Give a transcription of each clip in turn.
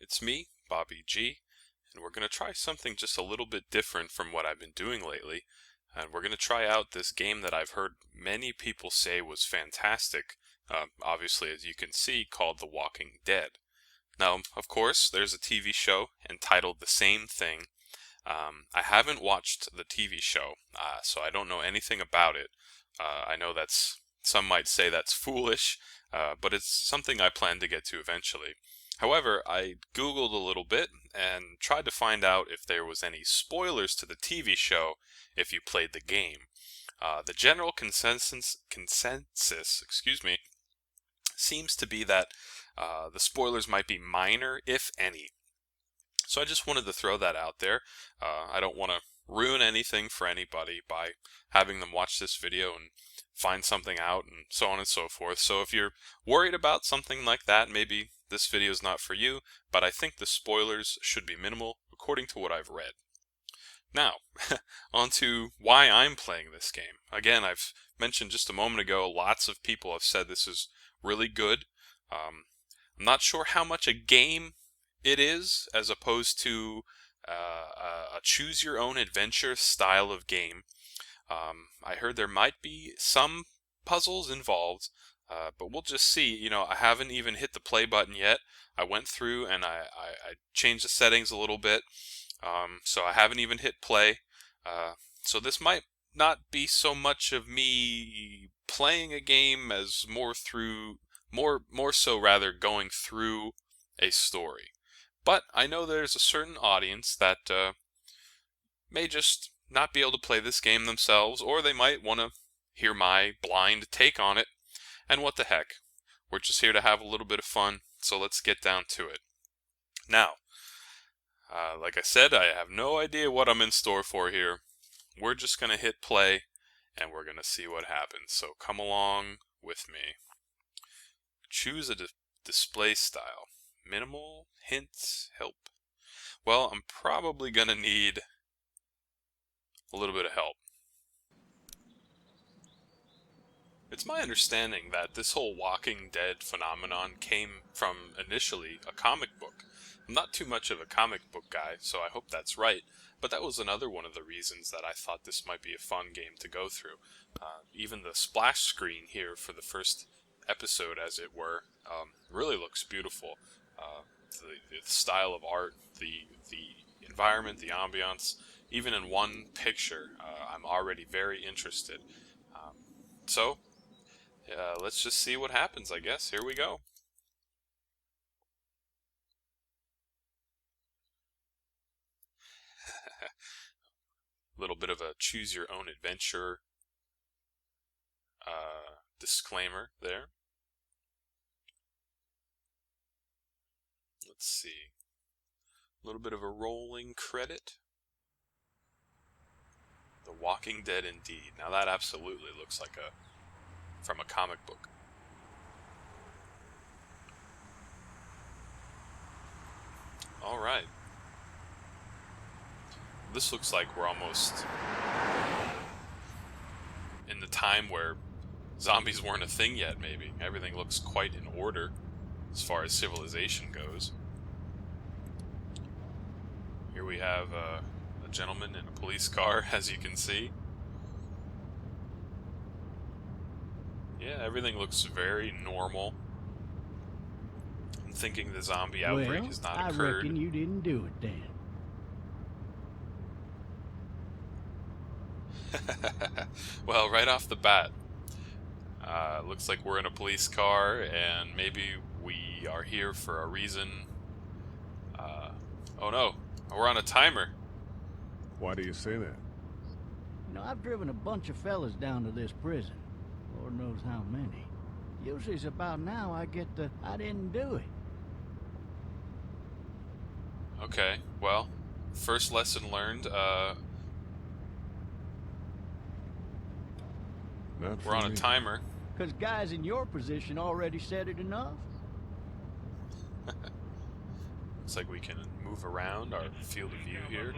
it's me, Bobby G, and we're going to try something just a little bit different from what I've been doing lately. And we're going to try out this game that I've heard many people say was fantastic, obviously as you can see, called The Walking Dead. Now, of course, there's a TV show entitled the same thing. I haven't watched the TV show, so I don't know anything about it. I know some might say that's foolish, but it's something I plan to get to eventually. However, I Googled a little bit and tried to find out if there was any spoilers to the TV show if you played the game. The general consensus, seems to be that the spoilers might be minor, if any. So I just wanted to throw that out there. I don't want to ruin anything for anybody by having them watch this video and find something out and so on and so forth. So if you're worried about something like that, maybe this video is not for you, but I think the spoilers should be minimal according to what I've read. Now, on to why I'm playing this game. Again, I've mentioned just a moment ago, lots of people have said this is really good. I'm not sure how much a game it is, as opposed to a choose-your-own-adventure style of game. I heard there might be some puzzles involved, but we'll just see. You know, I haven't even hit the play button yet. I went through and I changed the settings a little bit, so I haven't even hit play. So this might not be so much of me playing a game as more so rather going through a story. But I know there's a certain audience that may just not be able to play this game themselves, or they might want to hear my blind take on it. And what the heck, we're just here to have a little bit of fun, so let's get down to it. Now, like I said, I have no idea what I'm in store for here. We're just going to hit play, and we're going to see what happens. So come along with me. Choose a display style. Minimal, hint, help. Well, I'm probably going to need a little bit of help. It's my understanding that this whole Walking Dead phenomenon came from initially a comic book. I'm not too much of a comic book guy, so I hope that's right, but that was another one of the reasons that I thought this might be a fun game to go through. Even the splash screen here for the first episode, as it were, really looks beautiful. The style of art, the environment, the ambiance, even in one picture, I'm already very interested. So, let's just see what happens, I guess. Here we go. Little bit of a choose-your-own-adventure disclaimer there. Let's see. A little bit of a rolling credit. The Walking Dead indeed. Now that absolutely looks like from a comic book. Alright. This looks like we're almost in the time where zombies weren't a thing yet, maybe. Everything looks quite in order as far as civilization goes. Here we have a gentleman in a police car, as you can see. Yeah, everything looks very normal. I'm thinking the zombie outbreak has not occurred. I reckon you didn't do it then. Well, right off the bat, looks like we're in a police car, and maybe we are here for a reason. Oh no, we're on a timer. Why do you say that? You know, I've driven a bunch of fellas down to this prison. Lord knows how many. Usually it's about now I get the, I didn't do it. Okay, well, first lesson learned, we're on a timer. Because guys in your position already said it enough. Looks like we can move around our field of view here.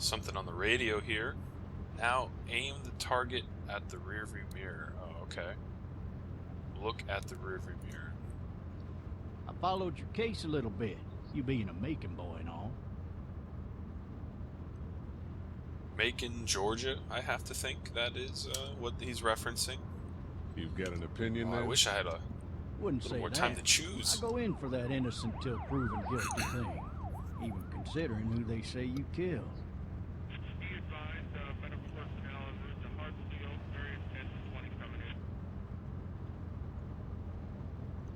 Something on the radio here. Now aim the target at the rearview mirror. Oh, okay. Look at the rearview mirror. I followed your case a little bit, you being a Macon boy and all. Macon, Georgia, I have to think that is what he's referencing. You've got an opinion Oh, then? I wish I had a Wouldn't little say more that. time to choose. I go in for that innocent till proven guilty thing, even considering who they say you killed. Be advised, medical personnel en route to Hartsfield, various 10 to 20 coming in.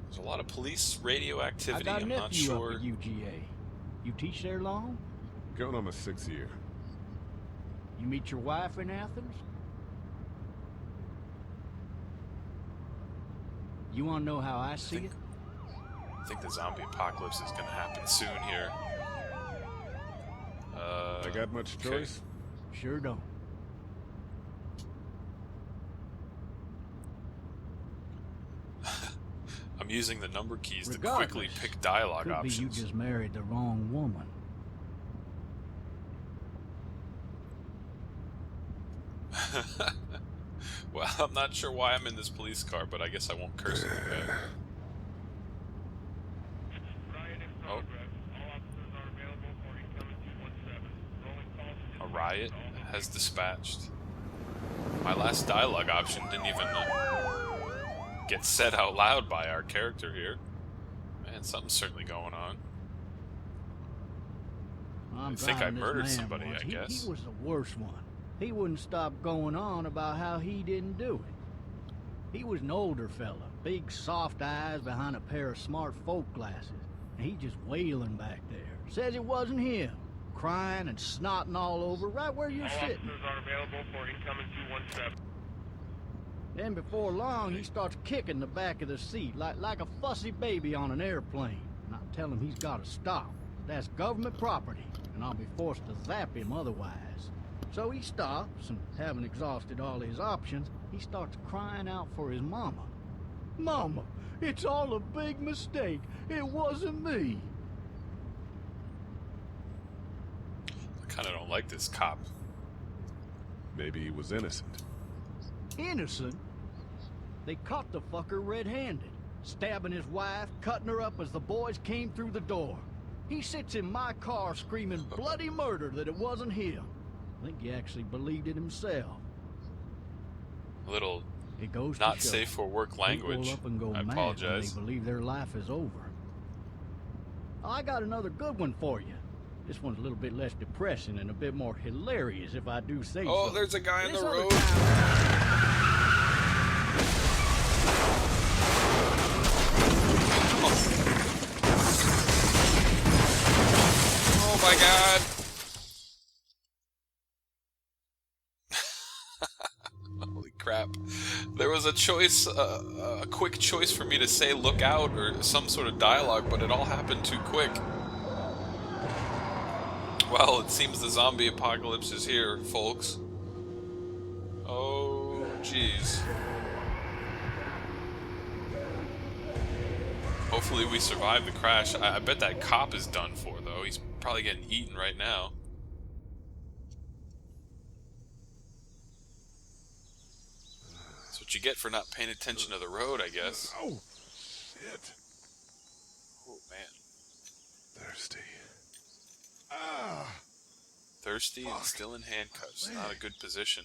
There's a lot of police radio I activity. got a I'm not nephew sure. up at UGA. You teach there long? Going on my 6th year. You meet your wife in Athens? You want to know how I see it? I think the zombie apocalypse is going to happen soon here. I got much okay. choice? Sure don't. I'm using the number keys to Regardless, quickly pick dialogue could options. be you just married the wrong woman. Well, I'm not sure why I'm in this police car, but I guess I won't curse it. Okay. Riot in Oh. progress. All officers are available for incoming 217. Rolling calls to A riot has dispatched. My last dialogue option didn't even get said out loud by our character here. Man, something's certainly going on. I'm I think I driving this murdered man somebody, once. I guess. He was the worst one. He wouldn't stop going on about how he didn't do it. He was an older fella, big soft eyes behind a pair of smart folk glasses, and he just wailing back there. Says it wasn't him, crying and snotting all over right where you're All sitting. officers are available for incoming 217. Then before long, he starts kicking the back of the seat like a fussy baby on an airplane. And I tell him he's got to stop. That's government property, and I'll be forced to zap him otherwise. So he stops, and having exhausted all his options, he starts crying out for his mama. Mama, it's all a big mistake. It wasn't me. I kind of don't like this cop. Maybe he was innocent. Innocent? They caught the fucker red-handed, stabbing his wife, cutting her up as the boys came through the door. He sits in my car screaming bloody murder that it wasn't him. I think he actually believed it himself. A little It goes not to show, safe for work people language. up and go I mad apologize. when they believe their life is over. I got another good one for you. This one's a little bit less depressing and a bit more hilarious, if I do say so. Oh, there's a guy on This the other road. guy- Oh my god. Holy crap. There was a choice, a quick choice for me to say look out or some sort of dialogue, but it all happened too quick. Well, it seems the zombie apocalypse is here, folks. Oh, jeez. Hopefully we survive the crash. I bet that cop is done for, though. He's probably getting eaten right now. That's what you get for not paying attention to the road, I guess. Oh, shit. Oh, man. Thirsty. Ah! Thirsty and Fuck. still in handcuffs. Man. Not a good position.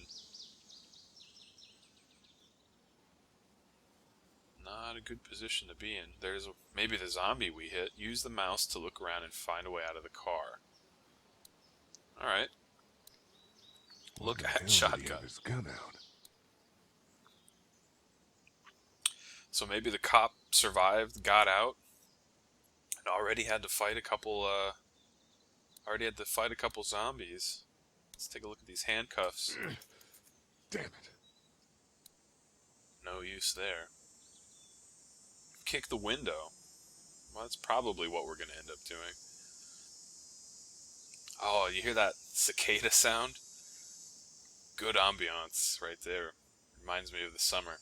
Not a good position to be in. There's maybe the zombie we hit. Use the mouse to look around and find a way out of the car. Alright. Look Why the hell at did he shotgun. have his gun out? So maybe the cop survived, got out, and already had to fight a couple, zombies. Let's take a look at these handcuffs. Damn it. No use there. Kick the window. Well, that's probably what we're going to end up doing. Oh, you hear that cicada sound? Good ambiance right there. Reminds me of the summer.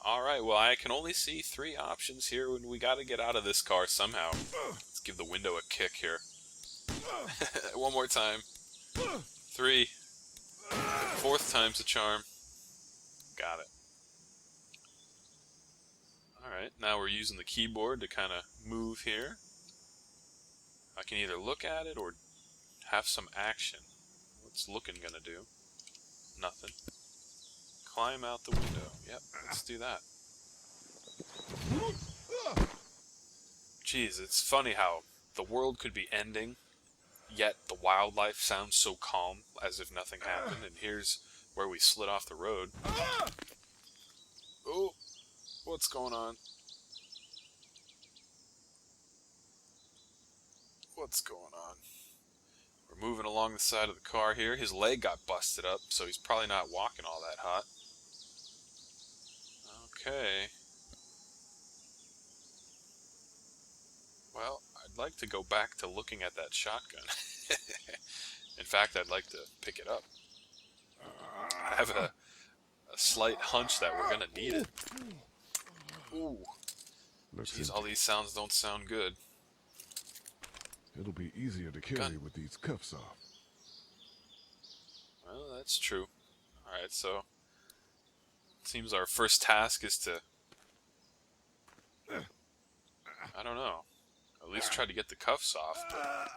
Alright, well, I can only see 3 options here, and we got to get out of this car somehow. Let's give the window a kick here. One more time. 3, Fourth time's a charm. Got it. Alright, now we're using the keyboard to kind of move here. I can either look at it or have some action. What's looking gonna do? Nothing. Climb out the window. Yep, let's do that. Jeez, it's funny how the world could be ending, yet the wildlife sounds so calm, as if nothing happened, and here's where we slid off the road. Oh, what's going on? What's going on? We're moving along the side of the car here. His leg got busted up, so he's probably not walking all that hot. Okay. Well, I'd like to go back to looking at that shotgun. In fact, I'd like to pick it up. I have a slight hunch that we're gonna need it. Ooh. Jeez, all these sounds don't sound good. It'll be easier to carry with these cuffs off. Well, that's true. Alright, so it seems our first task is to, I don't know, at least try to get the cuffs off. But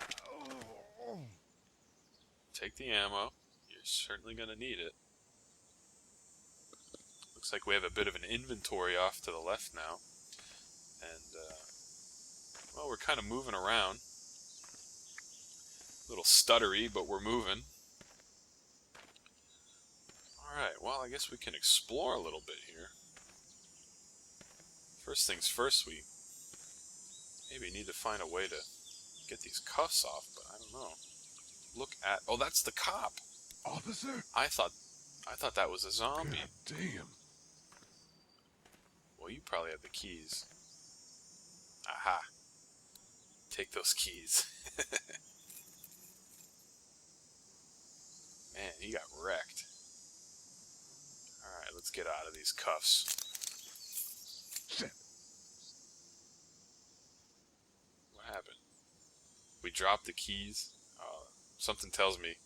take the ammo. You're certainly going to need it. Looks like we have a bit of an inventory off to the left now. And, well, we're kind of moving around. A little stuttery, but we're moving. Alright, well, I guess we can explore a little bit here. First things first, we maybe need to find a way to get these cuffs off, but I don't know. Look at... Oh, that's the cop! Officer? I thought that was a zombie. God damn. Well, you probably have the keys. Aha. Take those keys. Man, he got wrecked. Alright, let's get out of these cuffs. Shit. What happened? We dropped the keys? Something tells me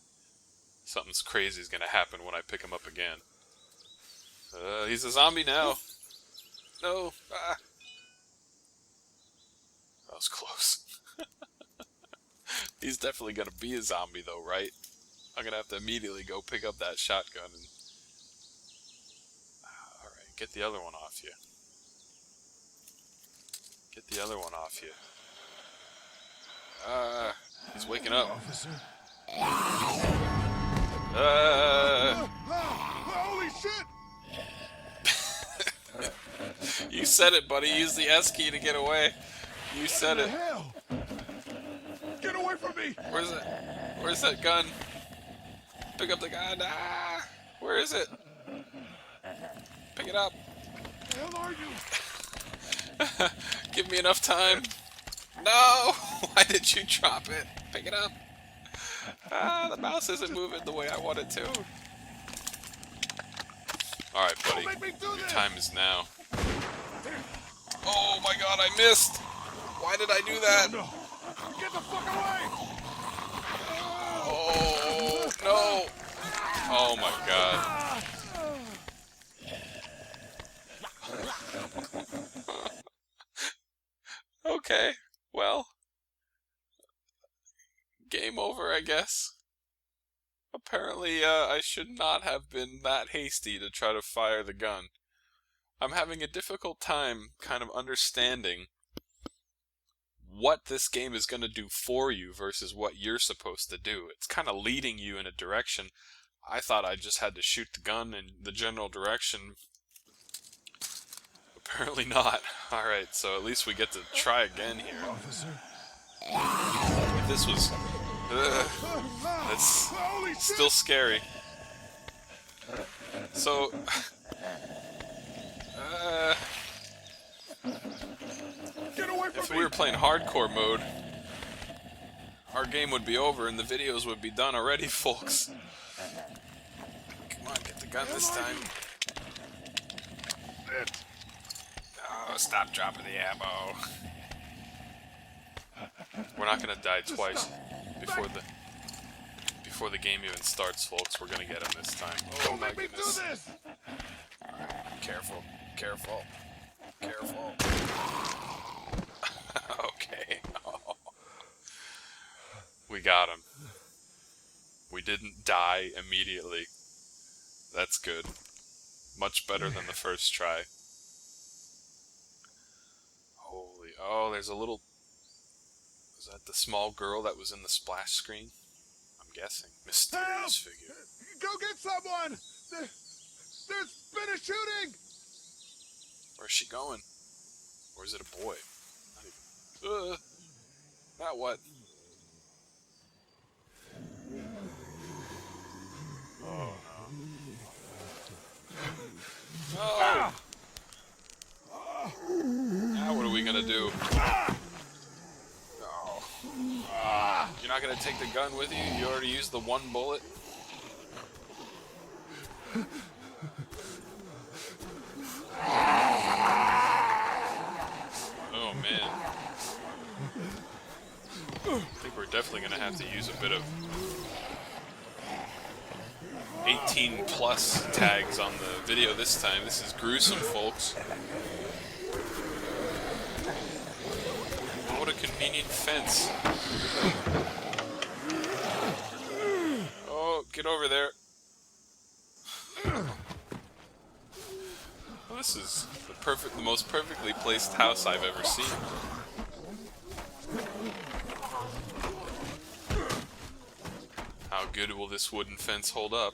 something's crazy is gonna happen when I pick him up again. He's a zombie now. No. Ah. That was close. He's definitely gonna be a zombie though, right? I'm gonna have to immediately go pick up that shotgun and... Alright, get the other one off you. Get the other one off you. He's waking up. Officer? Holy shit! You said it, buddy. Use the S key to get away. You said What it. the hell? Get away from me! Where's it? Where's that gun? Pick up the gun. Ah! Where is it? Pick it up. The hell are you? Give me enough time. No! Why did you drop it? Pick it up. Ah, the mouse isn't moving the way I want it to. Alright, buddy. Don't make me do Your this! time is now. Oh my god, I missed! Why did I do that? No! Get the fuck away! Oh, no! Oh my god. Okay, well, game over, I guess. Apparently, I should not have been that hasty to try to fire the gun. I'm having a difficult time kind of understanding what this game is going to do for you versus what you're supposed to do. It's kind of leading you in a direction. I thought I just had to shoot the gun in the general direction. Apparently not. Alright, so at least we get to try again here. Officer? This was... that's Holy shit! still scary. So... Get away from if me! we were playing hardcore mode, our game would be over and the videos would be done already, folks. Come on, get the gun this time. Oh, stop dropping the ammo. We're not gonna die twice Before the game even starts, folks, we're gonna get him this time. Oh Don't my make me goodness. do this! Careful, careful, careful. Okay. Oh. We got him. We didn't die immediately. That's good. Much better than the first try. Holy... Oh, there's a little... Was that the small girl that was in the splash screen? I'm guessing. Mysterious figure. Go get someone! There's been a shooting! Where's she going? Or is it a boy? Not even... Now what? Oh no. No! Now what are we gonna do? No. You're not gonna take the gun with you? You already used the one bullet? Oh man. I think we're definitely gonna have to use a bit of 18 plus tags on the video this time. This is gruesome, folks. What a convenient fence. Oh, get over there. Well, this is the most perfectly placed house I've ever seen. How good will this wooden fence hold up?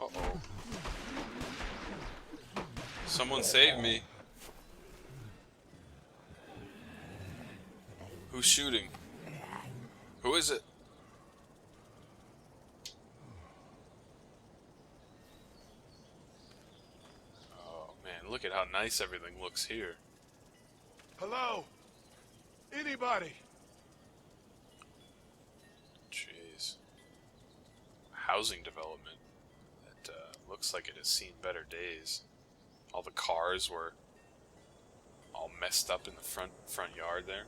Uh-oh. Someone save me. Who's shooting? Who is it? Oh man, look at how nice everything looks here. Hello? Anybody? Jeez. Housing development. That looks like it has seen better days. All the cars were all messed up in the front yard there.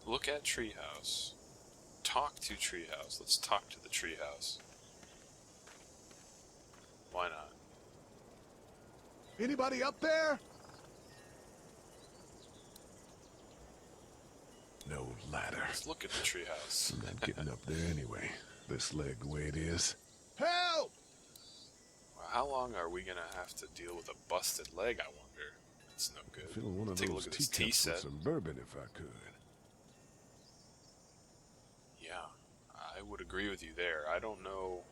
Look at treehouse. Talk to treehouse. Let's talk to the treehouse. Why not? Anybody up there? No ladder. Let's look at the treehouse. I'm not getting up there anyway. This leg the way it is. Help! Well, how long are we gonna have to deal with a busted leg, I wonder? That's no good. Fill one of Take a those look at this tea teacups with set. some bourbon if I could. Yeah, I would agree with you there. I don't know...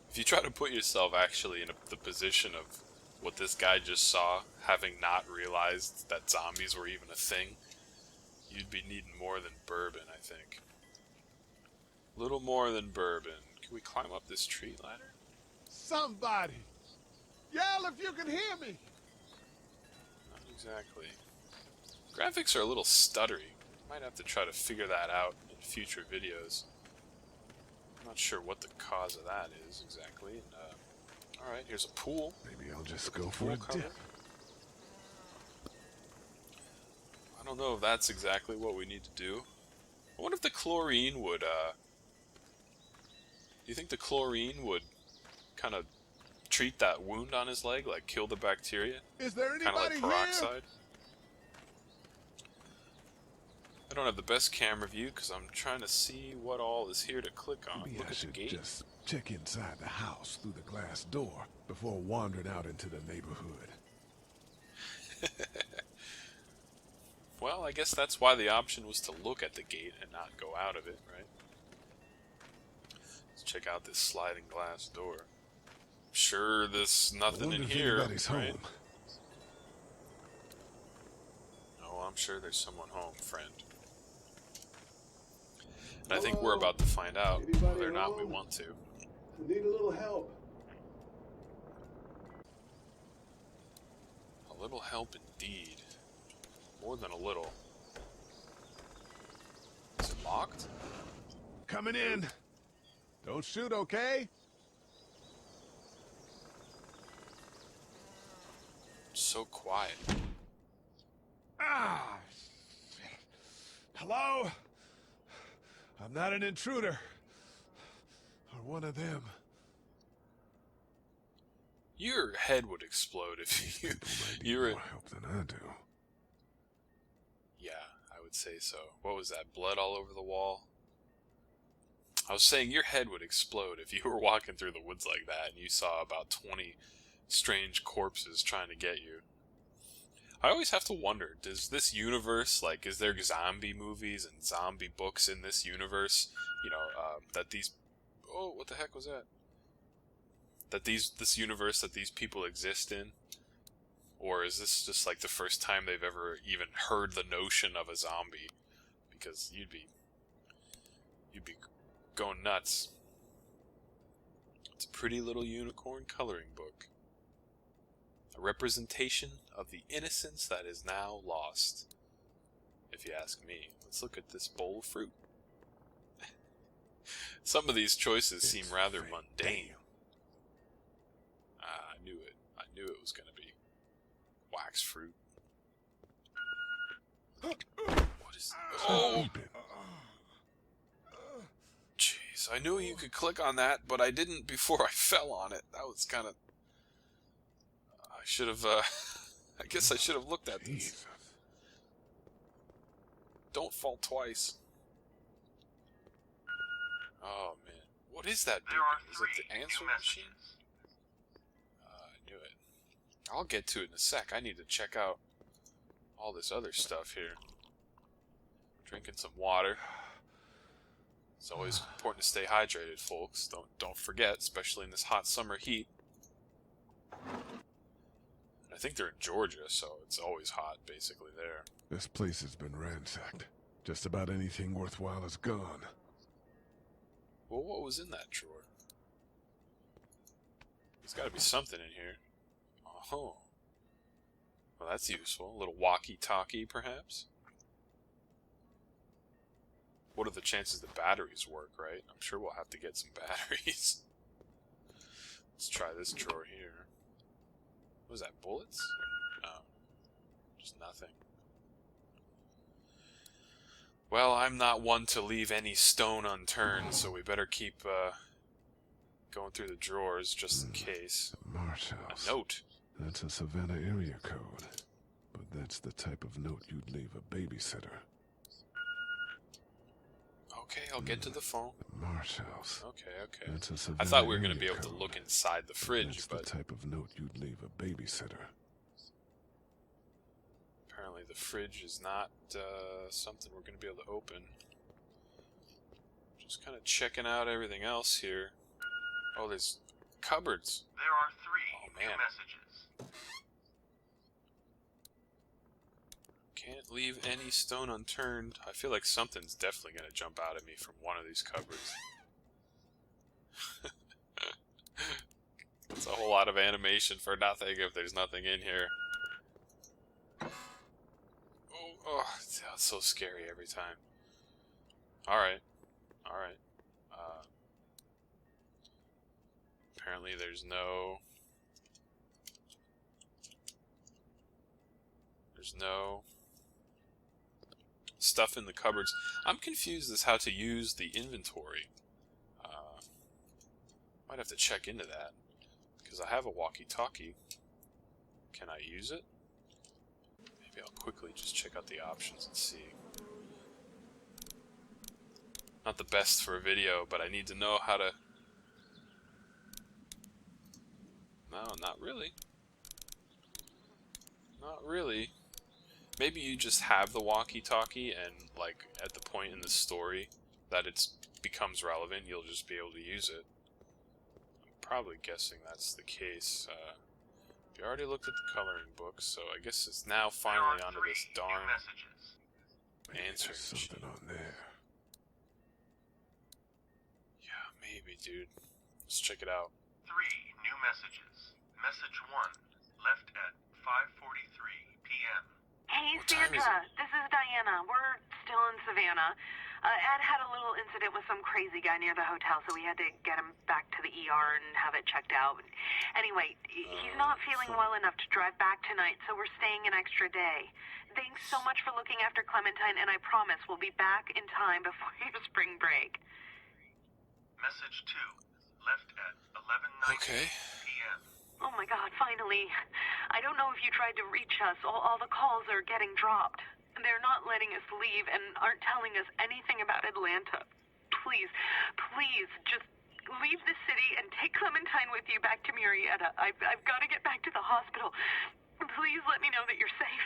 If you try to put yourself actually in the position of what this guy just saw, having not realized that zombies were even a thing, you'd be needing more than bourbon, I think. Little more than bourbon. Can we climb up this tree ladder? Somebody! Yell if you can hear me! Not exactly. Graphics are a little stuttery. Might have to try to figure that out in future videos. I'm not sure what the cause of that is exactly. And, alright, here's a pool. Maybe I'll just go for Pool a cover. dip. I don't know if that's exactly what we need to do. I wonder if the chlorine would, do you think the chlorine would kind of treat that wound on his leg, like kill the bacteria? Is there Kind of like anybody here? peroxide? I don't have the best camera view because I'm trying to see what all is here to click on. Maybe Look I at the should gate. just check inside the house through the glass door before wandering out into the neighborhood. Well, I guess that's why the option was to look at the gate and not go out of it, right? Let's check out this sliding glass door. Sure, there's I nothing wonder in if here, anybody's right? home. Oh, I'm sure there's someone home, friend. And I think we're about to find out whether or not we want to. Need a little help. A little help indeed. More than a little. Is it locked? Coming in. Don't shoot, okay? It's so quiet. Ah! Hello? I'm not an intruder. Or one of them. Your head would explode if People might need you were... more help than I do. Yeah, I would say so. What was that, blood all over the wall? I was saying your head would explode if you were walking through the woods like that and you saw about 20 strange corpses trying to get you. I always have to wonder, does this universe, like, is there zombie movies and zombie books in this universe? You know, that these... Oh, what the heck was that? That this universe that these people exist in? Or is this just like the first time they've ever even heard the notion of a zombie? Because you'd be going nuts. It's a pretty little unicorn coloring book. A representation of the innocence that is now lost. If you ask me. Let's look at this bowl of fruit. Some of these choices seem rather mundane. Ah, I knew it. I knew it was going to be wax fruit. What is... Oh! Jeez, I knew you could click on that, but I didn't before I fell on it. That was kind of... I should have, I guess I should have looked at this. Jesus. Don't fall twice. Oh, man. What is that There are beeping? Is it the three answer new machine? messages. I knew it. I'll get to it in a sec. I need to check out all this other stuff here. Drinking some water. It's always important to stay hydrated, folks. Don't forget, especially in this hot summer heat. I think they're in Georgia, so it's always hot, basically, there. This place has been ransacked. Just about anything worthwhile is gone. Well, what was in that drawer? There's got to be something in here. Oh. Well, that's useful. A little walkie-talkie, perhaps? What are the chances the batteries work, right? I'm sure we'll have to get some batteries. Let's try this drawer here. What was that, bullets? No. Just nothing. Well, I'm not one to leave any stone unturned, so we better keep going through the drawers just in case. Marsh house. A note. That's a Savannah area code. But that's the type of note you'd leave a babysitter. Okay, I'll get to the phone. The Marsh house. Okay. That's a I Savannah thought we were going to area be able to code. look inside the fridge, That's but the type of note you'd leave a babysitter. apparently the fridge is not something we're going to be able to open. Just kind of checking out everything else here. Oh, there's cupboards. There are three man. new messages. Can't leave any stone unturned. I feel like something's definitely going to jump out at me from one of these cupboards. It's a whole lot of animation for nothing if there's nothing in here. Oh, it's so scary every time. Alright. Apparently there's no stuff in the cupboards. I'm confused as how to use the inventory. Might have to check into that. Because I have a walkie-talkie. Can I use it? Maybe I'll quickly just check out the options and see. Not the best for a video, but I need to know how to... No, not really. Not really. Maybe you just have the walkie-talkie and, like, at the point in the story that it becomes relevant, you'll just be able to use it. I'm probably guessing that's the case. You already looked at the coloring book, so I guess it's now finally There are onto this three darn new messages. answer There's machine. something on there. Yeah, maybe, dude. Let's check it out. Three new messages. Message 1, left at 5:43 p.m. Hey, What time is Santa. This is Diana. We're still in Savannah. Ed had a little incident with some crazy guy near the hotel, so we had to get him back to the ER and have it checked out. Anyway, he's not feeling well enough to drive back tonight, so we're staying an extra day. Thanks so much for looking after Clementine, and I promise we'll be back in time before your spring break. Message 2. Left at 11:19 Okay. p.m. Oh my God, finally. I don't know if you tried to reach us. All the calls are getting dropped. They're not letting us leave and aren't telling us anything about Atlanta. Please, please, just leave the city and take Clementine with you back to Murrieta. I've got to get back to the hospital. Please let me know that you're safe.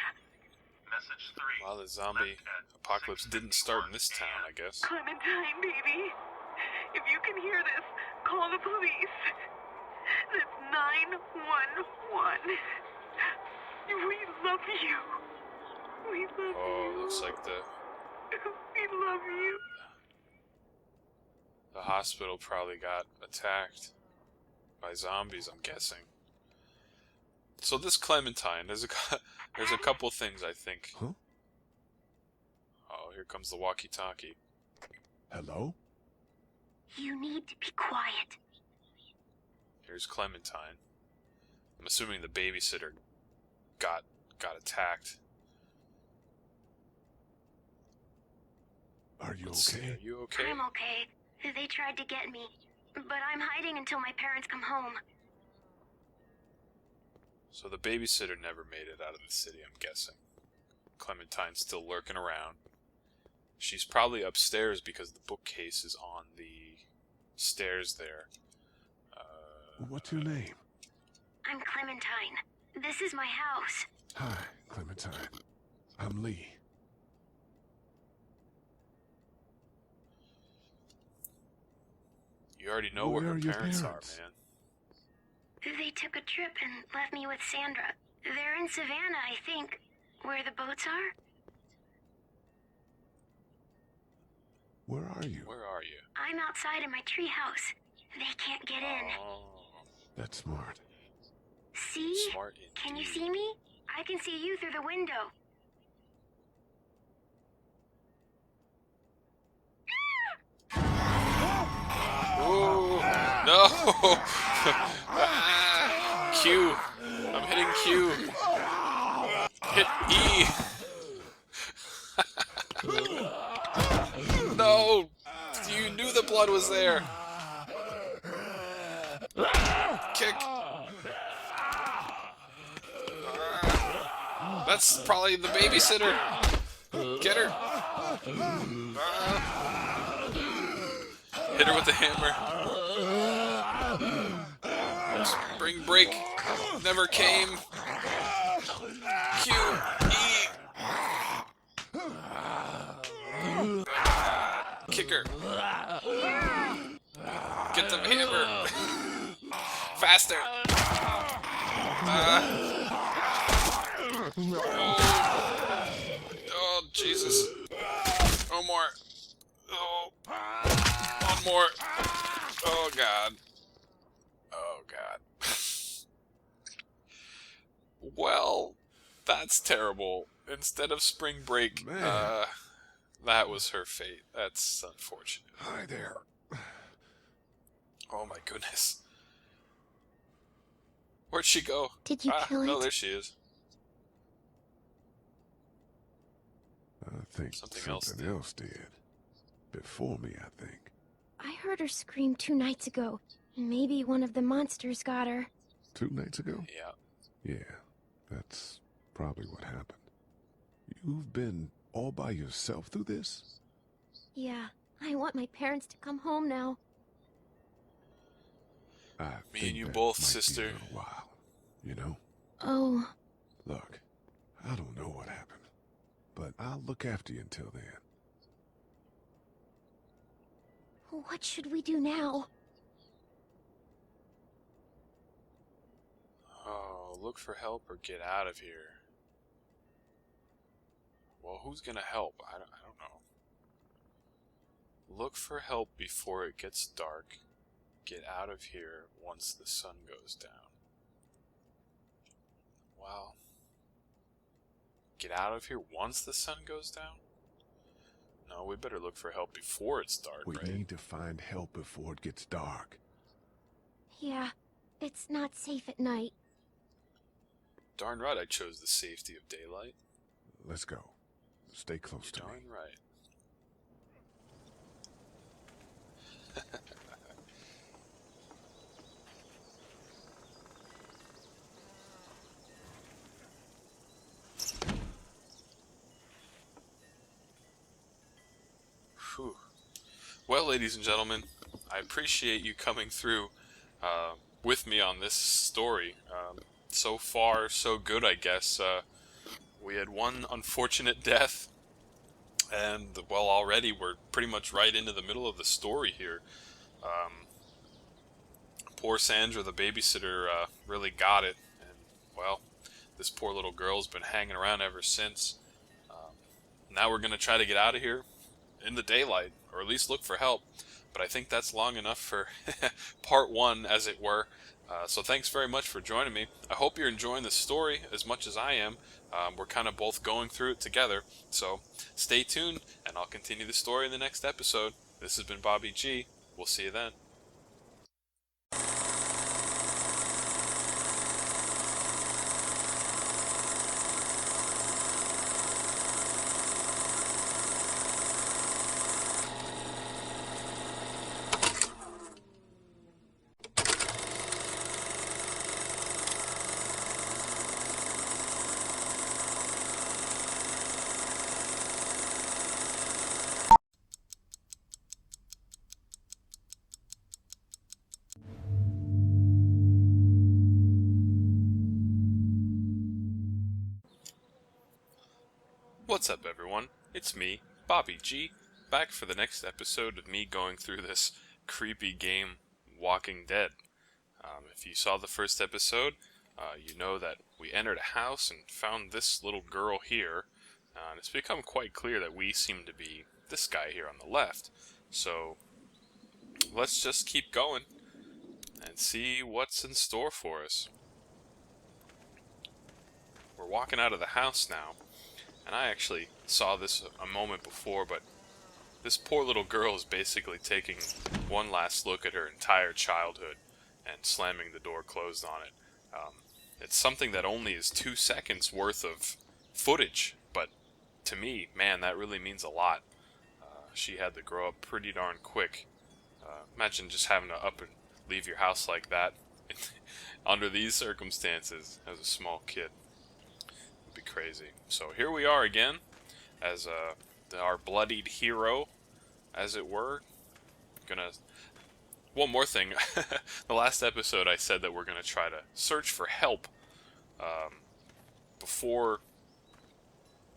Message 3. Well, the zombie Left at apocalypse didn't start in this 6:51 town, I guess. Clementine, baby. If you can hear this, call the police. That's 911. We love you. We love Oh, you. looks like We love you. the hospital probably got attacked by zombies, I'm guessing. So this Clementine, there's a couple things I think. Huh? Oh, here comes the walkie-talkie. Hello? You need to be quiet. Here's Clementine. I'm assuming the babysitter got attacked. Are you Let's see, okay? are you okay? I'm okay. They tried to get me, but I'm hiding until my parents come home. So the babysitter never made it out of the city, I'm guessing. Clementine's still lurking around. She's probably upstairs because the bookcase is on the stairs there. What's your name? I'm Clementine. This is my house. Hi, Clementine. I'm Lee. You already know where Where her are your parents are, parents? man. They took a trip and left me with Sandra. They're in Savannah, I think, where the boats are. Where are you? Where are you? I'm outside in my treehouse. They can't get in. Oh, That's smart. See? smart Can you indeed. see me? I can see you through the window. Ooh, no! Ah, Q. I'm hitting Q. Hit E. No! You knew the blood was there. Kick. That's probably the babysitter. Get her. Hit her with the hammer. Spring break never came. Q, E. Kick her. Get the hammer. Faster. Oh, Jesus. No more. Oh. One more. Oh, God. Oh, God. Well, that's terrible. Instead of spring break, Man. that was her fate. That's unfortunate. Hi there. Oh, my goodness. Where'd she go? Did you kill No, it? there she is. I think Something else something else did. Before me, I think. I heard her scream 2 nights ago. Maybe one of the monsters got her. 2 nights ago? Yeah. Yeah, that's probably what happened. You've been all by yourself through this? Yeah, I want my parents to come home now. I Me think and you that both, might be sister. a little while, you know? Oh, Look, I don't know what happened, but I'll look after you until then. what should we do now? Oh, look for help or get out of here. Well, who's gonna help? I don't know. Look for help before it gets dark. Get out of here once the sun goes down. Wow. Get out of here once the sun goes down? No, we better look for help before it's dark, We right? need to find help before it gets dark. Yeah, it's not safe at night. Darn right I chose the safety of daylight. Let's go. Stay close to me. Darn right. Whew. Well, ladies and gentlemen, I appreciate you coming through with me on this story. So far, so good, I guess. We had one unfortunate death, and, well, already we're pretty much right into the middle of the story here. Poor Sandra, the babysitter, really got it, and, well, this poor little girl's been hanging around ever since. Now we're going to try to get out of here in the daylight, or at least look for help. But I think that's long enough for part one, as it were. So thanks very much for joining me. I hope you're enjoying the story as much as I am. We're kind of both going through it together. So stay tuned, and I'll continue the story in the next episode. This has been Bobby G. We'll see you then. What's up, everyone? It's me, Bobby G, back for the next episode of me going through this creepy game, Walking Dead. If you saw the first episode, you know that we entered a house and found this little girl here, and it's become quite clear that we seem to be this guy here on the left. So, let's just keep going and see what's in store for us. We're walking out of the house now. And I actually saw this a moment before, but this poor little girl is basically taking one last look at her entire childhood and slamming the door closed on it. It's something that only is 2 seconds worth of footage, but to me, man, that really means a lot. She had to grow up pretty darn quick. Imagine just having to up and leave your house like that under these circumstances as a small kid. Be crazy. So here we are again as our bloodied hero, as it were. One more thing. The last episode I said that we're gonna try to search for help before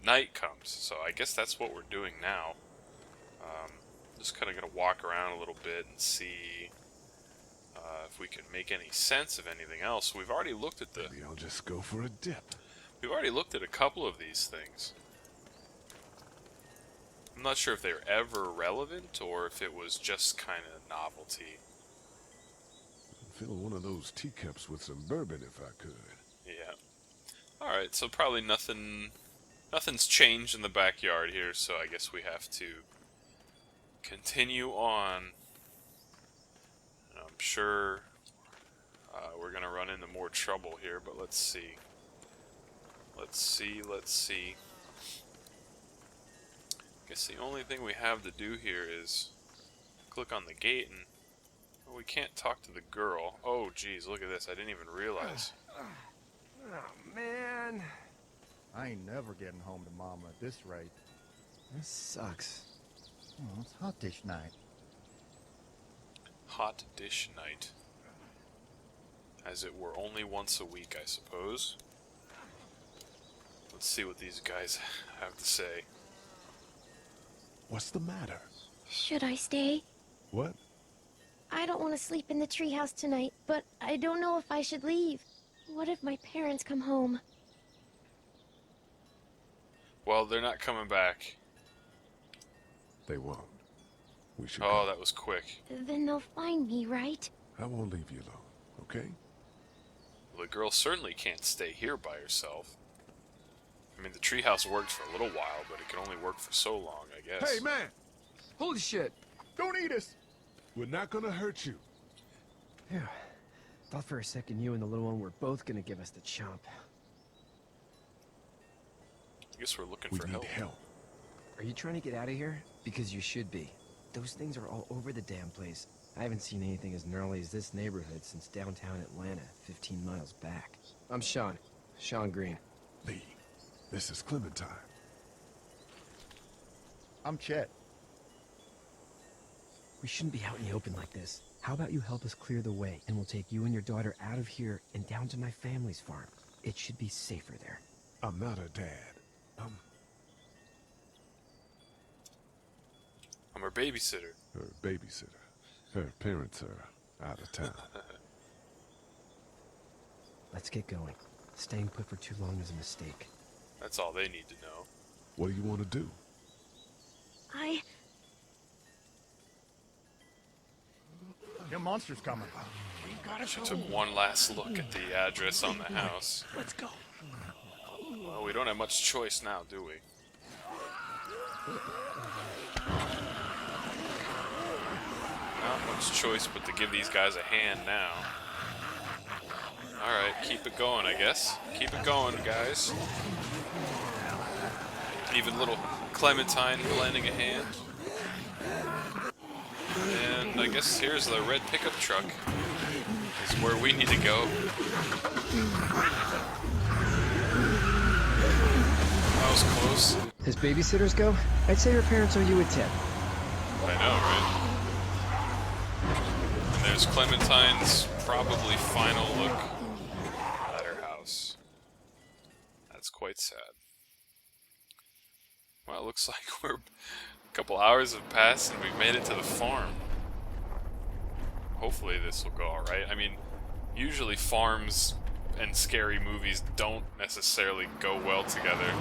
night comes. So I guess that's what we're doing now. Just kind of gonna walk around a little bit and see if we can make any sense of anything else. We've already looked at Maybe I'll just go for a dip. We've already looked at a couple of these things. I'm not sure if they're ever relevant or if it was just kind of novelty. I'd fill one of those teacups with some bourbon if I could. Yeah. Alright, so probably nothing's changed in the backyard here, so I guess we have to continue on. I'm sure we're going to run into more trouble here, but let's see. Let's see. Guess the only thing we have to do here is click on the gate and... well, we can't talk to the girl. Oh, geez, look at this. I didn't even realize. Oh, man. I ain't never getting home to Mama at this rate. This sucks. Oh, it's hot dish night. Hot dish night. As it were only once a week, I suppose. Let's see what these guys have to say. What's the matter? Should I stay? What? I don't want to sleep in the treehouse tonight, but I don't know if I should leave. What if my parents come home? Well, they're not coming back. They won't. We should Oh, go. that was quick. Then they'll find me, right? I won't leave you alone, okay? Well, the girl certainly can't stay here by herself. I mean, the treehouse worked for a little while, but it can only work for so long, I guess. Hey, man! Holy shit! Don't eat us! We're not gonna hurt you. Phew. Thought for a second you and the little one were both gonna give us the chomp. I guess we're looking We for need help. help. Are you trying to get out of here? Because you should be. Those things are all over the damn place. I haven't seen anything as gnarly as this neighborhood since downtown Atlanta, 15 miles back. I'm Sean. Sean Green. Lee, this is Clementine. I'm Chet. We shouldn't be out in the open like this. How about you help us clear the way, and we'll take you and your daughter out of here and down to my family's farm. It should be safer there. I'm not her dad. I'm her babysitter. Her babysitter. Her parents are out of town. Let's get going. Staying put for too long is a mistake. That's all they need to know. What do you want to do? Your monster's coming. She took one last look at the address on the house. Let's go. Well, we don't have much choice now, do we? Not much choice but to give these guys a hand now. Alright, keep it going, I guess. Keep it going, guys. Even little Clementine lending a hand. And I guess here's the red pickup truck. Is where we need to go. That was close. As babysitters go, I'd say her parents owe you a tip. I know, right? And there's Clementine's probably final look at her house. That's quite sad. Well, it looks like a couple hours have passed and we've made it to the farm. Hopefully this will go alright. I mean, usually farms and scary movies don't necessarily go well together.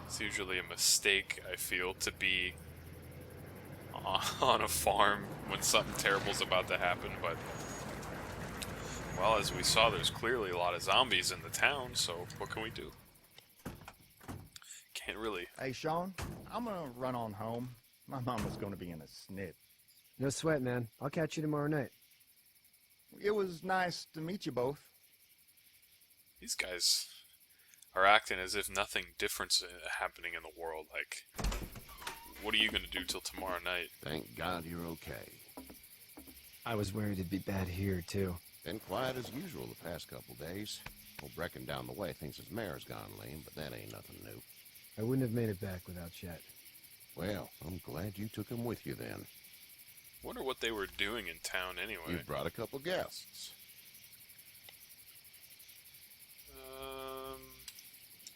It's usually a mistake, I feel, to be on a farm when something terrible's about to happen, but well, as we saw, there's clearly a lot of zombies in the town, so what can we do? Can't really. Hey, Sean, I'm gonna run on home. My mama's gonna be in a snit. No sweat, man. I'll catch you tomorrow night. It was nice to meet you both. These guys are acting as if nothing different's happening in the world. Like, what are you gonna do till tomorrow night? Thank God you're okay. I was worried it'd be bad here, too. Been quiet as usual the past couple days. Old Brecken down the way thinks his mare's gone lame, but that ain't nothing new. I wouldn't have made it back without Chet. Well, I'm glad you took him with you then. Wonder what they were doing in town anyway. You brought a couple guests.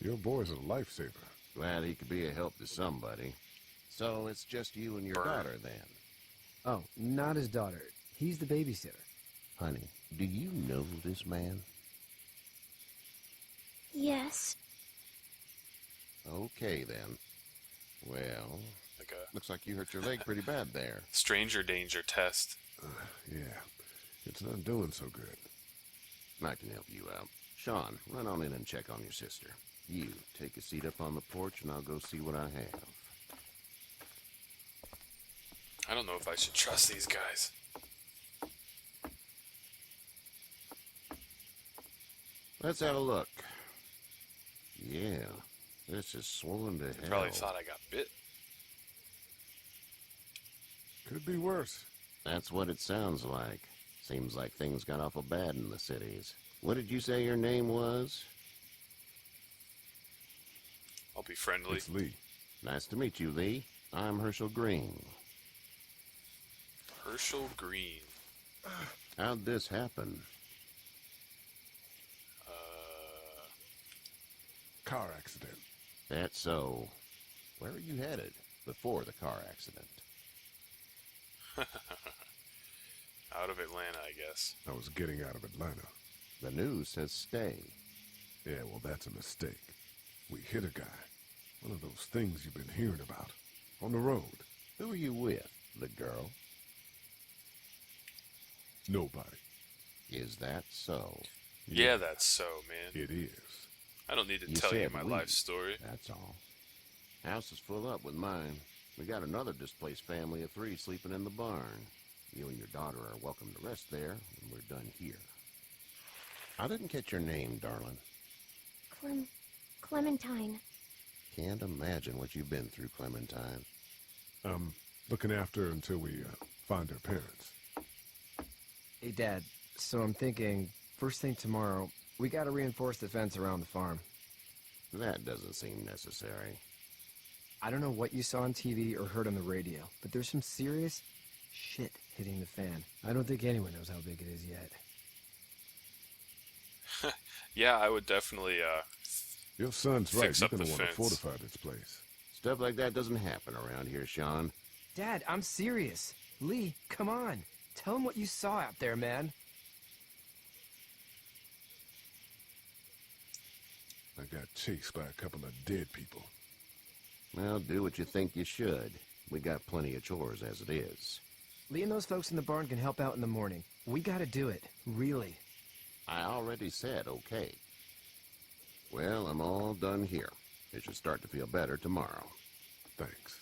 Your boy's a lifesaver. Glad he could be a help to somebody. So it's just you and your daughter then? Oh, not his daughter. He's the babysitter. Honey, do you know this man? Yes. Okay then. Well, Like a looks like you hurt your leg pretty bad there. stranger danger test. Yeah, it's not doing so good. I can help you out. Sean, run on in and check on your sister. You, take a seat up on the porch and I'll go see what I have. I don't know if I should trust these guys. Let's have a look. Yeah, this is swollen to They hell. probably thought I got bit. Could be worse. That's what it sounds like. Seems like things got awful bad in the cities. What did you say your name was? I'll be friendly. It's Lee. Nice to meet you, Lee. I'm Herschel Green. Herschel Green. How'd this happen? Car accident. That's so. Where were you headed before the car accident? Out of Atlanta, I guess. I was getting out of Atlanta. The news says stay. Yeah, well, that's a mistake. We hit a guy. One of those things you've been hearing about. On the road. Who are you with? The girl? Nobody. Is that so? Yeah, that's so, man. It is. I don't need to You tell you said my we. life story. That's all. House is full up with mine. We got another displaced family of 3 sleeping in the barn. You and your daughter are welcome to rest there when we're done here. I didn't catch your name, darling. Clementine. Can't imagine what you've been through, Clementine. Looking after her until we find her parents. Hey, Dad. So I'm thinking, first thing tomorrow, we gotta reinforce the fence around the farm. That doesn't seem necessary. I don't know what you saw on TV or heard on the radio, but there's some serious shit hitting the fan. I don't think anyone knows how big it is yet. Yeah, I would definitely Your son's right. fix You're up the gonna want to fence. fortify this place. Stuff like that doesn't happen around here, Sean. Dad, I'm serious. Lee, come on. Tell him what you saw out there, man. I got chased by a couple of dead people. Well, do what you think you should. We got plenty of chores as it is. Lee and those folks in the barn can help out in the morning. We gotta do it. Really. I already said okay. Well, I'm all done here. It should start to feel better tomorrow. Thanks.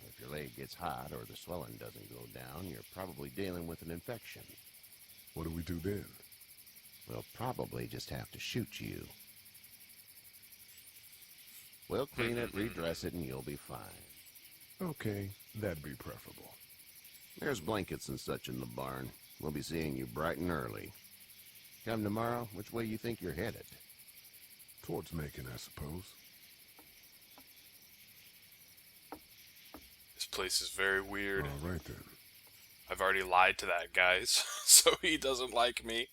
If your leg gets hot or the swelling doesn't go down, you're probably dealing with an infection. What do we do then? We'll probably just have to shoot you. We'll clean it, redress it, and you'll be fine. Okay, that'd be preferable. There's blankets and such in the barn. We'll be seeing you bright and early. Come tomorrow, which way you think you're headed? Towards Macon, I suppose. This place is very weird. All right then. I've already lied to that guy, so he doesn't like me.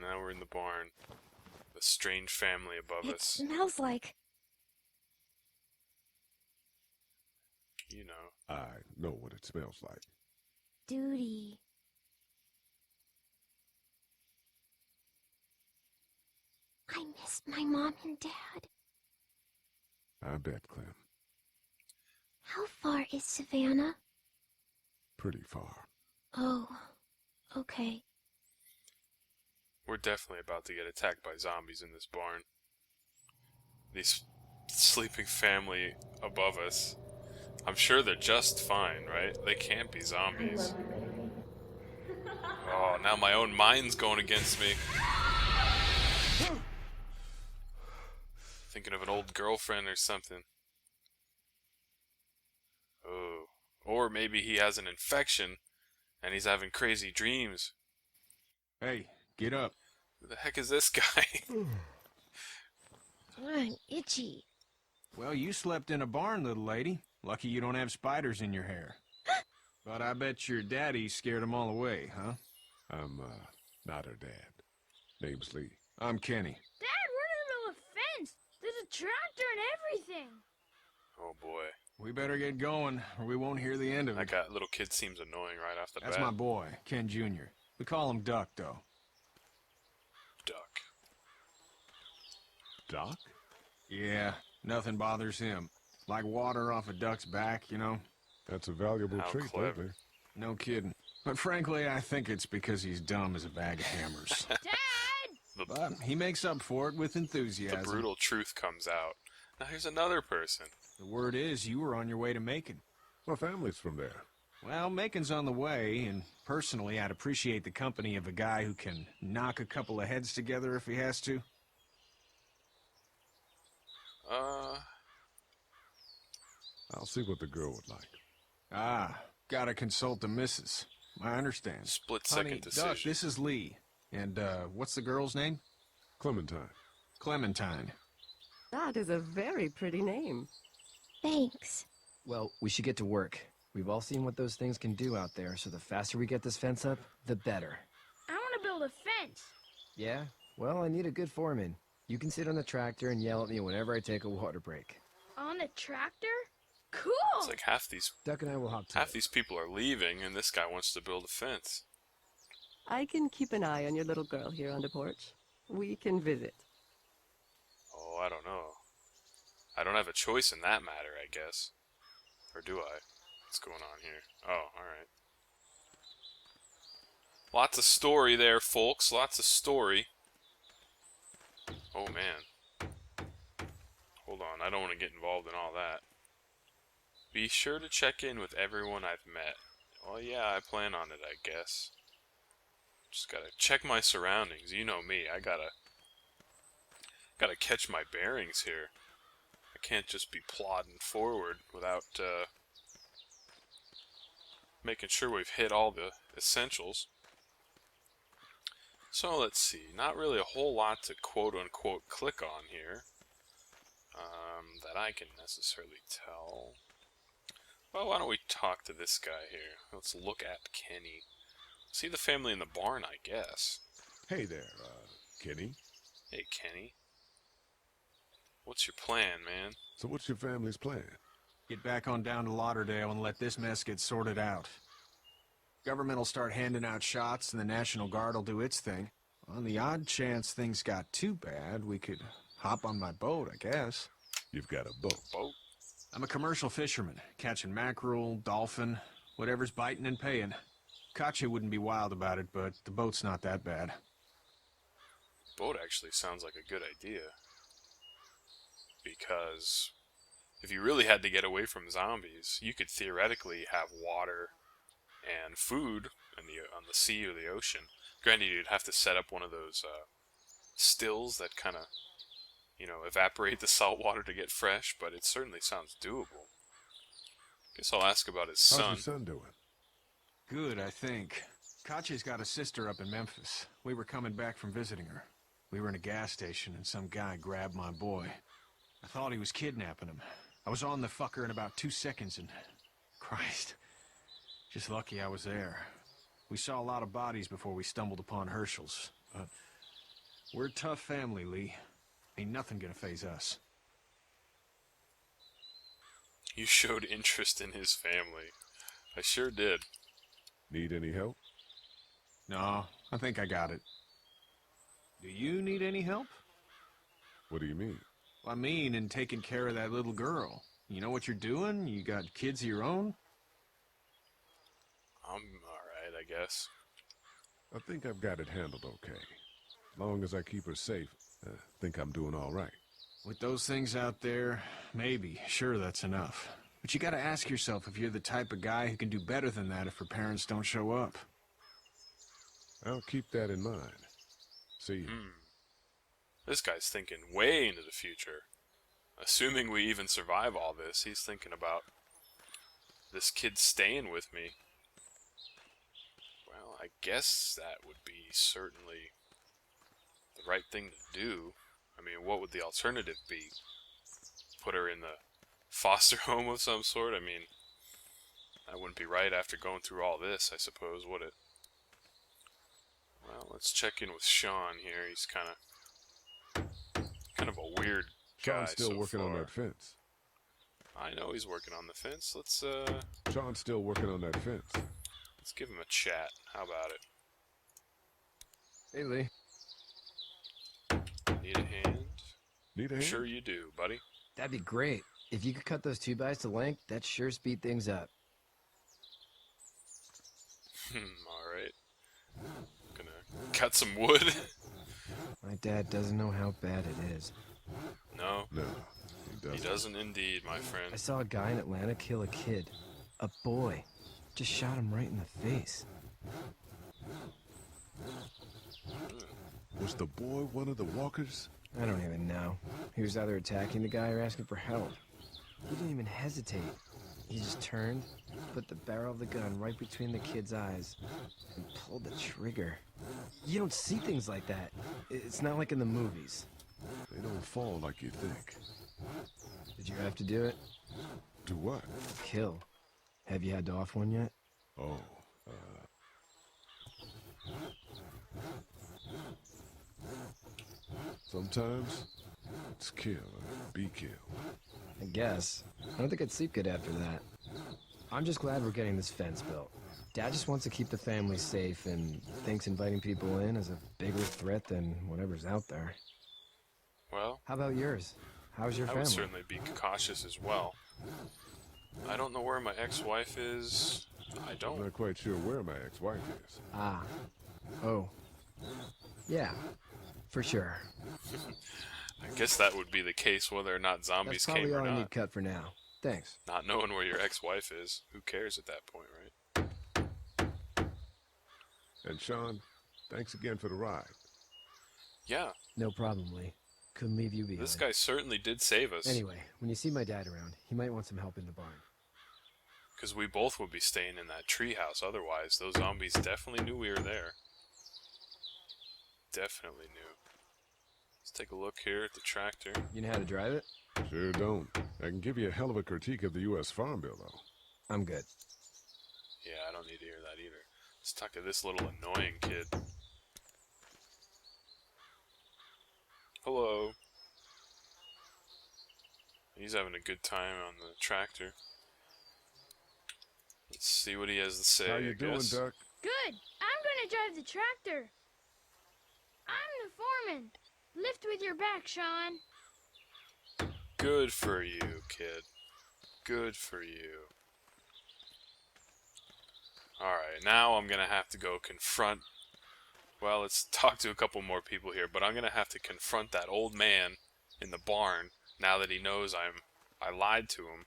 Now we're in the barn. A strange family above It us. smells like... You know. I know what it smells like. duty. I miss my mom and dad. I bet, Clem. How far is Savannah? Pretty far. Oh, okay. We're definitely about to get attacked by zombies in this barn. These sleeping family above us. I'm sure they're just fine, right? They can't be zombies. Oh, now my own mind's going against me. Thinking of an old girlfriend or something. Oh. Or maybe he has an infection and he's having crazy dreams. Hey, get up. Who the heck is this guy? I'm itchy. Well, you slept in a barn, little lady. Lucky you don't have spiders in your hair. But I bet your daddy scared them all away, huh? I'm, not her dad. Name's Lee. I'm Kenny. Dad, we're in the middle of a fence. There's a tractor and everything. Oh boy. We better get going, or we won't hear the end of it. That little kid seems annoying right off the That's bat. my boy, Ken Jr. We call him Duck, though. Duck. Doc? Yeah, nothing bothers him. Like water off a duck's back, you know? That's a valuable How trait, clever. baby. No kidding. But frankly, I think it's because he's dumb as a bag of hammers. Dad! But he makes up for it with enthusiasm. The brutal truth comes out. Now here's another person. The word is you were on your way to Macon. My family's from there. Well, Macon's on the way, and personally, I'd appreciate the company of a guy who can knock a couple of heads together if he has to. I'll see what the girl would like. Ah, gotta consult the missus. I understand. Split second Honey, decision. Duck, this is Lee. And, what's the girl's name? Clementine. Clementine. That is a very pretty name. Thanks. Well, we should get to work. We've all seen what those things can do out there, so the faster we get this fence up, the better. I want to build a fence. Yeah? Well, I need a good foreman. You can sit on the tractor and yell at me whenever I take a water break. On a tractor? Cool! It's like half these people are leaving, and this guy wants to build a fence. I can keep an eye on your little girl here on the porch. We can visit. Oh, I don't know. I don't have a choice in that matter, I guess. Or do I? What's going on here? Oh, alright. Lots of story there, folks. Lots of story. Oh man. Hold on, I don't want to get involved in all that. Be sure to check in with everyone I've met. Well, yeah, I plan on it, I guess. Just gotta check my surroundings. You know me, I gotta catch my bearings here. I can't just be plodding forward without making sure we've hit all the essentials. So let's see, not really a whole lot to quote-unquote click on here that I can necessarily tell. Well, why don't we talk to this guy here? Let's look at Kenny. See the family in the barn, I guess. Hey there, Kenny. Hey, Kenny. What's your plan, man? So what's your family's plan? Get back on down to Lauderdale and let this mess get sorted out. Government will start handing out shots and the National Guard will do its thing. On the odd chance things got too bad, we could hop on my boat, I guess. You've got a boat. Boat? I'm a commercial fisherman, catching mackerel, dolphin, whatever's biting and paying. Katya wouldn't be wild about it, but the boat's not that bad. Boat actually sounds like a good idea. Because if you really had to get away from zombies, you could theoretically have water and food on the sea or the ocean. Granted, you'd have to set up one of those stills that kind of, evaporate the salt water to get fresh, but it certainly sounds doable. Guess I'll ask about his son. How's your son doing? Good, I think. Katya's got a sister up in Memphis. We were coming back from visiting her. We were in a gas station and some guy grabbed my boy. I thought he was kidnapping him. I was on the fucker in about 2 seconds and... Christ. Just lucky I was there. We saw a lot of bodies before we stumbled upon Herschel's. We're a tough family, Lee. Ain't nothing gonna faze us. You showed interest in his family. I sure did. Need any help? No, I think I got it. Do you need any help? What do you mean? I mean, in taking care of that little girl. You know what you're doing? You got kids of your own? I'm alright, I guess. I think I've got it handled okay. Long as I keep her safe, I think I'm doing all right. With those things out there, maybe. Sure, that's enough. But you gotta ask yourself if you're the type of guy who can do better than that if her parents don't show up. I'll keep that in mind. See you. This guy's thinking way into the future. Assuming we even survive all this, he's thinking about this kid staying with me. Well, I guess that would be certainly the right thing to do. I mean, what would the alternative be? Put her in the foster home of some sort? I mean, that wouldn't be right after going through all this, I suppose, would it? Well, let's check in with Sean here. He's kind of a weird guy. Sean's still working on that fence. I know he's working on the fence. Let's Sean's still working on that fence. let's give him a chat. How about it? Hey, Lee. Need a hand? Need a hand? Sure you do, buddy. That'd be great. If you could cut those 2x to length, that'd sure speed things up. Alright. Gonna cut some wood. My dad doesn't know how bad it is. No. No, he doesn't. He doesn't indeed, my friend. I saw a guy in Atlanta kill a kid. A boy. Just shot him right in the face. Was the boy one of the walkers? I don't even know. He was either attacking the guy or asking for help. He didn't even hesitate. He just turned, put the barrel of the gun right between the kid's eyes, and pulled the trigger. You don't see things like that. It's not like in the movies. They don't fall like you think. Did you have to do it? Do what? Kill. Have you had to off one yet? Oh, sometimes it's kill or be killed. I guess. I don't think I'd sleep good after that. I'm just glad we're getting this fence built. Dad just wants to keep the family safe and thinks inviting people in is a bigger threat than whatever's out there. Well, How about yours? How's your I family? would certainly be cautious as well. I don't know where my ex-wife is. I I'm don't. not quite sure where my ex-wife is. Ah. Oh. Yeah. For sure. I guess that would be the case whether or not zombies That's probably came or all I not. need cut for now. Thanks. Not knowing where your ex-wife is, who cares at that point, right? And Sean, thanks again for the ride. Yeah. No problem, Lee. Couldn't leave you behind. This guy certainly did save us. Anyway, when you see my dad around, he might want some help in the barn. Because we both would be staying in that treehouse otherwise. Those zombies definitely knew we were there. Definitely knew. Let's take a look here at the tractor. You know how to drive it? Sure don't. I can give you a hell of a critique of the U.S. Farm Bill, though. I'm good. Yeah, I don't need to hear that either. Let's talk to this little annoying kid. Hello. He's having a good time on the tractor. Let's see what he has to say. How you doing, Duck? Good. I'm gonna drive the tractor. I'm the foreman. Lift with your back, Sean. Good for you, kid. Good for you. Alright, now I'm gonna have to go confront... Well, let's talk to a couple more people here, but I'm gonna have to confront that old man in the barn now that he knows I lied to him.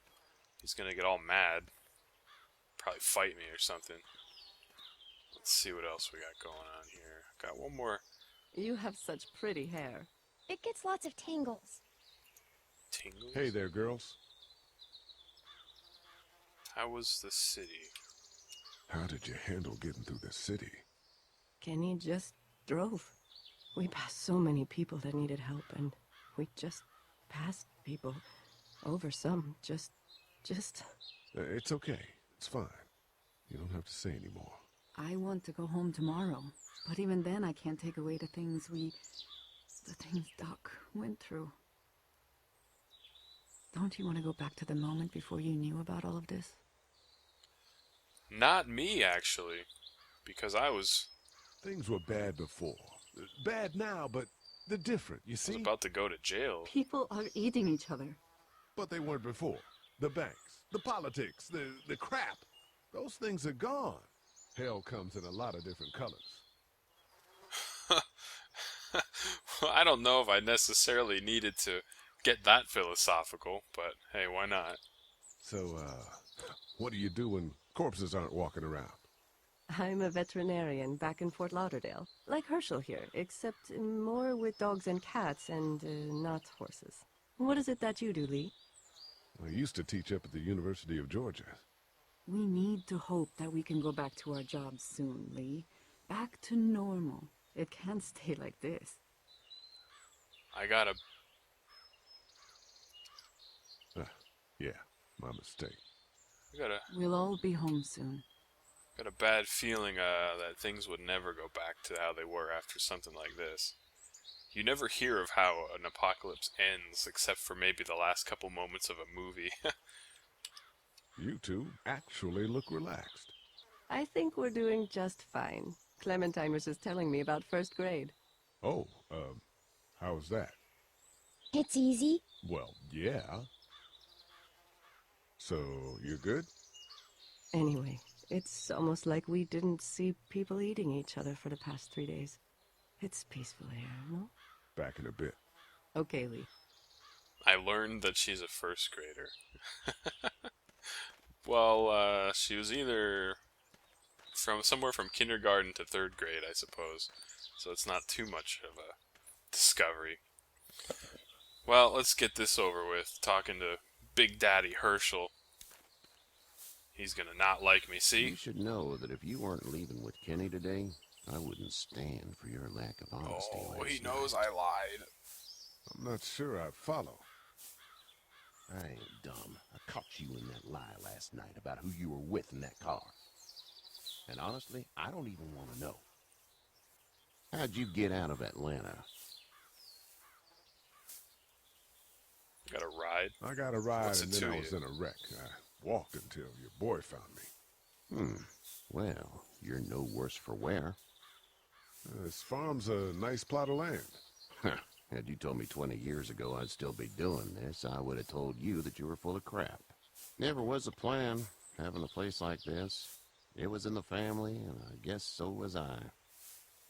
He's gonna get all mad. Probably fight me or something. Let's see what else we got going on here. Got one more. You have such pretty hair. It gets lots of tangles. Tingles? Hey there, girls. How was the city? How did you handle getting through the city? Kenny just drove. We passed so many people that needed help, and we just passed people. Over some, just... It's okay. It's fine. You don't have to say anymore. I want to go home tomorrow, but even then I can't take away the things Doc went through. Don't you want to go back to the moment before you knew about all of this? Not me, actually. Because I was... Things were bad before. Bad now, but they're different, you see? I was about to go to jail. People are eating each other. But they weren't before. The banks, the politics, the crap. Those things are gone. Hell comes in a lot of different colors. Well, I don't know if I necessarily needed to get that philosophical, but hey, why not? So, what do you do when corpses aren't walking around? I'm a veterinarian back in Fort Lauderdale. Like Herschel here, except more with dogs and cats and not horses. What is it that you do, Lee? I used to teach up at the University of Georgia. We need to hope that we can go back to our jobs soon, Lee. Back to normal. It can't stay like this. I gotta... Yeah, my mistake. We'll all be home soon. Got a bad feeling that things would never go back to how they were after something like this. You never hear of how an apocalypse ends, except for maybe the last couple moments of a movie. You two actually look relaxed. I think we're doing just fine. Clementine was just telling me about first grade. Oh, how's that? It's easy. Well, yeah. So, you're good? Anyway, it's almost like we didn't see people eating each other for the past 3 days. It's peaceful here, no? Back in a bit. Okay, Lee. I learned that she's a first grader. Well, she was either somewhere from kindergarten to 3rd grade, I suppose. So it's not too much of a discovery. Well, let's get this over with. Talking to Big Daddy Herschel. He's gonna not like me, see? You should know that if you weren't leaving with Kenny today, I wouldn't stand for your lack of honesty. Oh, he knows I lied. I'm not sure I follow. I ain't dumb. I caught you in that lie last night about who you were with in that car. And honestly, I don't even want to know. How'd you get out of Atlanta? Got a ride? I got a ride What's and it then to I was you? in a wreck. I walked until your boy found me. Well, you're no worse for wear. This farm's a nice plot of land. Had you told me 20 years ago I'd still be doing this, I would have told you that you were full of crap. Never was a plan, having a place like this. It was in the family, and I guess so was I.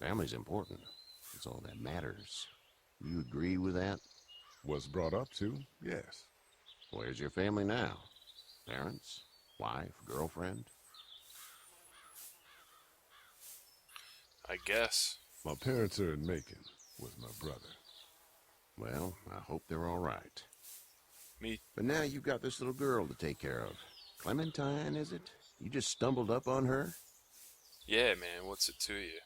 Family's important. That's all that matters. You agree with that? Was brought up to, yes. Where's your family now? Parents? Wife? Girlfriend? I guess. My parents are in Macon with my brother. Well, I hope they're all right. Me. But now you've got this little girl to take care of. Clementine, is it? You just stumbled up on her? Yeah, man, what's it to you?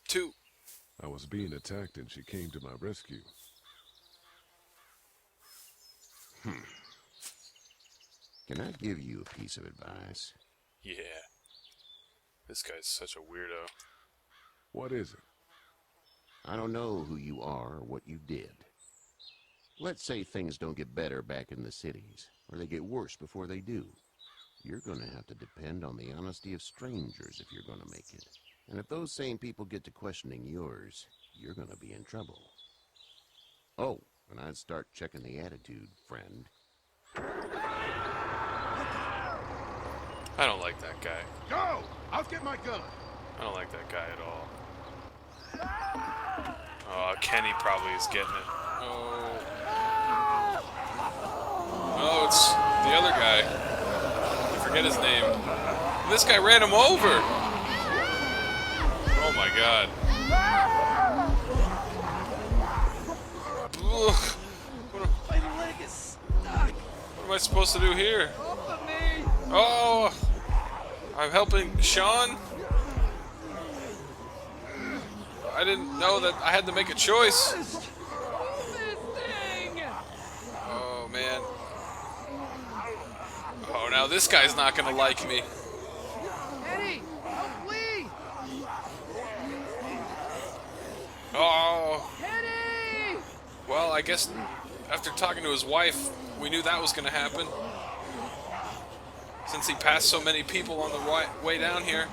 2. I was being attacked and she came to my rescue. Can I give you a piece of advice? Yeah. This guy's such a weirdo. What is it? I don't know who you are or what you did. Let's say things don't get better back in the cities, or they get worse before they do. You're going to have to depend on the honesty of strangers if you're going to make it. And if those same people get to questioning yours, you're going to be in trouble. Oh, and I'd start checking the attitude, friend. I don't like that guy. Go! I'll get my gun! I don't like that guy at all. Oh, Kenny probably is getting it. Oh. Oh, it's the other guy. I forget his name. This guy ran him over! Oh my god. Ugh. My leg is stuck. What am I supposed to do here? Off of me. Oh! I'm helping Sean? I didn't know that I had to make a choice. Oh, man. Oh, now this guy's not gonna like me. Eddie, help Lee. Oh. Eddie! Well, I guess after talking to his wife, we knew that was gonna happen. Since he passed so many people on the way down here.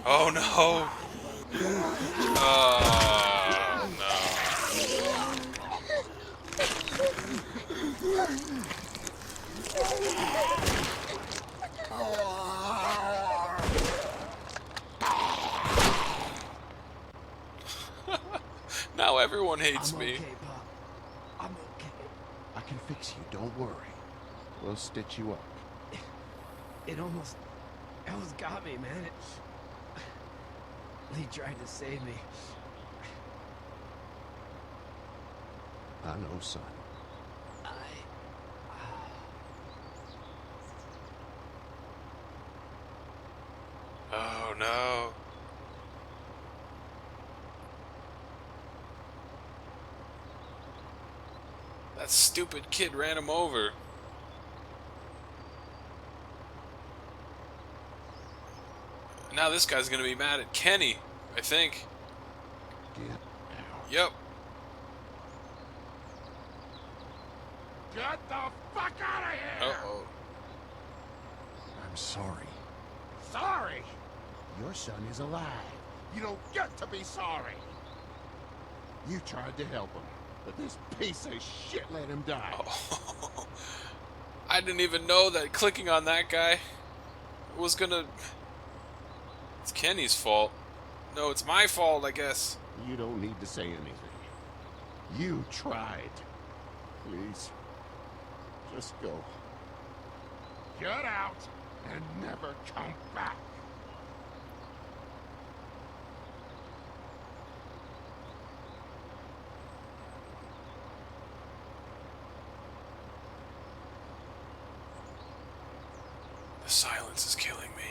Oh no! Oh no! Now everyone hates I'm me. okay, Pop. I'm okay. I can fix you, don't worry. We'll stitch you up. It almost got me, man. Lee tried to save me. I know, son. Oh no. That stupid kid ran him over. Now this guy's gonna be mad at Kenny, I think. Get out. Yep. Get the fuck out of here! Uh-oh. I'm sorry. Sorry? Your son is alive. You don't get to be sorry! You tried to help him, but this piece of shit let him die. Oh. I didn't even know that clicking on that guy was gonna... It's Kenny's fault. No, it's my fault, I guess. You don't need to say anything. You tried. Please, just go. Get out and never come back! The silence is killing me.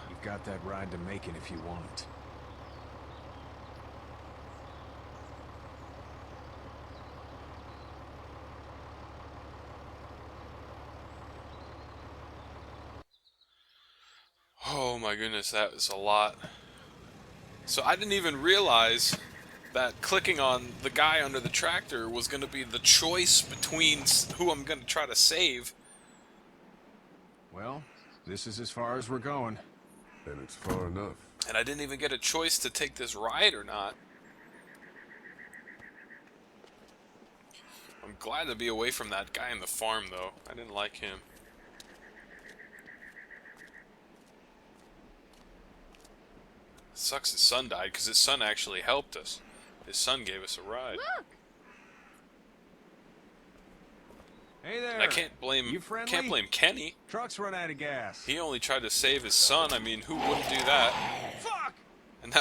You've got that ride to Macon if you want it. Oh my goodness, that was a lot. So I didn't even realize that clicking on the guy under the tractor was going to be the choice between who I'm going to try to save. Well, this is as far as we're going. And it's far enough. And I didn't even get a choice to take this ride or not. I'm glad to be away from that guy in the farm, though. I didn't like him. Sucks his son died, because his son actually helped us. His son gave us a ride. Look! Hey there. And I can't blame Kenny. Truck's run out of gas. He only tried to save his son. I mean, who wouldn't do that? Fuck! And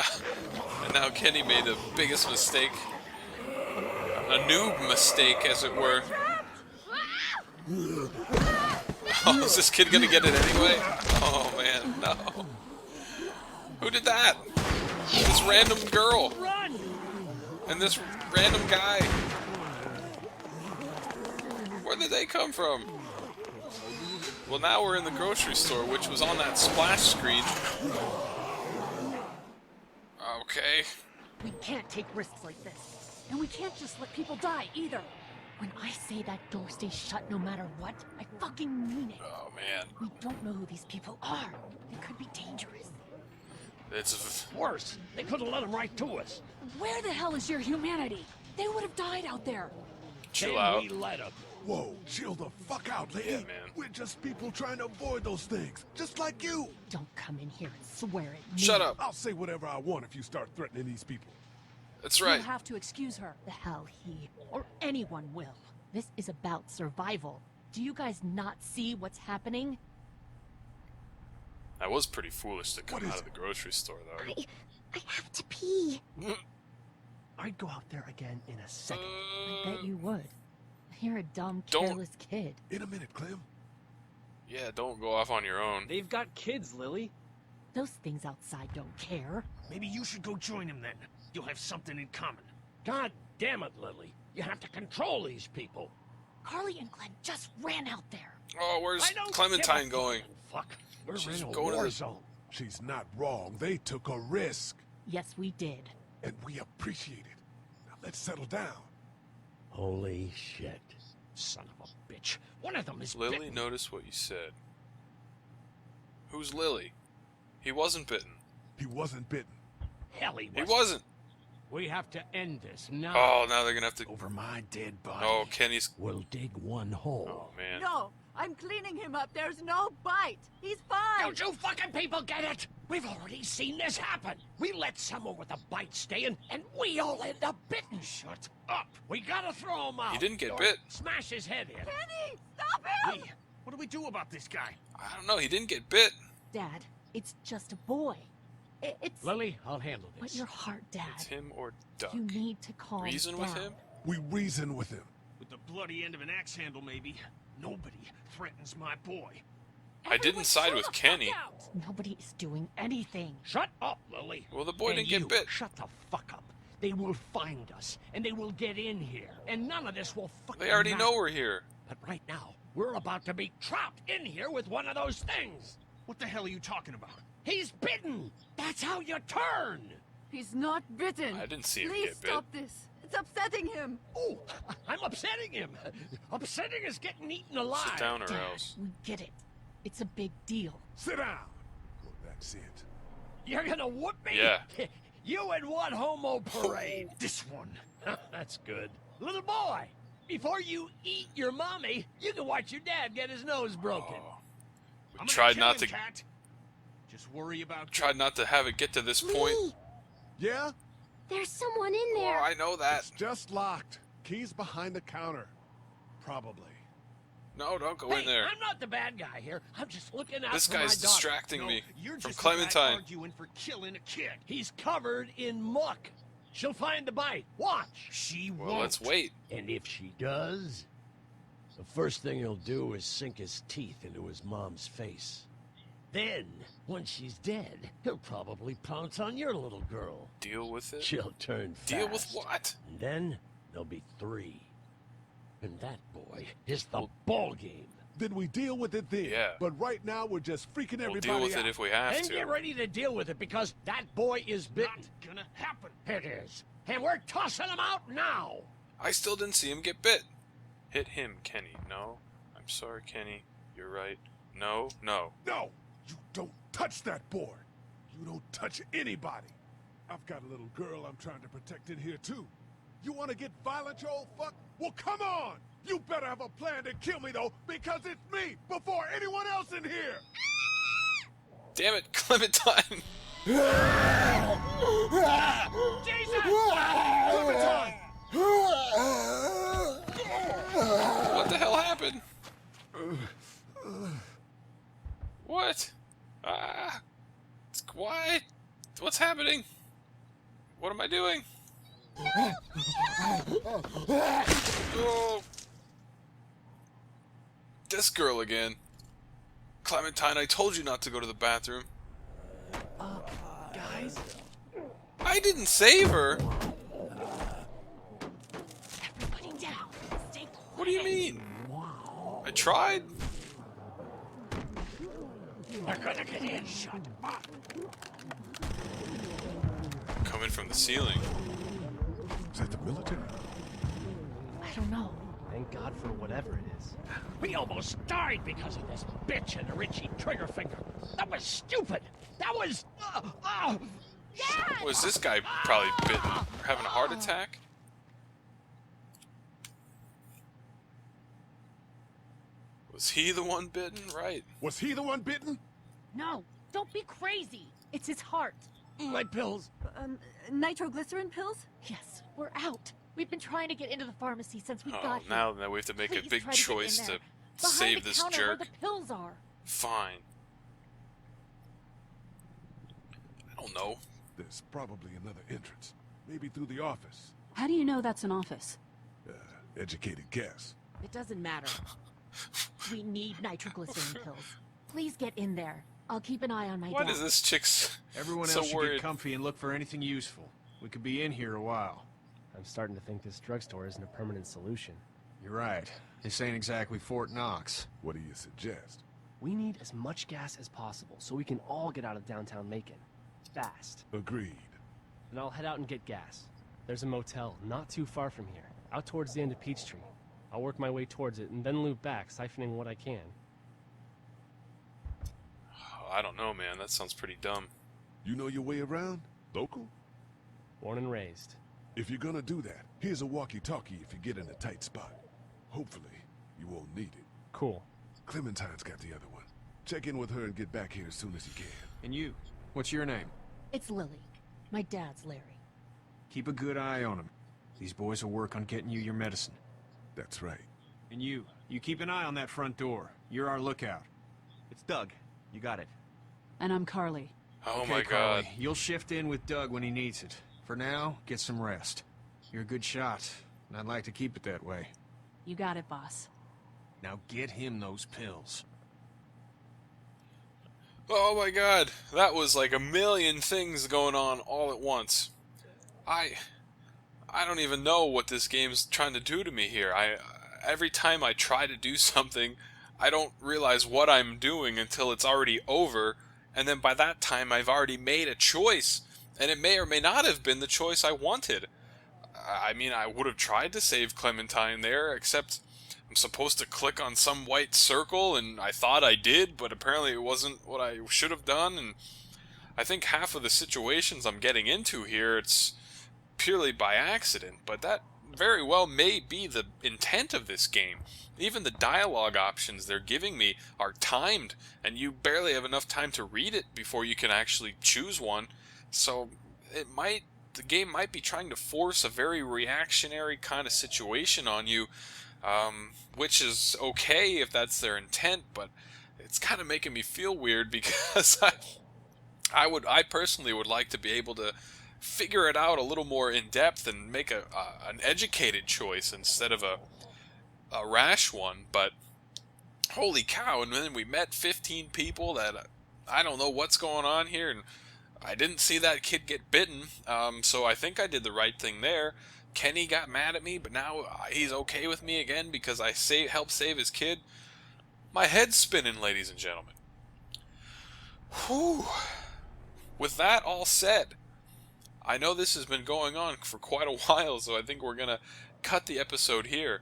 now Kenny made the biggest mistake. A noob mistake, as it were. Oh, is this kid gonna get it anyway? Oh man, no. Who did that? This random girl. And this random guy. Where did they come from? Well, now we're in the grocery store, which was on that splash screen. Okay. We can't take risks like this. And we can't just let people die, either. When I say that door stays shut no matter what, I fucking mean it. Oh, man. We don't know who these people are. They could be dangerous. It's worse. They could have let them right to us. Where the hell is your humanity? They would have died out there. Chill out. We let them. Whoa, chill the fuck out, lady. Yeah, man. We're just people trying to avoid those things, just like you. Don't come in here and swear at me. Shut up. I'll say whatever I want if you start threatening these people. That's right. You have to excuse her. The hell he or anyone will. This is about survival. Do you guys not see what's happening? That was pretty foolish to come out of the grocery store, though. I have to pee. I'd go out there again in a second. I bet you would. You're a dumb, Don't- careless kid. In a minute, Clem. Yeah, don't go off on your own. They've got kids, Lily. Those things outside don't care. Maybe you should go join him then. You'll have something in common. God damn it, Lily. You have to control these people. Carly and Glenn just ran out there. Oh, where's I don't Clementine give a going? Fuck. We're She's in a going to war the- zone. She's not wrong. They took a risk, Yes, we did. and we appreciate it. Now let's settle down. Holy shit. Son of a bitch. One of them is Lily, bitten. notice what you said. Who's Lily? He wasn't bitten. He wasn't bitten. Hell, he He wasn't. wasn't. We have to end this now. Oh, now they're gonna have to. Over my dead body. Oh, Kenny's. We'll dig one hole. Oh man. No, I'm cleaning him up. There's no bite. He's fine. Don't you fucking people get it? We've already seen this happen. We let someone with a bite stay in, and we all end up bitten. Shut up. We gotta throw him out. He didn't get Or bit. Smash his head in. Kenny, stop him! Hey, what do we do about this guy? I don't know. He didn't get bit. Dad, it's just a boy. It's... Lily, I'll handle this. But your heart, Dad. It's him or Duck. You need to calm Reason down. with him? We reason with him. With the bloody end of an axe handle, maybe. Nobody threatens my boy. I didn't side with Kenny. Nobody is doing anything. Shut up, Lily. Well, the boy And didn't get you, bit. Shut the fuck up. They will find us, and they will get in here, and none of this will fucking They already matter. know we're here. But right now, we're about to be trapped in here with one of those things. What the hell are you talking about? He's bitten. That's how you turn. He's not bitten. I didn't see him Please get bit. stop this. It's upsetting him. Oh, I'm upsetting him. Upsetting is getting eaten alive. Sit down or Dad, else. we get it. It's a big deal. Sit down. Well, that's it. You're gonna whoop me? Yeah. You and what homo parade? This one. That's good. Little boy, before you eat your mommy, you can watch your dad get his nose broken. Oh. I'm We gonna tried kill not him, to. Cat. Just worry about. Tried not to have it get to this point. Lee, Yeah? there's someone in Oh, there. I know that. It's just locked. Keys behind the counter. Probably. No, don't go Hey, in there. I'm not the bad guy here. I'm just looking out This for my guy's daughter. distracting No, me you're from just the guy Clementine. arguing for killing a kid. He's covered in muck. She'll find the bite. Watch. She Well, won't. let's wait. And if she does, the first thing he'll do is sink his teeth into his mom's face. Then, once she's dead, he'll probably pounce on your little girl. Deal with it. She'll turn fast. Deal with what? And then, there'll be 3. And that, boy, is the ball game. Then we deal with it then. Yeah. But right now, we're just freaking We'll everybody deal with out. it if we have And to. get ready to deal with it because that boy is bitten. Not gonna happen. It is. And we're tossing him out now. I still didn't see him get bit. Hit him, Kenny. No. I'm sorry, Kenny. You're right. No, no. No! You don't touch that board! You don't touch anybody! I've got a little girl I'm trying to protect in here, too. You want to get violent, you old fuck? Well, come on! You better have a plan to kill me, though, because it's me before anyone else in here! Damn it, Clementine. What the hell happened? What? Why? What's happening? What am I doing? Oh. This girl again. Clementine, I told you not to go to the bathroom. Guys? I didn't save her. Everybody down. Stay quiet. What do you mean? I tried. We're gonna get in. Shut up. Coming from the ceiling. Is that the military? I don't know. Thank God for whatever it is. We almost died because of this bitch and her itchy trigger finger. That was stupid. That was... Was this guy probably bitten? Or having a heart attack? Was he the one bitten? Right. Was he the one bitten? No, don't be crazy. It's his heart. My pills. Nitroglycerin pills? Yes, we're out. We've been trying to get into the pharmacy since we Oh, got here. now we have to make a Please big try to get in choice there. to Behind save the this counter jerk. where the pills are. Fine. I don't know. There's probably another entrance. Maybe through the office. How do you know that's an office? Educated guess. It doesn't matter. We need nitroglycerin pills. Please get in there. I'll keep an eye on my Why dad. does this chick's Everyone so else should worried? get comfy and look for anything useful. We could be in here a while. I'm starting to think this drugstore isn't a permanent solution. You're right. This ain't exactly Fort Knox. What do you suggest? We need as much gas as possible so we can all get out of downtown Macon. Fast. Agreed. Then I'll head out and get gas. There's a motel not too far from here, out towards the end of Peachtree. I'll work my way towards it and then loop back, siphoning what I can. Oh, I don't know, man. That sounds pretty dumb. You know your way around? Local? Born and raised. If you're gonna do that, here's a walkie-talkie if you get in a tight spot. Hopefully, you won't need it. Cool. Clementine's got the other one. Check in with her and get back here as soon as you can. And you? What's your name? It's Lily. My dad's Larry. Keep a good eye on him. These boys will work on getting you your medicine. That's right. And you keep an eye on that front door. You're our lookout. It's Doug. You got it. And I'm Carly. Oh Okay, my Carly, God. you'll shift in with Doug when he needs it. For now, get some rest. You're a good shot, and I'd like to keep it that way. You got it, boss. Now get him those pills. Oh my God. That was like a million things going on all at once. I don't even know what this game's trying to do to me here. Every time I try to do something, I don't realize what I'm doing until it's already over, and then by that time I've already made a choice, and it may or may not have been the choice I wanted. I mean, I would have tried to save Clementine there, except I'm supposed to click on some white circle, and I thought I did, but apparently it wasn't what I should have done, and I think half of the situations I'm getting into here, it's purely by accident, but that very well may be the intent of this game. Even the dialogue options they're giving me are timed, and you barely have enough time to read it before you can actually choose one. So the game might be trying to force a very reactionary kind of situation on you, which is okay if that's their intent, but it's kind of making me feel weird because I personally would like to be able to figure it out a little more in depth and make an educated choice instead of a rash one. But holy cow, and then we met 15 people that I don't know what's going on here, and I didn't see that kid get bitten, so I think I did the right thing there. Kenny got mad at me, but now he's okay with me again because I helped save his kid. My head's spinning, ladies and gentlemen. Whew. With that all said, I know this has been going on for quite a while, so I think we're going to cut the episode here.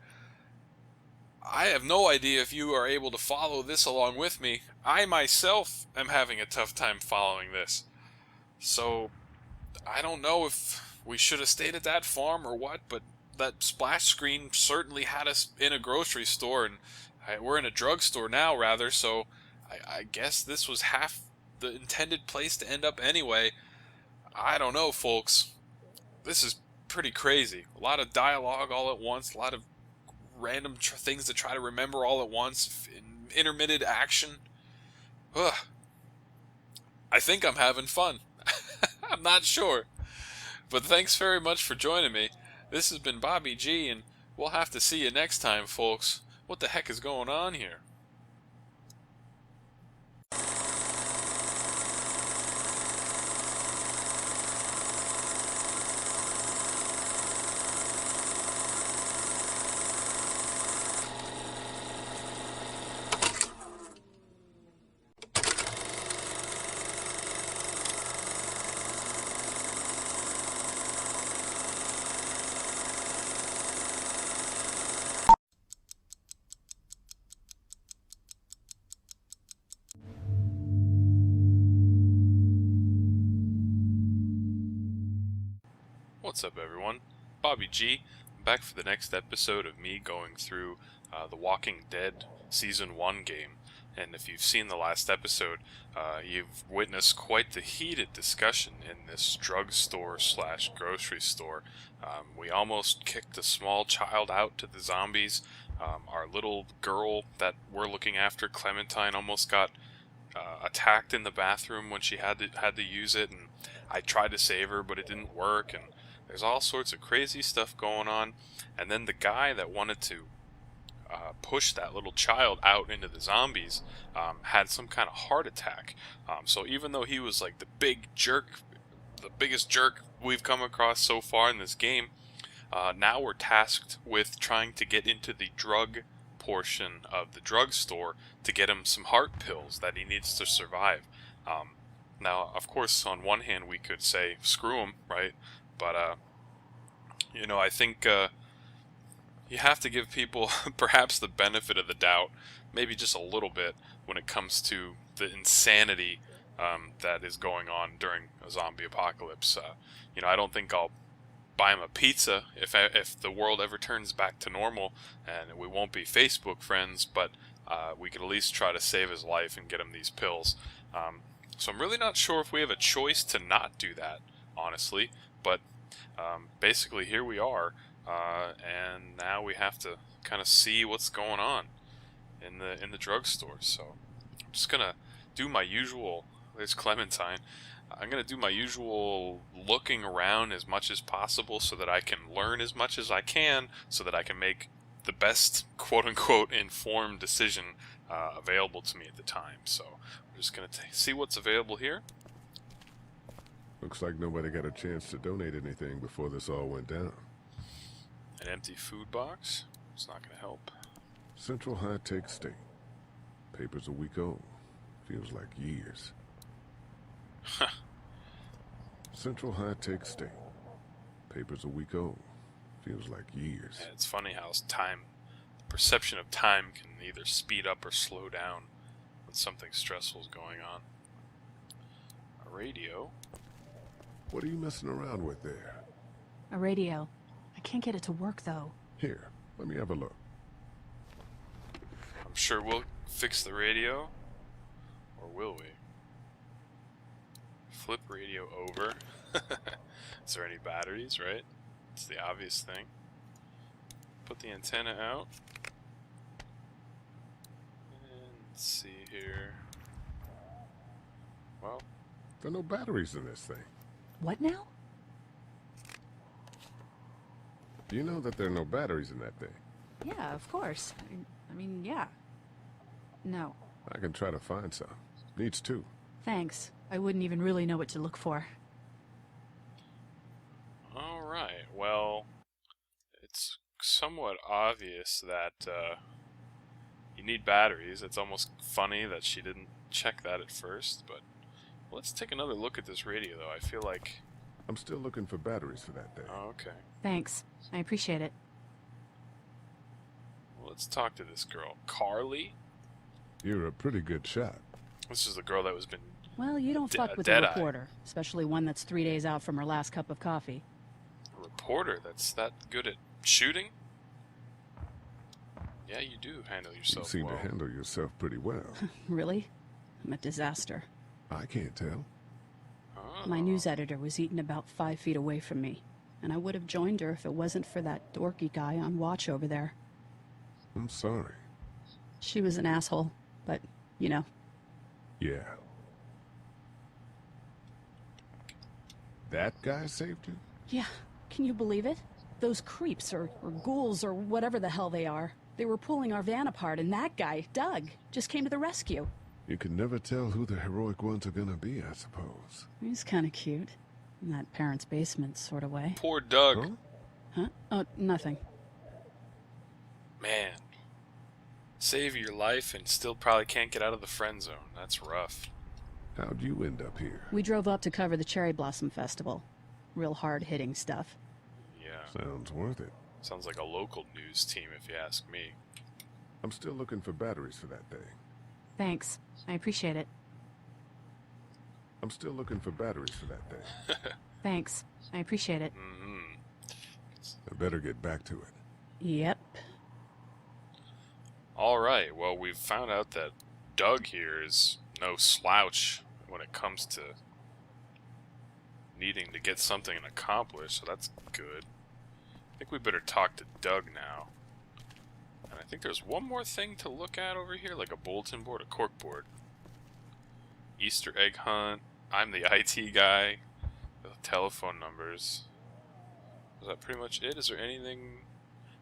I have no idea if you are able to follow this along with me. I myself am having a tough time following this. So, I don't know if we should have stayed at that farm or what, but that splash screen certainly had us in a grocery store, and we're in a drugstore now, rather, so I guess this was half the intended place to end up anyway. I don't know, folks. This is pretty crazy. A lot of dialogue all at once, a lot of random things to try to remember all at once, intermittent action. Ugh. I think I'm having fun. I'm not sure. But thanks very much for joining me. This has been Bobby G, and we'll have to see you next time, folks. What the heck is going on here? What's up, everyone? Bobby G, back for the next episode of me going through The Walking Dead Season 1 game. And if you've seen the last episode, you've witnessed quite the heated discussion in this drugstore slash grocery store. We almost kicked a small child out to the zombies. Our little girl that we're looking after, Clementine, almost got attacked in the bathroom when she had to use it, and I tried to save her, but it didn't work. And there's all sorts of crazy stuff going on. And then the guy that wanted to push that little child out into the zombies had some kind of heart attack. So even though he was like the biggest jerk we've come across so far in this game, now we're tasked with trying to get into the drug portion of the drugstore to get him some heart pills that he needs to survive. Now, of course, on one hand we could say screw him, right? But I think you have to give people perhaps the benefit of the doubt, maybe just a little bit, when it comes to the insanity that is going on during a zombie apocalypse. I don't think I'll buy him a pizza if the world ever turns back to normal, and we won't be Facebook friends, but we could at least try to save his life and get him these pills. So I'm really not sure if we have a choice to not do that, honestly, but basically here we are, and now we have to kind of see what's going on in the drugstore. So I'm just gonna do my usual. There's Clementine. I'm gonna do my usual looking around as much as possible so that I can learn as much as I can, so that I can make the best quote-unquote informed decision available to me at the time. So we're just gonna see what's available here. Looks like nobody got a chance to donate anything before this all went down. An empty food box. It's not gonna help. Central High-Tech State. Paper's a week old. Feels like years. Huh. Central High-Tech State. Paper's a week old. Feels like years. Yeah, it's funny how the perception of time can either speed up or slow down when something stressful is going on. A radio. What are you messing around with there? A radio. I can't get it to work, though. Here, let me have a look. I'm sure we'll fix the radio. Or will we? Flip radio over. Is there any batteries, right? It's the obvious thing. Put the antenna out. And let's see here. Well, there are no batteries in this thing. What now? Do you know that there are no batteries in that thing? Yeah, of course. I mean, yeah. No. I can try to find some. Needs two. Thanks. I wouldn't even really know what to look for. alright, well, it's somewhat obvious that you need batteries. It's almost funny that she didn't check that at first, but let's take another look at this radio, though. I feel like... I'm still looking for batteries for that thing. Oh, okay. Thanks. I appreciate it. Well, let's talk to this girl. Carly? You're a pretty good shot. This is the girl that was been... Well, you don't fuck with a reporter, especially one that's 3 days out from her last cup of coffee. A reporter that's that good at shooting? Yeah, you do handle yourself You seem well. to handle yourself pretty well. Really? I'm a disaster. I can't tell. My news editor was eaten about 5 feet away from me, and I would have joined her if it wasn't for that dorky guy on watch over there. I'm sorry. She was an asshole, but, you know. Yeah. That guy saved you? Yeah, can you believe it? Those creeps, or ghouls, or whatever the hell they are. They were pulling our van apart, and that guy, Doug, just came to the rescue. You can never tell who the heroic ones are gonna be, I suppose. He's kind of cute. In that parents' basement sort of way. Poor Doug. Huh? Oh, nothing. Man. Save your life and still probably can't get out of the friend zone. That's rough. How'd you end up here? We drove up to cover the Cherry Blossom Festival. Real hard-hitting stuff. Yeah. Sounds worth it. Sounds like a local news team, if you ask me. I'm still looking for batteries for that thing. Thanks. I appreciate it. I'm still looking for batteries for that thing. Thanks. I appreciate it. I better get back to it. Yep. Alright, well, we've found out that Doug here is no slouch when it comes to needing to get something accomplished, so that's good. I think we better talk to Doug now. And I think there's one more thing to look at over here, like a bulletin board, a cork board. Easter egg hunt. I'm the IT guy. The telephone numbers. Is that pretty much it? Is there anything?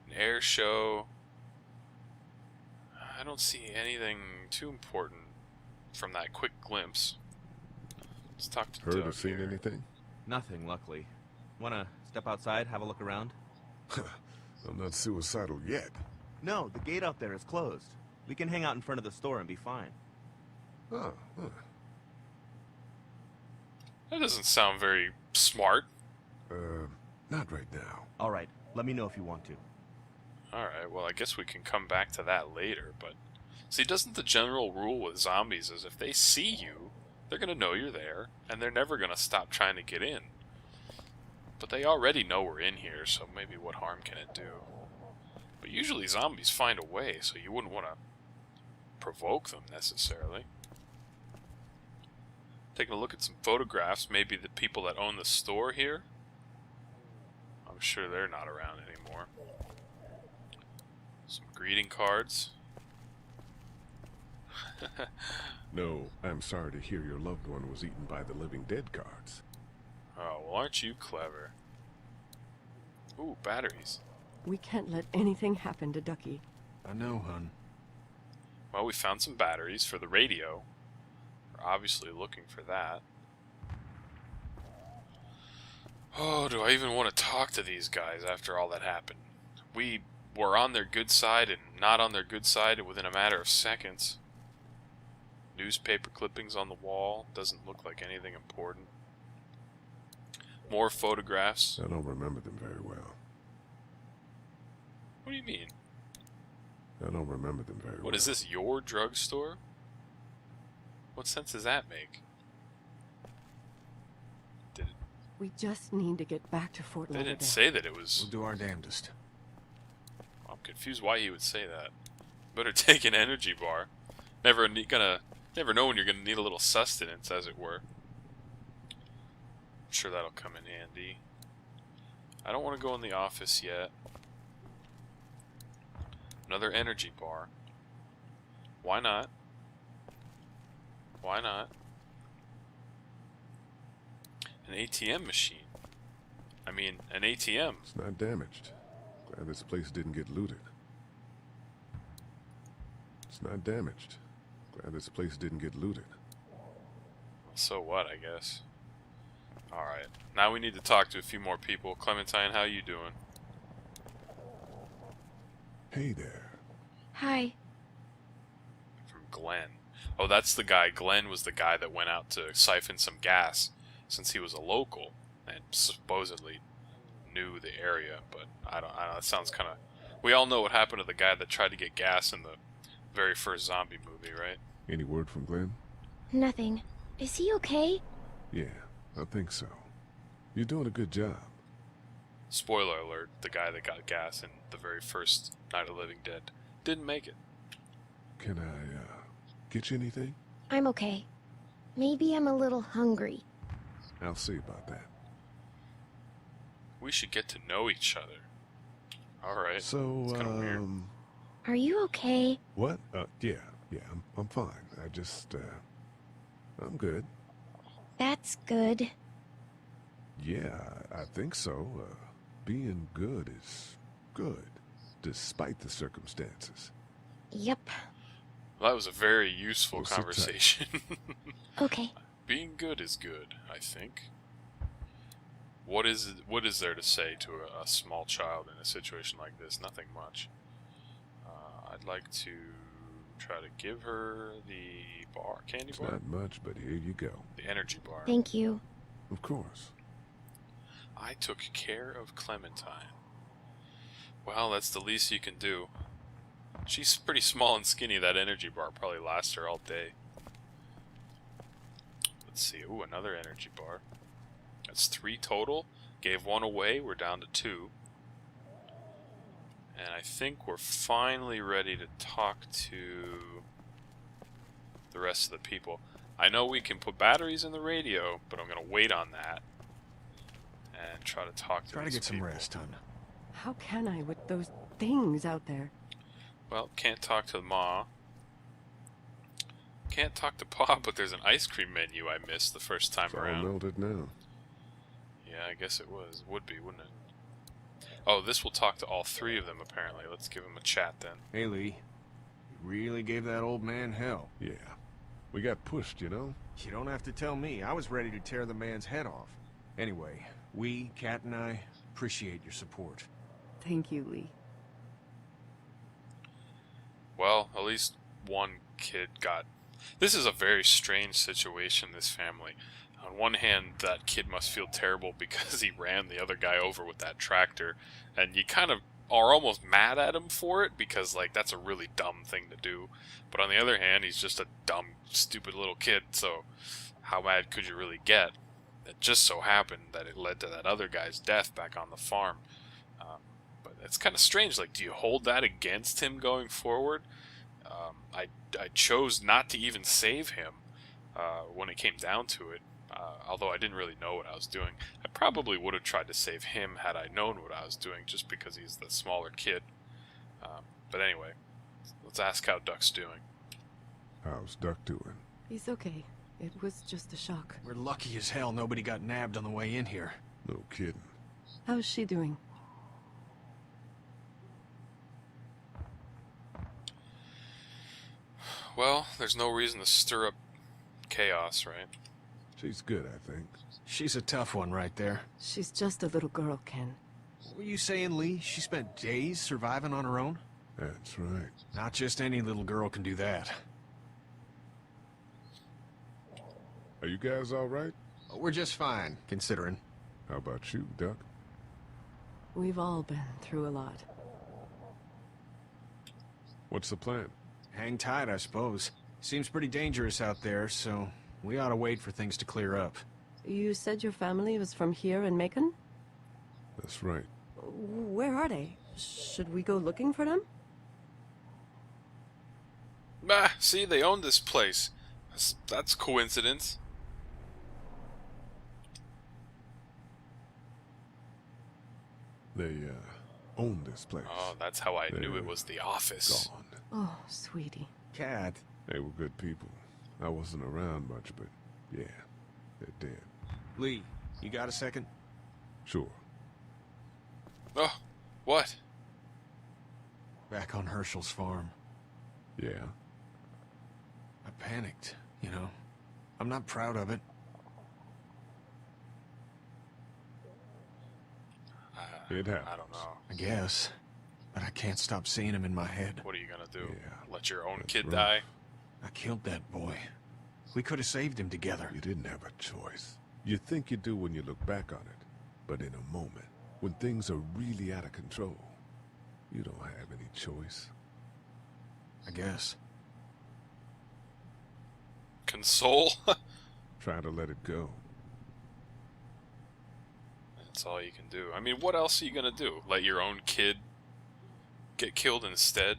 An air show? I don't see anything too important from that quick glimpse. Let's talk to Heard Doug or seen here. anything? Nothing, luckily. Wanna step outside, have a look around? I'm not suicidal yet. No, the gate out there is closed. We can hang out in front of the store and be fine. Oh, That doesn't sound very smart. Not right now. Alright, let me know if you want to. Alright, well I guess we can come back to that later, but... See, doesn't the general rule with zombies is if they see you, they're gonna know you're there, and they're never gonna stop trying to get in. But they already know we're in here, so maybe what harm can it do? But usually zombies find a way, so you wouldn't want to provoke them necessarily. Taking a look at some photographs, maybe the people that own the store here. I'm sure they're not around anymore. Some greeting cards. No, I'm sorry to hear your loved one was eaten by the living dead cards. Oh, well, aren't you clever? Ooh, batteries. We can't let anything happen to Ducky. I know, hun. Well, we found some batteries for the radio. We're obviously looking for that. Oh, do I even want to talk to these guys after all that happened? We were on their good side and not on their good side within a matter of seconds. Newspaper clippings on the wall. Doesn't look like anything important. More photographs. I don't remember them very well. What do you mean? I don't remember them very well. What, is this your drugstore? What sense does that make? We just need to get back to Fort They Lauderdale. didn't say that it was... We'll do our damnedest. I'm confused why he would say that. Better take an energy bar. Never know when you're gonna need a little sustenance, as it were. I'm sure that'll come in handy. I don't want to go in the office yet. Another energy bar. Why not? Why not? An ATM machine. I mean, an ATM. It's not damaged. Glad this place didn't get looted. It's not damaged. Glad this place didn't get looted. So what, I guess. Alright, now we need to talk to a few more people. Clementine, how you doing? Hey there. Hi. From Glenn. Oh, that's the guy. Glenn was the guy that went out to siphon some gas, since he was a local and supposedly knew the area. But I don't know. It sounds kind of... We all know what happened to the guy that tried to get gas in the very first zombie movie, right? Any word from Glenn? Nothing. Is he okay? Yeah, I think so. You're doing a good job. Spoiler alert, the guy that got gas in the very first Night of the Living Dead didn't make it. Can I, get you anything? I'm okay. Maybe I'm a little hungry. I'll see about that. We should get to know each other. Alright. So, it's kind of weird. Are you okay? What? Yeah, I'm fine. I just, I'm good. That's good. Yeah, I think so. Being good is good, despite the circumstances. Yep. Well, that was a very useful Well, sit tight. conversation. Okay. Being good is good, I think. What is there to say to a small child in a situation like this? Nothing much. I'd like to try to give her the candy It's bar? not much, but here you go. The energy bar. Thank you. Of course. I took care of Clementine. Well, that's the least you can do. She's pretty small and skinny. That energy bar probably lasts her all day. Let's see. Ooh, another energy bar. That's 3 total. Gave 1 away. We're down to 2. And I think we're finally ready to talk to the rest of the people. I know we can put batteries in the radio, but I'm going to wait on that and try to talk to Try to these get some people. rest, hon. How can I with those things out there? Well, can't talk to Ma. Can't talk to Pa, but there's an ice cream menu I missed the first time It's all around. melted now. Yeah, I guess it was. Would be, wouldn't it? Oh, this will talk to all 3 of them, apparently. Let's give them a chat, then. Hey, Lee. You really gave that old man hell. Yeah. We got pushed, you know? You don't have to tell me. I was ready to tear the man's head off. Anyway, we, Kat and I, appreciate your support. Thank you, Lee. Well, at least one kid got... This is a very strange situation, this family. On one hand, that kid must feel terrible because he ran the other guy over with that tractor, and you kind of are almost mad at him for it because, like, that's a really dumb thing to do. But on the other hand, he's just a dumb, stupid little kid, so how mad could you really get? It just so happened that it led to that other guy's death back on the farm. But it's kind of strange. Like, do you hold that against him going forward? I chose not to even save him when it came down to it. Although I didn't really know what I was doing. I probably would have tried to save him had I known what I was doing, just because he's the smaller kid. But anyway, let's ask how Duck's doing. How's Duck doing? He's okay. It was just a shock. We're lucky as hell nobody got nabbed on the way in here. No kidding. How's she doing? Well, there's no reason to stir up chaos, right? She's good, I think. She's a tough one right there. She's just a little girl, Ken. What were you saying, Lee? She spent days surviving on her own? That's right. Not just any little girl can do that. Are you guys all right? We're just fine, considering. How about you, Duck? We've all been through a lot. What's the plan? Hang tight, I suppose. Seems pretty dangerous out there, so we ought to wait for things to clear up. You said your family was from here in Macon? That's right. Where are they? Should we go looking for them? Bah, see, they own this place. That's coincidence. They, own this place. Oh, that's how I knew They're it was the office. Gone. Oh, sweetie. Cat. They were good people. I wasn't around much, but yeah, they're dead. Lee, you got a second? Sure. Oh, what? Back on Herschel's farm. Yeah. I panicked, you know. I'm not proud of it. It happens. I don't know. I guess. But I can't stop seeing him in my head. What are you gonna do? Yeah, Let your own that's kid rough. die? I killed that boy. We could have saved him together. You didn't have a choice. You think you do when you look back on it. But in a moment, when things are really out of control, you don't have any choice. I guess. Console? Try to let it go. That's all you can do. I mean, what else are you gonna do? Let your own kid get killed instead?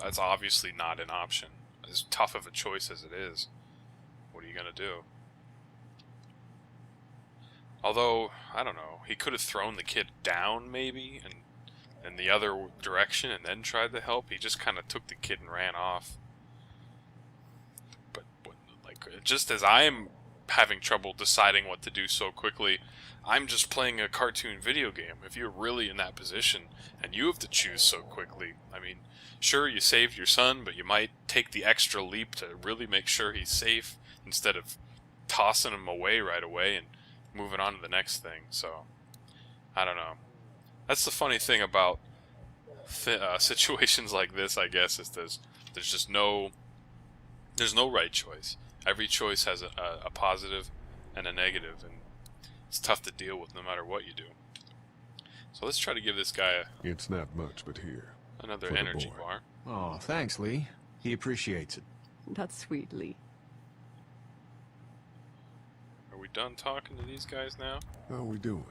That's obviously not an option. As tough of a choice as it is. What are you gonna do? Although, I don't know, he could have thrown the kid down maybe and in the other direction and then tried to help. He just kind of took the kid and ran off. But like, just as I'm having trouble deciding what to do so quickly, I'm just playing a cartoon video game. If you're really in that position and you have to choose so quickly, I mean, sure, you saved your son, but you might take the extra leap to really make sure he's safe instead of tossing him away right away and moving on to the next thing. So, I don't know. That's the funny thing about situations like this, I guess, is there's just no right choice. Every choice has a positive and a negative, and it's tough to deal with no matter what you do. So let's try to give this guy It's not much, but here. another for the energy boy. bar. Oh, thanks, Lee. He appreciates it. That's sweet, Lee. Are we done talking to these guys now? How we doing?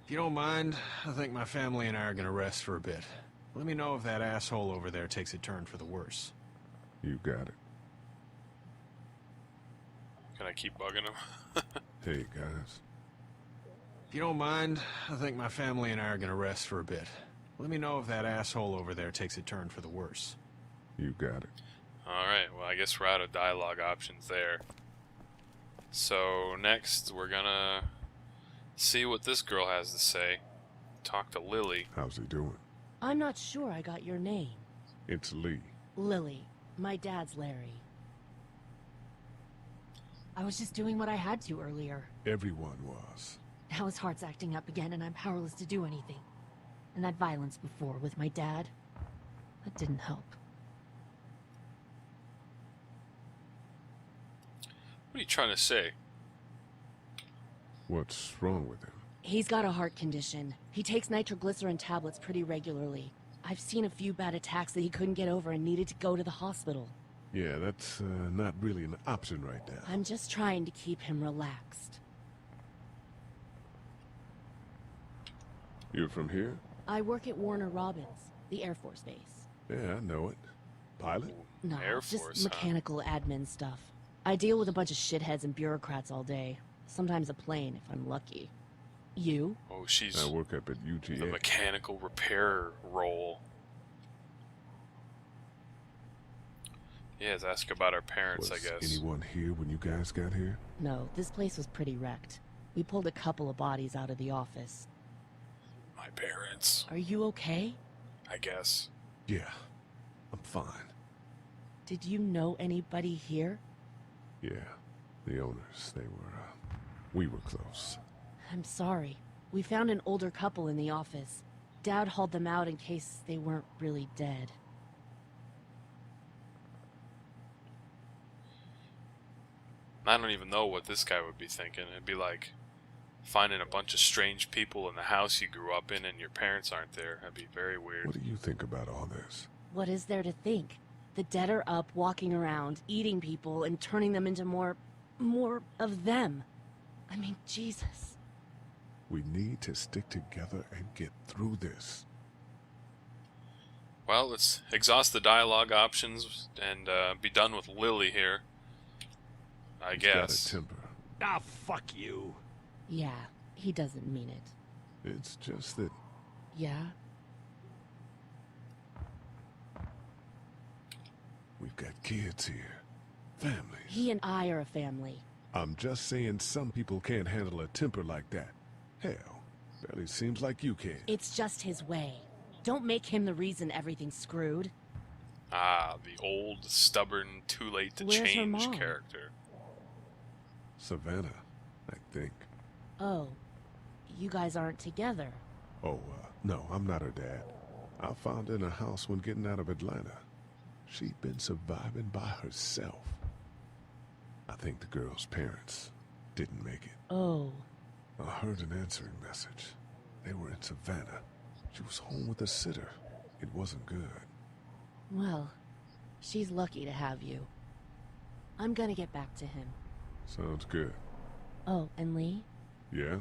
If you don't mind, I think my family and I are gonna rest for a bit. Let me know if that asshole over there takes a turn for the worse. You got it. Can I keep bugging him? Hey, guys. If you don't mind, I think my family and I are gonna rest for a bit. Let me know if that asshole over there takes a turn for the worse. You got it. Alright, well, I guess we're out of dialogue options there. So, next, we're gonna see what this girl has to say. Talk to Lily. How's he doing? I'm not sure I got your name. It's Lee. Lily. My dad's Larry. I was just doing what I had to earlier. Everyone was. Now his heart's acting up again and I'm powerless to do anything. And that violence before with my dad, that didn't help. What are you trying to say? What's wrong with him? He's got a heart condition. He takes nitroglycerin tablets pretty regularly. I've seen a few bad attacks that he couldn't get over and needed to go to the hospital. Yeah, that's not really an option right now. I'm just trying to keep him relaxed. You're from here? I work at Warner Robins, the Air Force base. Yeah, I know it. Pilot? No, Air just Force, mechanical admin stuff. I deal with a bunch of shitheads and bureaucrats all day. Sometimes a plane, if I'm lucky. You? Oh, she's I work up at UGA. the mechanical repair role. Yeah, ask about our parents, Was I guess. anyone here when you guys got here? No, this place was pretty wrecked. We pulled a couple of bodies out of the office. My parents, Are you okay? I guess. Yeah, I'm fine. Did you know anybody here? Yeah, the owners, we were close. I'm sorry. We found an older couple in the office. Dad hauled them out in case they weren't really dead. I don't even know what this guy would be thinking. It'd be like finding a bunch of strange people in the house you grew up in and your parents aren't there. That'd be very weird. What do you think about all this? What is there to think? The dead are up, walking around, eating people, and turning them into more of them. I mean, Jesus. We need to stick together and get through this. Well, let's exhaust the dialogue options and be done with Lily here. I He's guess. got a temper. Ah, fuck you. Yeah, he doesn't mean it. It's just that Yeah? we've got kids here. Families. He and I are a family. I'm just saying some people can't handle a temper like that. Hell, barely seems like you can. It's just his way. Don't make him the reason everything's screwed. Ah, the old, stubborn, too late to Where's her change mom? character. Savannah, I think. Oh, you guys aren't together. Oh, no, I'm not her dad. I found her in a house when getting out of Atlanta. She'd been surviving by herself. I think the girl's parents didn't make it. Oh. I heard an answering message. They were in Savannah. She was home with a sitter. It wasn't good. Well, she's lucky to have you. I'm gonna get back to him. Sounds good. Oh, and Lee? Yeah?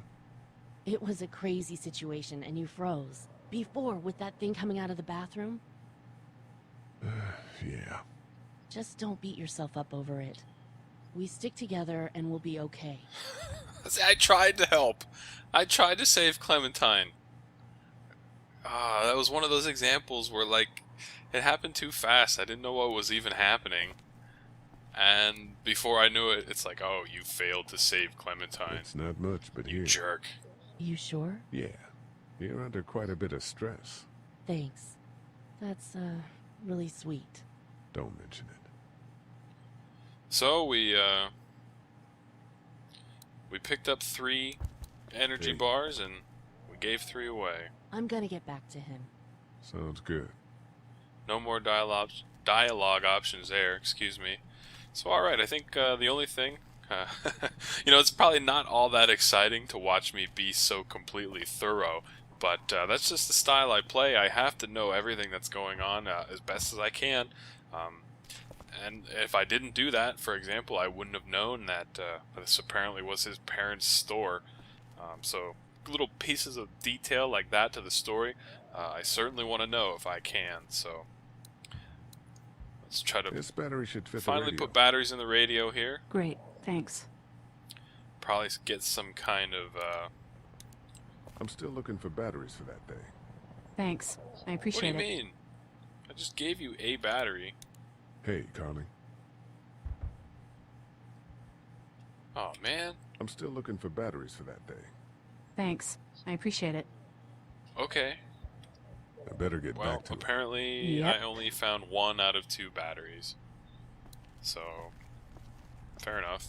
It was a crazy situation and you froze. Before, with that thing coming out of the bathroom. Yeah. Just don't beat yourself up over it. We stick together and we'll be okay. See, I tried to help. I tried to save Clementine. That was one of those examples where, like, it happened too fast. I didn't know what was even happening. And before I knew it, it's like, oh, you failed to save Clementine. It's not much, but You here. jerk. You sure? Yeah. You're under quite a bit of stress. Thanks. That's, really sweet. Don't mention it. So we picked up 3 energy bars and we gave 3 away. I'm gonna get back to him. Sounds good. No more dialogue options there, excuse me. So alright, I think the only thing, you know, it's probably not all that exciting to watch me be so completely thorough, but that's just the style I play. I have to know everything that's going on as best as I can. And if I didn't do that, for example, I wouldn't have known that this apparently was his parents' store. So little pieces of detail like that to the story, I certainly want to know if I can. So let's try to this battery should fit finally the radio. put batteries in the radio here. Great, thanks. Probably get some kind of... I'm still looking for batteries for that thing. Thanks. I appreciate it. What do you mean? I just gave you a battery. Hey, Carly. Oh, man. I'm still looking for batteries for that thing. Thanks. I appreciate it. Okay. I better get Well, back to it. apparently Yep. I only found 1 out of 2 batteries. So, fair enough.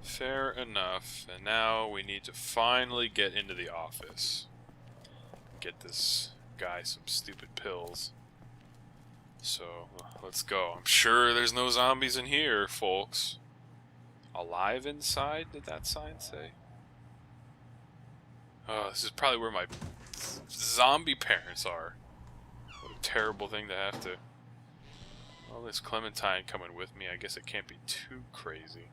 Fair enough. And now we need to finally get into the office. Get this guy some stupid pills. So, let's go. I'm sure there's no zombies in here, folks. Alive inside, did that sign say? Oh, this is probably where my zombie parents are. What a terrible thing to have to... Well, this Clementine coming with me, I guess it can't be too crazy.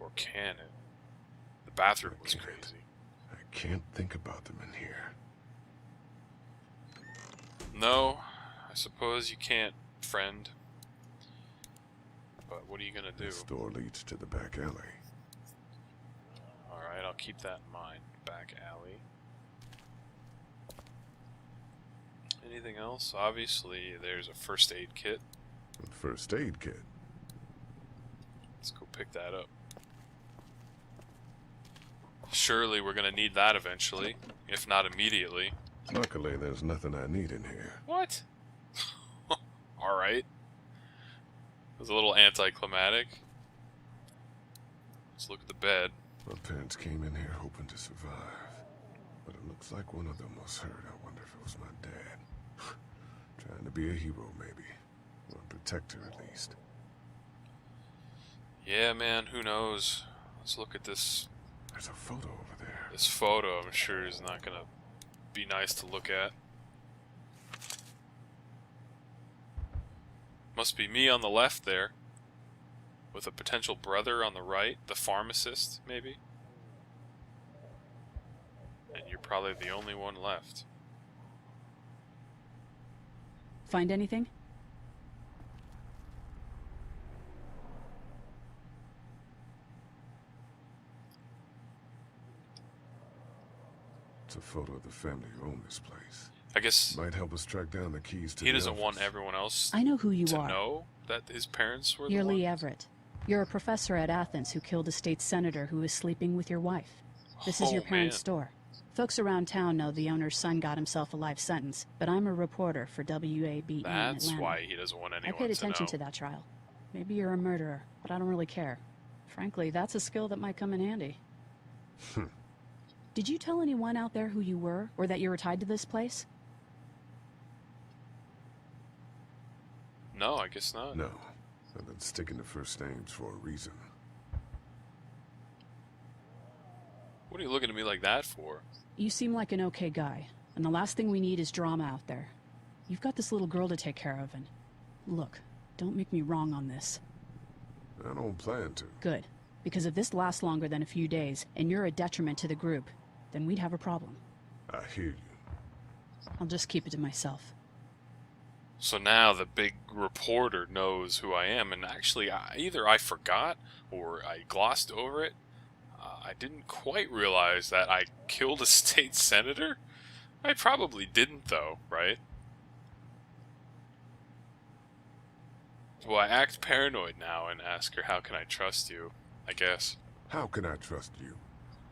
Or can it? The bathroom was crazy. I can't think about them in here. No, I suppose you can't, friend. But what are you gonna do? This door leads to the back alley. Alright, I'll keep that in mind. Back alley. Anything else? Obviously, there's a first aid kit. First aid kit? Let's go pick that up. Surely we're gonna need that eventually, if not immediately. Luckily, there's nothing I need in here. What? Alright. It was a little anticlimactic. Let's look at the bed. My parents came in here hoping to survive. But it looks like one of them was hurt. I wonder if it was my dad. Trying to be a hero, maybe. Or a protector, at least. Yeah, man, who knows? Let's look at this. There's a photo over there. This photo, I'm sure, is not gonna be nice to look at. Must be me on the left there. With a potential brother on the right. The pharmacist, maybe? And you're probably the only one left. Find anything? It's a photo of the family who own this place. I guess might help us track down the keys to he the doesn't office. want everyone else I know who you to are. know that his parents were You're the Lee ones. Everett. You're a professor at Athens who killed a state senator who was sleeping with your wife. This is your Oh, parents' man. store. Folks around town know the owner's son got himself a life sentence, but I'm a reporter for WABE in That's Atlanta. why he doesn't want I anyone paid to attention know. to that trial. Maybe you're a murderer, but I don't really care. Frankly, that's a skill that might come in handy. Did you tell anyone out there who you were, or that you were tied to this place? No, I guess not. No. I've been sticking to first names for a reason. What are you looking at me like that for? You seem like an okay guy, and the last thing we need is drama out there. You've got this little girl to take care of, and... Look, don't make me wrong on this. I don't plan to. Good. Because if this lasts longer than a few days, and you're a detriment to the group, then we'd have a problem. I hear you. I'll just keep it to myself. So now the big reporter knows who I am, and actually, either I forgot or I glossed over it. I didn't quite realize that I killed a state senator. I probably didn't, though, right? Well, I act paranoid now and ask her, how can I trust you? I guess. How can I trust you?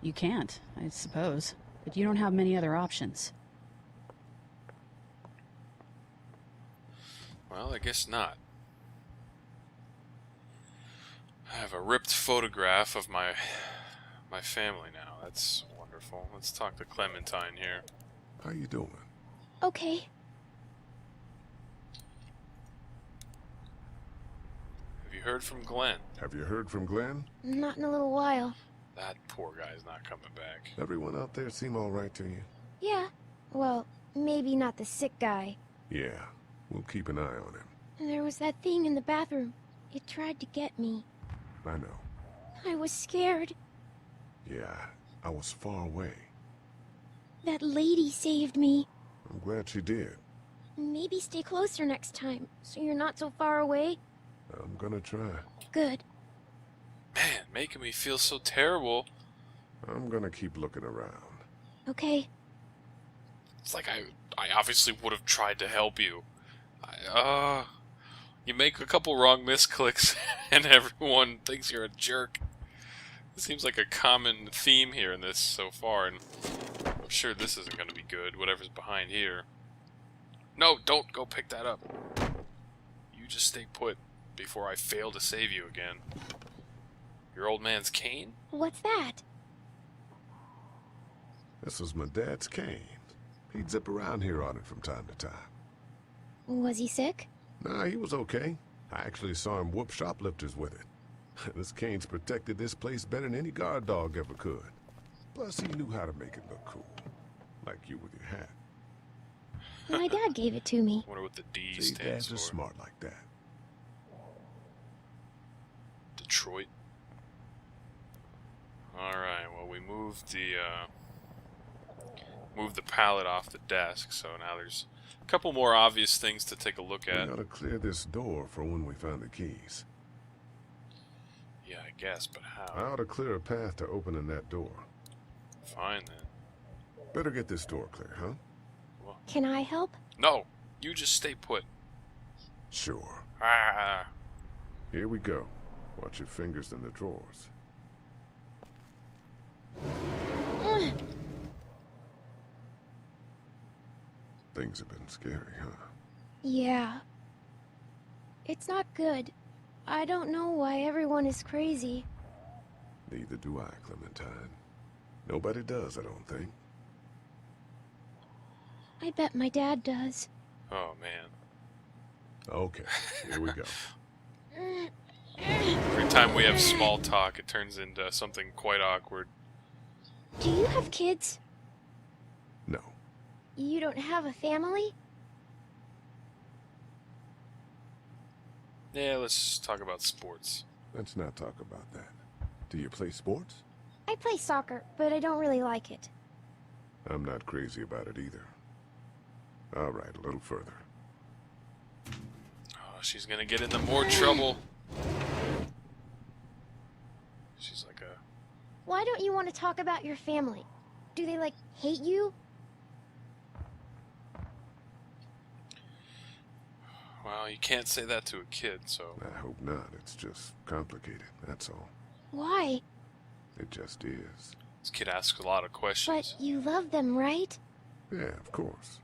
You can't, I suppose. But you don't have many other options. Well, I guess not. I have a ripped photograph of my family now. That's wonderful. Let's talk to Clementine here. How you doing? Okay. Have you heard from Glenn? Have you heard from Glenn? Not in a little while. That poor guy's not coming back. Everyone out there seem all right to you? Yeah. Well, maybe not the sick guy. Yeah, we'll keep an eye on him. And there was that thing in the bathroom. It tried to get me. I know. I was scared. Yeah, I was far away. That lady saved me. I'm glad she did. Maybe stay closer next time, so you're not so far away. I'm gonna try. Good. Man, making me feel so terrible. I'm gonna keep looking around. Okay. It's like I obviously would have tried to help you. You make a couple wrong misclicks and everyone thinks you're a jerk. It seems like a common theme here in this so far, and I'm sure this isn't going to be good, whatever's behind here. No, don't go pick that up. You just stay put before I fail to save you again. Your old man's cane? What's that? This was my dad's cane. He'd zip around here on it from time to time. Was he sick? Nah, he was okay. I actually saw him whoop shoplifters with it. This cane's protected this place better than any guard dog ever could. Plus, he knew how to make it look cool. Like you with your hat. My dad gave it to me. I wonder what the D See, stands dads for. are smart like that. Detroit. Alright, well we moved the pallet off the desk, so now there's a couple more obvious things to take a look at. We gotta clear this door for when we find the keys. Yeah, I guess, but how? I ought to clear a path to opening that door. Fine then. Better get this door clear, huh? Well, Can I help? no, you just stay put. Sure. Ah. Here we go. Watch your fingers in the drawers. Things have been scary, huh? Yeah. It's not good. I don't know why everyone is crazy. Neither do I, Clementine. Nobody does, I don't think. I bet my dad does. Oh man. Okay, here we go. Every time we have small talk, it turns into something quite awkward. Do you have kids? No. You don't have a family? Yeah, let's just talk about sports. Let's not talk about that. Do you play sports? I play soccer, but I don't really like it. I'm not crazy about it either. All right, a little further. Oh, she's gonna get into more trouble. She's like a... Why don't you want to talk about your family? Do they, like, hate you? Well, you can't say that to a kid, so... I hope not. It's just complicated, that's all. Why? It just is. This kid asks a lot of questions. But you love them, right? Yeah, of course.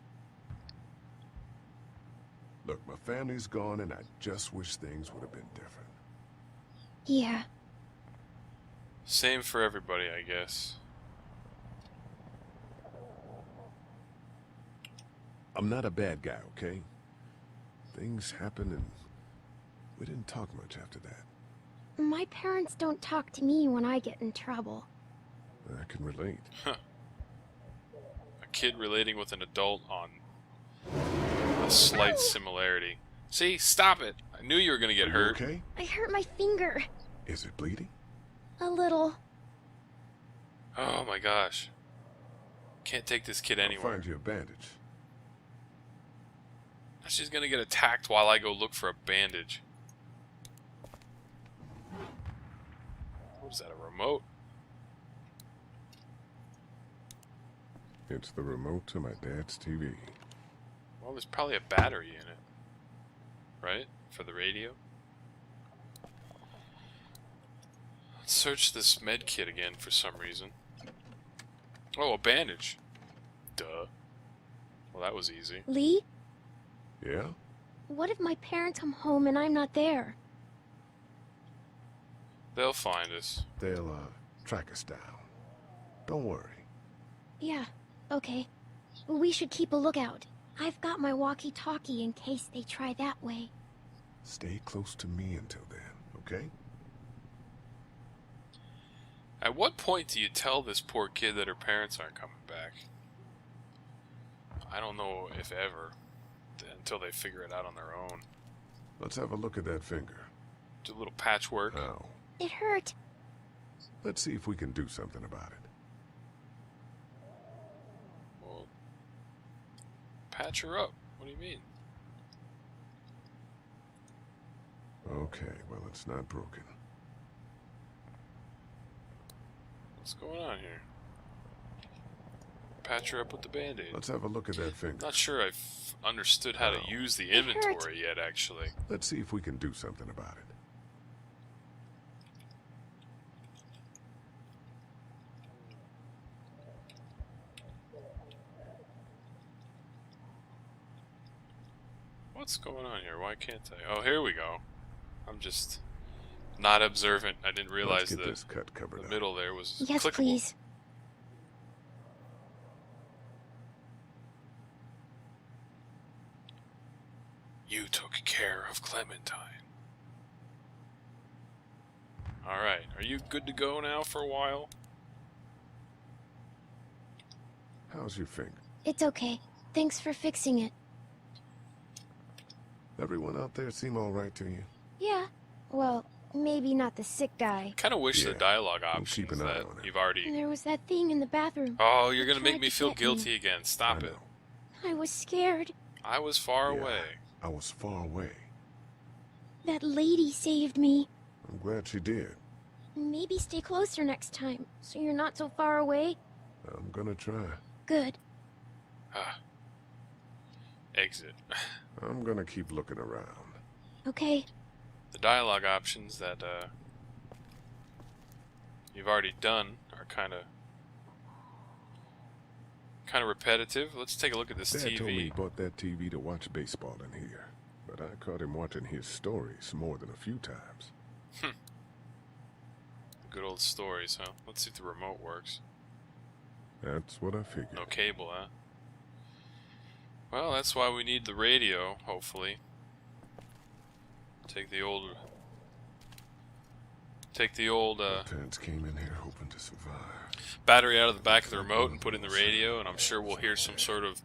Look, my family's gone and I just wish things would have been different. Yeah. Same for everybody, I guess. I'm not a bad guy, okay? Things happen and we didn't talk much after that. My parents don't talk to me when I get in trouble. I can relate. Huh. A kid relating with an adult on a slight similarity. See? Stop it! I knew you were gonna get Are you hurt. okay? I hurt my finger. Is it bleeding? A little. Oh my gosh. Can't take this kid I'll anywhere. find you a bandage. She's gonna get attacked while I go look for a bandage. What is that, a remote? It's the remote to my dad's TV. Well, there's probably a battery in it. Right? For the radio? Let's search this med kit again for some reason. Oh, a bandage. Duh. Well, that was easy. Lee? Yeah? What if my parents come home and I'm not there? They'll find us. They'll, track us down. Don't worry. Yeah, okay. We should keep a lookout. I've got my walkie-talkie in case they try that way. Stay close to me until then, okay? At what point do you tell this poor kid that her parents aren't coming back? I don't know if ever. Until they figure it out on their own. Let's have a look at that finger. Do a little patchwork. Ow. It hurt. Let's see if we can do something about it. Well, patch her up. What do you mean? Okay, well, it's not broken. What's going on here? Patch her up with the band-aid. Let's have a look at that finger. Not sure I've understood how to use the inventory yet, actually. Let's see if we can do something about it. What's going on here? Why can't I? Oh, here we go. I'm just not observant. I didn't realize Let's get the this cut covered up. middle there was Yes, clickable. please. You took care of Clementine. Alright, are you good to go now for a while? How's your finger? It's okay. Thanks for fixing it. Everyone out there seem all right to you? Yeah. Well, maybe not the sick guy. Kind of wish the dialogue we'll options keep an eye that on it. you've already... There was that thing in the bathroom. Oh, you're gonna Tried make me to feel get guilty again. Stop it. I was scared. I was far Yeah. away. I was far away. That lady saved me. I'm glad she did. Maybe stay closer next time, so you're not so far away. I'm gonna try. Good. Ah. Exit. I'm gonna keep looking around. Okay. The dialogue options that you've already done are kind of repetitive. Let's take a look at this Dad told me he TV. bought that TV to watch baseball in here, but I caught him watching his stories more than a few times. Good old stories, huh? Let's see if the remote works. That's what I figured. No cable, huh? Well, that's why we need the radio, hopefully. Take the old Parents came in here hoping to survive. battery out of the back of the remote and put in the radio, and I'm sure we'll hear some sort of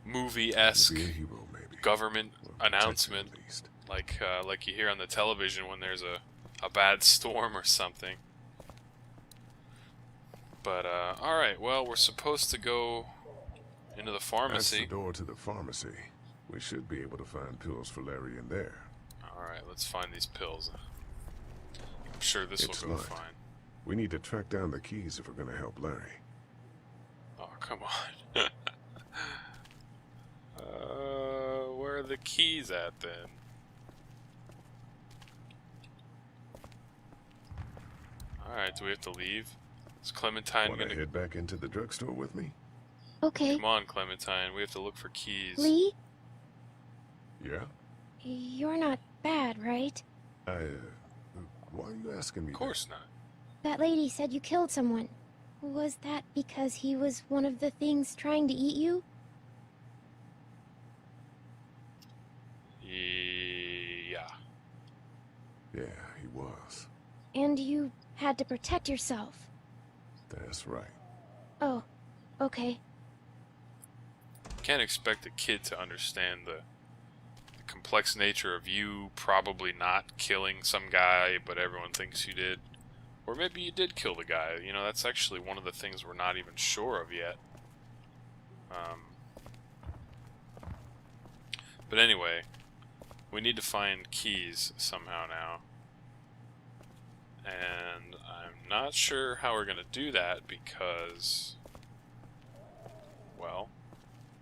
movie-esque Be a hero, maybe. government protect announcement, him at least. like you hear on the television when there's a bad storm or something. But all right, well, we're supposed to go into the That's pharmacy. the door to the pharmacy. We should be able to find pills for Larry in there. All right, let's find these pills. I'm sure this It's will go locked. fine. We need to track down the keys if we're gonna help Larry. Oh, come on. Where are the keys at then? Alright, do we have to leave? Is Clementine Wanna gonna... head back into the drugstore with me? Okay. Come on, Clementine, we have to look for keys. Lee, Yeah? you're not bad, right? Why are you asking me? Of course not. That lady said you killed someone. Was that because he was one of the things trying to eat you? Yeah. Yeah, he was. And you had to protect yourself. That's right. Oh, okay. Can't expect a kid to understand the complex nature of you probably not killing some guy, but everyone thinks you did. Or maybe you did kill the guy. You know, that's actually one of the things we're not even sure of yet. But anyway, we need to find keys somehow now. And I'm not sure how we're going to do that because, well,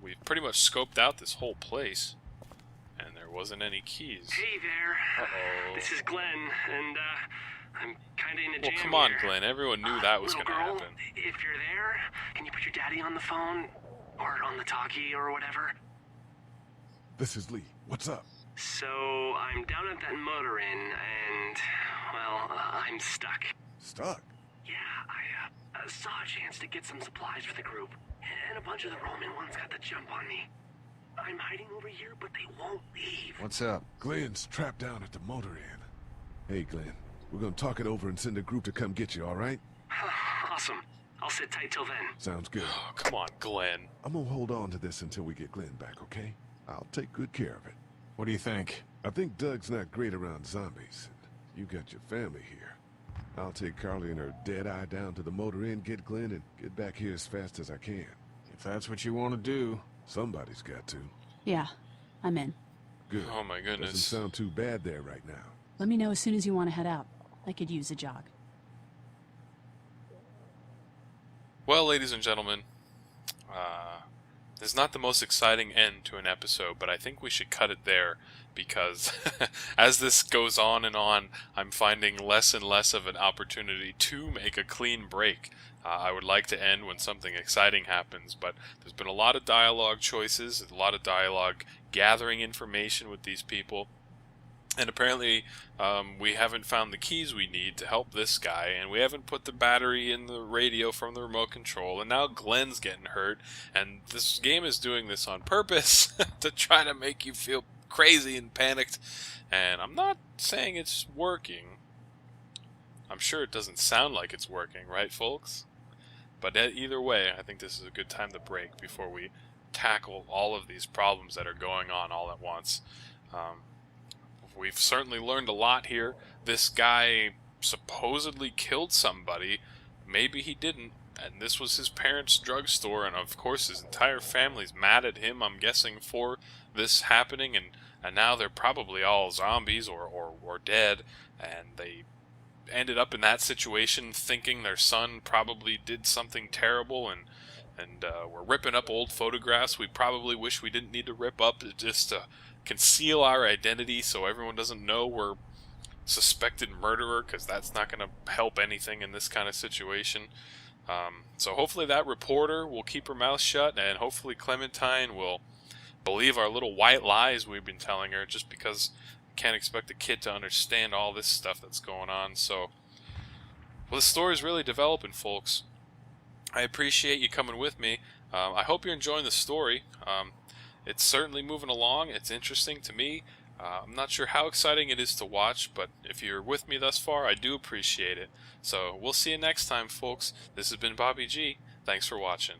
we've pretty much scoped out this whole place. And there wasn't any keys. Hey there. Uh-oh. This is Glenn, and I'm kinda in a jam Well, come on, here. Glenn. Everyone knew that was Little going to girl, happen. if you're there, can you put your daddy on the phone? Or on the talkie or whatever? This is Lee. What's up? So, I'm down at that motor inn, and, well, I'm stuck. Stuck? Yeah, I saw a chance to get some supplies for the group, and a bunch of the Roman ones got the jump on me. I'm hiding over here, but they won't leave. What's up? Glenn's trapped down at the motor inn. Hey, Glenn. We're gonna talk it over and send a group to come get you, all right? Awesome. I'll sit tight till then. Sounds good. Oh, come on, Glenn. I'm gonna hold on to this until we get Glenn back, okay? I'll take good care of it. What do you think? I think Doug's not great around zombies. You got your family here. I'll take Carly and her dead eye down to the motor inn, get Glenn, and get back here as fast as I can. If that's what you want to do. Somebody's got to. Yeah, I'm in. Good. Oh my goodness. Doesn't sound too bad there right now. Let me know as soon as you want to head out. I could use a jog. Well, ladies and gentlemen, this is not the most exciting end to an episode, but I think we should cut it there because as this goes on and on, I'm finding less and less of an opportunity to make a clean break. I would like to end when something exciting happens, but there's been a lot of dialogue choices, a lot of dialogue gathering information with these people. And apparently, we haven't found the keys we need to help this guy, and we haven't put the battery in the radio from the remote control, and now Glenn's getting hurt, and this game is doing this on purpose to try to make you feel crazy and panicked, and I'm not saying it's working. I'm sure it doesn't sound like it's working, right, folks? But either way, I think this is a good time to break before we tackle all of these problems that are going on all at once. We've certainly learned a lot here. This guy supposedly killed somebody. Maybe he didn't. And this was his parents' drugstore. And of course his entire family's mad at him, I'm guessing, for this happening. And now they're probably all zombies or dead. And they ended up in that situation thinking their son probably did something terrible. And we're ripping up old photographs we probably wish we didn't need to rip up just to conceal our identity so everyone doesn't know we're suspected murderer, because that's not going to help anything in this kind of situation. So hopefully that reporter will keep her mouth shut, and hopefully Clementine will believe our little white lies we've been telling her, just because we can't expect a kid to understand all this stuff that's going on. So, well, the story's really developing, folks. I appreciate you coming with me. I hope you're enjoying the story. It's certainly moving along. It's interesting to me. I'm not sure how exciting it is to watch, but if you're with me thus far, I do appreciate it. So we'll see you next time, folks. This has been Bobby G. Thanks for watching.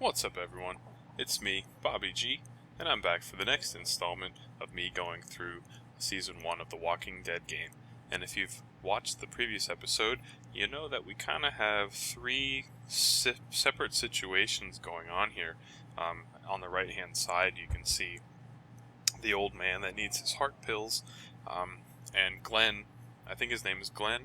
What's up, everyone? It's me, Bobby G, and I'm back for the next installment of me going through Season 1 of The Walking Dead game. And if you've watched the previous episode, you know that we kind of have three separate situations going on here. On the right-hand side, you can see the old man that needs his heart pills, and Glenn, I think his name is Glenn,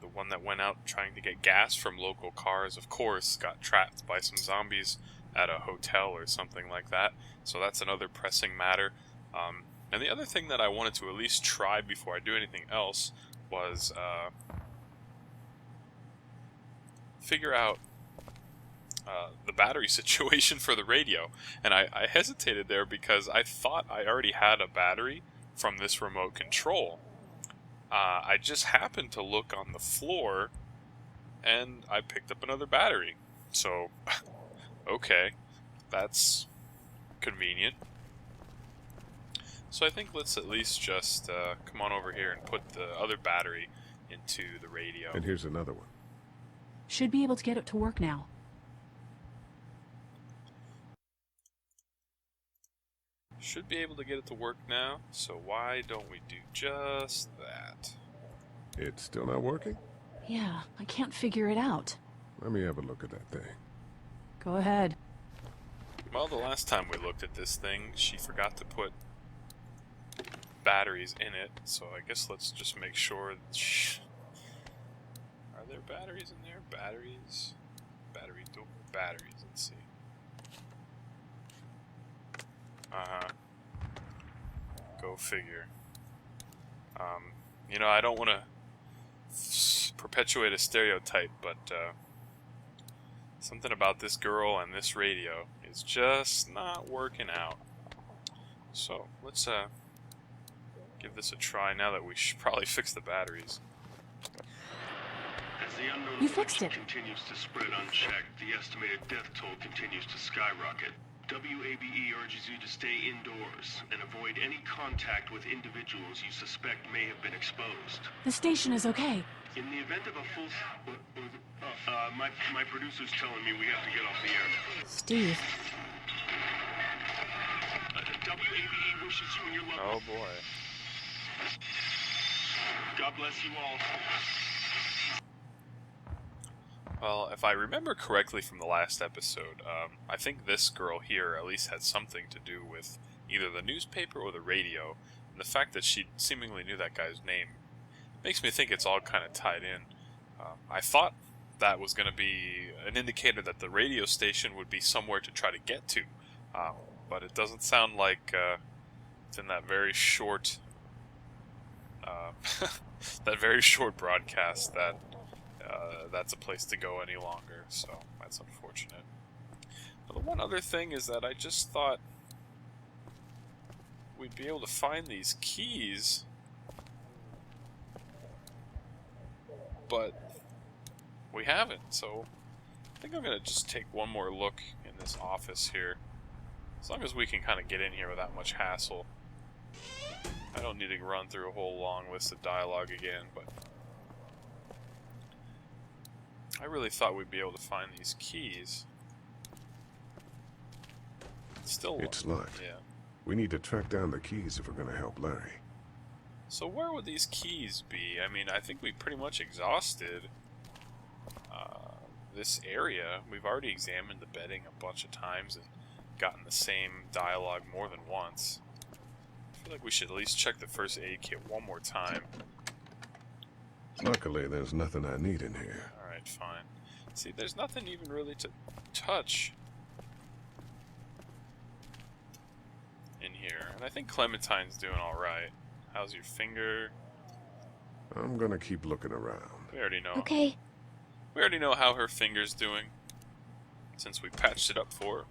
the one that went out trying to get gas from local cars, of course, got trapped by some zombies at a hotel or something like that. So that's another pressing matter. And the other thing that I wanted to at least try before I do anything else was figure out the battery situation for the radio. And I hesitated there because I thought I already had a battery from this remote control. I just happened to look on the floor and I picked up another battery. So, okay, that's convenient. So I think let's at least just come on over here and put the other battery into the radio. And here's another one. Should be able to get it to work now. Should be able to get it to work now, so why don't we do just that? It's still not working? Yeah, I can't figure it out. Let me have a look at that thing. Go ahead. Well, the last time we looked at this thing, she forgot to put batteries in it, so I guess let's just make sure that are there batteries in there? Batteries? Batteries, let's see. Go figure. You know, I don't want to perpetuate a stereotype, but something about this girl and this radio is just not working out. So, let's give this a try now that we should probably fix the batteries. As the unknown You fixed it. continues to spread unchecked, the estimated death toll continues to skyrocket. WABE urges you to stay indoors and avoid any contact with individuals you suspect may have been exposed. The station is okay. In the event of a full... my producer's telling me we have to get off the air. Steve. WABE wishes you and your loved Oh boy. God bless you all. Well, if I remember correctly from the last episode, I think this girl here at least had something to do with either the newspaper or the radio, and the fact that she seemingly knew that guy's name makes me think it's all kind of tied in. I thought that was going to be an indicator that the radio station would be somewhere to try to get to, but it doesn't sound like it's in that very short that very short broadcast that that's a place to go any longer, so that's unfortunate. But the one other thing is that I just thought we'd be able to find these keys, but we haven't, so I think I'm going to just take one more look in this office here. As long as we can kind of get in here without much hassle. I don't need to run through a whole long list of dialogue again, but I really thought we'd be able to find these keys. It's still It's locked. Yeah. We need to track down the keys if we're going to help Larry. So where would these keys be? I mean, I think we pretty much exhausted this area. We've already examined the bedding a bunch of times and gotten the same dialogue more than once. I feel like we should at least check the first aid kit one more time. Luckily, there's nothing I need in here. Alright, fine. See, there's nothing even really to touch in here. And I think Clementine's doing alright. How's your finger? I'm gonna keep looking around. We already know. Okay. We already know how her finger's doing, since we patched it up for her.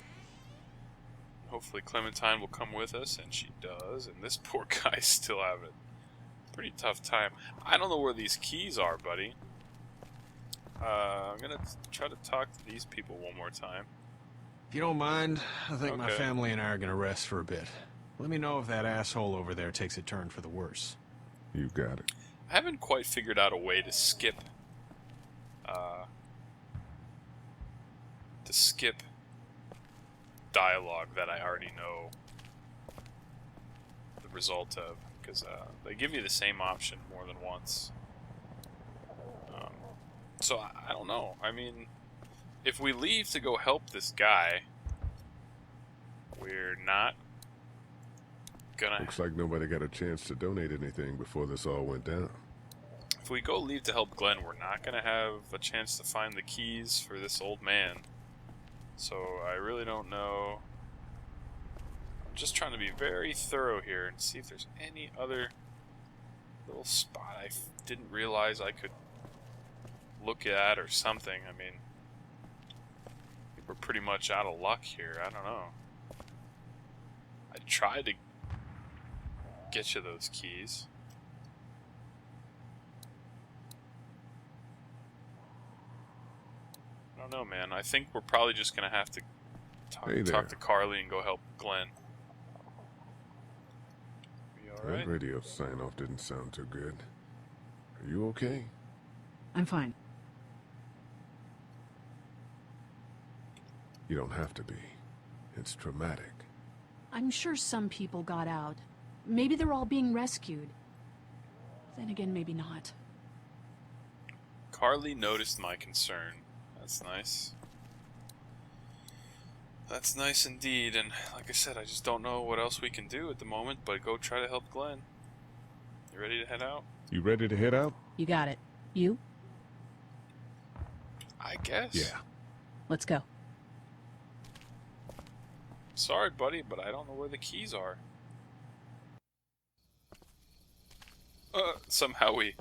Hopefully Clementine will come with us, and she does, and this poor guy's still having a pretty tough time. I don't know where these keys are, buddy. I'm gonna try to talk to these people one more time. If you don't mind, I think my Okay. family and I are gonna rest for a bit. Let me know if that asshole over there takes a turn for the worse. You got it. I haven't quite figured out a way to skip dialogue that I already know the result of, because they give you the same option more than once. So I don't know. I mean, if we leave to go help this guy, we're not gonna... Looks like nobody got a chance to donate anything before this all went down. If we go leave to help Glenn, we're not gonna have a chance to find the keys for this old man. So I really don't know. I'm just trying to be very thorough here and see if there's any other little spot I didn't realize I could look at or something. I mean, I think we're pretty much out of luck here. I don't know. I tried to get you those keys. don't know, man. I think we're probably just gonna have to talk to Carly and go help Glenn. You alright? That radio sign-off didn't sound too good. Are you okay? I'm fine. You don't have to be. It's traumatic. I'm sure some people got out. Maybe they're all being rescued. Then again, maybe not. Carly noticed my concern. That's nice. That's nice indeed, and like I said, I just don't know what else we can do at the moment, but go try to help Glenn. You ready to head out? You ready to head out? You got it. You? I guess. Yeah. Let's go. Sorry, buddy, but I don't know where the keys are. Somehow we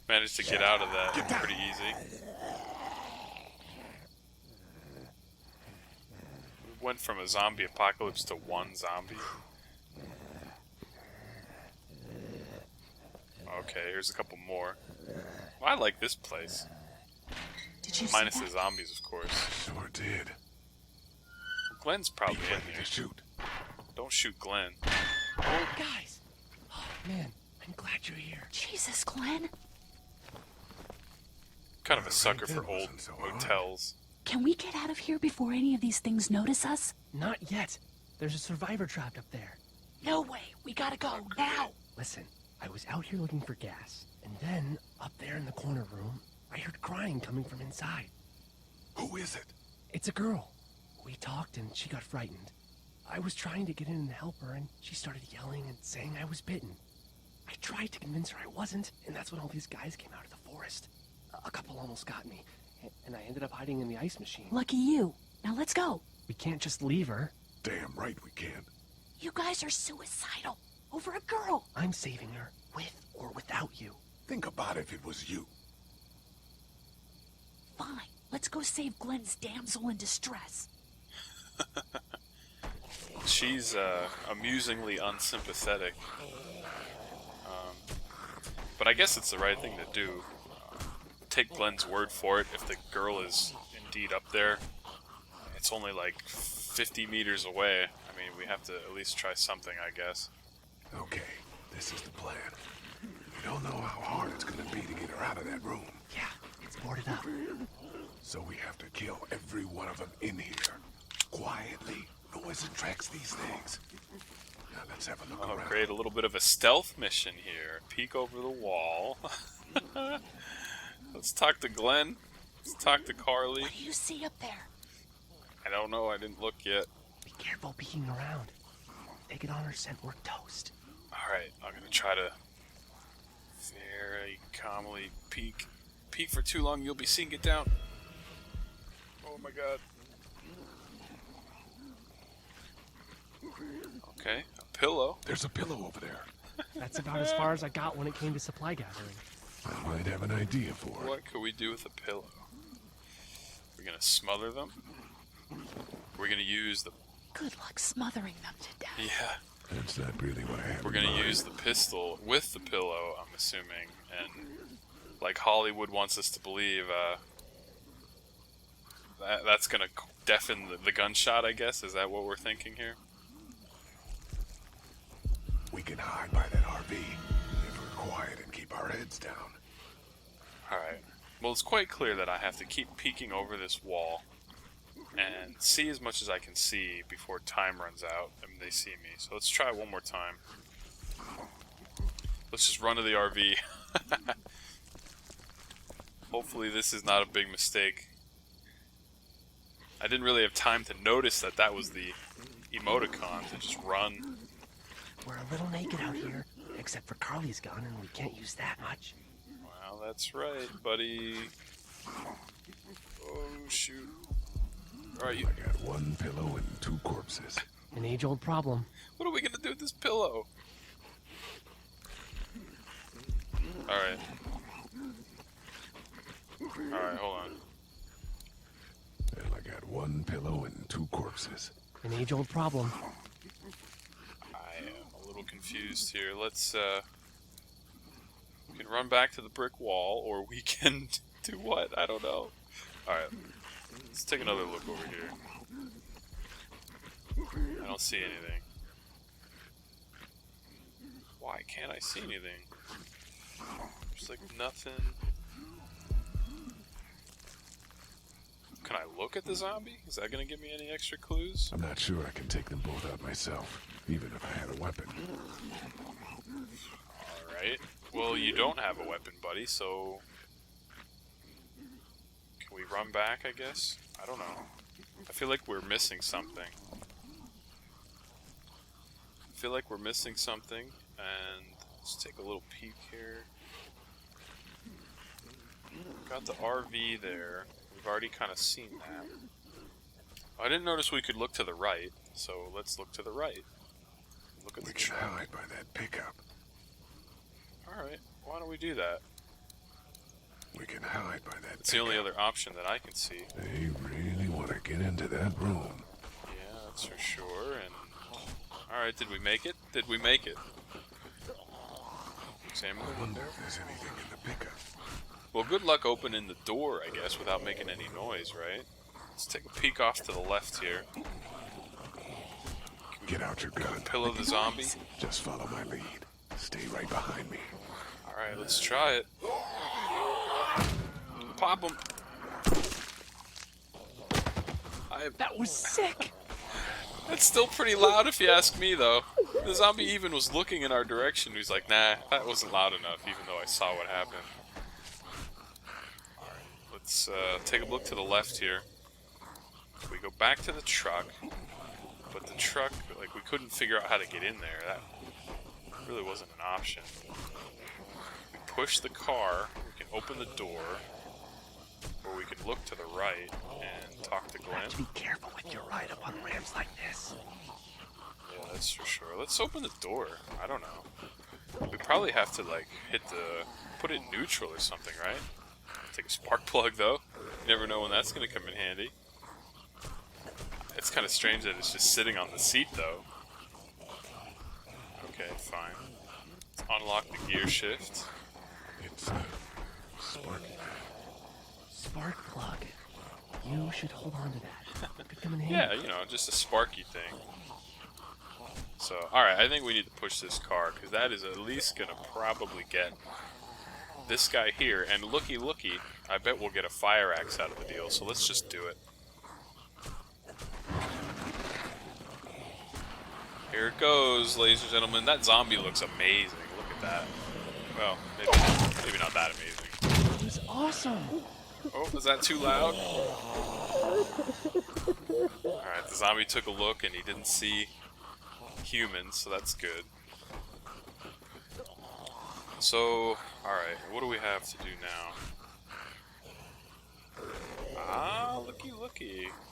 managed to get out of that pretty easy. We went from a zombie apocalypse to one zombie. Okay, here's a couple more. Well, I like this place. Did you Minus see the that? zombies, of course. Sure did. Glenn's probably in Ready here. to shoot. Don't shoot Glenn. Oh, guys! Oh, man, I'm glad you're here. Jesus, Glenn. Kind of a sucker for old motels. Can we get out of here before any of these things notice us? Not yet. There's a survivor trapped up there. No way. We gotta go now. Listen, I was out here looking for gas, and then, up there in the corner room, I heard crying coming from inside. Who is it? It's a girl. We talked and she got frightened. I was trying to get in and help her, and she started yelling and saying I was bitten. I tried to convince her I wasn't, and that's when all these guys came out of the forest. A couple almost got me, and I ended up hiding in the ice machine. Lucky you. Now let's go. We can't just leave her. Damn right we can't. You guys are suicidal. Over a girl. I'm saving her, with or without you. Think about if it was you. Fine. Let's go save Glenn's damsel in distress. She's amusingly unsympathetic. But I guess it's the right thing to do. Take Glenn's word for it. If the girl is indeed up there, it's only like 50 meters away. I mean, we have to at least try something, I guess. Okay, this is the plan. We don't know how hard it's gonna be to get her out of that room. Yeah, it's boarded up. So we have to kill every one of them in here. Quietly. Noise attracts these things. Now let's have a look around. Create a little bit of a stealth mission here. Peek over the wall. Let's talk to Glenn. Let's talk to Carly. What do you see up there? I don't know. I didn't look yet. Be careful peeking around. If they get on our scent, we're toast. Alright, I'm gonna try to very calmly peek. Peek for too long, you'll be seen. Get down. Oh my god. Okay, a pillow. There's a pillow over there. That's about as far as I got when it came to supply gathering. I might have an idea for it. What could we do with a pillow? We're gonna smother them? We're gonna use the... Good luck smothering them to death. Yeah. That's not really what I have. We're gonna use the pistol with the pillow, I'm assuming, and like Hollywood wants us to believe, that's gonna deafen the gunshot, I guess? Is that what we're thinking here? We can hide by that RV if we're quiet and keep our heads down. Alright. Well, it's quite clear that I have to keep peeking over this wall and see as much as I can see before time runs out and they see me. So let's try one more time. Let's just run to the RV. Hopefully this is not a big mistake. I didn't really have time to notice that that was the emoticon to just run. We're a little naked out here, except for Carly's gun, and we can't use that much. Well, that's right, buddy. Oh, shoot. Alright, you... I got one pillow and 2 corpses. An age-old problem. What are we gonna do with this pillow? Alright. Alright, hold on. Well, I got one pillow and 2 corpses. An age-old problem. I am a little confused here. Let's, we can run back to the brick wall, or we can do what? I don't know. Alright. Let's take another look over here. I don't see anything. Why can't I see anything? There's like nothing. Can I look at the zombie? Is that gonna give me any extra clues? I'm not sure I can take them both out myself, even if I had a weapon. Alright. Well, you don't have a weapon, buddy, so... Can we run back, I guess? I don't know. I feel like we're missing something. I feel like we're missing something, and let's take a little peek here. Got the RV there. We've already kind of seen that. I didn't notice we could look to the right, so let's look to the right. Look at we can hide by that pickup. Alright, why don't we do that? We can hide by that It's the only other option that I can see. They really want to get into that room. Yeah, that's for sure, and... Alright, did we make it? Did we make it? Examine the window. If there's anything in the pickup. Well, good luck opening the door, I guess, without making any noise, right? Let's take a peek off to the left here. Get out your gun. Pillow the zombie. Just follow my lead. Stay right behind me. Alright, let's try it. Pop him. That was sick. That's still pretty loud if you ask me, though. The zombie even was looking in our direction. He's like, nah, that wasn't loud enough, even though I saw what happened. Alright, let's take a look to the left here. We go back to the truck, but the truck, like, we couldn't figure out how to get in there. That really wasn't an option. We push the car, we can open the door, or we can look to the right and talk to Glenn. You have to be careful with your ride up on ramps like this. Yeah, that's for sure. Let's open the door. I don't know. We probably have to, like, put it in neutral or something, right? Take a spark plug, though. You never know when that's going to come in handy. It's kind of strange that it's just sitting on the seat, though. Okay, fine. Let's unlock the gear shift. It's sparky. Spark plug. You should hold on to that. Could come in handy. Yeah, you know, just a sparky thing. So, alright, I think we need to push this car, because that is at least going to probably get this guy here. And looky, I bet we'll get a fire axe out of the deal, so let's just do it. Here it goes, ladies and gentlemen. That zombie looks amazing. Look at that. Well, maybe not that amazing. It was awesome. Oh, was that too loud? Alright, the zombie took a look and he didn't see humans, so that's good. So, alright, what do we have to do now? Ah, looky.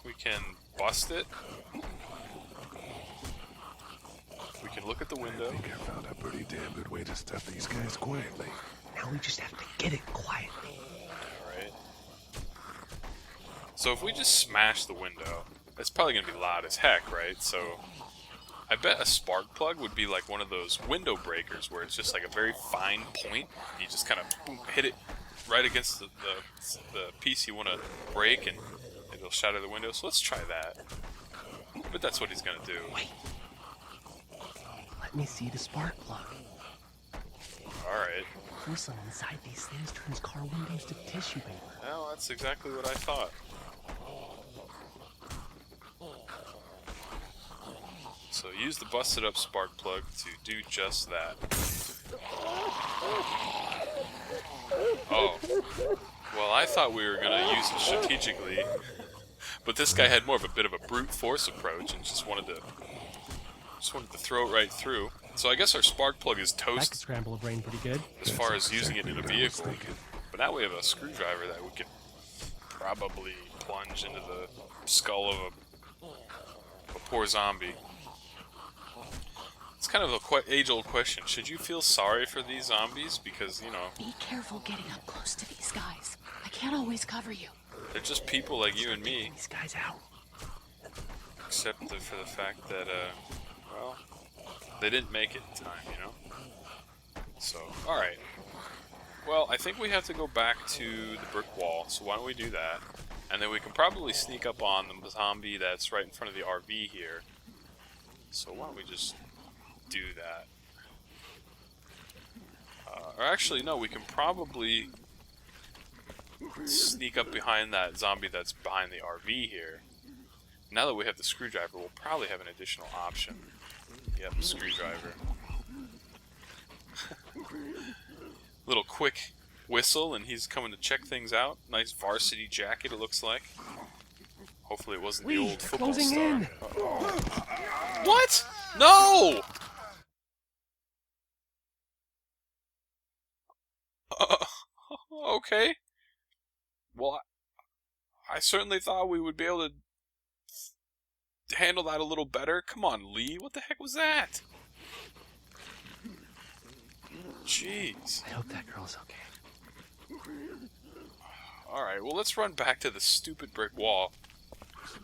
We can bust it. We can look at the window. I think I found a pretty damn good way to stuff these guys quietly. Now we just have to get it quietly. Alright. So if we just smash the window, it's probably going to be loud as heck, right? So I bet a spark plug would be like one of those window breakers where it's just like a very fine point. You just kind of hit it right against the piece you want to break and it'll shatter the window. So let's try that. But that's what he's going to do. Wait. Let me see the spark plug. Alright. Porcelain inside these things turns car windows to tissue paper. Well, that's exactly what I thought. So use the busted up spark plug to do just that. Oh. Well, I thought we were going to use it strategically, but this guy had more of a bit of a brute force approach and just wanted to throw it right through. So I guess our spark plug is That toast could scramble a brain pretty good. as far as using it in a vehicle. But now we have a screwdriver that we can probably plunge into the skull of a poor zombie. It's kind of a age-old question. Should you feel sorry for these zombies? Because, you know, Be careful getting up close to these guys. I can't always cover you. they're just people like you and me. These guys out. Except for the fact that, well, they didn't make it in time, you know? So, alright. Well, I think we have to go back to the brick wall, so why don't we do that? And then we can probably sneak up on the zombie that's right in front of the RV here. So why don't we just do that? Or actually, no, we can probably sneak up behind that zombie that's behind the RV here. Now that we have the screwdriver, we'll probably have an additional option. Yep, screwdriver. Little quick whistle, and he's coming to check things out. Nice varsity jacket, it looks like. Hopefully it wasn't the old football star. What? No! Okay. Well, I certainly thought we would be able to handle that a little better. Come on, Lee. What the heck was that? Jeez. I hope that girl's okay. Alright, well, let's run back to the stupid brick wall.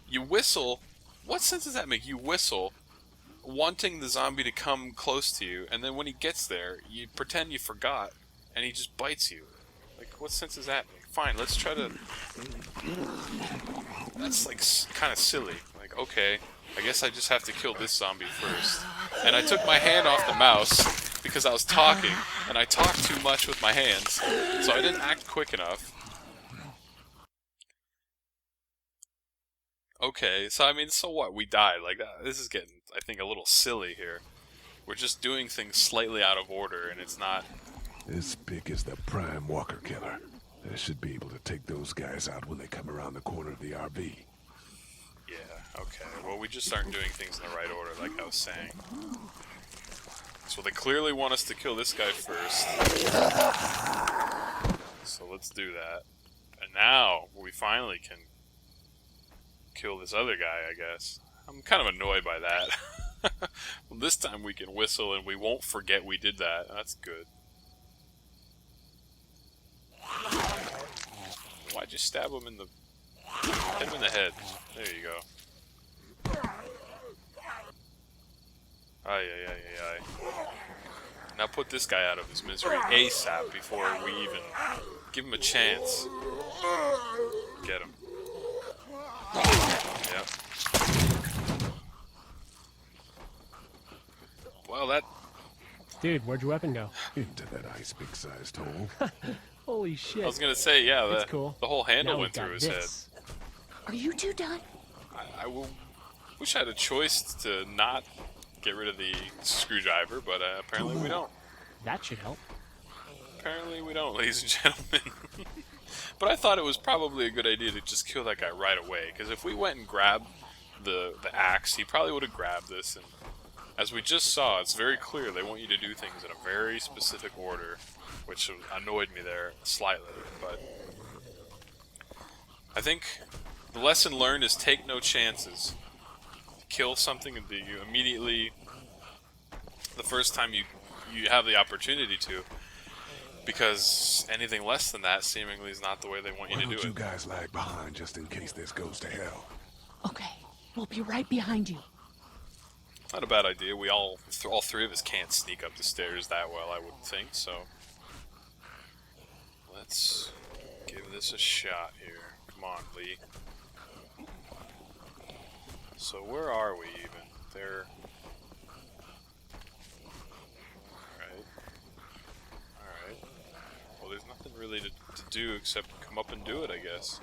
You whistle. What sense does that make? You whistle, wanting the zombie to come close to you, and then when he gets there, you pretend you forgot, and he just bites you. Like, what sense does that make? Fine, let's try to... That's, like, kind of silly. Like, okay, I guess I just have to kill this zombie first. And I took my hand off the mouse because I was talking, and I talked too much with my hands, so I didn't act quick enough. Okay, so I mean, so what? We died. Like, this is getting, I think, a little silly here. We're just doing things slightly out of order, and it's not... This Spick is the prime walker killer. I should be able to take those guys out when they come around the corner of the RV. Yeah, okay. Well, we just aren't doing things in the right order, like I was saying. So they clearly want us to kill this guy first. So let's do that. And now, we finally can kill this other guy, I guess. I'm kind of annoyed by that. Well, this time we can whistle and we won't forget we did that. That's good. Why'd you stab him in the... Hit him in the head. There you go. Ay, ay, ay, ay, ay. Now put this guy out of his misery ASAP before we even give him a chance. Get him. Yep. Well, that... Dude, where'd your weapon go? Into that ice big-sized hole. Holy shit. I was gonna say, yeah, That's cool. the whole handle Now went we've through got his this. head. Are you two done? I wish I had a choice to not get rid of the screwdriver, but apparently we don't. That should help. Apparently we don't, ladies and gentlemen. But I thought it was probably a good idea to just kill that guy right away, because if we went and grabbed the axe, he probably would have grabbed this, and as we just saw, it's very clear they want you to do things in a very specific order, which annoyed me there slightly, but I think the lesson learned is take no chances. Kill something that you immediately, the first time you have the opportunity to, because anything less than that seemingly is not the way they want you to do it. You guys lag behind just in case this goes to hell. Okay, we'll be right behind you. Not a bad idea. We all three of us can't sneak up the stairs that well, I wouldn't think, so let's give this a shot here. Come on, Lee. So where are we even? There. Alright. Well, there's nothing really to do except come up and do it, I guess.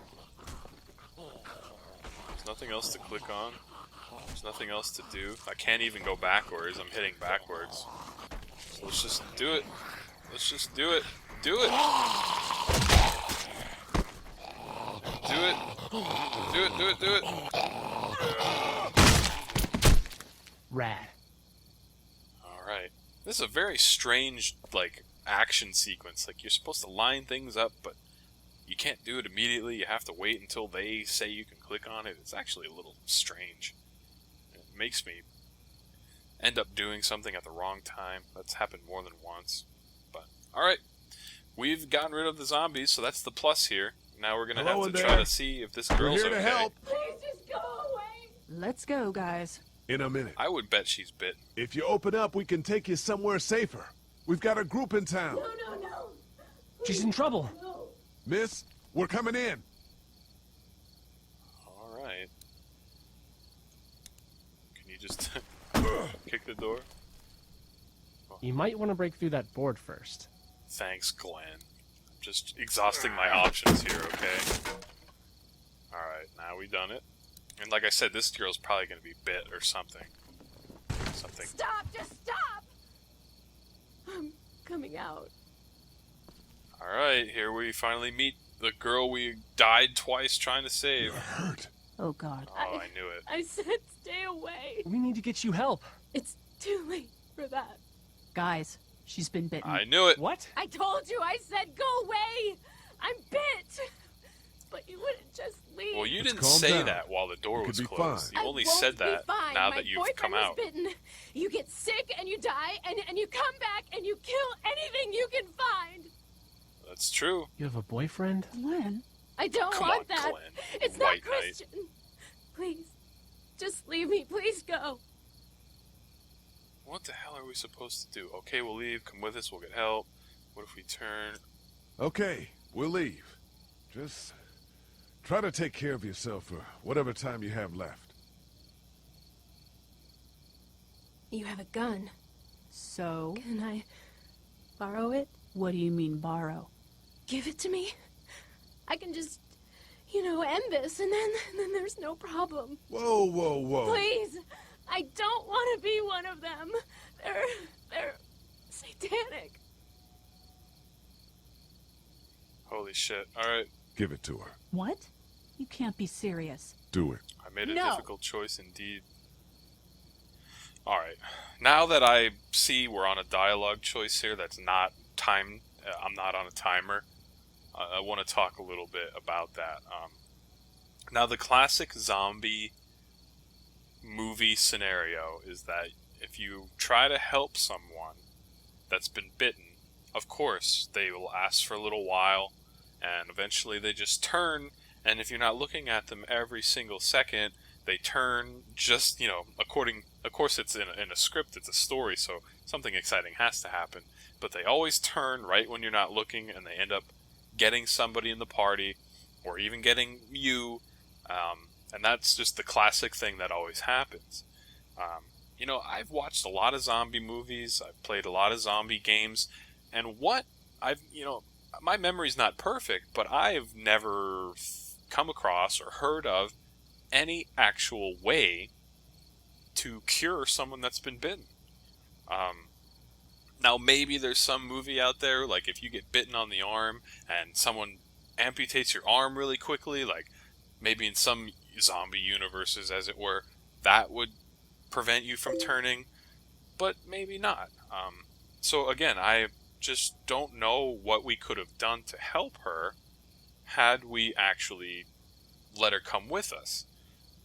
There's nothing else to click on. There's nothing else to do. I can't even go backwards. I'm hitting backwards. So let's just do it. Let's just do it. Do it! Do it! Do it, do it, do it! Rad. Alright. This is a very strange, like, action sequence. Like, you're supposed to line things up, but you can't do it immediately. You have to wait until they say you can click on it. It's actually a little strange. It makes me end up doing something at the wrong time. That's happened more than once. But, alright. We've gotten rid of the zombies, so that's the plus here. Now we're gonna have to try to see if this girl's We're here to help. Please just go away. Let's go, guys. In a minute. I would bet she's bitten. If you open up, we can take you somewhere safer. We've got a group in town. No, no, no. She's in trouble. Miss, we're coming in. Alright. Can you just kick the door? You might want to break through that board first. Thanks, Glenn. I'm just exhausting my options here, okay? Alright, now we done it. And like I said, this girl's probably gonna be bit or something. Stop! Just stop! I'm coming out. Alright, here we finally meet the girl we died twice trying to save. You're hurt. Oh, God. Oh, I knew it. I said stay away. We need to get you help. It's too late for that. Guys, she's been bitten. I knew it. What? I told you, I said go away! I'm bit! But you wouldn't just leave. Well, you Let's didn't calm say down. that while the door You was could be closed. fine. You only I won't said be that fine. now My that you've boyfriend come was out. bitten. You get sick and you die, and you come back and you kill anything you can find. That's true. You have a boyfriend? Glenn? I don't Come want on, that. Glenn. It's White not Christian. Please, just leave me. Please go. What the hell are we supposed to do? Okay, we'll leave. Come with us. We'll get help. What if we turn? Okay, we'll leave. Just try to take care of yourself for whatever time you have left. You have a gun. So? Can I borrow it? What do you mean, borrow? Give it to me. I can just, end this, and then there's no problem. Whoa, whoa, whoa. Please, I don't want to be one of them. They're satanic. Holy shit. Alright. Give it to her. What? You can't be serious. Do it. I made a No. difficult choice indeed. Alright. Now that I see we're on a dialogue choice here that's not timed, I'm not on a timer, I want to talk a little bit about that. Now, the classic zombie movie scenario is that if you try to help someone that's been bitten, of course, they will ask for a little while, and eventually they just turn, and if you're not looking at them every single second, they turn just, of course it's in a script, it's a story, so something exciting has to happen, but they always turn right when you're not looking, and they end up getting somebody in the party, or even getting you, and that's just the classic thing that always happens. I've watched a lot of zombie movies, I've played a lot of zombie games, and my memory's not perfect, but I've never come across or heard of any actual way to cure someone that's been bitten. Now, maybe there's some movie out there, like if you get bitten on the arm and someone amputates your arm really quickly, like maybe in some zombie universes, as it were, that would prevent you from turning, but maybe not. So again, I just don't know what we could have done to help her had we actually let her come with us.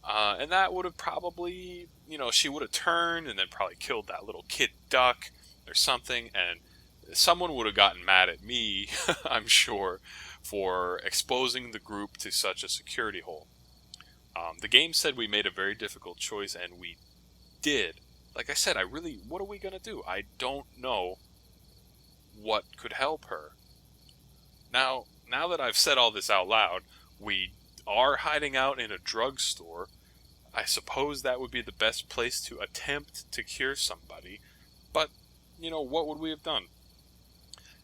And that would have probably, she would have turned and then probably killed that little kid duck or something, and someone would have gotten mad at me, I'm sure, for exposing the group to such a security hole. The game said we made a very difficult choice, and we did. Like I said, what are we going to do? I don't know what could help her. Now that I've said all this out loud, we are hiding out in a drugstore. I suppose that would be the best place to attempt to cure somebody, but what would we have done?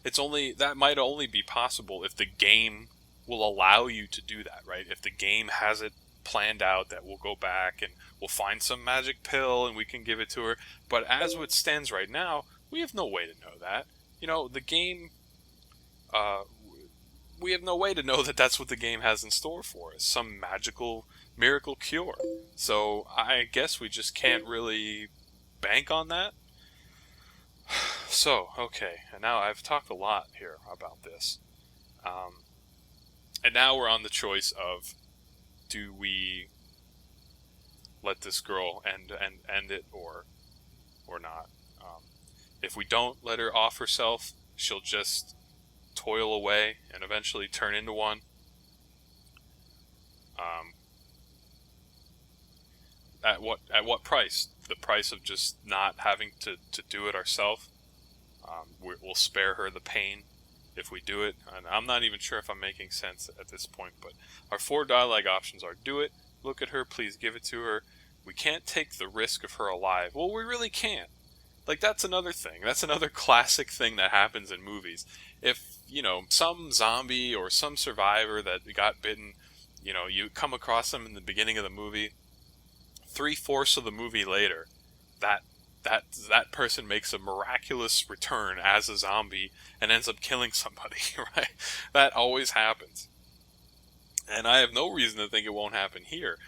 That might only be possible if the game will allow you to do that, right? If the game has it planned out that we'll go back and we'll find some magic pill and we can give it to her. But as it stands right now, we have no way to know that. The game, we have no way to know that that's what the game has in store for us, some magical miracle cure. So I guess we just can't really bank on that. So, okay, and now I've talked a lot here about this. And now we're on the choice of, do we let this girl end it or not? If we don't let her off herself, she'll just toil away and eventually turn into one. At what price? The price of just not having to do it ourselves. We'll spare her the pain. if we do it. And I'm not even sure if I'm making sense at this point, but our 4 dialogue options are: do it, look at her, please give it to her, we can't take the risk of her alive. Well, we really can't. Like, that's another thing. That's another classic thing that happens in movies. If, some zombie or some survivor that got bitten, you come across them in the beginning of the movie, 3/4 of the movie later, that person makes a miraculous return as a zombie and ends up killing somebody, right? That always happens. And I have no reason to think it won't happen here.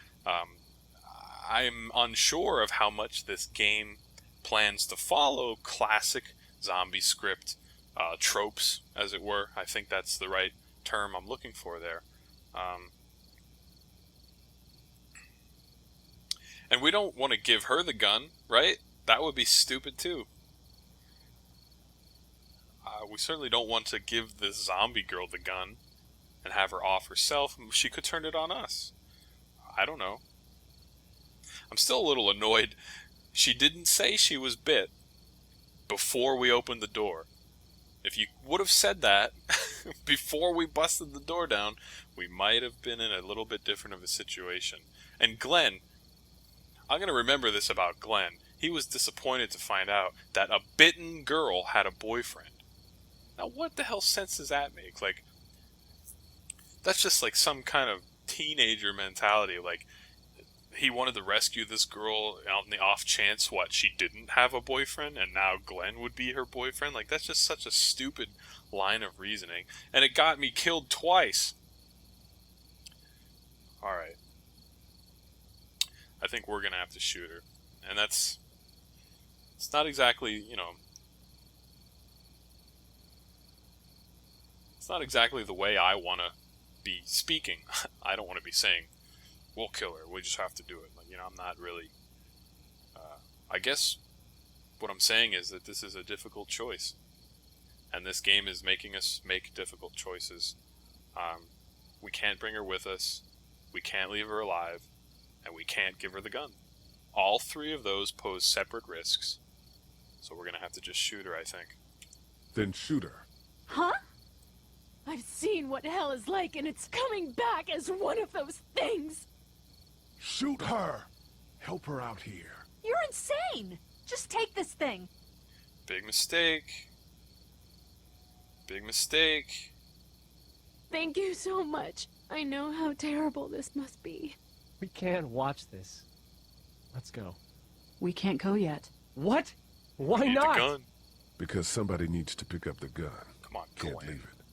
I'm unsure of how much this game plans to follow classic zombie script tropes, as it were. I think that's the right term I'm looking for there. And we don't want to give her the gun, right? That would be stupid too. We certainly don't want to give this zombie girl the gun and have her off herself. She could turn it on us. I don't know. I'm still a little annoyed. She didn't say she was bit before we opened the door. If you would have said that before we busted the door down, we might have been in a little bit different of a situation. And Glenn, I'm going to remember this about Glenn. He was disappointed to find out that a bitten girl had a boyfriend. Now, what the hell sense does that make? Like, that's just like some kind of teenager mentality. Like, he wanted to rescue this girl on the off chance, she didn't have a boyfriend, and now Glenn would be her boyfriend? Like, that's just such a stupid line of reasoning. And it got me killed twice. Alright. I think we're going to have to shoot her. And it's not exactly, it's not exactly the way I want to be speaking. I don't want to be saying, we'll kill her, we just have to do it. Like, I'm not really... I guess what I'm saying is that this is a difficult choice. And this game is making us make difficult choices. We can't bring her with us, we can't leave her alive, and we can't give her the gun. All 3 of those pose separate risks. So we're going to have to just shoot her, I think. Then shoot her. Huh? I've seen what hell is like, and it's coming back as one of those things! Shoot her! Help her out here. You're insane! Just take this thing. Big mistake. Big mistake. Thank you so much. I know how terrible this must be. We can't watch this. Let's go. We can't go yet. What? Why Need not? the gun. Because somebody needs to pick up the gun. Come on, Can't Glenn. leave it.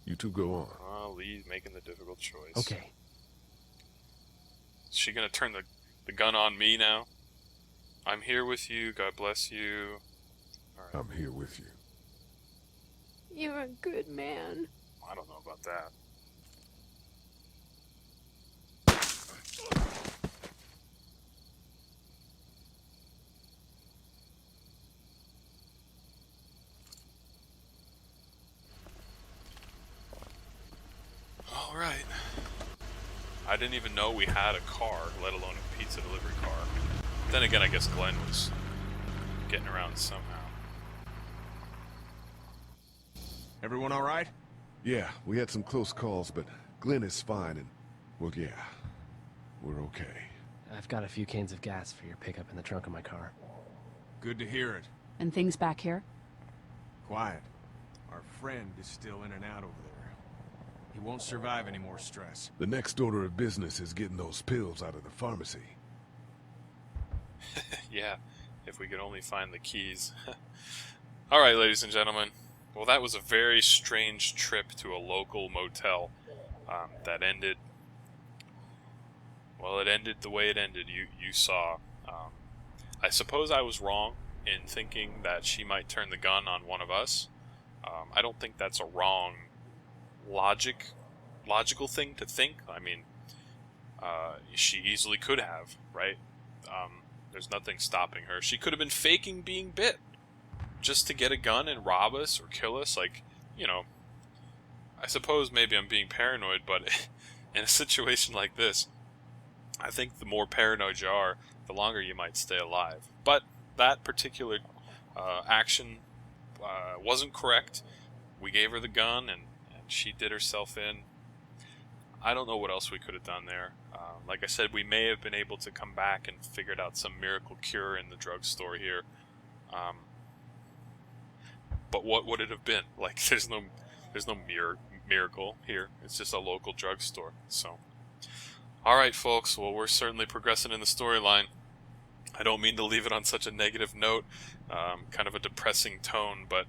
You two go on. Lee's making the difficult choice. Okay. Is she gonna turn the gun on me now? I'm here with you, God bless you. All right. I'm here with you. You're a good man. I don't know about that. All right. I didn't even know we had a car, let alone a pizza delivery car. Then again, I guess Glenn was getting around somehow. Everyone all right? Yeah, we had some close calls, but Glenn is fine, and, well, yeah, we're okay. I've got a few cans of gas for your pickup in the trunk of my car. Good to hear it. And things back here? Quiet. Our friend is still in and out over there. He won't survive any more stress. The next order of business is getting those pills out of the pharmacy. Yeah, if we could only find the keys. Alright, ladies and gentlemen. Well, that was a very strange trip to a local motel that ended... Well, it ended the way it ended. You saw. I suppose I was wrong in thinking that she might turn the gun on one of us. I don't think that's a wrong logical thing to think. I mean, she easily could have, right? There's nothing stopping her. She could have been faking being bit just to get a gun and rob us or kill us. Like, I suppose maybe I'm being paranoid, but in a situation like this, I think the more paranoid you are, the longer you might stay alive. But that particular action wasn't correct. we gave her the gun, and she did herself in. I don't know what else we could have done there. Like I said, we may have been able to come back and figured out some miracle cure in the drugstore here. But what would it have been? Like, there's no miracle here. It's just a local drugstore. So, all right, folks. Well, we're certainly progressing in the storyline. I don't mean to leave it on such a negative note, kind of a depressing tone, but,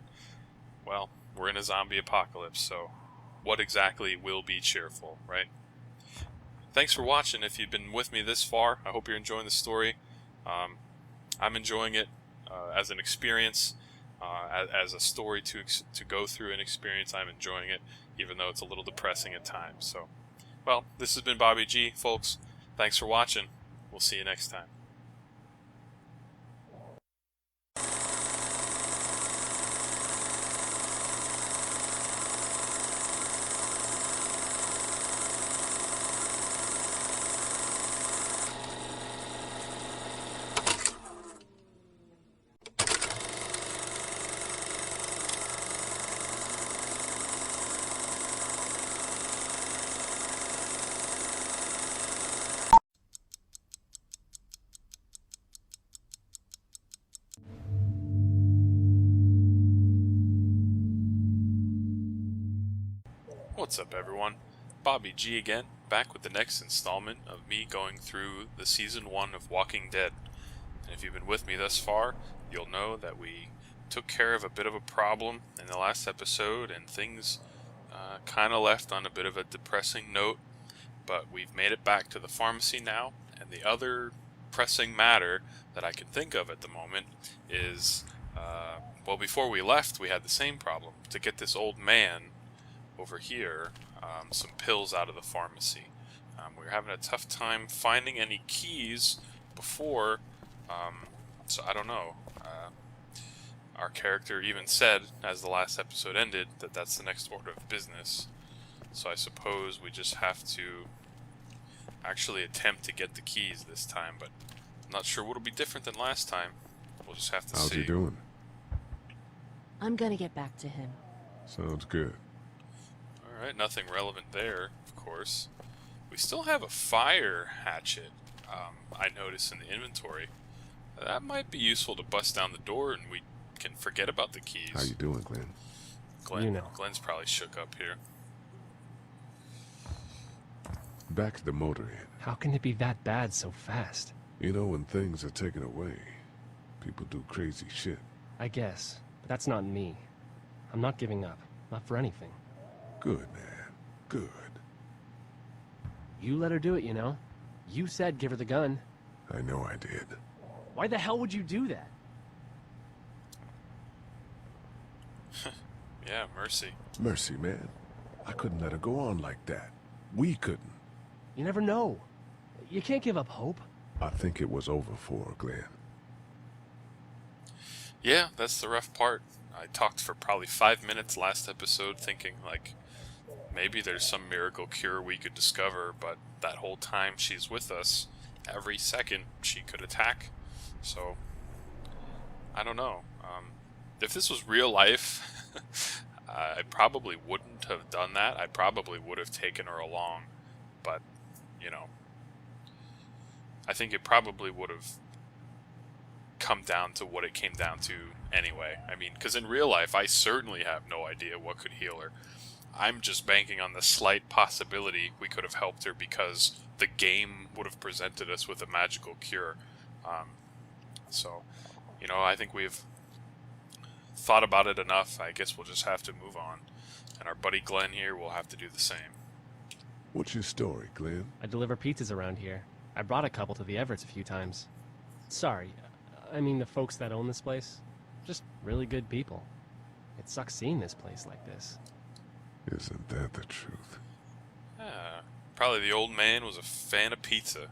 well, we're in a zombie apocalypse, so what exactly will be cheerful, right? Thanks for watching. If you've been with me this far, I hope you're enjoying the story. I'm enjoying it as an experience, as a story to go through and experience. I'm enjoying it, even though it's a little depressing at times. So, well, this has been Bobby G, folks. Thanks for watching. We'll see you next time. What's up, everyone? Bobby G again, back with the next installment of me going through the Season 1 of Walking Dead. And if you've been with me thus far, you'll know that we took care of a bit of a problem in the last episode, and things kind of left on a bit of a depressing note, but we've made it back to the pharmacy now, and the other pressing matter that I can think of at the moment is, well, before we left, we had the same problem, to get this old man over here some pills out of the pharmacy. We were having a tough time finding any keys before, so I don't know. Our character even said, as the last episode ended, that that's the next order of business. So I suppose we just have to actually attempt to get the keys this time, but I'm not sure what'll be different than last time. We'll just have to see. How's he doing? I'm gonna get back to him. Sounds good. Alright, nothing relevant there, of course. We still have a fire hatchet, I noticed in the inventory. That might be useful to bust down the door and we can forget about the keys. How you doing, Glenn? Glenn's probably shook up here. Back to the motor inn. How can it be that bad so fast? You know, when things are taken away, people do crazy shit. I guess, but that's not me. I'm not giving up. Not for anything. Good, man. Good. You let her do it, you know. You said give her the gun. I know I did. Why the hell would you do that? Yeah, mercy. Mercy, man. I couldn't let her go on like that. We couldn't. You never know. You can't give up hope. I think it was over for her, Glenn. Yeah, that's the rough part. I talked for probably 5 minutes last episode thinking, like, maybe there's some miracle cure we could discover, but that whole time she's with us, every second she could attack. So, I don't know. If this was real life, I probably wouldn't have done that. I probably would have taken her along. But, you know, I think it probably would have come down to what it came down to anyway. I mean, because in real life, I certainly have no idea what could heal her. I'm just banking on the slight possibility we could have helped her because the game would have presented us with a magical cure. So, you know, I think we've thought about it enough. I guess we'll just have to move on. And our buddy Glenn here will have to do the same. What's your story, Glenn? I deliver pizzas around here. I brought a couple to the Everetts a few times. Sorry, I mean the folks that own this place. Just really good people. It sucks seeing this place like this. Isn't that the truth? Yeah, probably the old man was a fan of pizza.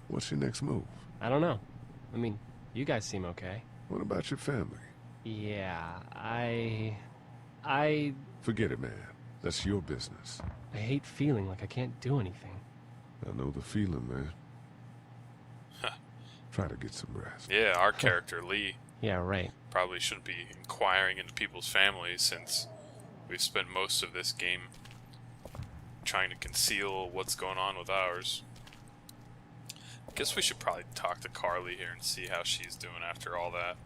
What's your next move? I don't know. I mean, you guys seem okay. What about your family? Yeah, I... Forget it, man. That's your business. I hate feeling like I can't do anything. I know the feeling, man. Try to get some rest. Yeah, our character, Lee. Yeah, right. Probably shouldn't be inquiring into people's families since we've spent most of this game trying to conceal what's going on with ours. Guess we should probably talk to Carly here and see how she's doing after all that.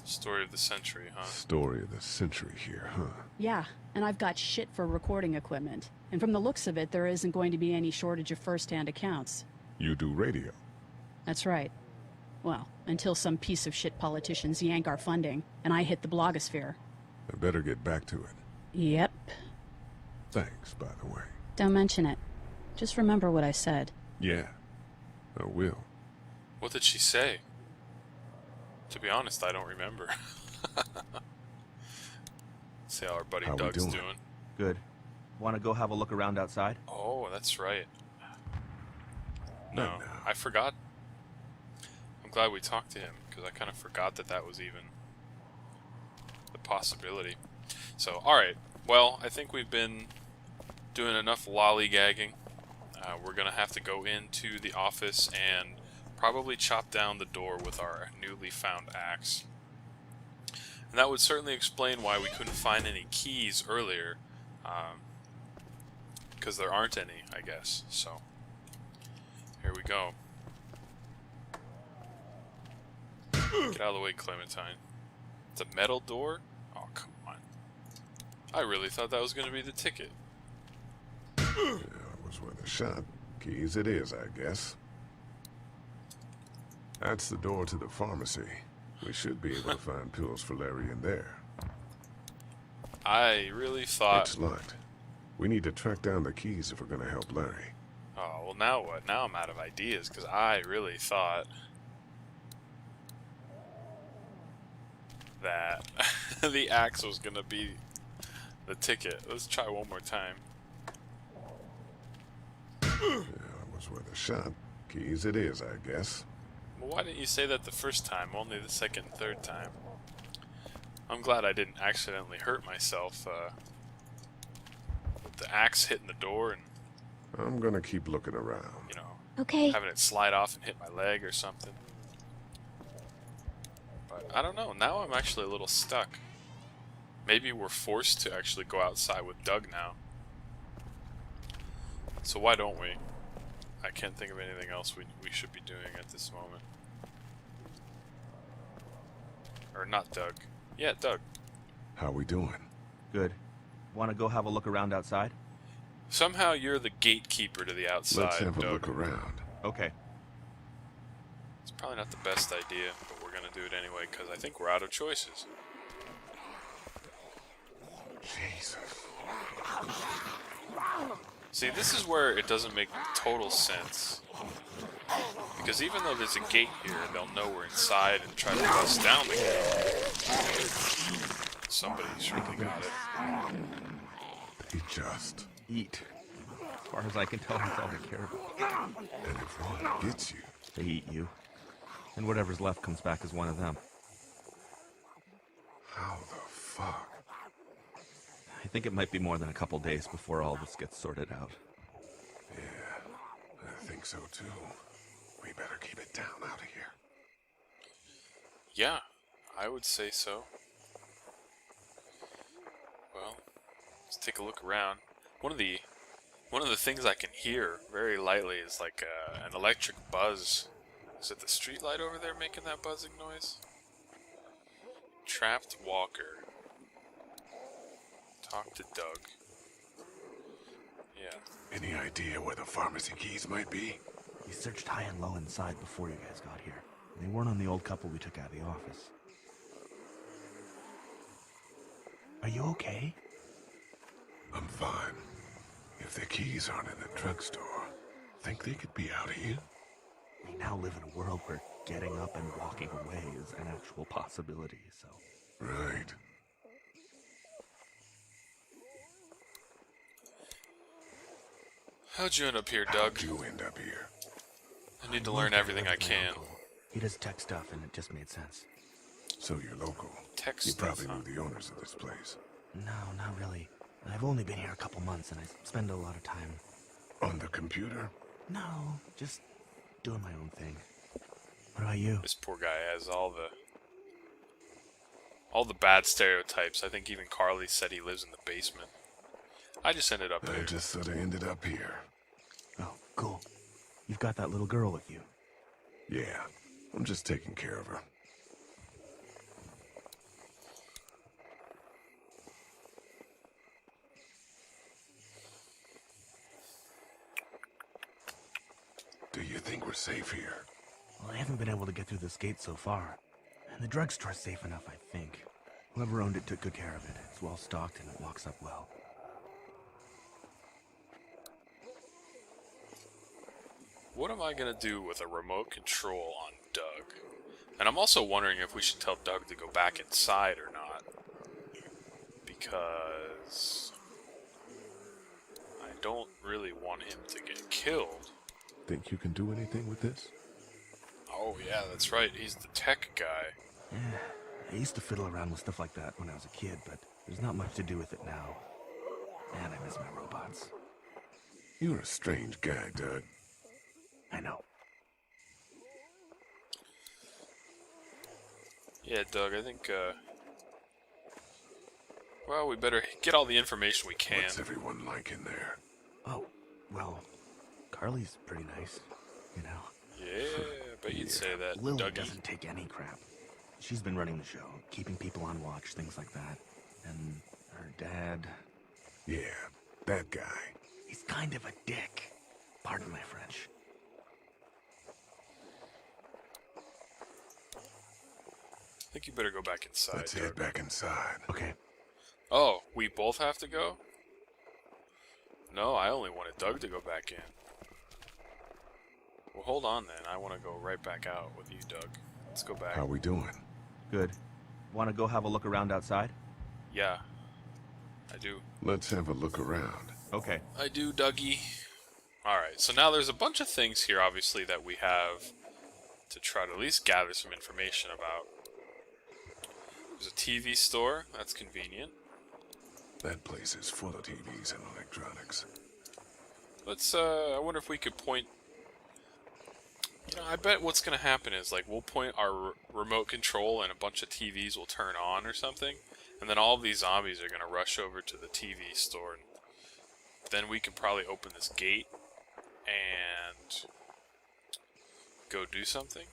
Story of the century, huh? Story of the century here, huh? Yeah, and I've got shit for recording equipment. And from the looks of it, there isn't going to be any shortage of first-hand accounts. You do radio? That's right. Well, until some piece of shit politicians yank our funding, and I hit the blogosphere. I better get back to it. Yep. Thanks, by the way. Don't mention it. Just remember what I said. Yeah, I will. What did she say? To be honest, I don't remember. See how our buddy How we Doug's doing? doing. Good. Want to go have a look around outside? Oh, that's right. No, I forgot. I'm glad we talked to him, because I kind of forgot that that was even the possibility. So, alright. Well, I think we've been doing enough lollygagging. We're going to have to go into the office and probably chop down the door with our newly found axe. And that would certainly explain why we couldn't find any keys earlier. Because there aren't any, I guess. So, here we go. Get out of the way, Clementine. It's a metal door? Oh, come on. I really thought that was going to be the ticket. Yeah, it was worth a shot. Keys it is, I guess. That's the door to the pharmacy. We should be able to find pills for Larry in there. I really thought... It's locked. We need to track down the keys if we're going to help Larry. Oh, well now what? Now I'm out of ideas, because I really thought that the axe was going to be the ticket. Let's try one more time. Yeah, it was worth a shot. Keys it is, I guess. Well, why didn't you say that the first time, only the second and third time? I'm glad I didn't accidentally hurt myself with the axe hitting the door and, I'm gonna keep looking around. you know, Okay. having it slide off and hit my leg or something. But I don't know, now I'm actually a little stuck. Maybe we're forced to actually go outside with Doug now. So why don't we? I can't think of anything else we should be doing at this moment. Or not Doug. Yeah, Doug. How we doing? Good. Want to go have a look around outside? Somehow you're the gatekeeper to the outside, Let's have a Doug. look around. Okay. It's probably not the best idea, but we're gonna do it anyway, because I think we're out of choices. Jesus. See, this is where it doesn't make total sense. Because even though there's a gate here, they'll know we're inside and try to bust down the gate. Somebody surely got it. They just eat. As far as I can tell, that's all they care about. And if one gets you, they eat you. And whatever's left comes back as one of them. How the fuck? I think it might be more than a couple days before all this gets sorted out. Yeah, I think so too. We better keep it down out of here. Yeah, I would say so. Well, let's take a look around. One of the things I can hear very lightly is like an electric buzz. Is it the street light over there making that buzzing noise? Trapped walker. Talk to Doug. Yeah. Any idea where the pharmacy keys might be? We searched high and low inside before you guys got here. They weren't on the old couple we took out of the office. Are you okay? I'm fine. If the keys aren't in the drugstore, think they could be out here? We now live in a world where getting up and walking away is an actual possibility, so... Right. How'd you end up here, Doug? How'd you end up here? I need to learn everything I can. He does tech stuff, and it just made sense. So you're local. Tech You stuff, probably huh? knew the owners of this place. No, not really. I've only been here a couple months, and I spend a lot of time... On the computer? No, just doing my own thing. What about you? This poor guy has all the bad stereotypes. I think even Carly said he lives in the basement. I just ended up I here. just sort of ended up here. Oh, cool. You've got that little girl with you. Yeah, I'm just taking care of her. Do you think we're safe here? Well, I haven't been able to get through this gate so far. And the drugstore's safe enough, I think. Whoever owned it took good care of it. It's well stocked and it locks up well. What am I gonna do with a remote control on Doug? And I'm also wondering if we should tell Doug to go back inside or not. Because I don't really want him to get killed. Think you can do anything with this? Oh yeah, that's right. He's the tech guy. Yeah, I used to fiddle around with stuff like that when I was a kid, but there's not much to do with it now. Man, I miss my robots. You're a strange guy, Doug. I know. Yeah, Doug, I think, well, we better get all the information we can. What's everyone like in there? Oh, well, Carly's pretty nice, you know. Yeah, but you'd say that, Lily Dougie. doesn't take any crap. She's been running the show, keeping people on watch, things like that. And her dad... Yeah, that guy. He's kind of a dick. Pardon my French. I think you better go back inside. Let's head back inside. Okay. Oh, we both have to go? No, I only wanted Doug to go back in. Well, hold on then. I want to go right back out with you, Doug. Let's go back. How we doing? Good. Want to go have a look around outside? Yeah, I do. Let's have a look around. Okay. I do, Dougie. Alright, so now there's a bunch of things here, obviously, that we have to try to at least gather some information about. There's a TV store. That's convenient. That place is full of TVs and electronics. Let's, I wonder if we could point... You know, I bet what's going to happen is, like, we'll point our remote control and a bunch of TVs will turn on or something. And then all of these zombies are going to rush over to the TV store. And then we can probably open this gate and go do something.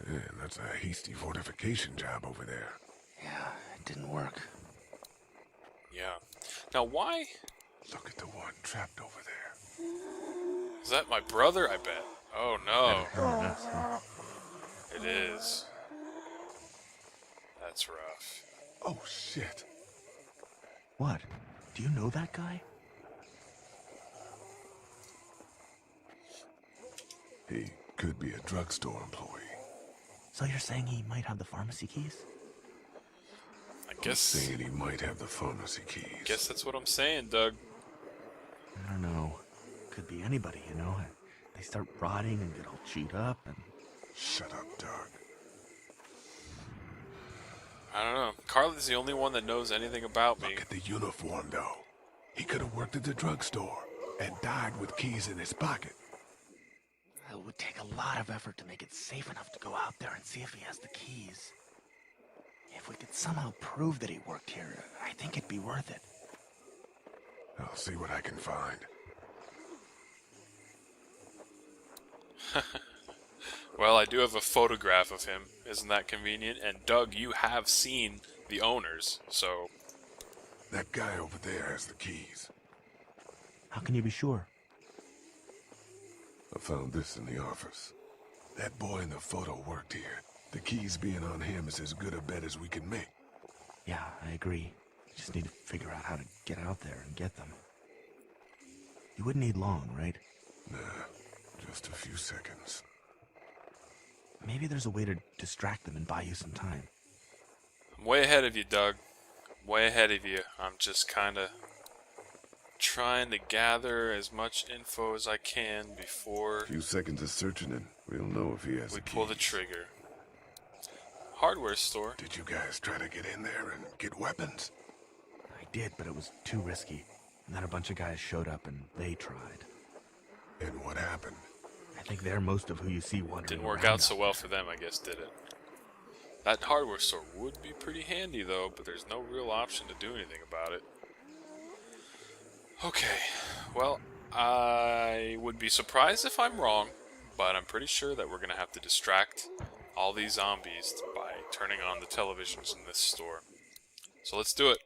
Man, that's a hasty fortification job over there. Yeah, it didn't work. Yeah. Now, why... Look at the one trapped over there. Is that my brother, I bet? Oh, no. It is. That's rough. Oh, shit. What? Do you know that guy? He could be a drugstore employee. So you're saying he might have the pharmacy keys? I guess... Saying he might have the pharmacy keys. Guess that's what I'm saying, Doug. I don't know. Could be anybody, you know? They start rotting and get all chewed up and... Shut up, Doug. I don't know. Carly's the only one that knows anything about me. Look at the uniform, though. He could have worked at the drugstore and died with keys in his pocket. It would take a lot of effort to make it safe enough to go out there and see if he has the keys. If we could somehow prove that he worked here, I think it'd be worth it. I'll see what I can find. Well, I do have a photograph of him. Isn't that convenient? And Doug, you have seen the owners, so... That guy over there has the keys. How can you be sure? I found this in the office. That boy in the photo worked here. The keys being on him is as good a bet as we can make. Yeah, I agree. Just need to figure out how to get out there and get them. You wouldn't need long, right? Nah, just a few seconds. Maybe there's a way to distract them and buy you some time. I'm way ahead of you, Doug. Way ahead of you. I'm just kinda trying to gather as much info as I can before... A few seconds of searching and we'll know if he has we the pull the keys. trigger. Hardware store. Did you guys try to get in there and get weapons? I did, but it was too risky. And then a bunch of guys showed up and they tried. And what happened? I think they're most of who you see wandering Didn't work around out so well for them, I guess, did it? That hardware store would be pretty handy, though, but there's no real option to do anything about it. Okay, well, I would be surprised if I'm wrong, but I'm pretty sure that we're going to have to distract all these zombies by turning on the televisions in this store. So let's do it.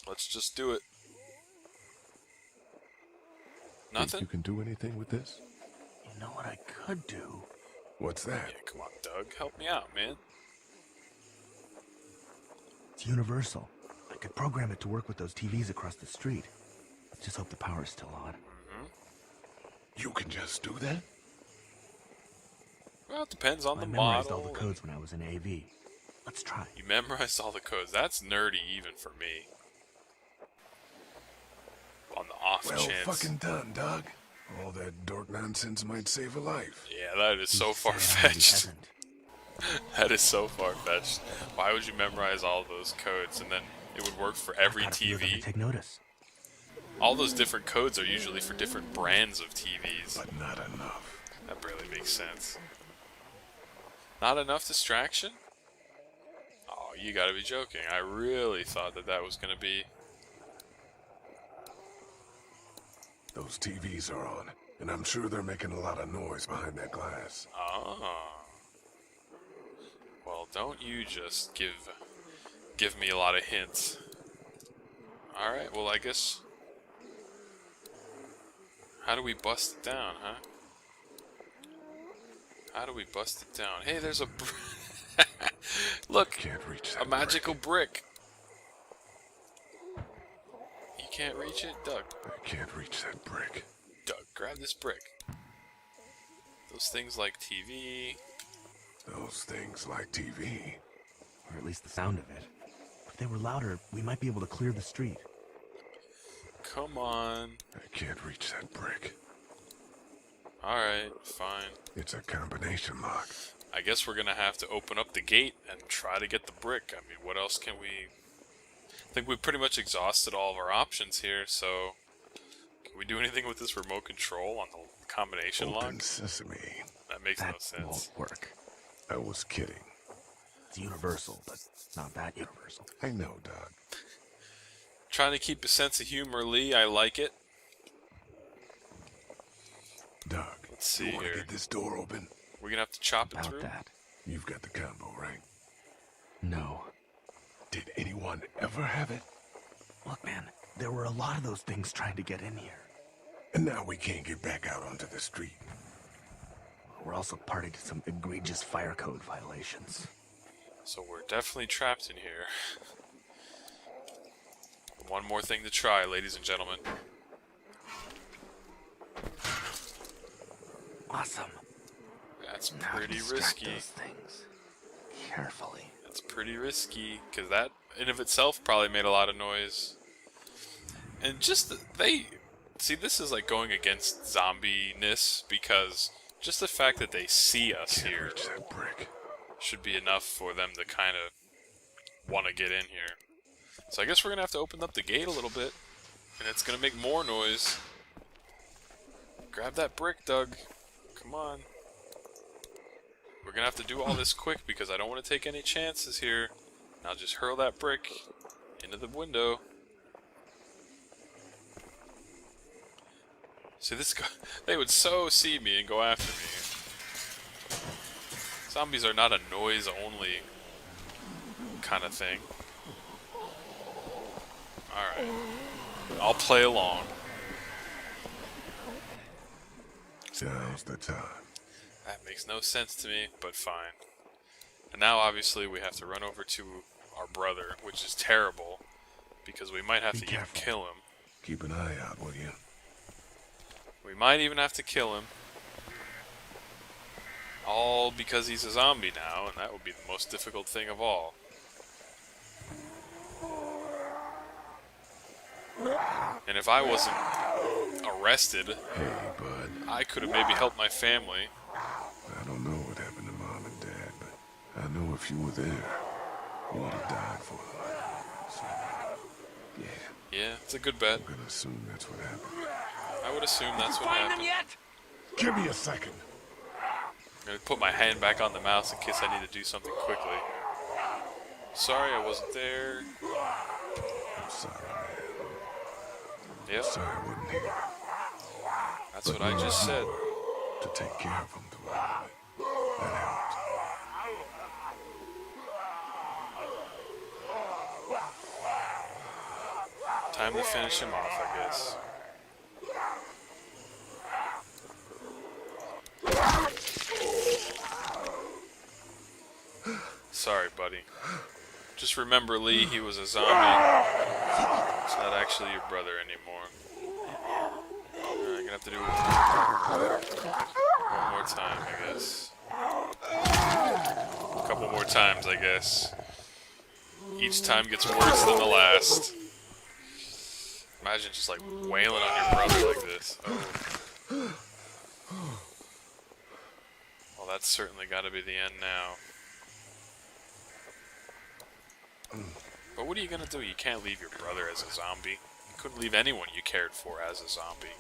Let's just do it. Nothing? Think you can do anything with this? You know what I could do? What's that? Yeah, come on, Doug. Help me out, man. It's universal. I could program it to work with those TVs across the street. Let's just hope the power's still on. You can just do that? Well, it depends on the I memorized model. all the codes when I was in AV. Let's try. You memorized all the codes. That's nerdy even for me. On the off Well chance. fucking done, Doug. All that dork nonsense might save a life. Yeah, that is so far-fetched. That is so far-fetched. Why would you memorize all those codes and then it would work for every TV? Take notice. All those different codes are usually for different brands of TVs. But not enough. That barely makes sense. Not enough distraction? Oh, you gotta be joking. I really thought that that was gonna be... Those TVs are on, and I'm sure they're making a lot of noise behind that glass. Oh. Well, don't you just give me a lot of hints. Alright, well I guess... How do we bust it down, huh? How do we bust it down? Hey, there's a... Look! Can't reach a magical brick. You can't reach it? Doug. I can't reach that brick. Doug, grab this brick. Those things like TV... Those things like TV. Or at least the sound of it. If they were louder, we might be able to clear the street. Come on. I can't reach that brick. Alright, fine. It's a combination lock. I guess we're gonna have to open up the gate and try to get the brick. I mean, what else can we... I think we've pretty much exhausted all of our options here, so... Can we do anything with this remote control on the combination lock? Open sesame. That makes no That sense. won't work. I was kidding. It's universal, but not that universal. I know, Doug. Trying to keep a sense of humor, Lee. I like it. Doug, let's see you want to here. get this door open? We're gonna have to chop it About through. that. You've got the combo, right? No. Did anyone ever have it? Look, man, there were a lot of those things trying to get in here. And now we can't get back out onto the street. We're also party to some egregious fire code violations. So we're definitely trapped in here. One more thing to try, ladies and gentlemen. Awesome. That's Now pretty distract risky. those things. Carefully. That's pretty risky, because that in of itself probably made a lot of noise. And just they... See, this is like going against zombie-ness, because just the fact that they see us Can't here reach that brick. should be enough for them to kind of want to get in here. So I guess we're going to have to open up the gate a little bit, and it's going to make more noise. Grab that brick, Doug. Come on. We're going to have to do all this quick because I don't want to take any chances here. And I'll just hurl that brick into the window. See, they would so see me and go after me. Zombies are not a noise-only kind of thing. Alright. I'll play along. Now's the time. That makes no sense to me, but fine. And now, obviously, we have to run over to our brother, which is terrible, because we might have to even kill him. Keep an eye out, will you? We might even have to kill him. All because he's a zombie now, and that would be the most difficult thing of all. And if I wasn't arrested, Hey, bud. I could have maybe helped my family. I don't know what happened to Mom and Dad, but I know if you were there, you would have died for them. So, yeah. Yeah, it's a good bet. I'm gonna assume that's what happened. I would assume that's what Find them happened. yet? Give me a second. I'm gonna put my hand back on the mouse in case I need to do something quickly. Sorry I wasn't there. I'm sorry, man. Yep. Sorry I wasn't here. That's what I just said. To take care of him through all of it. That helped. Time to finish him off, I guess. Sorry, buddy. Just remember, Lee, he was a zombie. It's not actually your brother anymore. I'm gonna have to do it one more time, I guess. A couple more times, I guess. Each time gets worse than the last. Imagine just like wailing on your brother like this. Oh. Well, that's certainly got to be the end now. But what are you gonna do? You can't leave your brother as a zombie. You couldn't leave anyone you cared for as a zombie.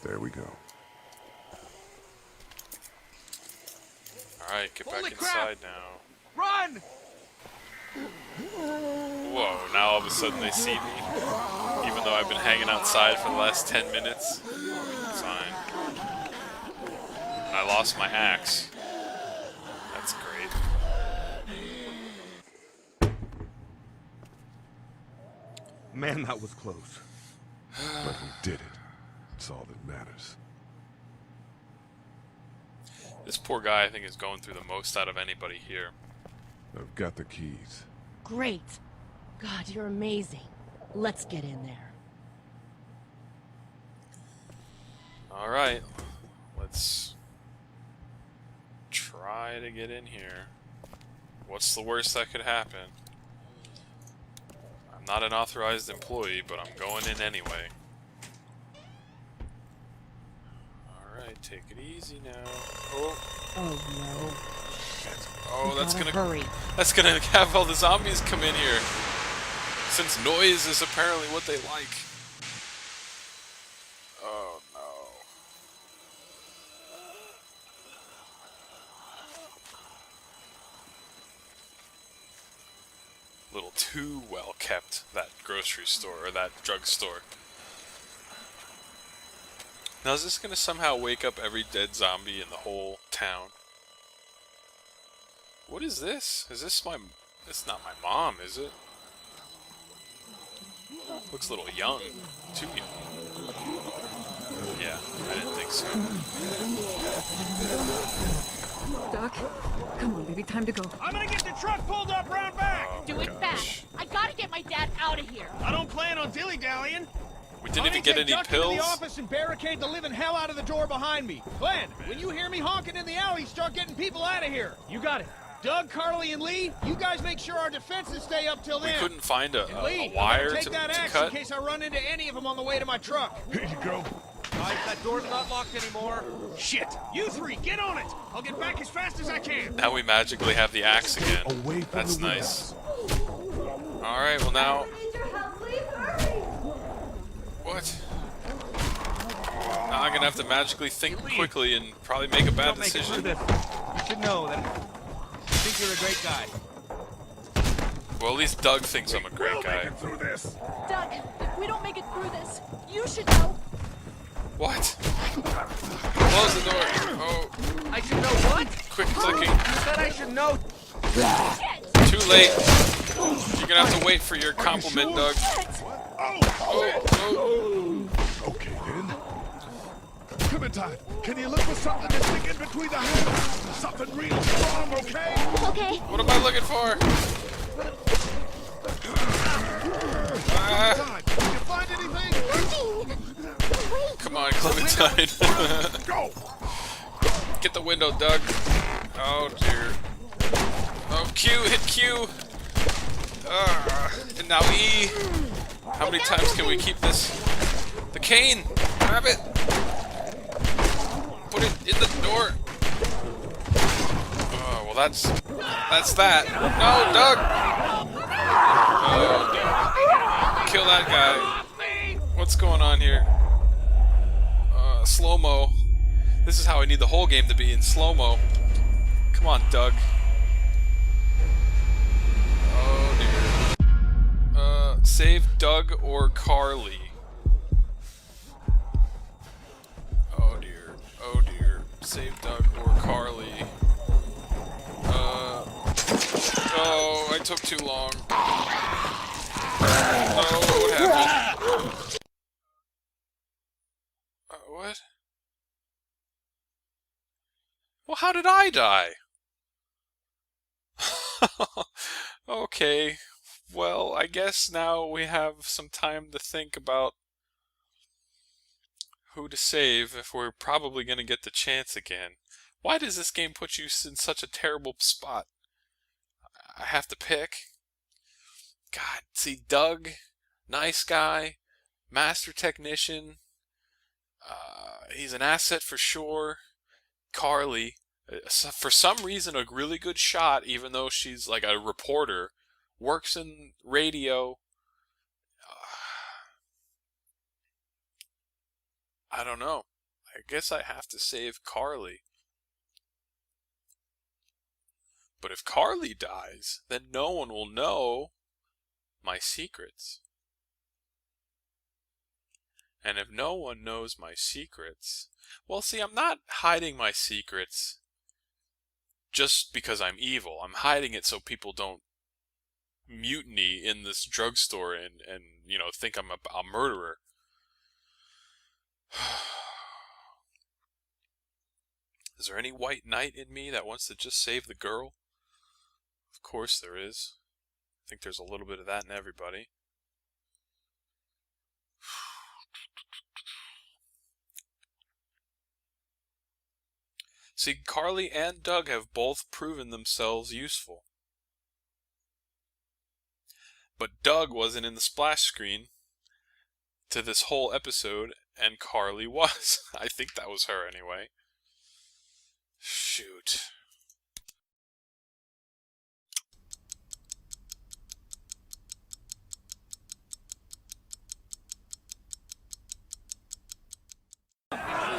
There we go. Alright, get Holy back crap! inside now. Run! Whoa, now all of a sudden they see me. Even though I've been hanging outside for the last 10 minutes. It's fine. I lost my axe. That's great. Man, that was close. But we did it. That's all that matters. This poor guy, I think, is going through the most out of anybody here. I've got the keys. Great. God, you're amazing. Let's get in there. Alright. Let's try to get in here. What's the worst that could happen? I'm not an authorized employee, but I'm going in anyway. Alright, take it easy now. Oh. Oh no. Oh, that's gonna hurry. That's gonna have all the zombies come in here. Since noise is apparently what they like. Oh no. Little too well kept, that grocery store or that drugstore. Now is this gonna somehow wake up every dead zombie in the whole town? What is this? Is this my... It's not my mom, is it? Looks a little young. Too young. Yeah, I didn't think so. Doc, come on, baby, time to go. I'm gonna get the truck pulled up round back! Oh, Do it fast. I gotta get my dad out of here. I don't plan on dilly-dallying. We didn't even get any Duck pills. into the office and barricade the living hell out of the door behind me. Glenn, when you hear me honking in the alley, start getting people out of here. You got it. Doug, Carly, and Lee, you guys make sure our defenses stay up till then. We couldn't find a Lee, wire take to that axe cut. in case I run into any of them on the way to my truck. Here you go. Guys, that door's not locked anymore. Shit! You three, get on it! I'll get back as fast as I can. Now we magically have the axe again. Away from That's the nice. Alright, well now... What? Now I'm gonna have to magically think quickly and probably make a bad decision. You should know that I think you're a great guy. Well, at least Doug thinks I'm a great guy. Through this. Doug, if we don't make it through this, you should know. What? Close the door. Oh. I should know what? Quick clicking. You said I should know. Too late. You're gonna have to wait for your compliment, Doug. Oh. Okay, then. Clementine, can you look for something to stick in between the hands? Something real strong, okay? Okay. What am I looking for? Clementine, did you find anything? Come on, Clementine. Go! Get the window, Doug. Oh, dear. Oh, Q, hit Q. And now E. How many times can we keep this? The cane! Grab it! Put it in the door. Oh, well that's that. No, Doug! Oh, Doug. Kill that guy. What's going on here? Slow-mo. This is how I need the whole game to be, in slow-mo. Come on, Doug. Oh, dear. Save Doug or Carly. Oh, dear. Oh, dear. Save Doug or Carly. Oh, I took too long. Oh, what happened? What? Well, how did I die? Okay. Well, I guess now we have some time to think about who to save if we're probably going to get the chance again. Why does this game put you in such a terrible spot? I have to pick. God, see, Doug, nice guy, master technician. He's an asset for sure. Carly, for some reason, a really good shot, even though she's like a reporter, works in radio. I don't know. I guess I have to save Carly. But if Carly dies, then no one will know my secrets. And if no one knows my secrets... Well, see, I'm not hiding my secrets just because I'm evil. I'm hiding it so people don't mutiny in this drugstore and you know, think I'm a murderer. Is there any white knight in me that wants to just save the girl? Of course there is. I think there's a little bit of that in everybody. See, Carly and Doug have both proven themselves useful. But Doug wasn't in the splash screen to this whole episode, and Carly was. I think that was her anyway. Shoot.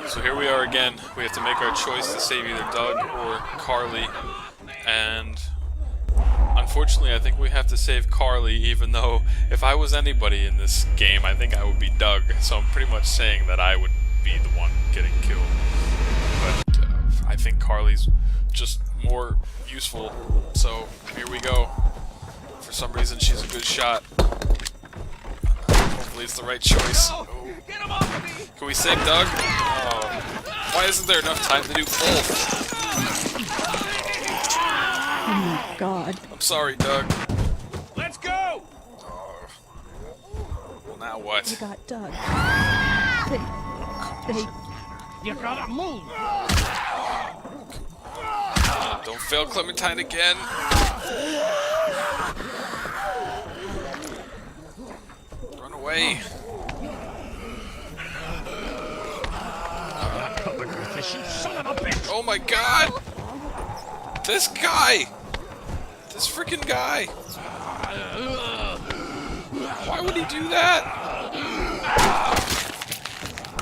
So here we are again. We have to make our choice to save either Doug or Carly. And unfortunately, I think we have to save Carly, even though if I was anybody in this game, I think I would be Doug. So I'm pretty much saying that I would be the one getting killed. But I think Carly's just more useful. So here we go. For some reason, she's a good shot. Hopefully it's the right choice. Oh. Can we save Doug? Oh. Why isn't there enough time to do both? Oh my god. I'm sorry, Doug. Let's go! Oh. Well, now what? You got Doug. They... You gotta move! Don't fail Clementine again. Run away. Oh my god! This guy! This freaking guy! Why would he do that?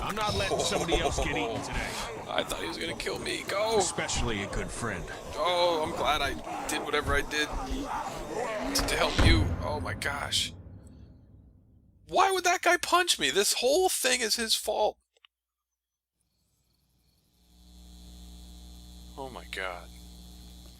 I'm not letting somebody else get eaten today. I thought he was gonna kill me. Go! Especially a good friend. Oh, I'm glad I did whatever I did to help you. Oh my gosh. Why would that guy punch me? This whole thing is his fault. Oh my god.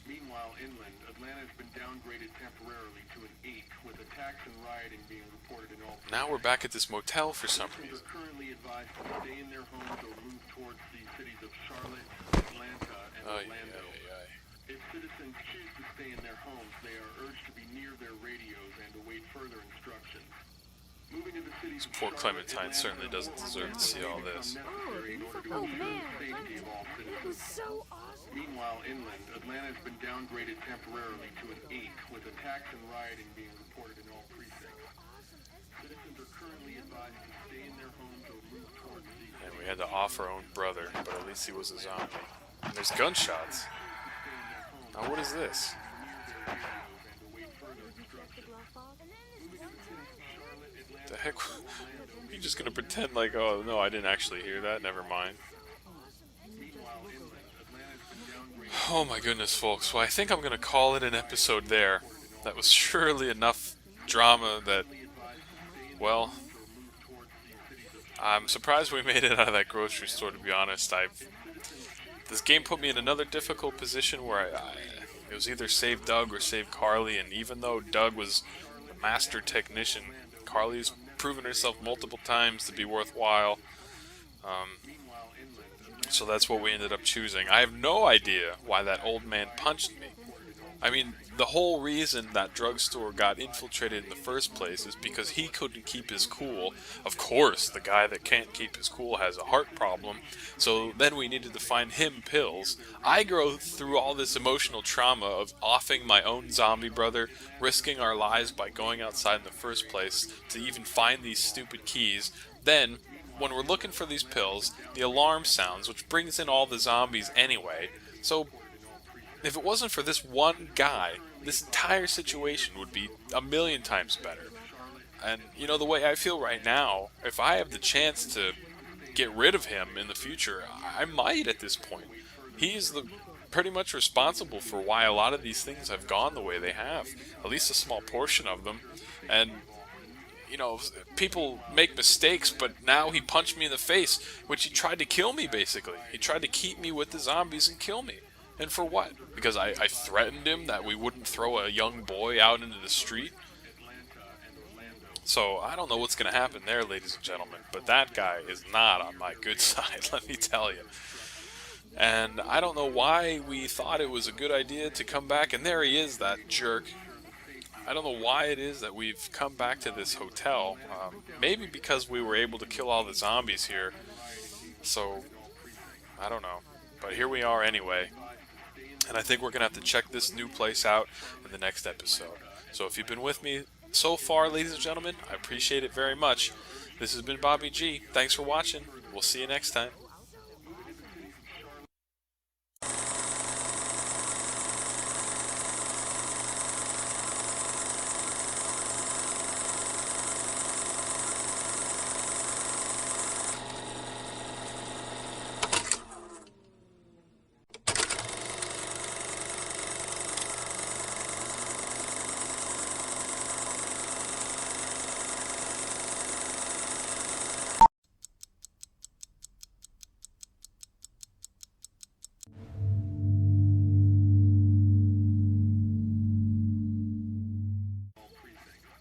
Meanwhile, inland, Atlanta has been downgraded temporarily to an 8, with attacks and rioting being reported in all places. Now we're back at this motel for some Citizens reason. are currently advised to stay in their homes or move towards the cities of Charlotte, Atlanta, and Orlando. If citizens choose to stay in their homes, they are urged to be near their radios and await further instructions. Moving to the cities of Poor Charlotte, Clementine Atlanta, certainly doesn't deserve to see all this. Oh man, that was so awesome. Meanwhile, inland, Atlanta has been downgraded temporarily to an 8, with attacks and rioting being reported in all precincts. Citizens are currently advised to stay in their homes or move towards the... And we had to off our own brother, but at least he was a zombie. And there's gunshots. Now what is this? The heck? You're just gonna pretend like, oh no, I didn't actually hear that. Never mind. Oh my goodness, folks. Well, I think I'm gonna call it an episode there. That was surely enough drama that, well, I'm surprised we made it out of that grocery store, to be honest. This game put me in another difficult position where it was either save Doug or save Carly, and even though Doug was the master technician, Carly's proven herself multiple times to be worthwhile. So that's what we ended up choosing. I have no idea why that old man punched me. I mean, the whole reason that drugstore got infiltrated in the first place is because he couldn't keep his cool. Of course, the guy that can't keep his cool has a heart problem, so then we needed to find him pills. I go through all this emotional trauma of offing my own zombie brother, risking our lives by going outside in the first place to even find these stupid keys. Then, when we're looking for these pills, the alarm sounds, which brings in all the zombies anyway. So if it wasn't for this one guy, this entire situation would be a million times better. And, you know, the way I feel right now, if I have the chance to get rid of him in the future, I might at this point. He's pretty much responsible for why a lot of these things have gone the way they have. At least a small portion of them. And, you know, people make mistakes, but now he punched me in the face, which he tried to kill me, basically. He tried to keep me with the zombies and kill me. And for what? Because I threatened him that we wouldn't throw a young boy out into the street? So, I don't know what's going to happen there, ladies and gentlemen, but that guy is not on my good side, let me tell you. And I don't know why we thought it was a good idea to come back, and there he is, that jerk. I don't know why it is that we've come back to this hotel. Maybe because we were able to kill all the zombies here. So, I don't know. But here we are anyway. And I think we're going to have to check this new place out in the next episode. So if you've been with me so far, ladies and gentlemen, I appreciate it very much. This has been Bobby G. Thanks for watching. We'll see you next time.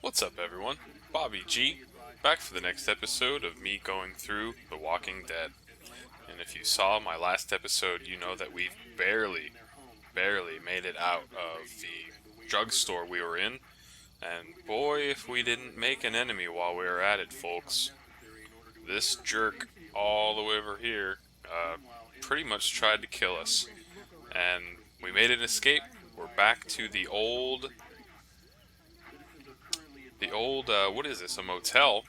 What's up, everyone? Bobby G, back for the next episode of me going through The Walking Dead. And if you saw my last episode, you know that we've barely made it out of the drugstore we were in. And boy, if we didn't make an enemy while we were at it, folks. This jerk all the way over here pretty much tried to kill us. And we made an escape. We're back to the old, what is this, a motel?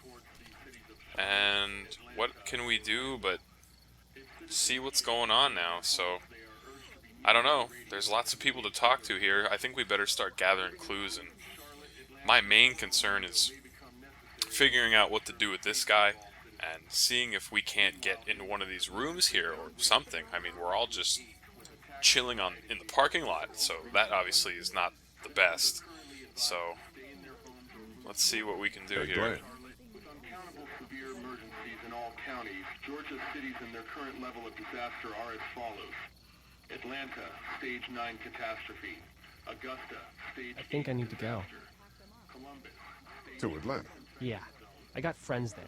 And what can we do but see what's going on now? So, I don't know. There's lots of people to talk to here. I think we better start gathering clues, and my main concern is figuring out what to do with this guy and seeing if we can't get into one of these rooms here or something. I mean, we're all just chilling in the parking lot, so that obviously is not the best. So, let's see what we can do here. Glenn. With uncountable severe emergencies in all counties, Georgia's cities and their current level of disaster are as follows. Atlanta, Stage 9 catastrophe. Augusta, Stage I think I need to go. Columbus, To Atlanta. Yeah, I got friends there.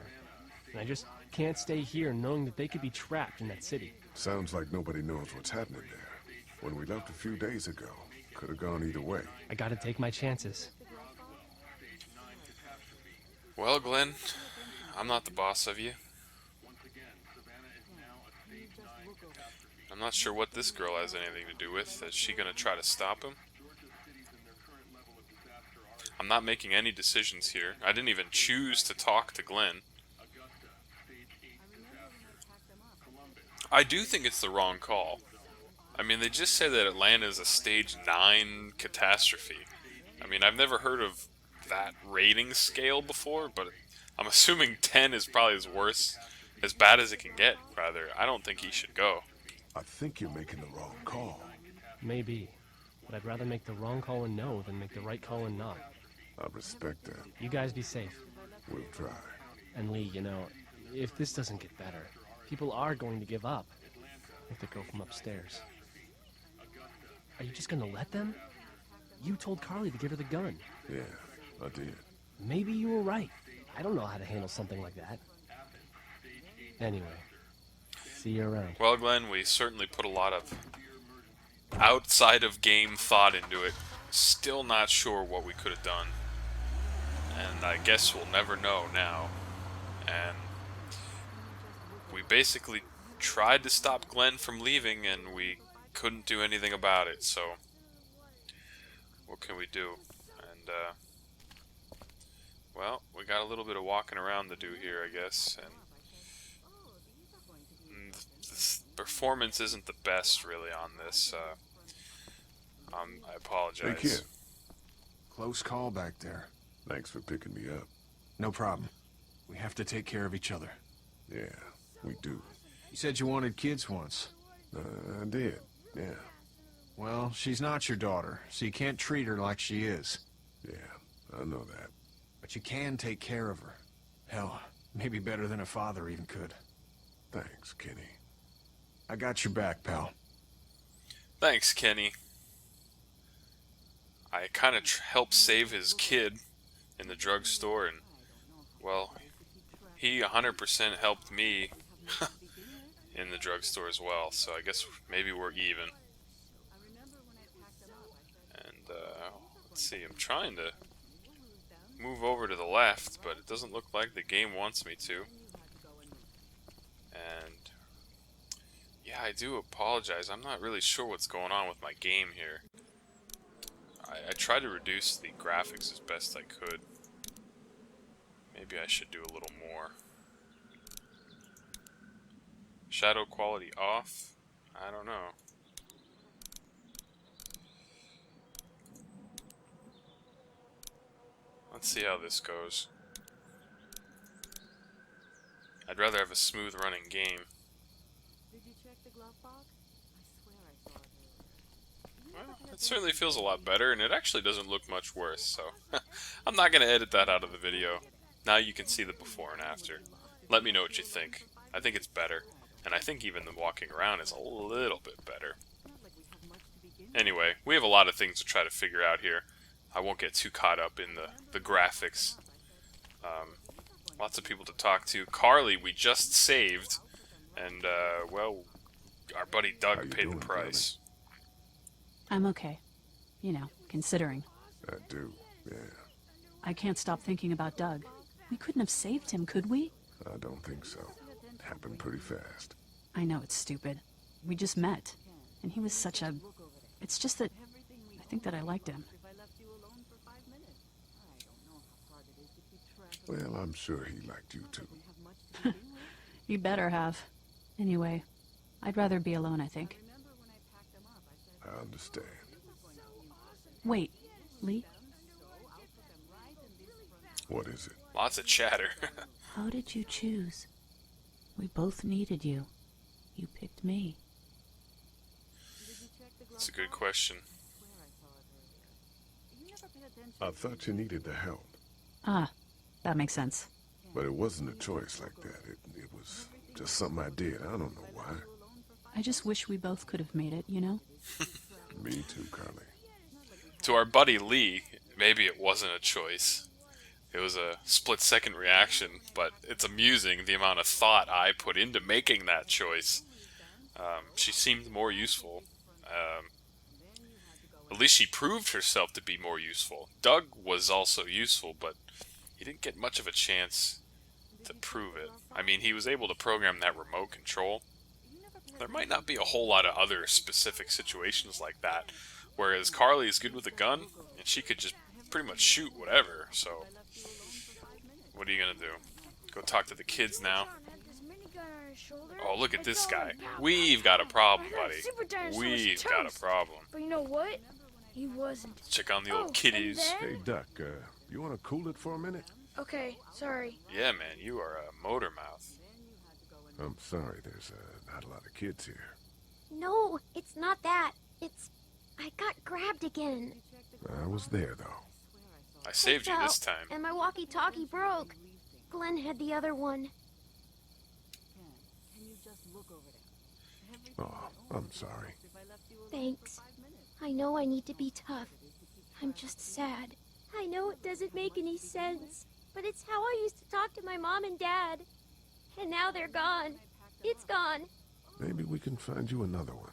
And I just can't stay here knowing that they could be trapped in that city. Sounds like nobody knows what's happening there. When we left a few days ago, could have gone either way. I gotta take my chances. Well, Glenn, I'm not the boss of you. I'm not sure what this girl has anything to do with. Is she going to try to stop him? I'm not making any decisions here. I didn't even choose to talk to Glenn. I do think it's the wrong call. I mean, they just say that Atlanta is a Stage 9 catastrophe. I mean, I've never heard of that rating scale before, but I'm assuming 10 is probably as bad as it can get, rather. I don't think he should go. I think you're making the wrong call. Maybe. But I'd rather make the wrong call and no than make the right call and not. I respect that. You guys be safe. We'll try. And Lee, you know, if this doesn't get better, people are going to give up. Like the girl from upstairs. Are you just gonna let them? You told Carly to give her the gun. Yeah, I did. Maybe you were right. I don't know how to handle something like that. Anyway, see you around. Well, Glenn, we certainly put a lot of outside of game thought into it. Still not sure what we could have done. And I guess we'll never know now. And we basically tried to stop Glenn from leaving, and we couldn't do anything about it, so what can we do? And, well, we got a little bit of walking around to do here, I guess, and the performance isn't the best, really, on this. I apologize. Hey, kid. Close call back there. Thanks for picking me up. No problem. We have to take care of each other. Yeah, we do. You said you wanted kids once. I did, yeah. Well, she's not your daughter, so you can't treat her like she is. Yeah, I know that. But you can take care of her. Hell, maybe better than a father even could. Thanks, Kenny. I got your back, pal. Thanks, Kenny. I kind of helped save his kid in the drugstore, and, well, he 100% helped me in the drugstore as well, so I guess maybe we're even. And, let's see, I'm trying to move over to the left, but it doesn't look like the game wants me to. And, yeah, I do apologize. I'm not really sure what's going on with my game here. I tried to reduce the graphics as best I could. Maybe I should do a little more. Shadow quality off? I don't know. Let's see how this goes. I'd rather have a smooth running game. Did you check the glove box? I swear I saw it. Well, it certainly feels a lot better, and it actually doesn't look much worse, so I'm not going to edit that out of the video. Now you can see the before and after. Let me know what you think. I think it's better, and I think even the walking around is a little bit better. Anyway, we have a lot of things to try to figure out here. I won't get too caught up in the graphics. Lots of people to talk to. Carly, we just saved, and, well, our buddy Doug paid the price. I'm okay. You know, considering. I do, yeah. I can't stop thinking about Doug. We couldn't have saved him, could we? I don't think so. It happened pretty fast. I know it's stupid. We just met. And he was such a... It's just that... I think that I liked him. Well, I'm sure he liked you too. You better have. Anyway, I'd rather be alone, I think. I understand. Wait, Lee? What is it? Lots of chatter. How did you choose? We both needed you. You picked me. That's a good question. I thought you needed the help. Ah, that makes sense. But it wasn't a choice like that. It was just something I did. I don't know why. I just wish we both could have made it, you know? Me too, Carly. To our buddy Lee, maybe it wasn't a choice. It was a split-second reaction, but it's amusing the amount of thought I put into making that choice. She seemed more useful. At least she proved herself to be more useful. Doug was also useful, but he didn't get much of a chance to prove it. I mean, he was able to program that remote control. There might not be a whole lot of other specific situations like that, whereas Carly is good with a gun, and she could just pretty much shoot whatever, so... What are you gonna do? Go talk to the kids now? Oh, look at this guy. We've got a problem, buddy. We've got a problem. But you know what? He wasn't. Let's check on the old kiddies. Hey, Duck, you want to cool it for a minute? Okay, sorry. Yeah, man, you are a motor mouth. I'm sorry, there's not a lot of kids here. No, it's not that. I got grabbed again. I was there, though. I saved you this time. And my walkie-talkie broke. Glenn had the other one. Oh, I'm sorry. Thanks. I know I need to be tough. I'm just sad. I know it doesn't make any sense, but it's how I used to talk to my mom and dad. And now they're gone. It's gone. Maybe we can find you another one.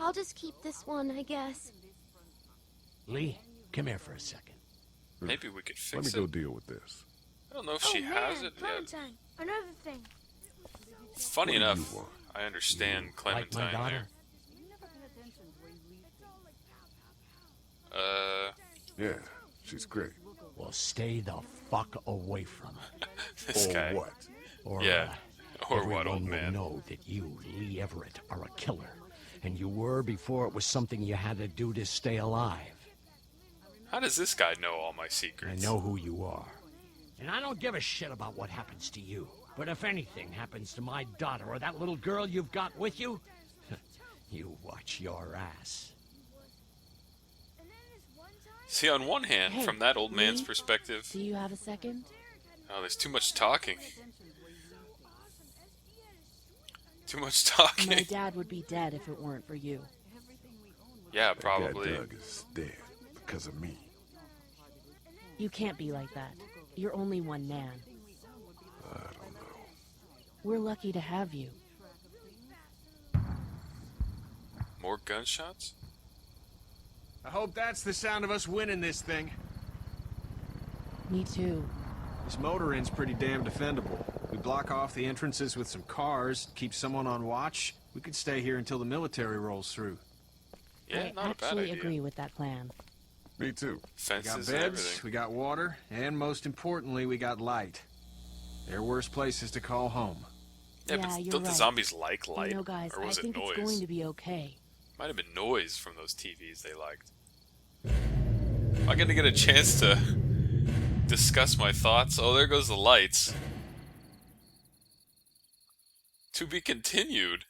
I'll just keep this one, I guess. Lee, come here for a second. Maybe we could fix it. Let me go deal with this. I don't know if she has it yet. Clementine, another thing. Funny What do enough, you want? I understand Like Clementine my daughter? there. Yeah, she's great. Well, stay the fuck away from her. This or guy. what? Or, Yeah. Or what, everyone old will man? know that you, Lee Everett, are a killer. And you were before it was something you had to do to stay alive. How does this guy know all my I secrets? know who you are. And I don't give a shit about what happens to you. But if anything happens to my daughter or that little girl you've got with you, you watch your ass. See, on one hand, Hey, from that old man's Lee? perspective, Do you have a second? oh, there's too much talking. Too much talking. My dad would be dead if it weren't for you. Yeah, That guy probably. Doug is dead because of me. You can't be like that. You're only one man. I don't know. We're lucky to have you. More gunshots? I hope that's the sound of us winning this thing. Me too. This motor inn's pretty damn defendable. We block off the entrances with some cars, keep someone on watch. We could stay here until the military rolls through. Yeah, I not a bad actually idea. agree with that plan. Me too. We Fences got and beds, everything. we got water, and most importantly, we got light. There are worse places to call home. Yeah, Yeah, but you're don't the right. zombies like light? You know, guys, or I was it think noise? it's going to be okay. Might have been noise from those TVs they liked. Am I gonna get a chance to discuss my thoughts? Oh, there goes the lights. To be continued.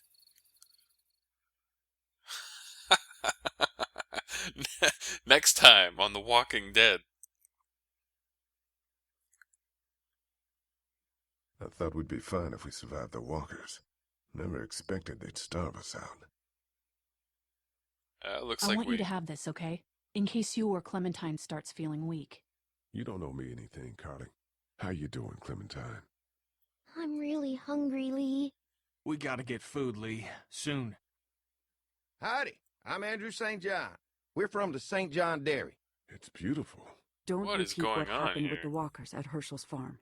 Next time on The Walking Dead. I thought we'd be fine if we survived the walkers. Never expected they'd starve us out. Looks I like want we... you to have this, okay? In case you or Clementine starts feeling weak. You don't owe me anything, Carly. How you doing, Clementine? I'm really hungry, Lee. We gotta get food, Lee. Soon. Howdy, I'm Andrew St. John. We're from the St. John Dairy. It's beautiful. Don't What is repeat going what on happened here? with the walkers at Herschel's farm.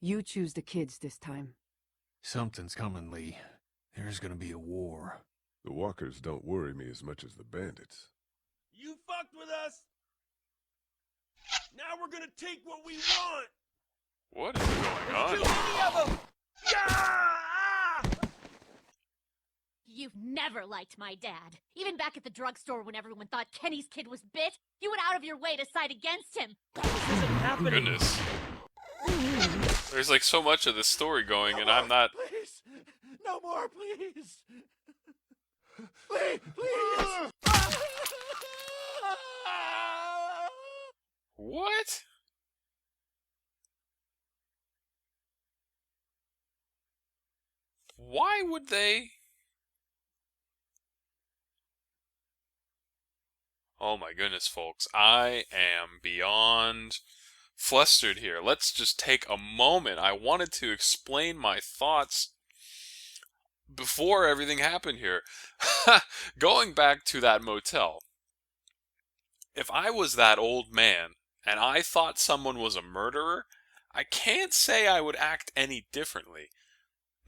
You choose the kids this time. Something's coming, Lee. There's gonna be a war. The walkers don't worry me as much as the bandits. You fucked with us! Now we're gonna take what we want! What is going on? Too many of them! Yeah! You've never liked my dad. Even back at the drugstore when everyone thought Kenny's kid was bit, you went out of your way to side against him. Goodness. There's like so much of this story going, and I'm not... Please! No more, please! Please! What? Why would they... Oh my goodness, folks. I am beyond flustered here. Let's just take a moment. I wanted to explain my thoughts before everything happened here. Going back to that motel. If I was that old man and I thought someone was a murderer, I can't say I would act any differently.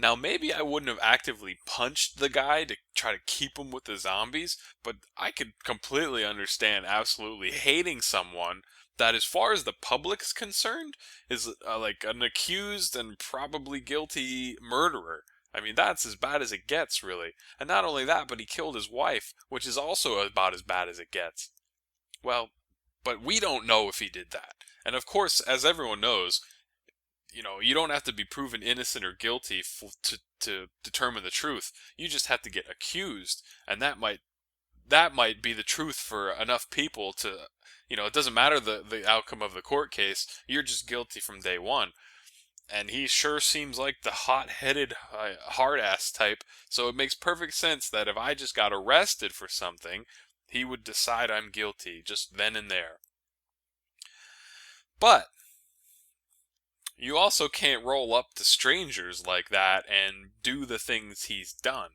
Now, maybe I wouldn't have actively punched the guy to try to keep him with the zombies, but I could completely understand absolutely hating someone that, as far as the public's concerned, is like an accused and probably guilty murderer. I mean, that's as bad as it gets, really. And not only that, but he killed his wife, which is also about as bad as it gets. Well, but we don't know if he did that. And of course, as everyone knows, you don't have to be proven innocent or guilty to determine the truth. You just have to get accused, and that might be the truth for enough people to, it doesn't matter the outcome of the court case. You're just guilty from day one. And he sure seems like the hot-headed, hard-ass type, so it makes perfect sense that if I just got arrested for something, he would decide I'm guilty just then and there. But you also can't roll up to strangers like that and do the things he's done.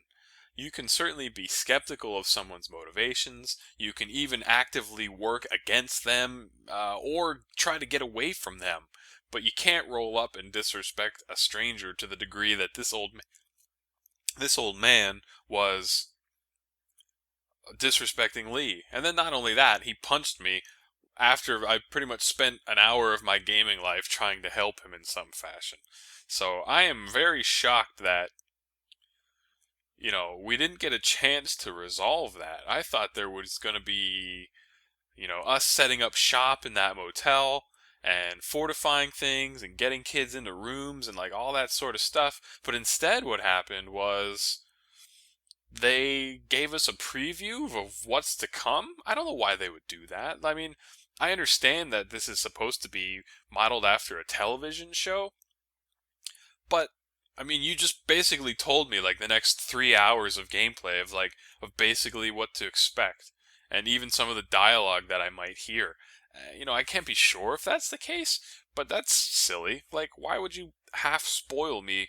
You can certainly be skeptical of someone's motivations. You can even actively work against them or try to get away from them. But you can't roll up and disrespect a stranger to the degree that this old man was disrespecting Lee. And then not only that, he punched me after I pretty much spent an hour of my gaming life trying to help him in some fashion. So I am very shocked that we didn't get a chance to resolve that. I thought there was going to be, us setting up shop in that motel and fortifying things and getting kids into rooms and like all that sort of stuff. But instead what happened was they gave us a preview of what's to come. I don't know why they would do that. I mean, I understand that this is supposed to be modeled after a television show, but I mean, you just basically told me like the next 3 hours of gameplay of basically what to expect, and even some of the dialogue that I might hear. I can't be sure if that's the case, but that's silly. Like, why would you half spoil me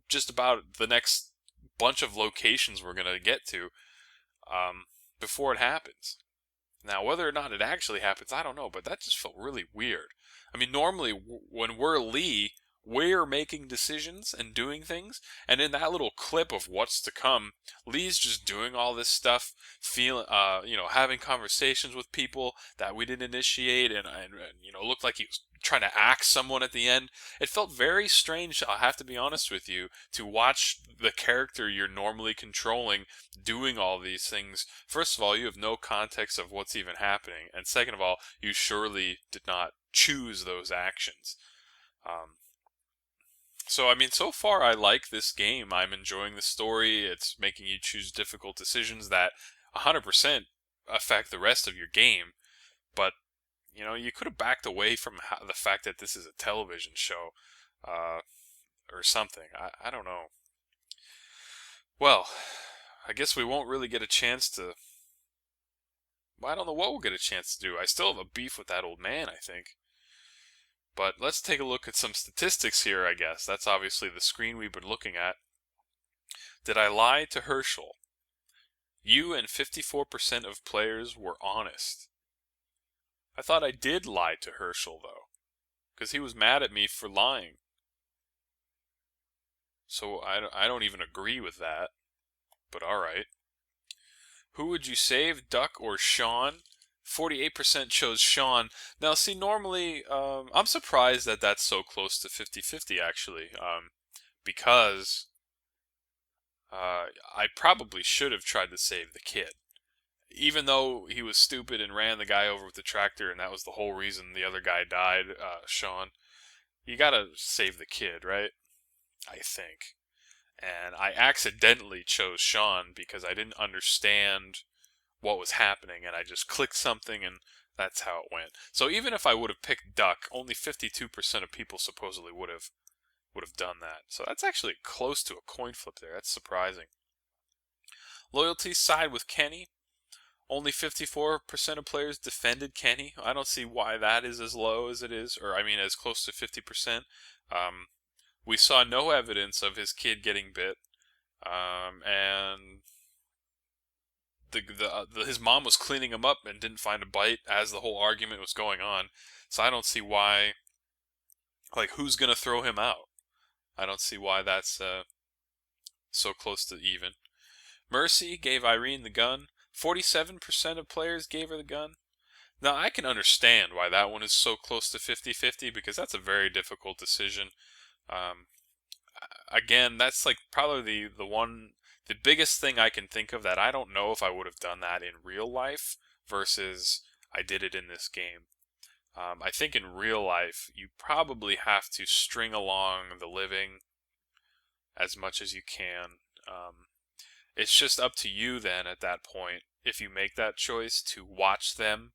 just about the next bunch of locations we're gonna get to before it happens? Now, whether or not it actually happens, I don't know, but that just felt really weird. I mean, normally when we're Lee, we're making decisions and doing things, and in that little clip of what's to come, Lee's just doing all this stuff, having conversations with people that we didn't initiate, and looked like he was trying to axe someone at the end. It felt very strange, I'll have to be honest with you, to watch the character you're normally controlling doing all these things. First of all, you have no context of what's even happening, and second of all, you surely did not choose those actions. So, I mean, so far I like this game. I'm enjoying the story. It's making you choose difficult decisions that 100% affect the rest of your game. But, you could have backed away from the fact that this is a television show or something. I don't know. Well, I guess we won't really get a chance to... Well, I don't know what we'll get a chance to do. I still have a beef with that old man, I think. But let's take a look at some statistics here, I guess. That's obviously the screen we've been looking at. Did I lie to Herschel? You and 54% of players were honest. I thought I did lie to Herschel, though, because he was mad at me for lying. So I don't even agree with that, but alright. Who would you save, Duck or Sean? 48% chose Sean. Now, see, normally, I'm surprised that that's so close to 50-50, actually, because I probably should have tried to save the kid. Even though he was stupid and ran the guy over with the tractor, and that was the whole reason the other guy died, Sean, you gotta save the kid, right? I think. And I accidentally chose Sean because I didn't understand what was happening, and I just clicked something, and that's how it went. So even if I would have picked Duck, only 52% of people supposedly would have done that. So that's actually close to a coin flip there. That's surprising. Loyalty side with Kenny. Only 54% of players defended Kenny. I don't see why that is as low as it is, or I mean as close to 50%. We saw no evidence of his kid getting bit, and his mom was cleaning him up and didn't find a bite as the whole argument was going on. So I don't see why, like, who's going to throw him out? I don't see why that's so close to even. Mercy gave Irene the gun. 47% of players gave her the gun. Now, I can understand why that one is so close to 50-50, because that's a very difficult decision. Again, that's like probably the biggest thing I can think of that I don't know if I would have done that in real life versus I did it in this game. I think in real life, you probably have to string along the living as much as you can. It's just up to you then at that point, if you make that choice, to watch them.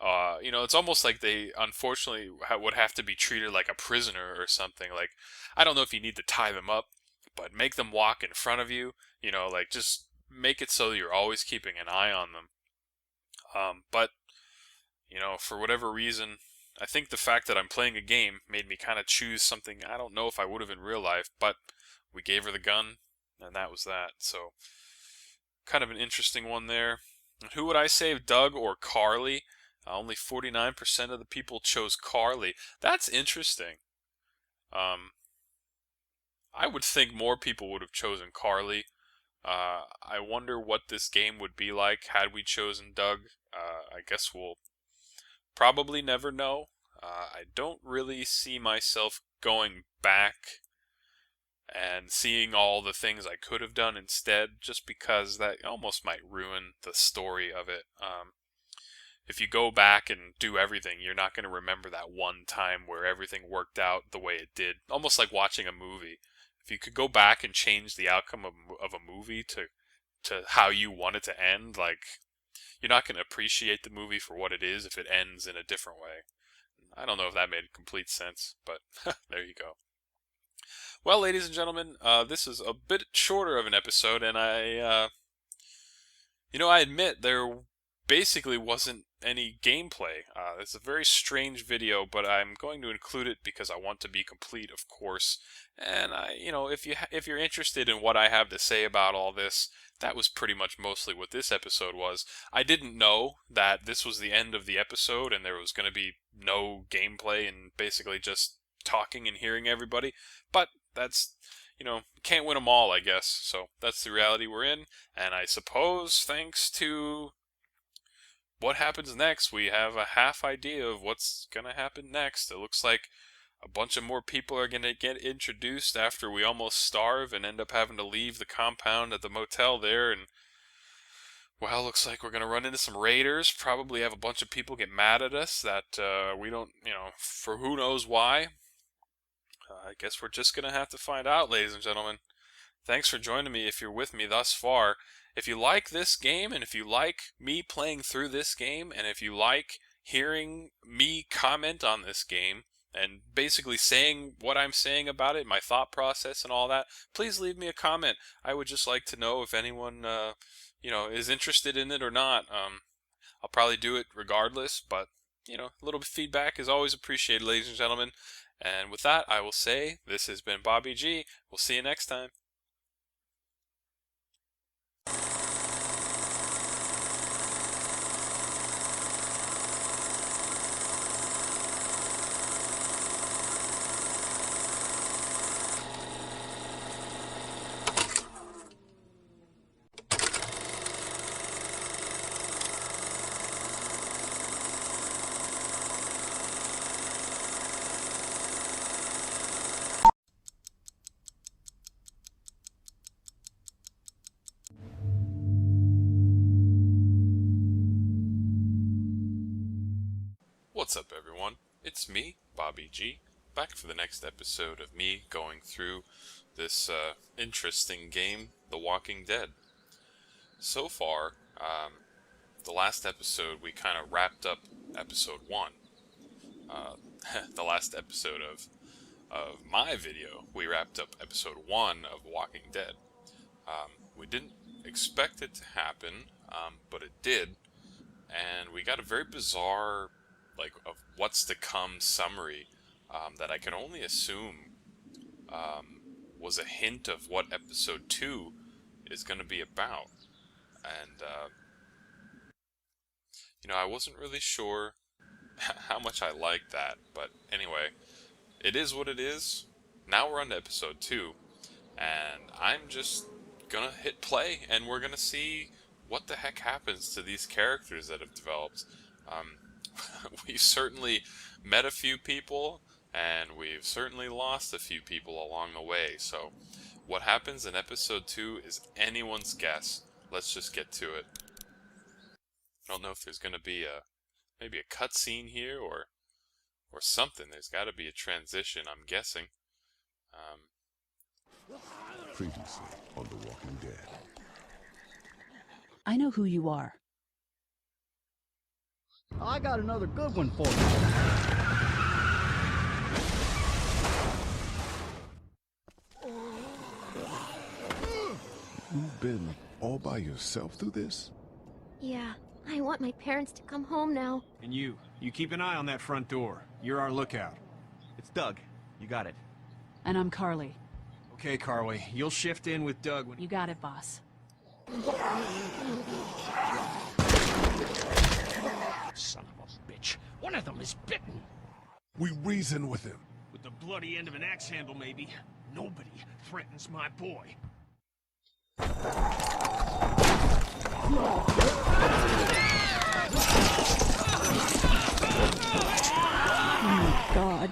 It's almost like they unfortunately would have to be treated like a prisoner or something. Like, I don't know if you need to tie them up, but make them walk in front of you. Like just make it so you're always keeping an eye on them. But for whatever reason, I think the fact that I'm playing a game made me kind of choose something I don't know if I would have in real life, but we gave her the gun, and that was that. So, kind of an interesting one there. Who would I save, Doug or Carly? Only 49% of the people chose Carly. That's interesting. I would think more people would have chosen Carly. I wonder what this game would be like had we chosen Doug. I guess we'll probably never know. I don't really see myself going back and seeing all the things I could have done instead, just because that almost might ruin the story of it. If you go back and do everything, you're not going to remember that one time where everything worked out the way it did. Almost like watching a movie. If you could go back and change the outcome of a movie to how you want it to end, like, you're not going to appreciate the movie for what it is if it ends in a different way. I don't know if that made complete sense, but there you go. Well, ladies and gentlemen, this is a bit shorter of an episode, and I admit there basically wasn't any gameplay. It's a very strange video, but I'm going to include it because I want to be complete, of course. And if you're interested in what I have to say about all this, that was pretty much mostly what this episode was. I didn't know that this was the end of the episode and there was going to be no gameplay and basically just talking and hearing everybody. But that's, can't win them all, I guess. So that's the reality we're in. And I suppose thanks to what happens next, we have a half idea of what's going to happen next. It looks like a bunch of more people are going to get introduced after we almost starve and end up having to leave the compound at the motel there. And, well, looks like we're going to run into some raiders. Probably have a bunch of people get mad at us that we don't, for who knows why. I guess we're just going to have to find out, ladies and gentlemen. Thanks for joining me if you're with me thus far. If you like this game, and if you like me playing through this game, and if you like hearing me comment on this game, and basically saying what I'm saying about it, my thought process and all that, please leave me a comment. I would just like to know if anyone, is interested in it or not. I'll probably do it regardless, but, a little bit of feedback is always appreciated, ladies and gentlemen. And with that, I will say, this has been Bobby G. We'll see you next time. What's up, everyone? It's me, Bobby G, back for the next episode of me going through this interesting game, The Walking Dead. So far, the last episode we kind of wrapped up episode 1. The last episode of my video, we wrapped up episode 1 of Walking Dead. We didn't expect it to happen, but it did, and we got a very bizarre, of what's to come summary that I can only assume was a hint of what episode 2 is going to be about. And, I wasn't really sure how much I liked that, but anyway, it is what it is. Now we're on to episode 2, and I'm just gonna hit play, and we're gonna see what the heck happens to these characters that have developed. We've certainly met a few people, and we've certainly lost a few people along the way, so what happens in episode 2 is anyone's guess. Let's just get to it. I don't know if there's gonna be maybe a cutscene here, or Or something. There's got to be a transition, I'm guessing. Previously on The Walking Dead. I know who you are. I got another good one for you. You've been all by yourself through this? Yeah, I want my parents to come home now. And you keep an eye on that front door. You're our lookout. It's Doug. You got it. And I'm Carly. Okay, Carly. You'll shift in with Doug when... You got it, boss. Son of a bitch. One of them is bitten. We reason with him. With the bloody end of an axe handle, maybe. Nobody threatens my boy. Oh, God.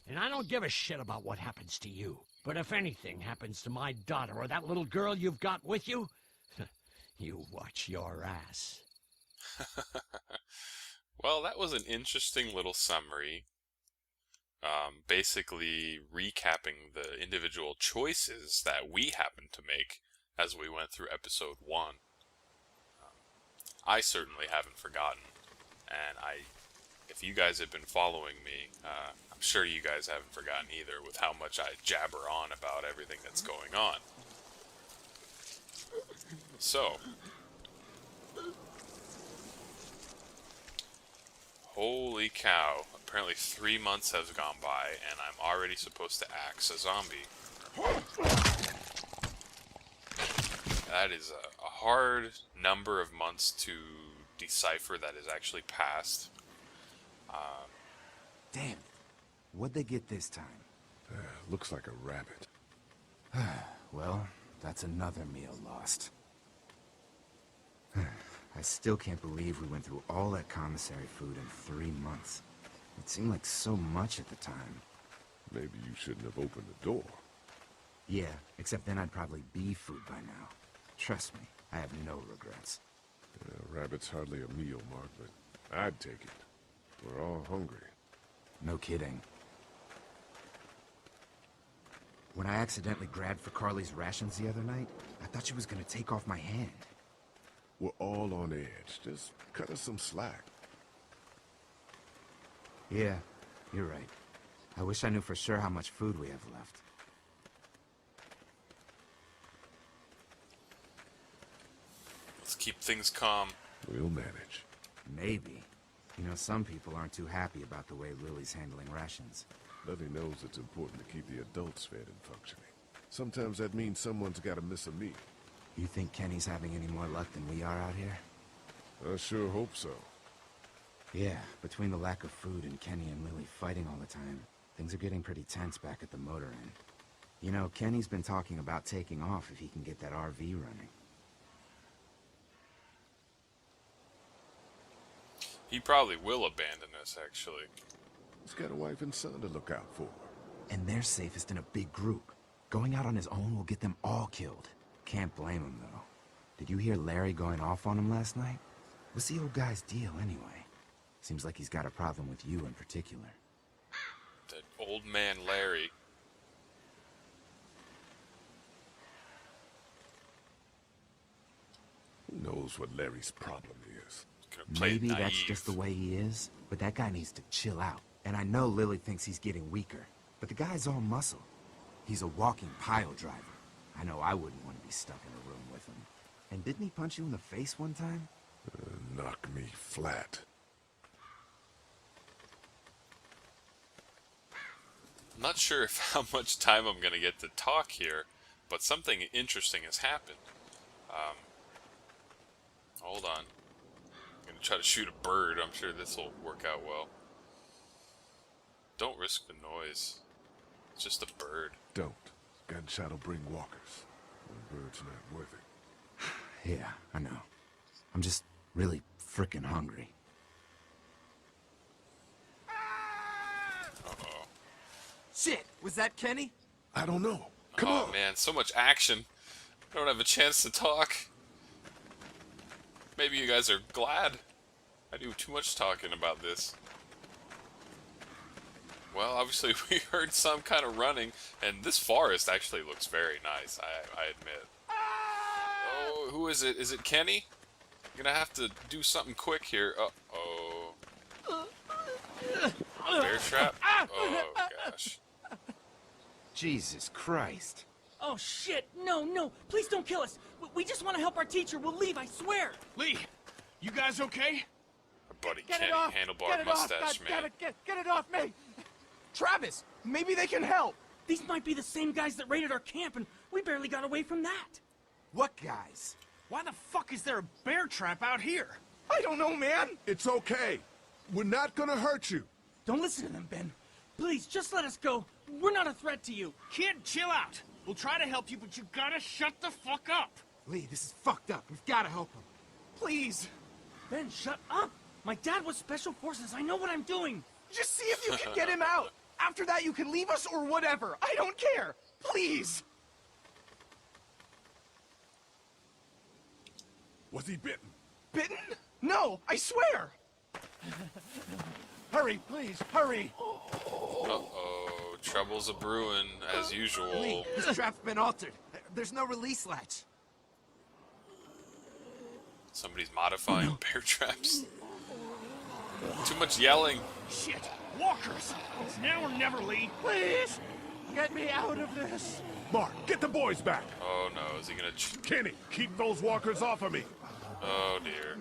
And I don't give a shit about what happens to you. But if anything happens to my daughter or that little girl you've got with you, you watch your ass. Well, that was an interesting little summary. Basically recapping the individual choices that we happened to make as we went through episode 1. I certainly haven't forgotten, and if you guys have been following me, I'm sure you guys haven't forgotten either with how much I jabber on about everything that's going on. So, holy cow, apparently 3 months has gone by, and I'm already supposed to axe a zombie. That is a hard number of months to decipher that is actually passed. Damn. What'd they get this time? Looks like a rabbit. Well, that's another meal lost. I still can't believe we went through all that commissary food in 3 months. It seemed like so much at the time. Maybe you shouldn't have opened the door. Yeah, except then I'd probably be food by now. Trust me, I have no regrets. Rabbit's hardly a meal, Mark, but I'd take it. We're all hungry. No kidding. When I accidentally grabbed for Carly's rations the other night, I thought she was gonna take off my hand. We're all on edge. Just cut us some slack. Yeah, you're right. I wish I knew for sure how much food we have left. Let's keep things calm. We'll manage. Maybe. You know, some people aren't too happy about the way Lily's handling rations. Lily knows it's important to keep the adults fed and functioning. Sometimes that means someone's gotta miss a meal. You think Kenny's having any more luck than we are out here? I sure hope so. Yeah, between the lack of food and Kenny and Lily fighting all the time, things are getting pretty tense back at the motor inn. You know, Kenny's been talking about taking off if he can get that RV running. He probably will abandon us, actually. He's got a wife and son to look out for. And they're safest in a big group. Going out on his own will get them all killed. Can't blame him, though. Did you hear Larry going off on him last night? What's the old guy's deal, anyway? Seems like he's got a problem with you in particular. That old man Larry. Who knows what Larry's problem is? Maybe that's just the way he is, but that guy needs to chill out. And I know Lily thinks he's getting weaker, but the guy's all muscle. He's a walking pile driver. I know I wouldn't want to be stuck in a room with him. And didn't he punch you in the face one time? Knock me flat. I'm not sure how much time I'm going to get to talk here, but something interesting has happened. Hold on. I'm going to try to shoot a bird. I'm sure this will work out well. Don't risk the noise. It's just a bird. Don't. Gunshot will bring walkers. The bird's not worth it. Yeah, I know. I'm just really frickin' hungry. Uh-oh. Shit! Was that Kenny? I don't know. Come on. on. Man, so much action. I don't have a chance to talk. Maybe you guys are glad. I do too much talking about this. Well, obviously we heard some kind of running, and this forest actually looks very nice, I admit. Oh, who is it? Is it Kenny? I'm gonna have to do something quick here. Uh-oh. Bear trap? Oh, gosh. Jesus Christ. Oh, shit! No, no! Please don't kill us! We just want to help our teacher. We'll leave, I swear! Lee, you guys okay? Our buddy Get Kenny, it off! handlebar Get it off! mustache God, man. get it off me! Travis, maybe they can help! These might be the same guys that raided our camp, and we barely got away from that. What guys? Why the fuck is there a bear trap out here? I don't know, man! It's okay. We're not gonna hurt you. Don't listen to them, Ben. Please, just let us go. We're not a threat to you. Kid, chill out. We'll try to help you, but you gotta shut the fuck up. Lee, this is fucked up. We've gotta help him. Please. Ben, shut up. My dad was Special Forces. I know what I'm doing. Just see if you can get him out. After that, you can leave us or whatever. I don't care. Please. Was he bitten? Bitten? No, I swear. Hurry, please, hurry. Uh-oh, trouble's a-brewing, as usual. Lee, this trap's been altered. There's no release latch. Somebody's modifying bear traps. Too much yelling. Shit, walkers. It's now or never, Lee. Please, get me out of this. Mark, get the boys back. Oh no, is he gonna... Kenny, keep those walkers off of me. Oh dear.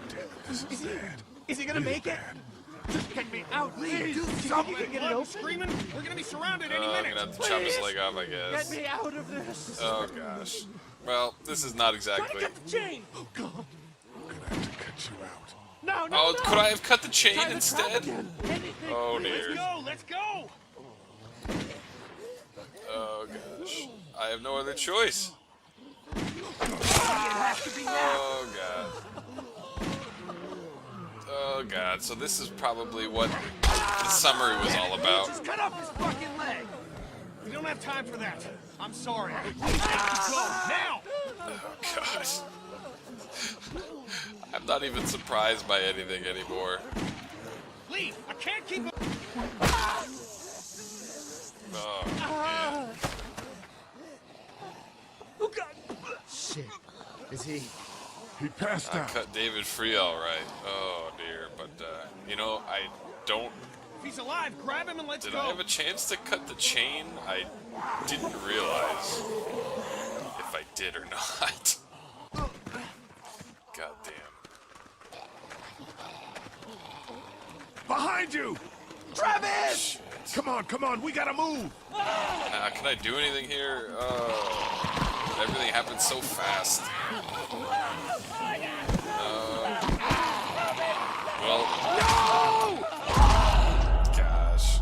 Damn, this is sad. Is he gonna make it? Just get me out, please. Do Something. something. Get it open. Screaming. We're gonna be surrounded any I'm minute. gonna have to chop his leg off, I guess. Get me out of this. Oh gosh. Well, this is not Try to exactly... get the chain. Oh, God. I'm gonna have to cut you out. No, no, Oh, no. could I have cut the chain Try the trap instead? again. Anything, Oh please. dear. Let's go. Oh gosh. I have no other choice. Oh god. Oh god. So this is probably what the summary was all about. Just cut off his fucking leg. We don't have time for that. I'm sorry. Go now. Oh gosh. I'm not even surprised by anything anymore. Lee, I can't keep up. Oh man. Oh, God. Shit. Is he... He passed I out. cut David free alright. Oh dear. But you know, I don't... If he's alive, grab him and let's Did go. I have a chance to cut the chain? I didn't realize if I did or not. God damn. Behind you! Travis! Come on, we gotta move! Can I do anything here? Everything happened so fast. Well, gosh.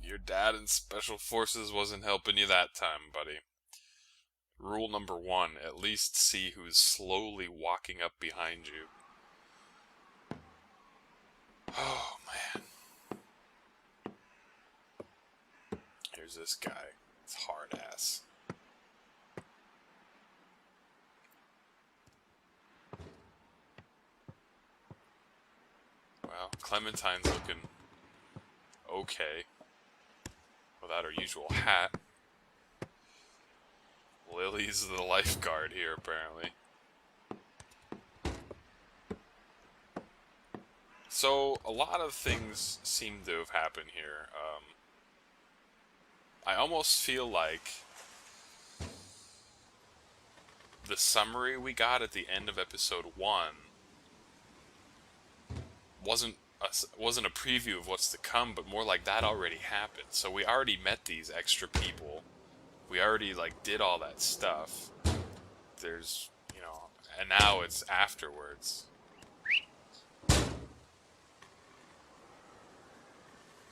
Your dad in Special Forces wasn't helping you that time, buddy. Rule number 1, at least see who's slowly walking up behind you. Oh, man. Here's this guy. It's hard ass. Well, Clementine's looking okay. Without her usual hat. Lily's the lifeguard here, apparently. So, a lot of things seem to have happened here. I almost feel like the summary we got at the end of episode 1 wasn't a preview of what's to come, but more like that already happened. So we already met these extra people. We already did all that stuff. There's, and now it's afterwards.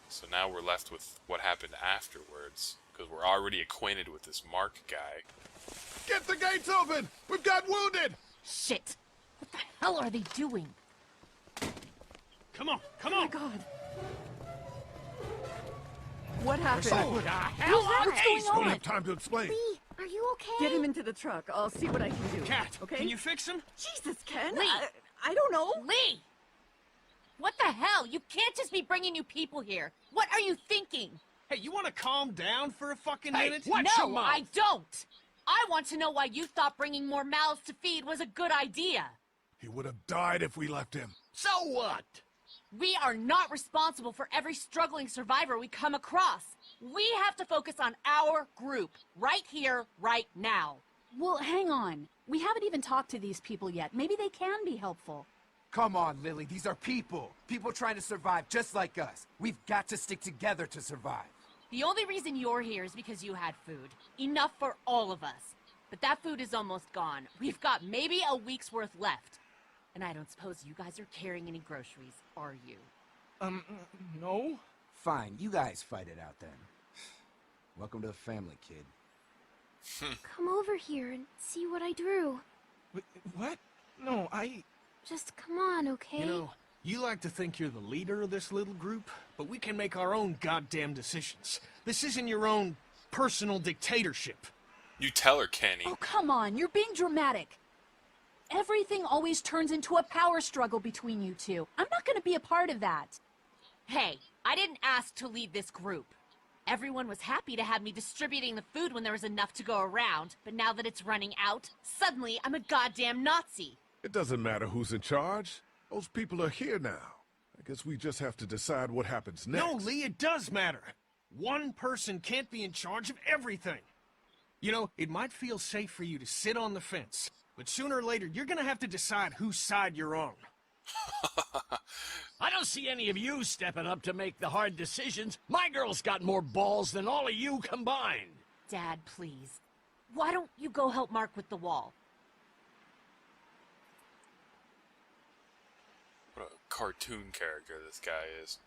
So now we're left with what happened afterwards, because we're already acquainted with this Mark guy. Get the gates open! We've got wounded! Shit! What the hell are they doing? Come on. Oh my God. What happened? Who's that? What's going Don't on? have time to explain. Lee, are you okay? Get him into the truck. I'll see what I can do. Cat, okay? can you fix him? Jesus, Ken. Lee! I don't know. Lee! What the hell? You can't just be bringing new people here. What are you thinking? Hey, you want to calm down for a fucking Hey, minute? watch your No, mouth. I don't. I want to know why you thought bringing more mouths to feed was a good idea. He would have died if we left him. So what? We are not responsible for every struggling survivor we come across. We have to focus on our group, right here, right now. Well, hang on. We haven't even talked to these people yet. Maybe they can be helpful. Come on, Lily. These are people. People trying to survive just like us. We've got to stick together to survive. The only reason you're here is because you had food. Enough for all of us. But that food is almost gone. We've got maybe a week's worth left. And I don't suppose you guys are carrying any groceries, are you? No. Fine, you guys fight it out then. Welcome to the family, kid. Come over here and see what I drew. What? No, Just come on, okay? You know, you like to think you're the leader of this little group, but we can make our own goddamn decisions. This isn't your own personal dictatorship. You tell her, Kenny. Oh, come on. You're being dramatic. Everything always turns into a power struggle between you two. I'm not going to be a part of that. Hey, I didn't ask to lead this group. Everyone was happy to have me distributing the food when there was enough to go around, but now that it's running out, suddenly I'm a goddamn Nazi. It doesn't matter who's in charge. Those people are here now. I guess we just have to decide what happens next. No, Lee, it does matter. One person can't be in charge of everything. You know, it might feel safe for you to sit on the fence, but sooner or later, you're gonna have to decide whose side you're on. I don't see any of you stepping up to make the hard decisions. My girl's got more balls than all of you combined. Dad, please. Why don't you go help Mark with the wall? What a cartoon character this guy is.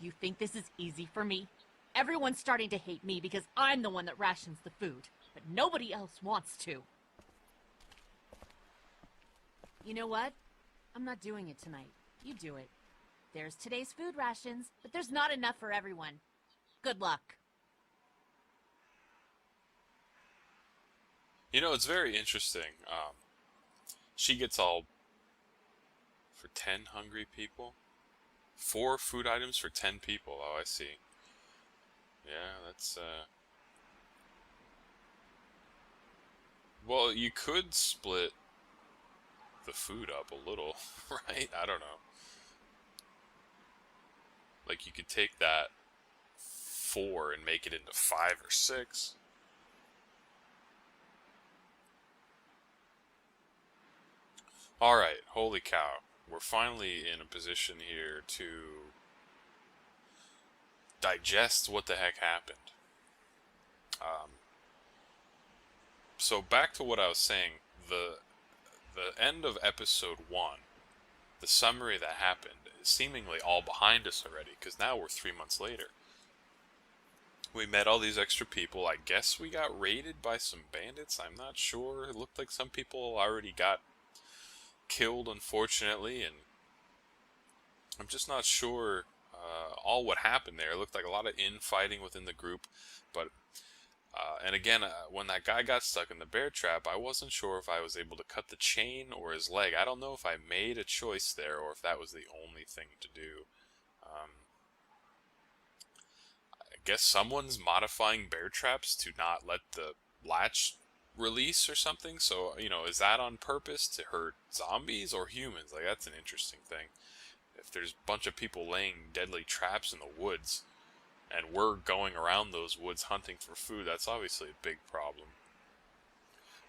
You think this is easy for me? Everyone's starting to hate me because I'm the one that rations the food, but nobody else wants to. You know what? I'm not doing it tonight. You do it. There's today's food rations, but there's not enough for everyone. Good luck. You know, it's very interesting. She gets all for 10 hungry people. 4 food items for 10 people. Oh, I see. Yeah, that's, well, you could split the food up a little, right? I don't know. Like, you could take that 4 and make it into 5 or 6. Alright, holy cow. We're finally in a position here to digest what the heck happened. So back to what I was saying, the end of episode 1, the summary that happened, is seemingly all behind us already, because now we're 3 months later. We met all these extra people. I guess we got raided by some bandits. I'm not sure. It looked like some people already got killed, unfortunately, and I'm just not sure all what happened there. It looked like a lot of infighting within the group, but and again, when that guy got stuck in the bear trap, I wasn't sure if I was able to cut the chain or his leg. I don't know if I made a choice there or if that was the only thing to do. I guess someone's modifying bear traps to not let the latch release or something, so, you know, is that on purpose to hurt zombies or humans? Like, that's an interesting thing. If there's a bunch of people laying deadly traps in the woods, and we're going around those woods hunting for food, that's obviously a big problem.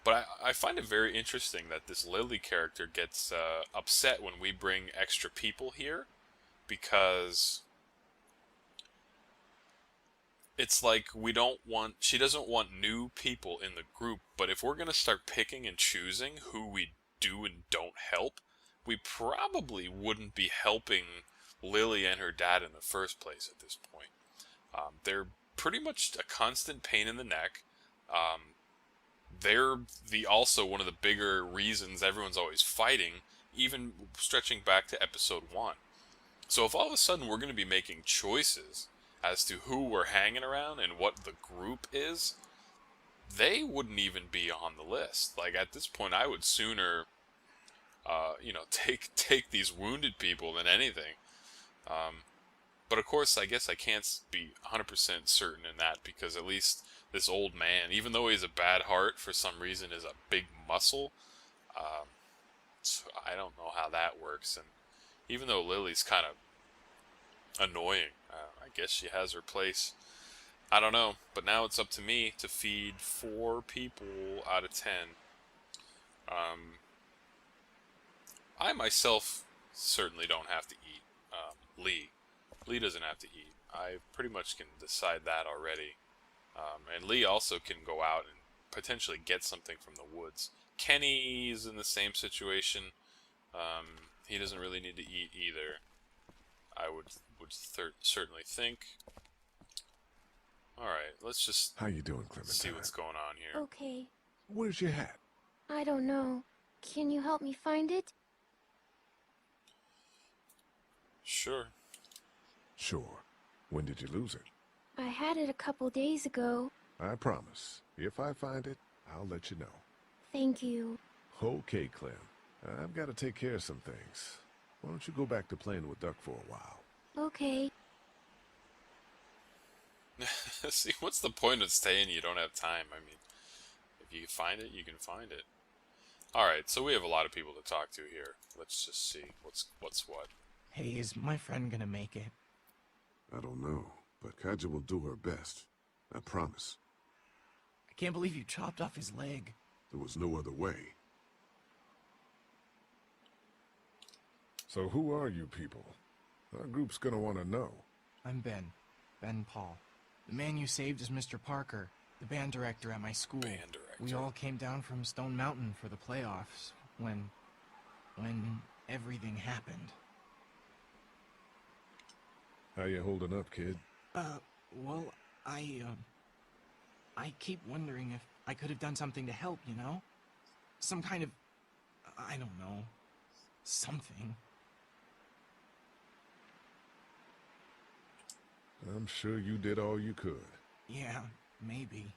But I find it very interesting that this Lily character gets upset when we bring extra people here, because it's like she doesn't want new people in the group, but if we're going to start picking and choosing who we do and don't help, we probably wouldn't be helping Lily and her dad in the first place at this point. They're pretty much a constant pain in the neck. They're also one of the bigger reasons everyone's always fighting, even stretching back to episode 1. So if all of a sudden we're going to be making choices as to who we're hanging around and what the group is, they wouldn't even be on the list. Like, at this point, I would sooner you know, take these wounded people than anything. But of course, I guess I can't be 100% certain in that, because at least this old man, even though he has a bad heart, for some reason is a big muscle. So I don't know how that works. And even though Lily's kind of annoying, I guess she has her place. I don't know, but now it's up to me to feed 4 people out of 10. I myself certainly don't have to eat. Lee doesn't have to eat. I pretty much can decide that already. And Lee also can go out and potentially get something from the woods. Kenny's in the same situation. He doesn't really need to eat either. I would certainly think. Alright, let's just How you doing, Clementine? see what's going on here. Okay. Where's your hat? I don't know. Can you help me find it? Sure. Sure. When did you lose it? I had it a couple days ago. I promise. If I find it, I'll let you know. Thank you. Okay, Clem. I've got to take care of some things. Why don't you go back to playing with Duck for a while? Okay. See, what's the point of staying? You don't have time. I mean, if you find it, you can find it. Alright, so we have a lot of people to talk to here. Let's just see what's what. Hey, is my friend gonna make it? I don't know, but Kaja will do her best. I promise. I can't believe you chopped off his leg. There was no other way. So who are you people? Our group's gonna want to know. I'm Ben. Ben Paul. The man you saved is Mr. Parker, the band director at my school. Band director. We all came down from Stone Mountain for the playoffs when everything happened. How you holding up, kid? Well, I keep wondering if I could have done something to help, you know? Some kind of, I don't know, something. I'm sure you did all you could. Yeah, maybe.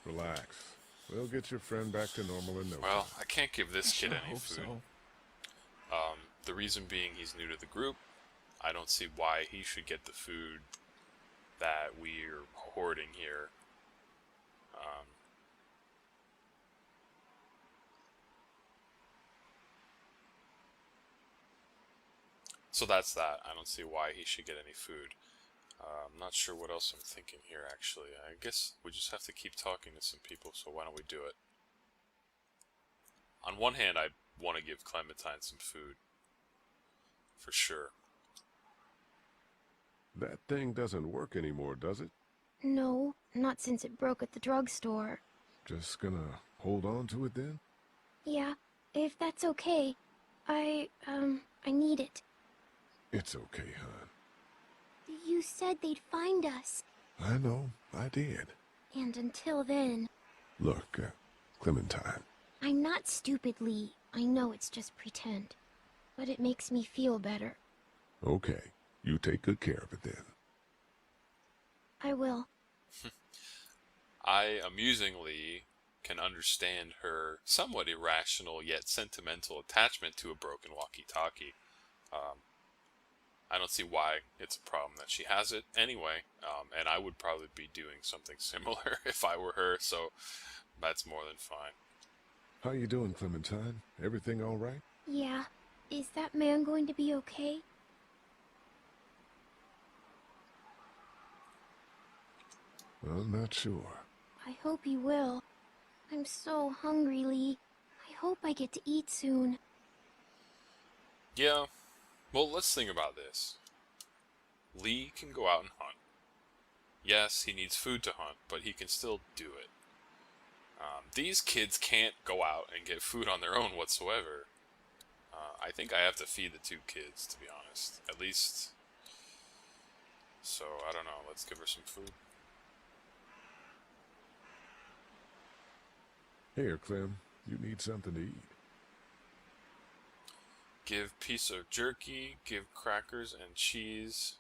Relax. We'll get your friend back to normal in no time. Well, I can't give this I kid sure any hope food. so. The reason being he's new to the group. I don't see why he should get the food that we're hoarding here. So that's that. I don't see why he should get any food. I'm not sure what else I'm thinking here, actually. I guess we just have to keep talking to some people, so why don't we do it? On one hand, I want to give Clementine some food. For sure. That thing doesn't work anymore, does it? No, not since it broke at the drugstore. Just gonna hold on to it then? Yeah, if that's okay. I need it. It's okay, hon. You said they'd find us. I know, I did. And until then... Look, Clementine. I'm not stupid, Lee. I know it's just pretend. But it makes me feel better. Okay, you take good care of it then. I will. I amusingly can understand her somewhat irrational yet sentimental attachment to a broken walkie-talkie. I don't see why it's a problem that she has it anyway, and I would probably be doing something similar if I were her, so that's more than fine. How you doing, Clementine? Everything all right? Yeah. Is that man going to be okay? I'm not sure. I hope he will. I'm so hungry, Lee. I hope I get to eat soon. Yeah, well, let's think about this. Lee can go out and hunt. Yes, he needs food to hunt, but he can still do it. These kids can't go out and get food on their own whatsoever. I think I have to feed the 2 kids, to be honest. At least. So, I don't know. Let's give her some food. Here, Clem. You need something to eat. Give piece of jerky, give crackers and cheese.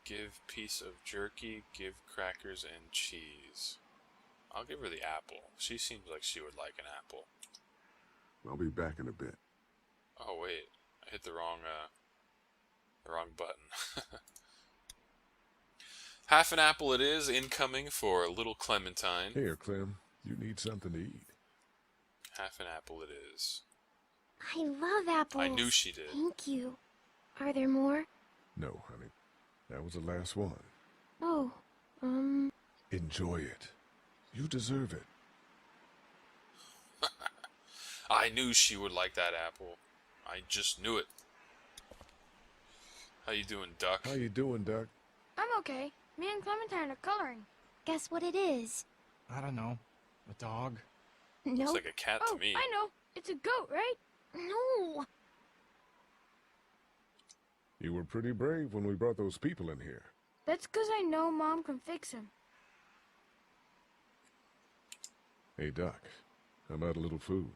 Give piece of jerky, give crackers and cheese. I'll give her the apple. She seems like she would like an apple. I'll be back in a bit. Oh wait, I hit the wrong button. Half an apple it is, incoming for little Clementine. Here, Clem. You need something to eat. Half an apple it is. I love apples. I knew she did. Thank you. Are there more? No, honey. That was the last one. Oh, Enjoy it. You deserve it. I knew she would like that apple. I just knew it. How you doing, Duck? How you doing, Duck? I'm okay. Me and Clementine are coloring. Guess what it is? I don't know. A dog? No. Looks like a cat Oh, to me. I know. It's a goat, right? No. You were pretty brave when we brought those people in here. That's 'cause I know Mom can fix him. Hey, Doc. How about a little food?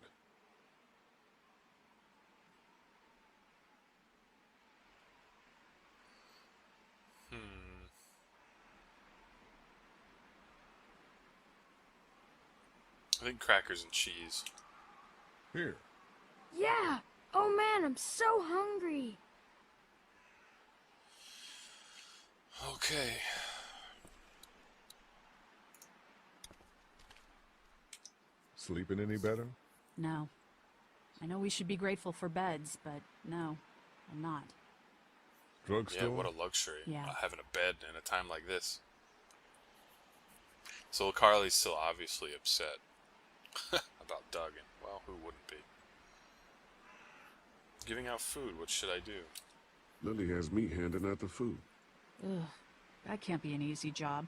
I think crackers and cheese. Here. Yeah. Oh man, I'm so hungry. Okay. Sleeping any better? No. I know we should be grateful for beds, but no, I'm not. Drugstore? Yeah, what a luxury. Yeah. Having a bed in a time like this. So Carly's still obviously upset about Doug, and, well, who wouldn't be? Giving out food, what should I do? Lily has me handing out the food. Ugh, that can't be an easy job.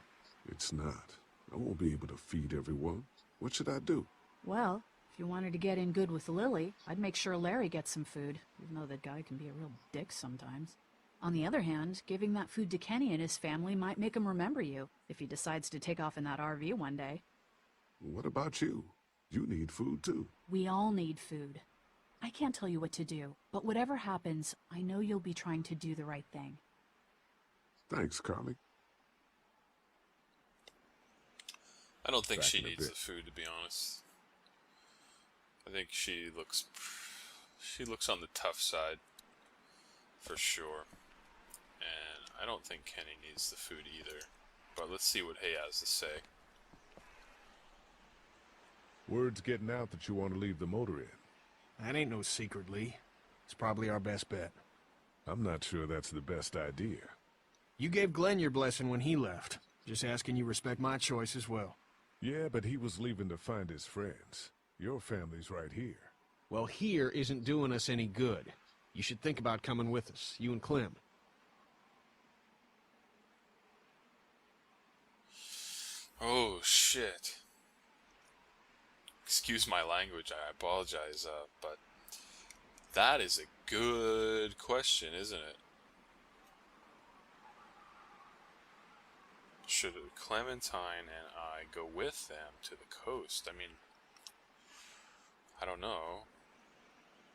It's not. I won't be able to feed everyone. What should I do? Well, if you wanted to get in good with Lily, I'd make sure Larry gets some food, even though that guy can be a real dick sometimes. On the other hand, giving that food to Kenny and his family might make him remember you, if he decides to take off in that RV one day. What about you? You need food too. We all need food. I can't tell you what to do, but whatever happens, I know you'll be trying to do the right thing. Thanks, Carly. I don't think Back she in a needs bit. the food, to be honest. I think she looks on the tough side, for sure. And I don't think Kenny needs the food either. But let's see what Hay has to say. Word's getting out that you want to leave the motor in. That ain't no secret, Lee. It's probably our best bet. I'm not sure that's the best idea. You gave Glenn your blessing when he left. Just asking you respect my choice as well. Yeah, but he was leaving to find his friends. Your family's right here. Well, here isn't doing us any good. You should think about coming with us, you and Clem. Oh, shit. Excuse my language, I apologize, but that is a good question, isn't it? Should Clementine and I go with them to the coast? I mean, I don't know.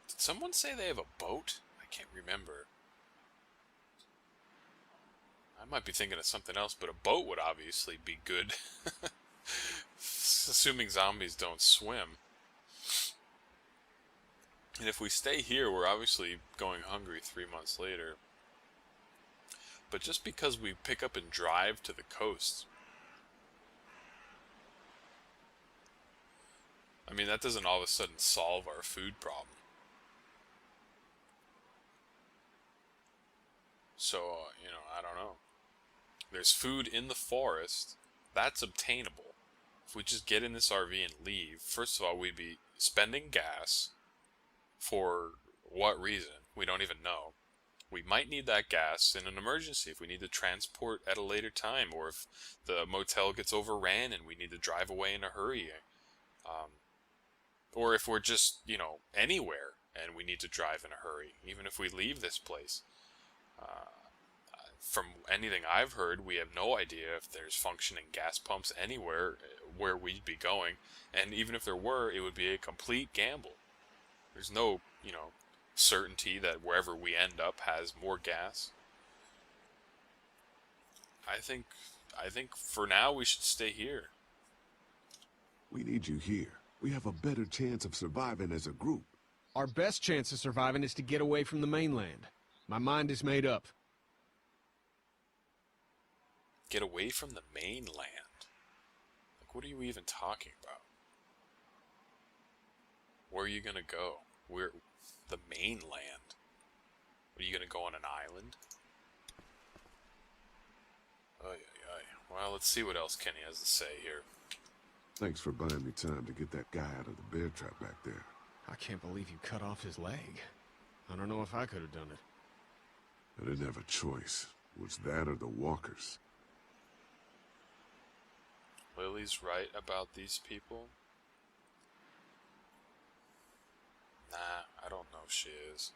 Did someone say they have a boat? I can't remember. I might be thinking of something else, but a boat would obviously be good. Assuming zombies don't swim. And if we stay here, we're obviously going hungry 3 months later. But just because we pick up and drive to the coast, I mean, that doesn't all of a sudden solve our food problem. So, you know, I don't know. There's food in the forest. That's obtainable. If we just get in this RV and leave, first of all, we'd be spending gas. For what reason? We don't even know. We might need that gas in an emergency if we need to transport at a later time, or if the motel gets overran and we need to drive away in a hurry. Or if we're just, you know, anywhere and we need to drive in a hurry, even if we leave this place. From anything I've heard, we have no idea if there's functioning gas pumps anywhere where we'd be going, and even if there were, it would be a complete gamble. There's no, you know, certainty that wherever we end up has more gas. I think for now we should stay here. We need you here. We have a better chance of surviving as a group. Our best chance of surviving is to get away from the mainland. My mind is made up. Get away from the mainland? Like, what are you even talking about? Where are you gonna go? Where? The mainland? Are you gonna go on an island? Ay, ay, ay. Well, let's see what else Kenny has to say here. Thanks for buying me time to get that guy out of the bear trap back there. I can't believe you cut off his leg. I don't know if I could have done it. I didn't have a choice. It was that or the walkers. Lily's right about these people? Nah, I don't know if she is.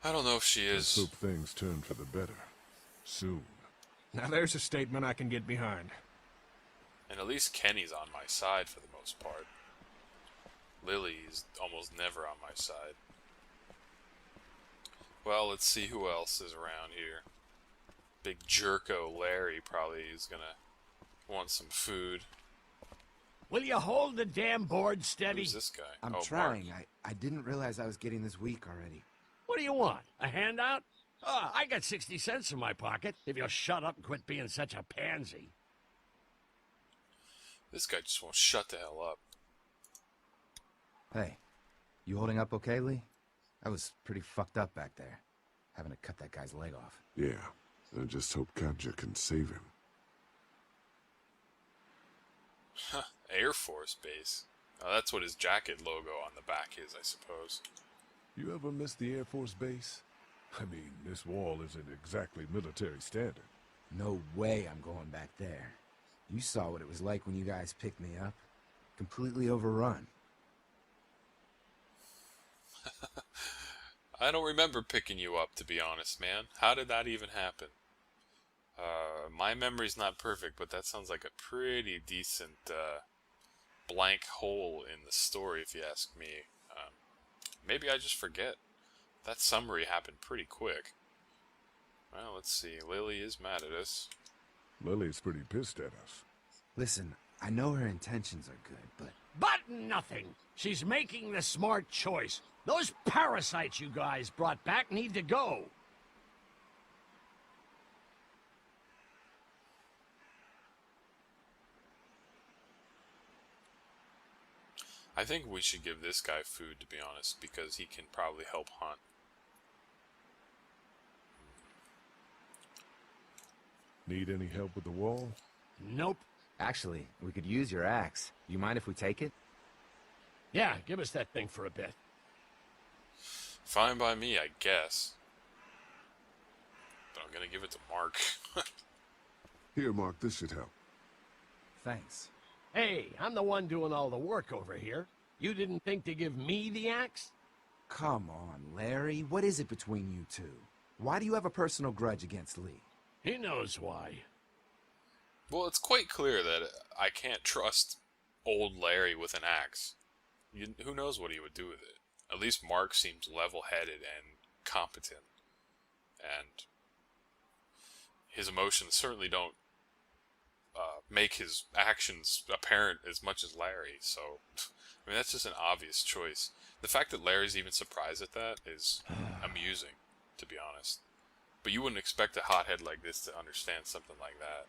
I don't know if she is. Let's hope things turn for the better. Soon. Now there's a statement I can get behind. And at least Kenny's on my side for the most part. Lily's almost never on my side. Well, let's see who else is around here. Big jerko Larry probably is gonna want some food. Will you hold the damn board steady? Who's this guy? I'm oh, trying. Mark. I didn't realize I was getting this weak already. What do you want? A handout? Oh, I got 60 cents in my pocket, if you'll shut up and quit being such a pansy. This guy just won't shut the hell up. Hey, you holding up okay, Lee? I was pretty fucked up back there, having to cut that guy's leg off. Yeah, I just hope Katja can save him. Huh, Air Force Base. Oh, that's what his jacket logo on the back is, I suppose. You ever miss the Air Force Base? I mean, this wall isn't exactly military standard. No way I'm going back there. You saw what it was like when you guys picked me up. Completely overrun. I don't remember picking you up, to be honest, man. How did that even happen? My memory's not perfect, but that sounds like a pretty decent blank hole in the story, if you ask me. Maybe I just forget. That summary happened pretty quick. Well, let's see. Lily is mad at us. Lily's pretty pissed at us. Listen, I know her intentions are good, but... But nothing! She's making the smart choice. Those parasites you guys brought back need to go. I think we should give this guy food, to be honest, because he can probably help hunt. Need any help with the wall? Nope. Actually, we could use your axe. You mind if we take it? Yeah, give us that thing for a bit. Fine by me, I guess. But I'm gonna give it to Mark. Here, Mark, this should help. Thanks. Hey, I'm the one doing all the work over here. You didn't think to give me the axe? Come on, Larry. What is it between you two? Why do you have a personal grudge against Lee? He knows why. Well, it's quite clear that I can't trust old Larry with an axe. Who knows what he would do with it? At least Mark seems level-headed and competent. And his emotions certainly don't make his actions apparent as much as Larry. So, I mean, that's just an obvious choice. The fact that Larry's even surprised at that is amusing, to be honest. But you wouldn't expect a hothead like this to understand something like that.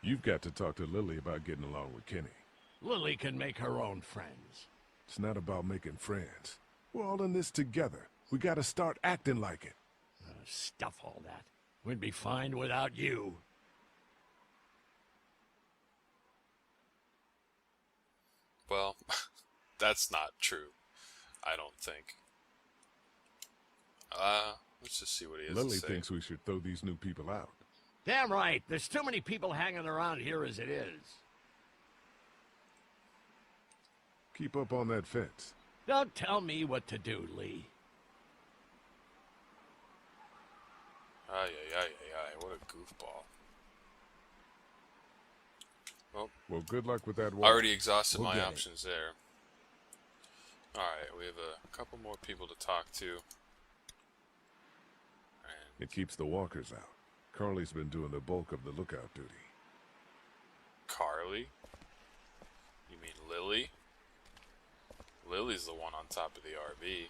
You've got to talk to Lily about getting along with Kenny. Lily can make her own friends. It's not about making friends. We're all in this together. We gotta start acting like it. Stuff all that. We'd be fine without you. Well, that's not true. I don't think. Let's just see what he has Lily to say. thinks we should throw these new people out. Damn right. There's too many people hanging around here as it is. Keep up on that fence. Don't tell me what to do, Lee. Ay, ay, ay, ay, ay. What a goofball. Well, good luck with that I wall. already exhausted We'll my get it. options there. Alright, we have a couple more people to talk to. It keeps the walkers out. Carly's been doing the bulk of the lookout duty. Carly? You mean Lily? Lily's the one on top of the RV.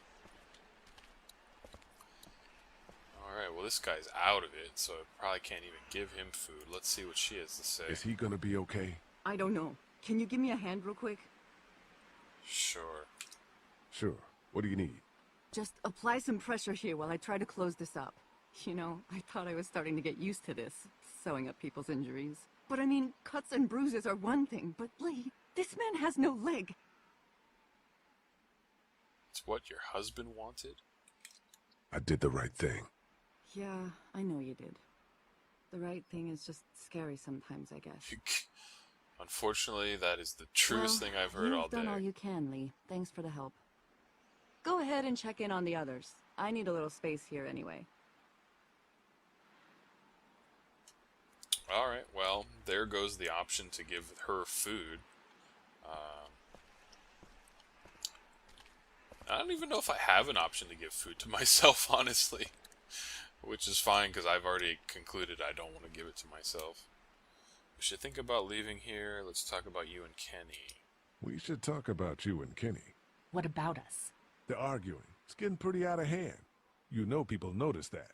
Alright, well this guy's out of it, so I probably can't even give him food. Let's see what she has to say. Is he gonna be okay? I don't know. Can you give me a hand real quick? Sure. Sure. What do you need? Just apply some pressure here while I try to close this up. You know, I thought I was starting to get used to this, sewing up people's injuries. But I mean, cuts and bruises are one thing, but Lee, this man has no leg. It's what your husband wanted? I did the right thing. Yeah, I know you did. The right thing is just scary sometimes, I guess. Unfortunately, that is the truest thing I've heard all day. You've done all you can, Lee. Thanks for the help. Go ahead and check in on the others. I need a little space here anyway. Alright, well, there goes the option to give her food. I don't even know if I have an option to give food to myself, honestly. Which is fine, because I've already concluded I don't want to give it to myself. We should think about leaving here. Let's talk about you and Kenny. We should talk about you and Kenny. What about us? They're arguing. It's getting pretty out of hand. You know people notice that.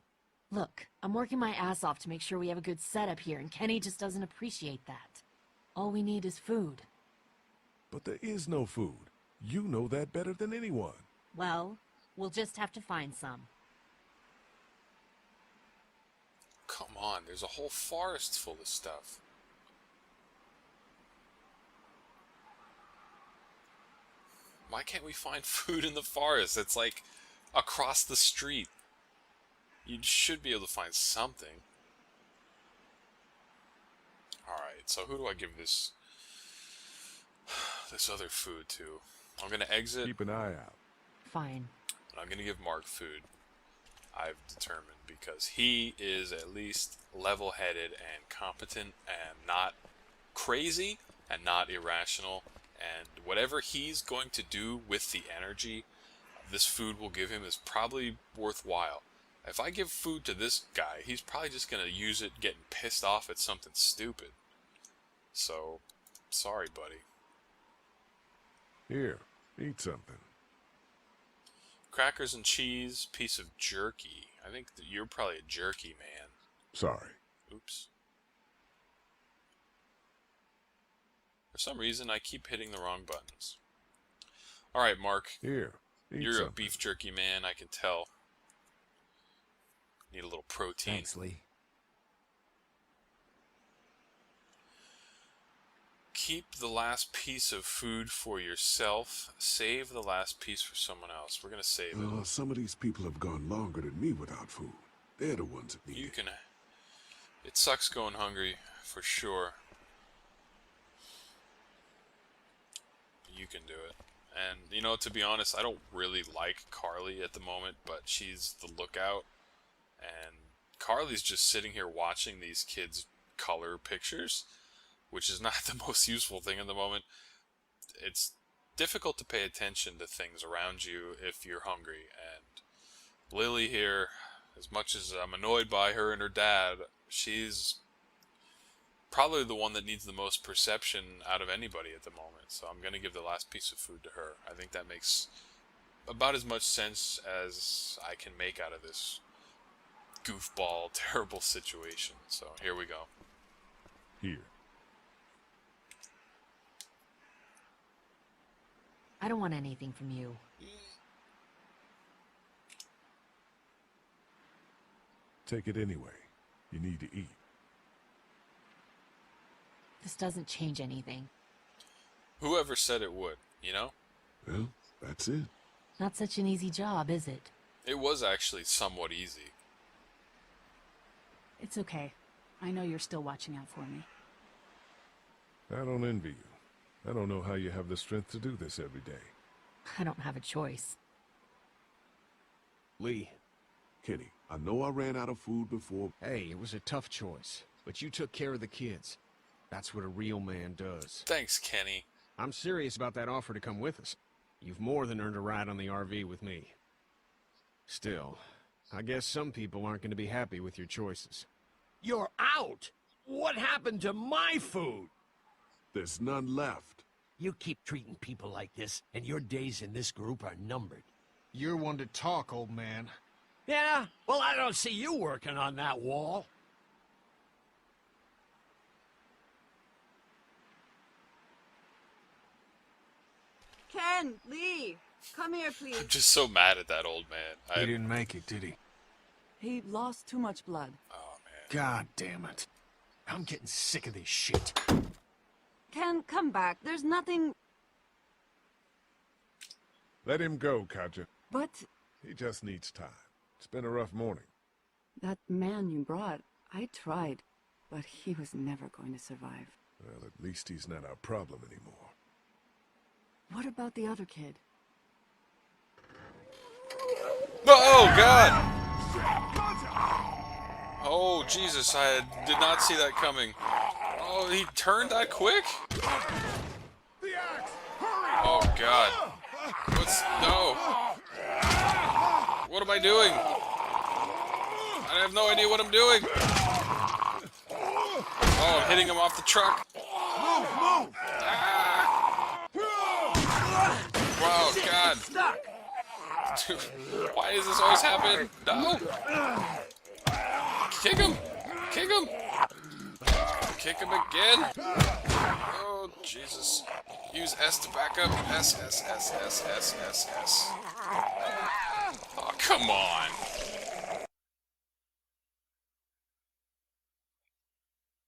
Look, I'm working my ass off to make sure we have a good setup here, and Kenny just doesn't appreciate that. All we need is food. But there is no food. You know that better than anyone. Well, we'll just have to find some. Come on, there's a whole forest full of stuff. Why can't we find food in the forest? It's like across the street. You should be able to find something. Alright, so who do I give this other food to? I'm gonna exit. Keep an eye out. Fine. And I'm gonna give Mark food. I've determined, because he is at least level-headed and competent and not crazy and not irrational, and whatever he's going to do with the energy this food will give him is probably worthwhile. If I give food to this guy, he's probably just going to use it getting pissed off at something stupid. So, sorry, buddy. Here, eat something. Crackers and cheese, piece of jerky. I think that you're probably a jerky man. Sorry. Oops. For some reason, I keep hitting the wrong buttons. Alright, Mark. Here, you're something. A beef jerky man, I can tell. Need a little protein. Thanks, Lee. Keep the last piece of food for yourself. Save the last piece for someone else. We're gonna save it. Some of these people have gone longer than me without food. They're the ones that need it. It sucks going hungry, for sure. You can do it. And, you know, to be honest, I don't really like Carly at the moment, but she's the lookout. And Carly's just sitting here watching these kids color pictures, which is not the most useful thing in the moment. It's difficult to pay attention to things around you if you're hungry. And Lily here, as much as I'm annoyed by her and her dad, she's probably the one that needs the most perception out of anybody at the moment. So I'm going to give the last piece of food to her. I think that makes about as much sense as I can make out of this goofball, terrible situation. So here we go. Here. I don't want anything from you. Take it anyway. You need to eat. This doesn't change anything. Whoever said it would, you know? Well, that's it. Not such an easy job, is it? It was actually somewhat easy. It's okay. I know you're still watching out for me. I don't envy you. I don't know how you have the strength to do this every day. I don't have a choice. Lee. Kenny, I know I ran out of food before. Hey, it was a tough choice, but you took care of the kids. That's what a real man does. Thanks, Kenny. I'm serious about that offer to come with us. You've more than earned a ride on the RV with me. Still, I guess some people aren't going to be happy with your choices. You're out! What happened to my food? There's none left. You keep treating people like this, and your days in this group are numbered. You're one to talk, old man. Yeah? Well, I don't see you working on that wall. Ken, Lee, come here, please. I'm just so mad at that old man. He didn't make it, did he? He lost too much blood. Oh, man. God damn it. I'm getting sick of this shit. Ken, come back. There's nothing... Let him go, Katja. But... He just needs time. It's been a rough morning. that man you brought, I tried, but he was never going to survive. Well, at least he's not our problem anymore. What about the other kid? Oh, God! Oh, Jesus, I did not see that coming. Oh, he turned that quick? Oh, God. No. What am I doing? I have no idea what I'm doing. Oh, I'm hitting him off the truck. Move! Wow, God. Dude, why does this always happen? No. Kick him. Kick him. Kick him again. Oh, Jesus. Use S to back up. S, S, S, S, S, S, S. Oh, come on.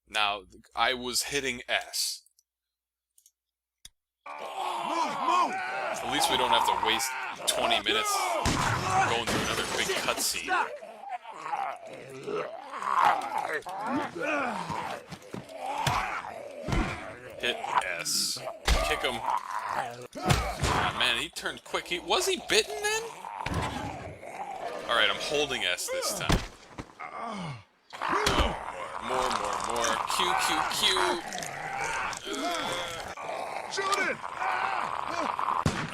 Now, I was hitting S. Move! At least we don't have to waste 20 minutes going through another big cutscene. Hit S. Kick him. Oh, man, he turned quick. Was he bitten then? Alright, I'm holding S this time. Oh, more. Q. Shoot it!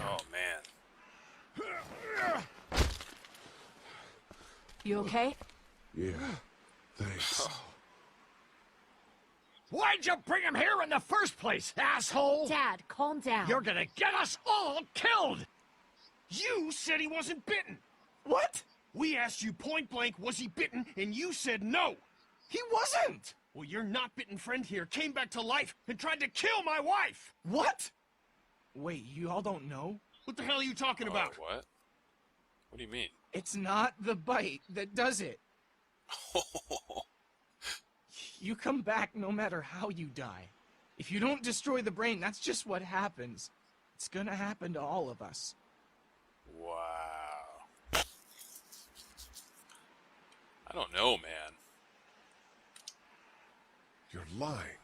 Oh, man. You okay? Yeah, thanks. Why'd you bring him here in the first place, asshole? Dad, calm down. You're gonna get us all killed! You said he wasn't bitten. What? We asked you point blank, was he bitten, and you said no. He wasn't! Well, your not bitten friend here came back to life and tried to kill my wife. What? Wait, you all don't know? What the hell are you talking about? What? What do you mean? It's not the bite that does it. You come back no matter how you die. If you don't destroy the brain, that's just what happens. It's gonna happen to all of us. Wow. I don't know, man. You're lying.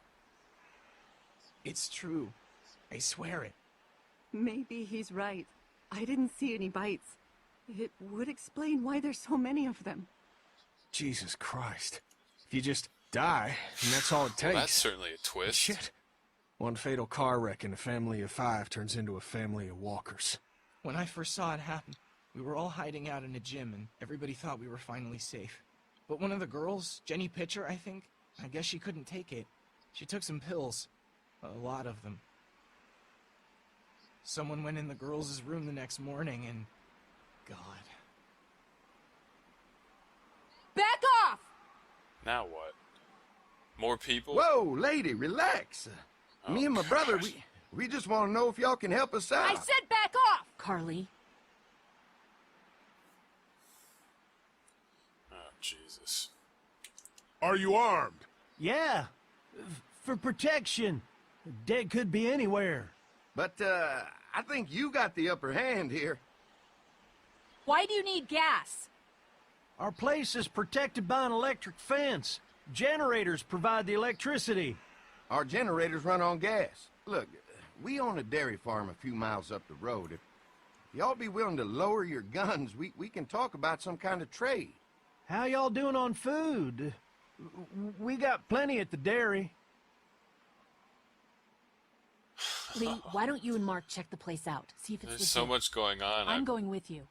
It's true. I swear it. Maybe he's right. I didn't see any bites. It would explain why there's so many of them. Jesus Christ. If you just die, and that's all it takes. Well, that's certainly a twist. Shit. One fatal car wreck and a family of 5 turns into a family of walkers. When I first saw it happen, we were all hiding out in a gym and everybody thought we were finally safe. But one of the girls, Jenny Pitcher, I think, I guess she couldn't take it. She took some pills. A lot of them. Someone went in the girls' room the next morning and... God. Back off! Now what? More people? Whoa, lady, relax. Me and my brother, we just want to know if y'all can help us out. I said back off! Carly. Oh, Jesus. Are you armed? Yeah, for protection. Dead could be anywhere. But, I think you got the upper hand here. Why do you need gas? Our place is protected by an electric fence. Generators provide the electricity. Our generators run on gas. Look, we own a dairy farm a few miles up the road. If y'all be willing to lower your guns, we can talk about some kind of trade. How y'all doing on food? We got plenty at the dairy. Lee, why don't you and Mark check the place out? See if it's There's so much going on. I'm going with you.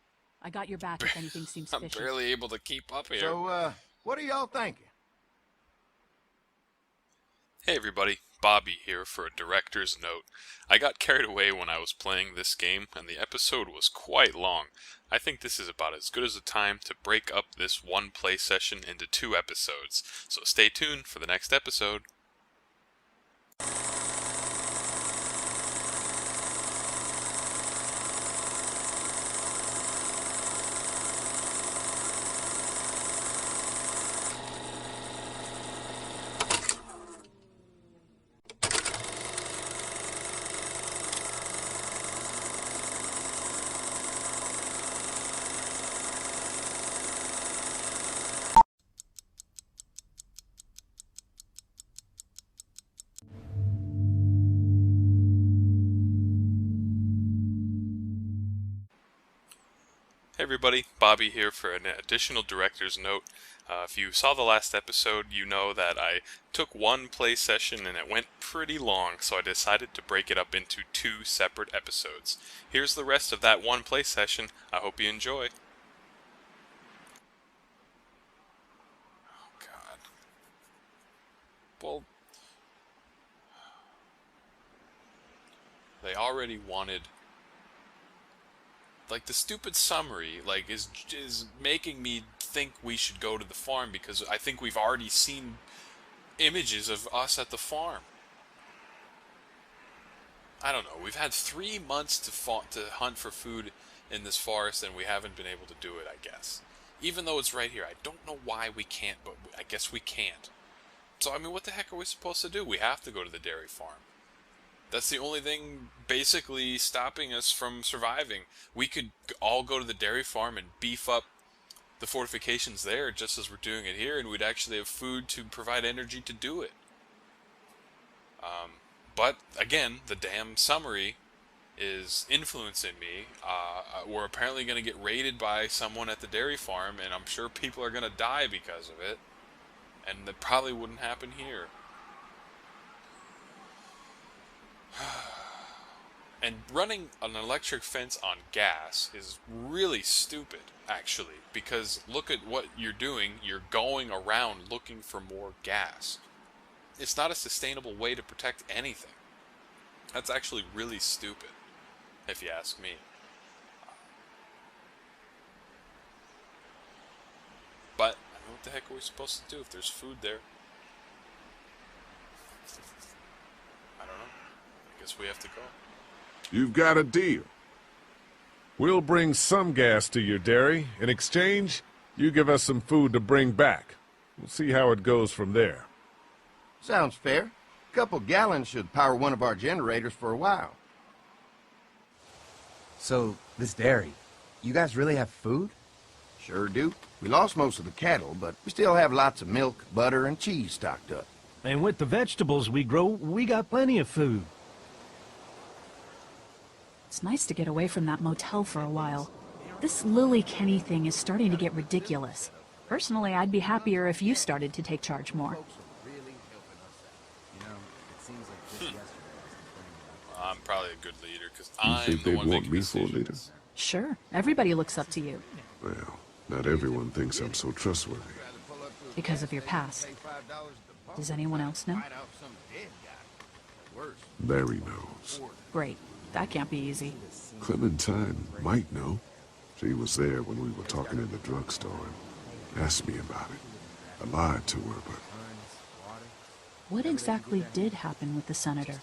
I got your back if anything seems I'm fishy. barely able to keep up here. So, what are y'all thinking? Hey everybody, Bobby here for a director's note. I got carried away when I was playing this game, and the episode was quite long. I think this is about as good as a time to break up this one play session into 2 episodes, so stay tuned for the next episode. Hey everybody, Bobby here for an additional director's note. If you saw the last episode, you know that I took one play session and it went pretty long, so I decided to break it up into 2 separate episodes. Here's the rest of that one play session. I hope you enjoy. Oh god. Well, they already wanted... Like, the stupid summary, like, is making me think we should go to the farm because I think we've already seen images of us at the farm. I don't know. We've had 3 months to hunt for food in this forest, and we haven't been able to do it, I guess. Even though it's right here. I don't know why we can't, but I guess we can't. So, I mean, what the heck are we supposed to do? We have to go to the dairy farm. That's the only thing basically stopping us from surviving. We could all go to the dairy farm and beef up the fortifications there just as we're doing it here, and we'd actually have food to provide energy to do it. But, again, the damn summary is influencing me. We're apparently going to get raided by someone at the dairy farm, and I'm sure people are going to die because of it. And that probably wouldn't happen here. And running an electric fence on gas is really stupid, actually, because look at what you're doing. You're going around looking for more gas. It's not a sustainable way to protect anything. That's actually really stupid, if you ask me. But, I mean, what the heck are we supposed to do if there's food there? I don't know. I guess we have to go. You've got a deal. We'll bring some gas to your dairy. In exchange, you give us some food to bring back. We'll see how it goes from there. Sounds fair. A couple gallons should power one of our generators for a while. So, this dairy, you guys really have food? Sure do. We lost most of the cattle, but we still have lots of milk, butter, and cheese stocked up. And with the vegetables we grow, we got plenty of food. It's nice to get away from that motel for a while. This Lily Kenny thing is starting to get ridiculous. Personally, I'd be happier if you started to take charge more. I'm probably a good leader, because You I'm think the they'd one want making me for a leader? decisions. Sure, everybody looks up to you. Well, not everyone thinks I'm so trustworthy. Because of your past. Does anyone else know? Larry knows. Great. That can't be easy. Clementine might know. She was there when we were talking in the drugstore and asked me about it. I lied to her, but... What exactly did happen with the senator?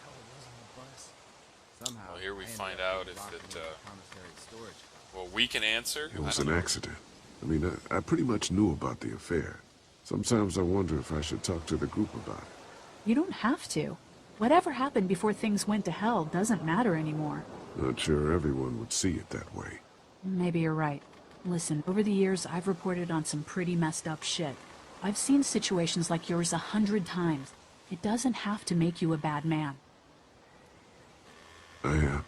Well, here we find out if it, well, we can answer. It was an accident. I mean, I pretty much knew about the affair. Sometimes I wonder if I should talk to the group about it. You don't have to. Whatever happened before things went to hell doesn't matter anymore. Not sure everyone would see it that way. Maybe you're right. Listen, over the years, I've reported on some pretty messed up shit. I've seen situations like yours 100 times. It doesn't have to make you a bad man. I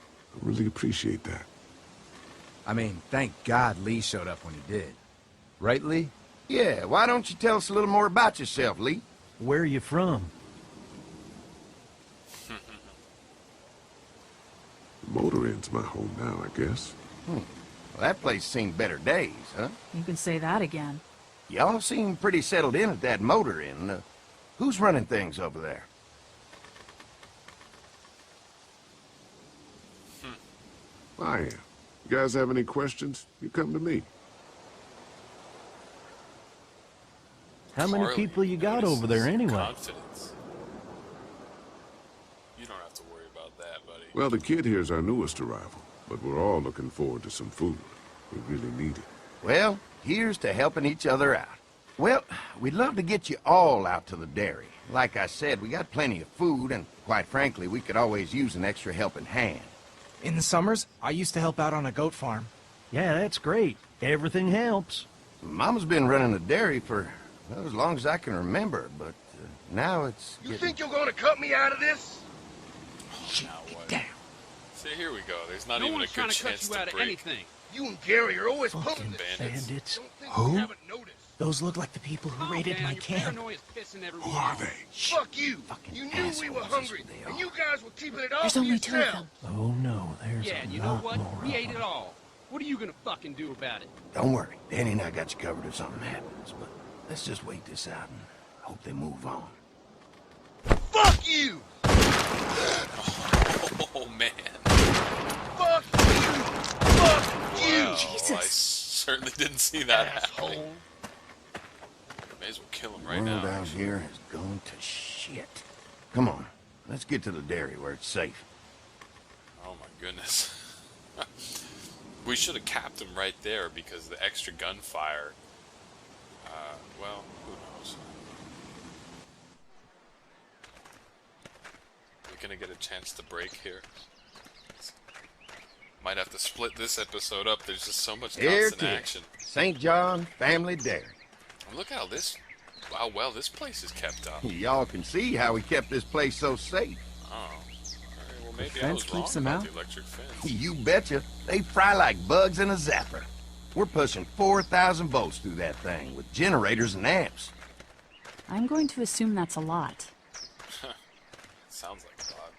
really appreciate that. I mean, thank God Lee showed up when he did. Right, Lee? Yeah, why don't you tell us a little more about yourself, Lee? Where are you from? It's my home now, I guess. Well, that place seen better days, huh? You can say that again. Y'all seem pretty settled in at that motor inn. Who's running things over there? I am. You guys have any questions? You come to me. How many Carly people you got over there notices anyway? Confidence. You don't have to worry about that, buddy. Well, the kid here's our newest arrival, but we're all looking forward to some food. We really need it. Well, here's to helping each other out. Well, we'd love to get you all out to the dairy. Like I said, we got plenty of food, and quite frankly, we could always use an extra helping hand. In the summers, I used to help out on a goat farm. Yeah, that's great. Everything helps. Mama's been running the dairy for, well, as long as I can remember, but now it's You getting... think you're gonna cut me out of this? Now what? See, here we go. There's not No even a one's good trying to cut chance you to out of break. anything. You and Gary are always pulling Fucking this. bandits. Who? Those look like the people who raided my camp. Who are they? Fuck you! You knew we were hungry, and you guys were keeping it all There's for only two of yourself. them. Oh no, there's Yeah, a and you know lot what? more We of ate them. it all. What are you gonna fucking do about it? Don't worry, Danny and I got you covered if something happens, but let's just wait this out and hope they move on. Fuck you! Oh, man. Fuck you! Fuck you! Wow, I certainly didn't see that happening. May as well kill him right World now. out here has gone to shit. Come on, let's get to the dairy where it's safe. Oh my goodness. We should have capped him right there because the extra gunfire. Well, who knows? We're gonna get a chance to break here. Might have to split this episode up. There's just so much Here constant it is. action. St. John Family Dairy. And look how how well this place is kept up. Y'all can see how we kept this place so safe. Oh. Alright, well maybe I fence was wrong keeps them about out? the electric fence. You betcha. They fry like bugs in a zapper. We're pushing 4,000 volts through that thing with generators and amps. I'm going to assume that's a lot. Sounds like a lot.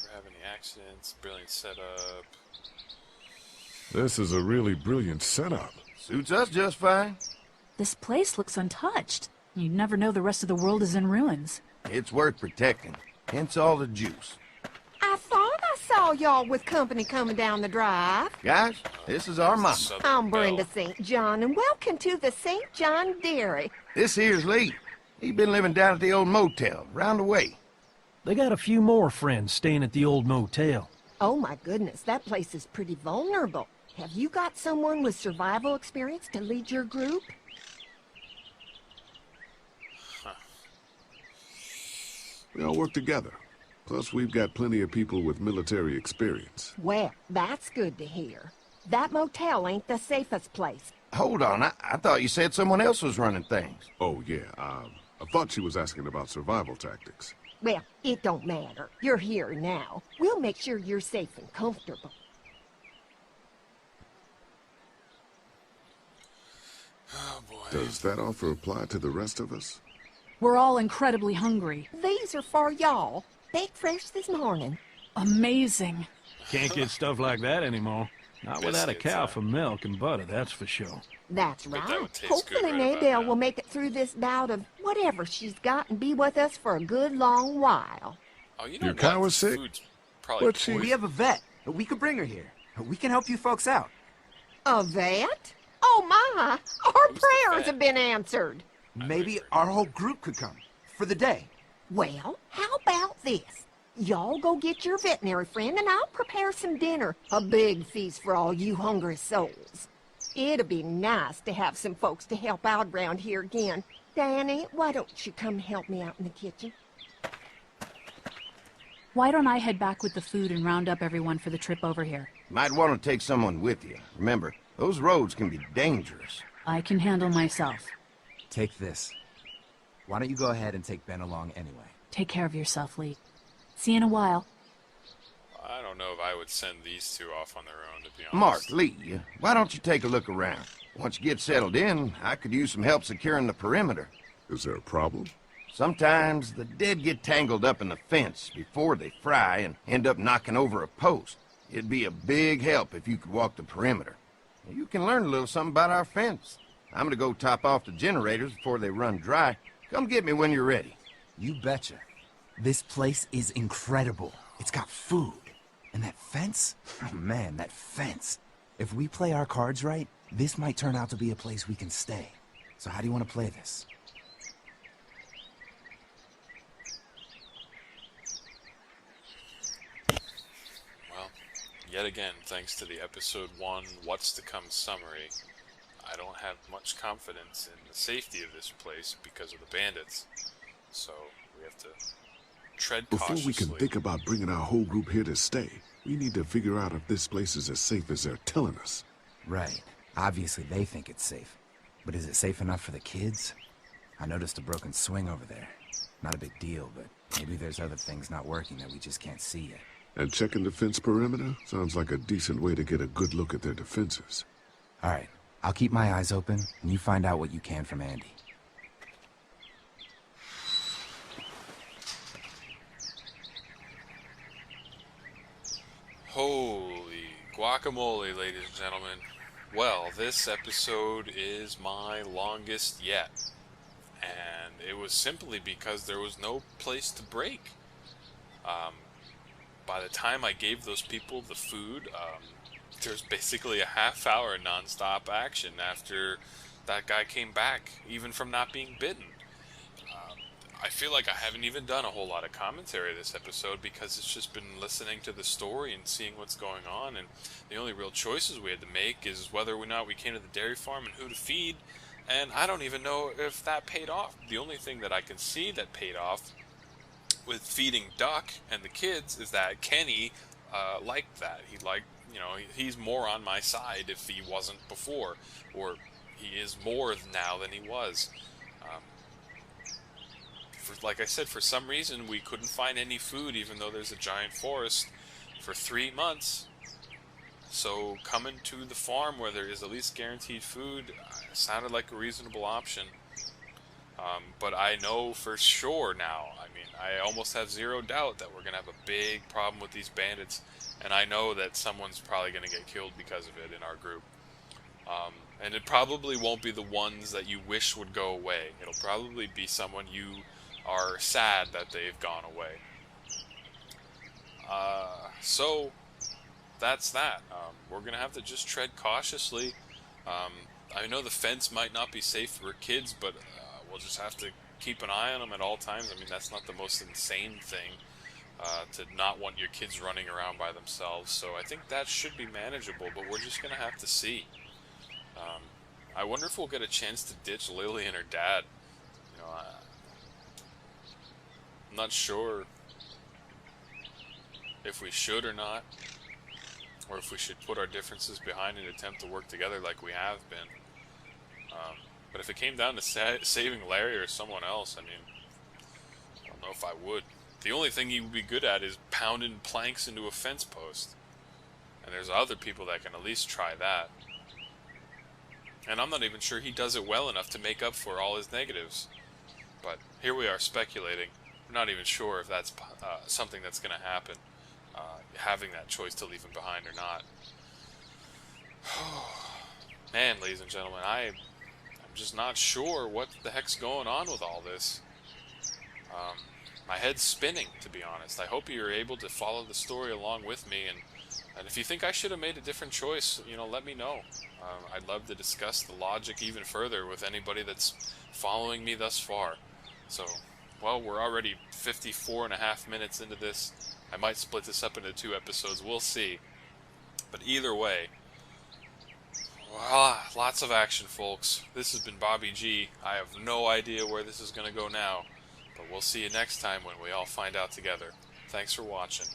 Never have any accidents. Brilliant setup. This is a really brilliant setup. Suits us just fine. This place looks untouched. You'd never know the rest of the world is in ruins. It's worth protecting. Hence all the juice. I thought I saw y'all with company coming down the drive. Guys, this is our mama. I'm Brenda St. John, and welcome to the St. John Dairy. This here's Lee. He been living down at the old motel, round the way. They got a few more friends staying at the old motel. Oh my goodness, that place is pretty vulnerable. Have you got someone with survival experience to lead your group? We all work together. Plus, we've got plenty of people with military experience. Well, that's good to hear. That motel ain't the safest place. Hold on, I thought you said someone else was running things. Oh, yeah, I thought she was asking about survival tactics. Well, it don't matter. You're here now. We'll make sure you're safe and comfortable. Oh boy. Does that offer apply to the rest of us? We're all incredibly hungry. These are for y'all. Baked fresh this morning. Amazing. Can't get stuff like that anymore. Not without a cow for milk and butter, that's for sure. That's Bet that right. would taste Hopefully good right about Maybelle will make it through this bout of whatever she's got and be with us for a good long while. Oh, you know Your what? cow is sick? Food's probably What's she? We have a vet. We can bring her here. We can help you folks out. A vet? Oh my! Our prayers vet? have been answered. Maybe our whole group could come. For the day. Well, how about this? Y'all go get your veterinary friend and I'll prepare some dinner. A big feast for all you hungry souls. It'll be nice to have some folks to help out around here again. Danny, why don't you come help me out in the kitchen? Why don't I head back with the food and round up everyone for the trip over here? Might want to take someone with you. Remember, those roads can be dangerous. I can handle myself. Take this. Why don't you go ahead and take Ben along anyway? Take care of yourself, Lee. See you in a while. I don't know if I would send these two off on their own, to be honest. Mark, Lee, why don't you take a look around? Once you get settled in, I could use some help securing the perimeter. Is there a problem? Sometimes the dead get tangled up in the fence before they fry and end up knocking over a post. It'd be a big help if you could walk the perimeter. You can learn a little something about our fence. I'm gonna go top off the generators before they run dry. Come get me when you're ready. You betcha. This place is incredible. It's got food. And that fence? Oh man, that fence. If we play our cards right, this might turn out to be a place we can stay. So how do you want to play this? Well, yet again, thanks to the episode 1 What's to Come summary, I don't have much confidence in the safety of this place because of the bandits. So we have to tread cautiously. Before we can think about bringing our whole group here to stay, we need to figure out if this place is as safe as they're telling us. Right. Obviously they think it's safe. But is it safe enough for the kids? I noticed a broken swing over there. Not a big deal, but maybe there's other things not working that we just can't see yet. And checking the fence perimeter sounds like a decent way to get a good look at their defenses. All right. I'll keep my eyes open, and you find out what you can from Andy. Holy guacamole, ladies and gentlemen. Well, this episode is my longest yet. And it was simply because there was no place to break. By the time I gave those people the food, there's basically a half-hour non-stop action after that guy came back, even from not being bitten. I feel like I haven't even done a whole lot of commentary this episode because it's just been listening to the story and seeing what's going on, and the only real choices we had to make is whether or not we came to the dairy farm and who to feed, and I don't even know if that paid off. The only thing that I can see that paid off with feeding Duck and the kids is that Kenny liked that. He liked, you know, he's more on my side if he wasn't before, or he is more now than he was. Like I said, for some reason we couldn't find any food even though there's a giant forest for 3 months. So coming to the farm where there is at least guaranteed food sounded like a reasonable option. But I know for sure now, I mean, I almost have zero doubt that we're going to have a big problem with these bandits. And I know that someone's probably going to get killed because of it in our group. And it probably won't be the ones that you wish would go away. It'll probably be someone you are sad that they've gone away. So that's that. We're gonna have to just tread cautiously. I know the fence might not be safe for kids, but we'll just have to keep an eye on them at all times. I mean, that's not the most insane thing, to not want your kids running around by themselves. So I think that should be manageable, but we're just gonna have to see. I wonder if we'll get a chance to ditch Lily and her dad. You know, I'm not sure if we should or not, or if we should put our differences behind and attempt to work together like we have been. But if it came down to saving Larry or someone else, I mean, I don't know if I would. The only thing he would be good at is pounding planks into a fence post. And there's other people that can at least try that. And I'm not even sure he does it well enough to make up for all his negatives. But here we are speculating. We're not even sure if that's something that's going to happen, having that choice to leave him behind or not. Man, ladies and gentlemen, I'm just not sure what the heck's going on with all this. My head's spinning, to be honest. I hope you're able to follow the story along with me, and if you think I should have made a different choice, you know, let me know. I'd love to discuss the logic even further with anybody that's following me thus far. So, well, we're already 54.5 minutes into this. I might split this up into 2 episodes. We'll see. But either way, well, lots of action, folks. This has been Bobby G. I have no idea where this is going to go now. But we'll see you next time when we all find out together. Thanks for watching.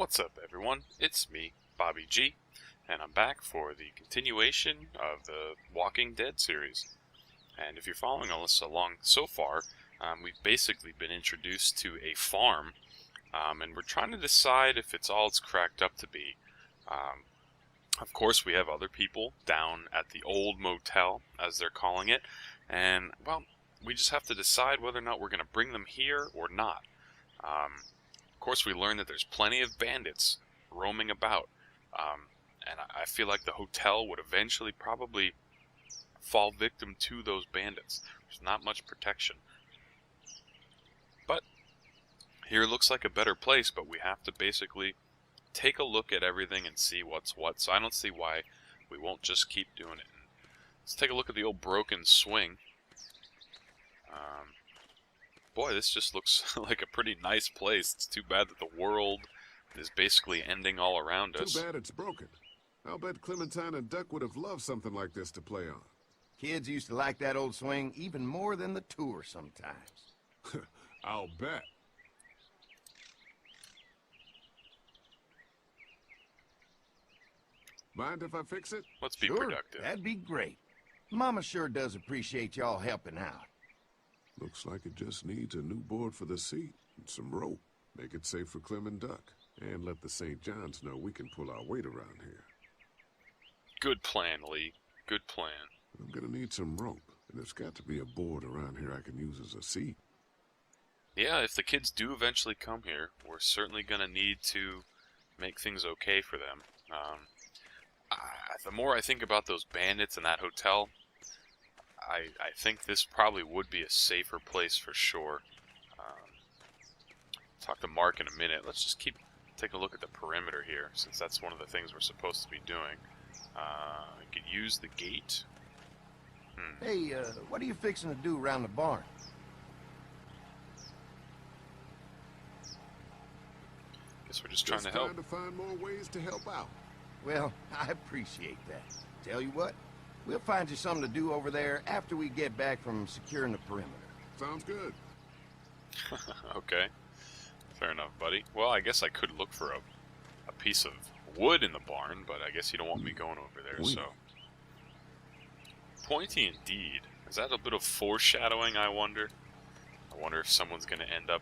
What's up, everyone? It's me, Bobby G, and I'm back for the continuation of the Walking Dead series. And if you're following us along so far, we've basically been introduced to a farm, and we're trying to decide if it's all it's cracked up to be. Of course, we have other people down at the old motel, as they're calling it, and, well, we just have to decide whether or not we're going to bring them here or not. Of course, we learned that there's plenty of bandits roaming about, and I feel like the hotel would eventually probably fall victim to those bandits. There's not much protection. But here looks like a better place, but we have to basically take a look at everything and see what's what. So I don't see why we won't just keep doing it. Let's take a look at the old broken swing. Boy, this just looks like a pretty nice place. It's too bad that the world is basically ending all around us. Too bad it's broken. I'll bet Clementine and Duck would have loved something like this to play on. Kids used to like that old swing even more than the tour sometimes. I'll bet. Mind if I fix it? Let's be Sure, productive. That'd be great. Mama sure does appreciate y'all helping out. Looks like it just needs a new board for the seat and some rope. Make it safe for Clem and Duck. And let the St. John's know we can pull our weight around here. Good plan, Lee. Good plan. I'm gonna need some rope, and there's got to be a board around here I can use as a seat. Yeah, if the kids do eventually come here, we're certainly going to need to make things okay for them. The more I think about those bandits in that hotel, I think this probably would be a safer place for sure. Talk to Mark in a minute. Let's just take a look at the perimeter here, since that's one of the things we're supposed to be doing. We could use the gate. Hey, what are you fixing to do around the barn? Guess we're just trying to help. Trying to find more ways to help out. Well, I appreciate that. Tell you what, we'll find you something to do over there after we get back from securing the perimeter. Sounds good. Okay. Fair enough, buddy. Well, I guess I could look for a piece of wood in the barn, but I guess you don't want me going over there, so... Pointy indeed. Is that a bit of foreshadowing, I wonder? I wonder if someone's going to end up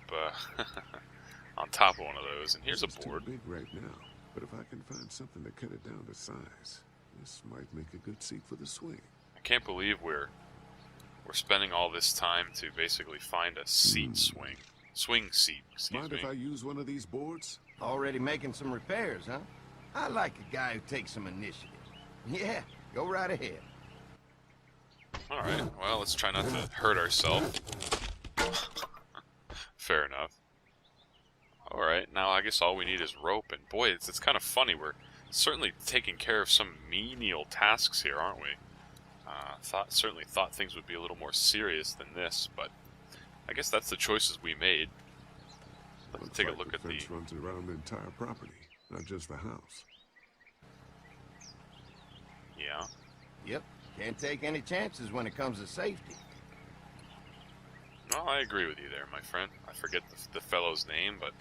on top of one of those. And here's a board. It's too big right now, but if I can find something to cut it down to size, this might make a good seat for the swing. I can't believe we're spending all this time to basically find a seat swing. Swing seat, excuse Mind me. if I use one of these boards? Already making some repairs, huh? I like a guy who takes some initiative. Yeah, go right ahead. Alright, well, let's try not to hurt ourselves. Fair enough. Alright, now I guess all we need is rope, and boy, it's kind of funny. We're certainly taking care of some menial tasks here, aren't we? Certainly thought things would be a little more serious than this, but I guess that's the choices we made. Let's take a look at the fence runs around the entire property, not just the house. Yeah. Yep, can't take any chances when it comes to safety. No, I agree with you there, my friend. I forget the fellow's name, but...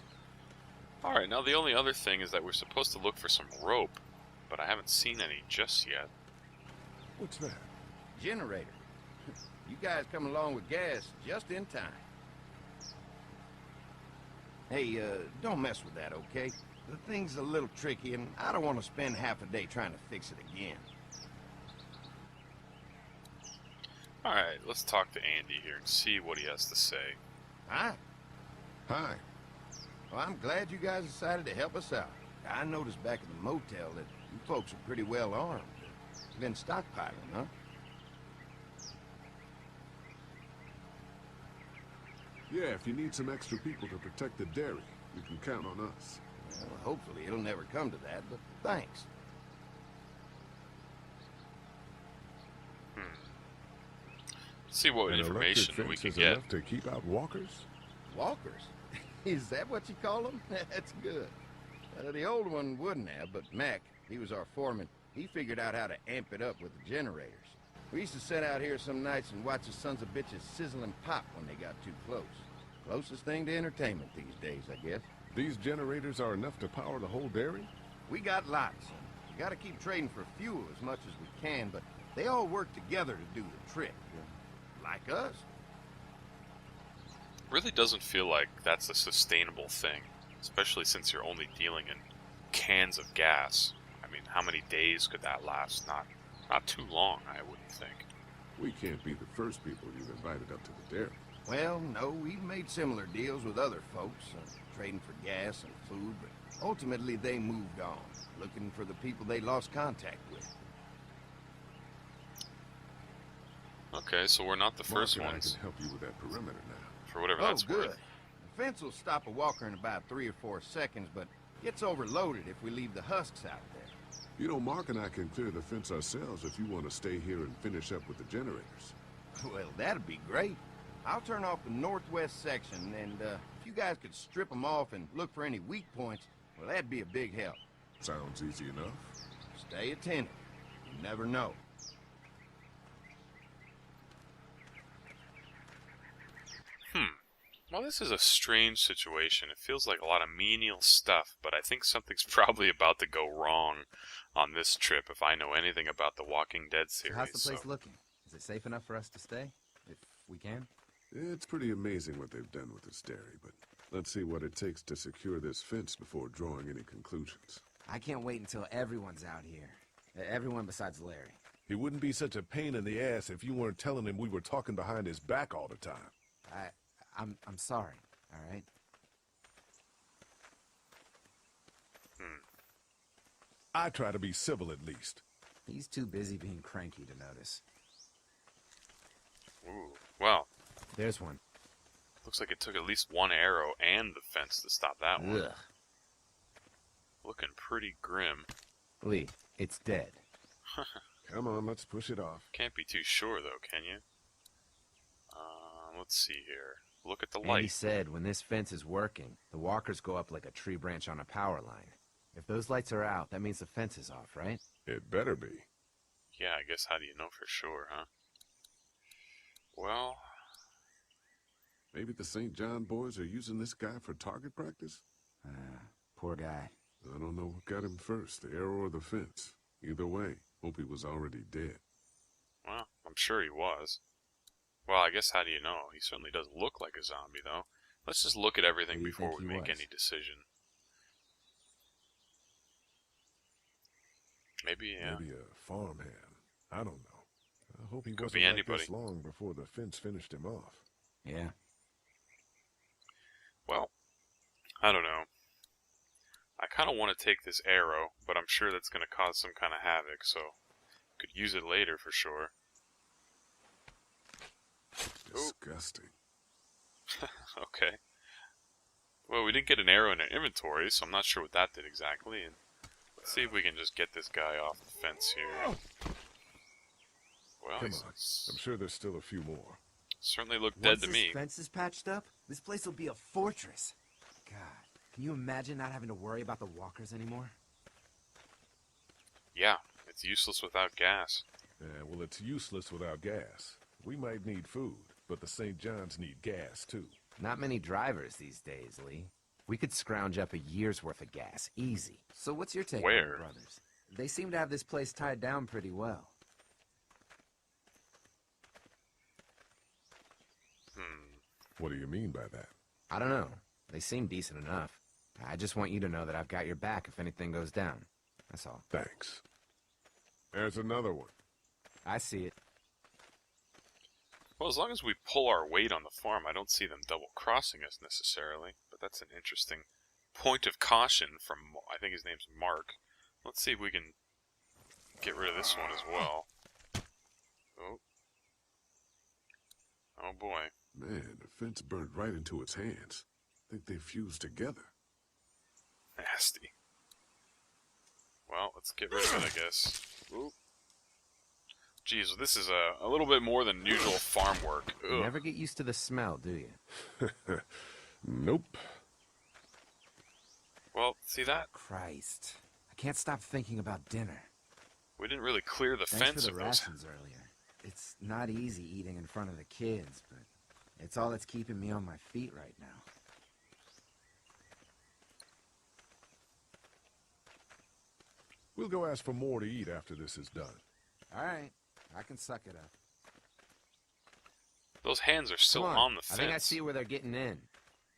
Alright, now the only other thing is that we're supposed to look for some rope, but I haven't seen any just yet. What's that? Generator. You guys come along with gas just in time. Hey, don't mess with that, okay? The thing's a little tricky, and I don't want to spend half a day trying to fix it again. Alright, let's talk to Andy here and see what he has to say. Hi. Hi. Well, I'm glad you guys decided to help us out. I noticed back at the motel that you folks are pretty well armed. You've been stockpiling, huh? Yeah, if you need some extra people to protect the dairy, you can count on us. Well, hopefully it'll never come to that, but thanks. Let's see what An information electric we fence can is get. enough to keep out walkers? Walkers? Is that what you call them? That's good. The old one wouldn't have, but Mac, he was our foreman, he figured out how to amp it up with the generators. We used to sit out here some nights and watch the sons of bitches sizzle and pop when they got too close. Closest thing to entertainment these days, I guess. These generators are enough to power the whole dairy? We got lots. We gotta keep trading for fuel as much as we can, but they all work together to do the trick. Like us. Really doesn't feel like that's a sustainable thing, especially since you're only dealing in cans of gas. I mean, how many days could that last? Not too long, I wouldn't think. We can't be the first people you've invited up to the dairy. Well, no, we've made similar deals with other folks, trading for gas and food, but ultimately they moved on, looking for the people they lost contact with. Okay, so we're not the first Mark and ones. I can help you with that perimeter now. For whatever Oh, that's good. worth. The fence will stop a walker in about 3 or 4 seconds, but gets overloaded if we leave the husks out there. You know, Mark and I can clear the fence ourselves if you want to stay here and finish up with the generators. Well, that'd be great. I'll turn off the northwest section, and if you guys could strip them off and look for any weak points, well, that'd be a big help. Sounds easy enough. Stay attentive. You never know. Well, this is a strange situation. It feels like a lot of menial stuff, but I think something's probably about to go wrong on this trip if I know anything about the Walking Dead So series. how's the place looking? Is it safe enough for us to stay? If we can? It's pretty amazing what they've done with this dairy, but let's see what it takes to secure this fence before drawing any conclusions. I can't wait until everyone's out here. Everyone besides Larry. He wouldn't be such a pain in the ass if you weren't telling him we were talking behind his back all the time. I'm sorry, all right? I try to be civil at least. He's too busy being cranky to notice. Ooh, well. There's one. Looks like it took at least one arrow and the fence to stop that one. Ugh. Looking pretty grim. Lee, it's dead. Come on, let's push it off. Can't be too sure, though, can you? Let's see here. Look at the light. Andy said when this fence is working, the walkers go up like a tree branch on a power line. If those lights are out, that means the fence is off, right? It better be. Yeah, I guess how do you know for sure, huh? Well... Maybe the St. John boys are using this guy for target practice? Poor guy. I don't know what got him first, the arrow or the fence. Either way, hope he was already dead. Well, I'm sure he was. Well, I guess how do you know? He certainly does look like a zombie, though. Let's just look at everything before we make any decision. Maybe, yeah. Maybe a farmhand. I don't know. I hope he Could wasn't be like anybody. this long before the fence finished him off. Yeah. Well, I don't know. I kind of want to take this arrow, but I'm sure that's going to cause some kind of havoc, so could use it later for sure. Disgusting. Okay. Well, we didn't get an arrow in our inventory, so I'm not sure what that did exactly. And let's see if we can just get this guy off the fence here. Well, Come on. I'm sure there's still a few more. Certainly look dead to Once me. this fence is patched up, this place will be a fortress. God, can you imagine not having to worry about the walkers anymore? Yeah, it's useless without gas. Well, it's useless without gas. We might need food, but the St. John's need gas, too. Not many drivers these days, Lee. We could scrounge up a year's worth of gas, easy. So what's your take on Where? the brothers? They seem to have this place tied down pretty well. What do you mean by that? I don't know. They seem decent enough. I just want you to know that I've got your back if anything goes down. That's all. Thanks. There's another one. I see it. Well, as long as we pull our weight on the farm, I don't see them double-crossing us necessarily. But that's an interesting point of caution from, I think his name's Mark. Let's see if we can get rid of this one as well. Oh. Oh boy. Man, the fence burned right into its hands. I think they fused together. Nasty. Well, let's get rid of it, I guess. Ooh. Jeez, this is a little bit more than usual farm work. Ugh. You never get used to the smell, do you? Nope. Well, see that? Christ. I can't stop thinking about dinner. We didn't really clear the Thanks fence for the of those. rations earlier. It's not easy eating in front of the kids, but it's all that's keeping me on my feet right now. We'll go ask for more to eat after this is done. All right, I can suck it up. Those hands are still Come on the I think I fence. see where they're getting in.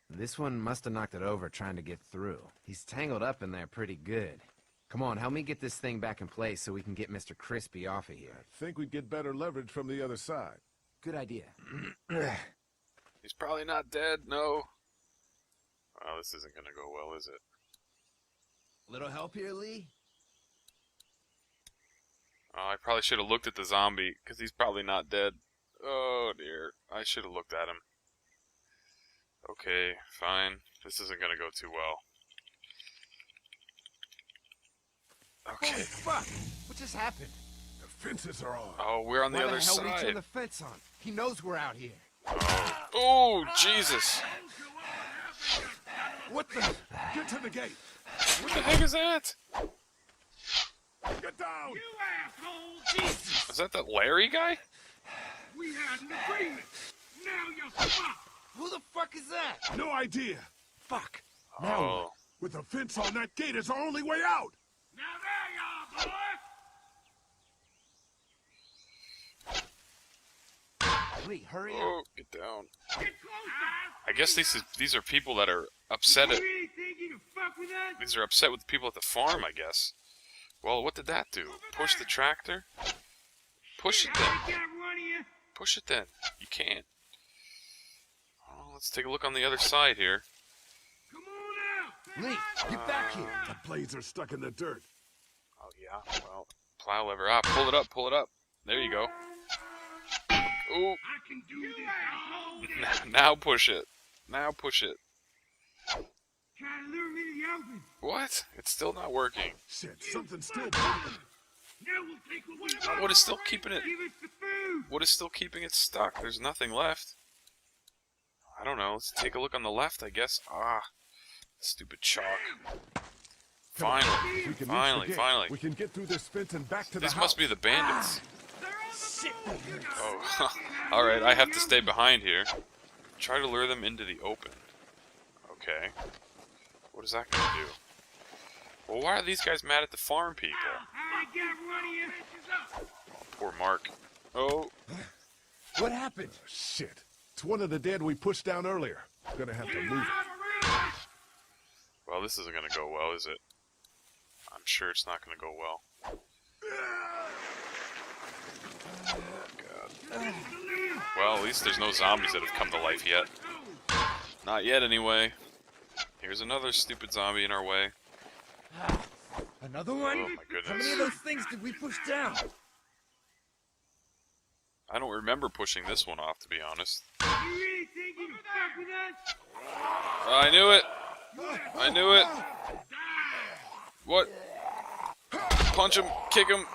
This one must have knocked it over trying to get through. He's tangled up in there pretty good. Come on, help me get this thing back in place so we can get Mr. Crispy off of here. I think we'd get better leverage from the other side. Good idea. He's probably not dead, no. Oh, this isn't gonna go well, is it? Little help here, Lee? Oh, I probably should have looked at the zombie, because he's probably not dead. Oh, dear. I should have looked at him. Okay, fine. This isn't gonna go too well. Okay. Holy fuck! What just happened? The fences are on. Oh, we're on the other Why the hell would he side. turn the fence on? He knows we're out here. Oh, Jesus. What the? Get to the gate. What the heck is that? Get down! You asshole! Jesus! Is that the Larry guy? We had an agreement. Now you're fucked. Who the fuck is that? No idea. Fuck. Oh. With the fence on that gate is our only way out. Now there you are, boys. Lee, hurry up. Oh, get down. Get closer. I guess these are people that are upset at... You really think you can fuck with us? These are upset with the people at the farm, I guess. Well, what did that do? Push the tractor? Push it then. I got one of you. Push it then. You can't. Oh, let's take a look on the other side here. Come on out. Lee, get back here. The blades are stuck in the dirt. Oh, yeah. Well, plow lever. Ah, pull it up, pull it up. There you go. Ooh. I can do this all day. Now push it. Now push it. Try to lure me to the open. What? It's still not working. Shit, something's still moving. Now we'll take what we want. What is still keeping it? Give us the food. What is still keeping it stuck? There's nothing left. I don't know. Let's take a look on the left, I guess. Ah, stupid chalk. Finally, We can finally, reach the gate. finally. We can get through this fence and back to the These house. must be the bandits. Shit. Oh, alright, I have to stay behind here. Try to lure them into the open. Okay. What is that gonna do? Well, why are these guys mad at the farm people? I got one of you. Oh, poor Mark. Oh, What happened? Shit. It's one of the dead we pushed down earlier. Gonna have to move it. well, this isn't gonna go well, is it? I'm sure it's not gonna go well. God. Well, at least there's no zombies that have come to life yet. Not yet, anyway. Here's another stupid zombie in our way. Another one? Oh my How many goodness. of those things did we push down? I don't remember pushing this one off, to be honest. You really think you can fuck with us? I knew it! I knew it! What? Punch him, kick him.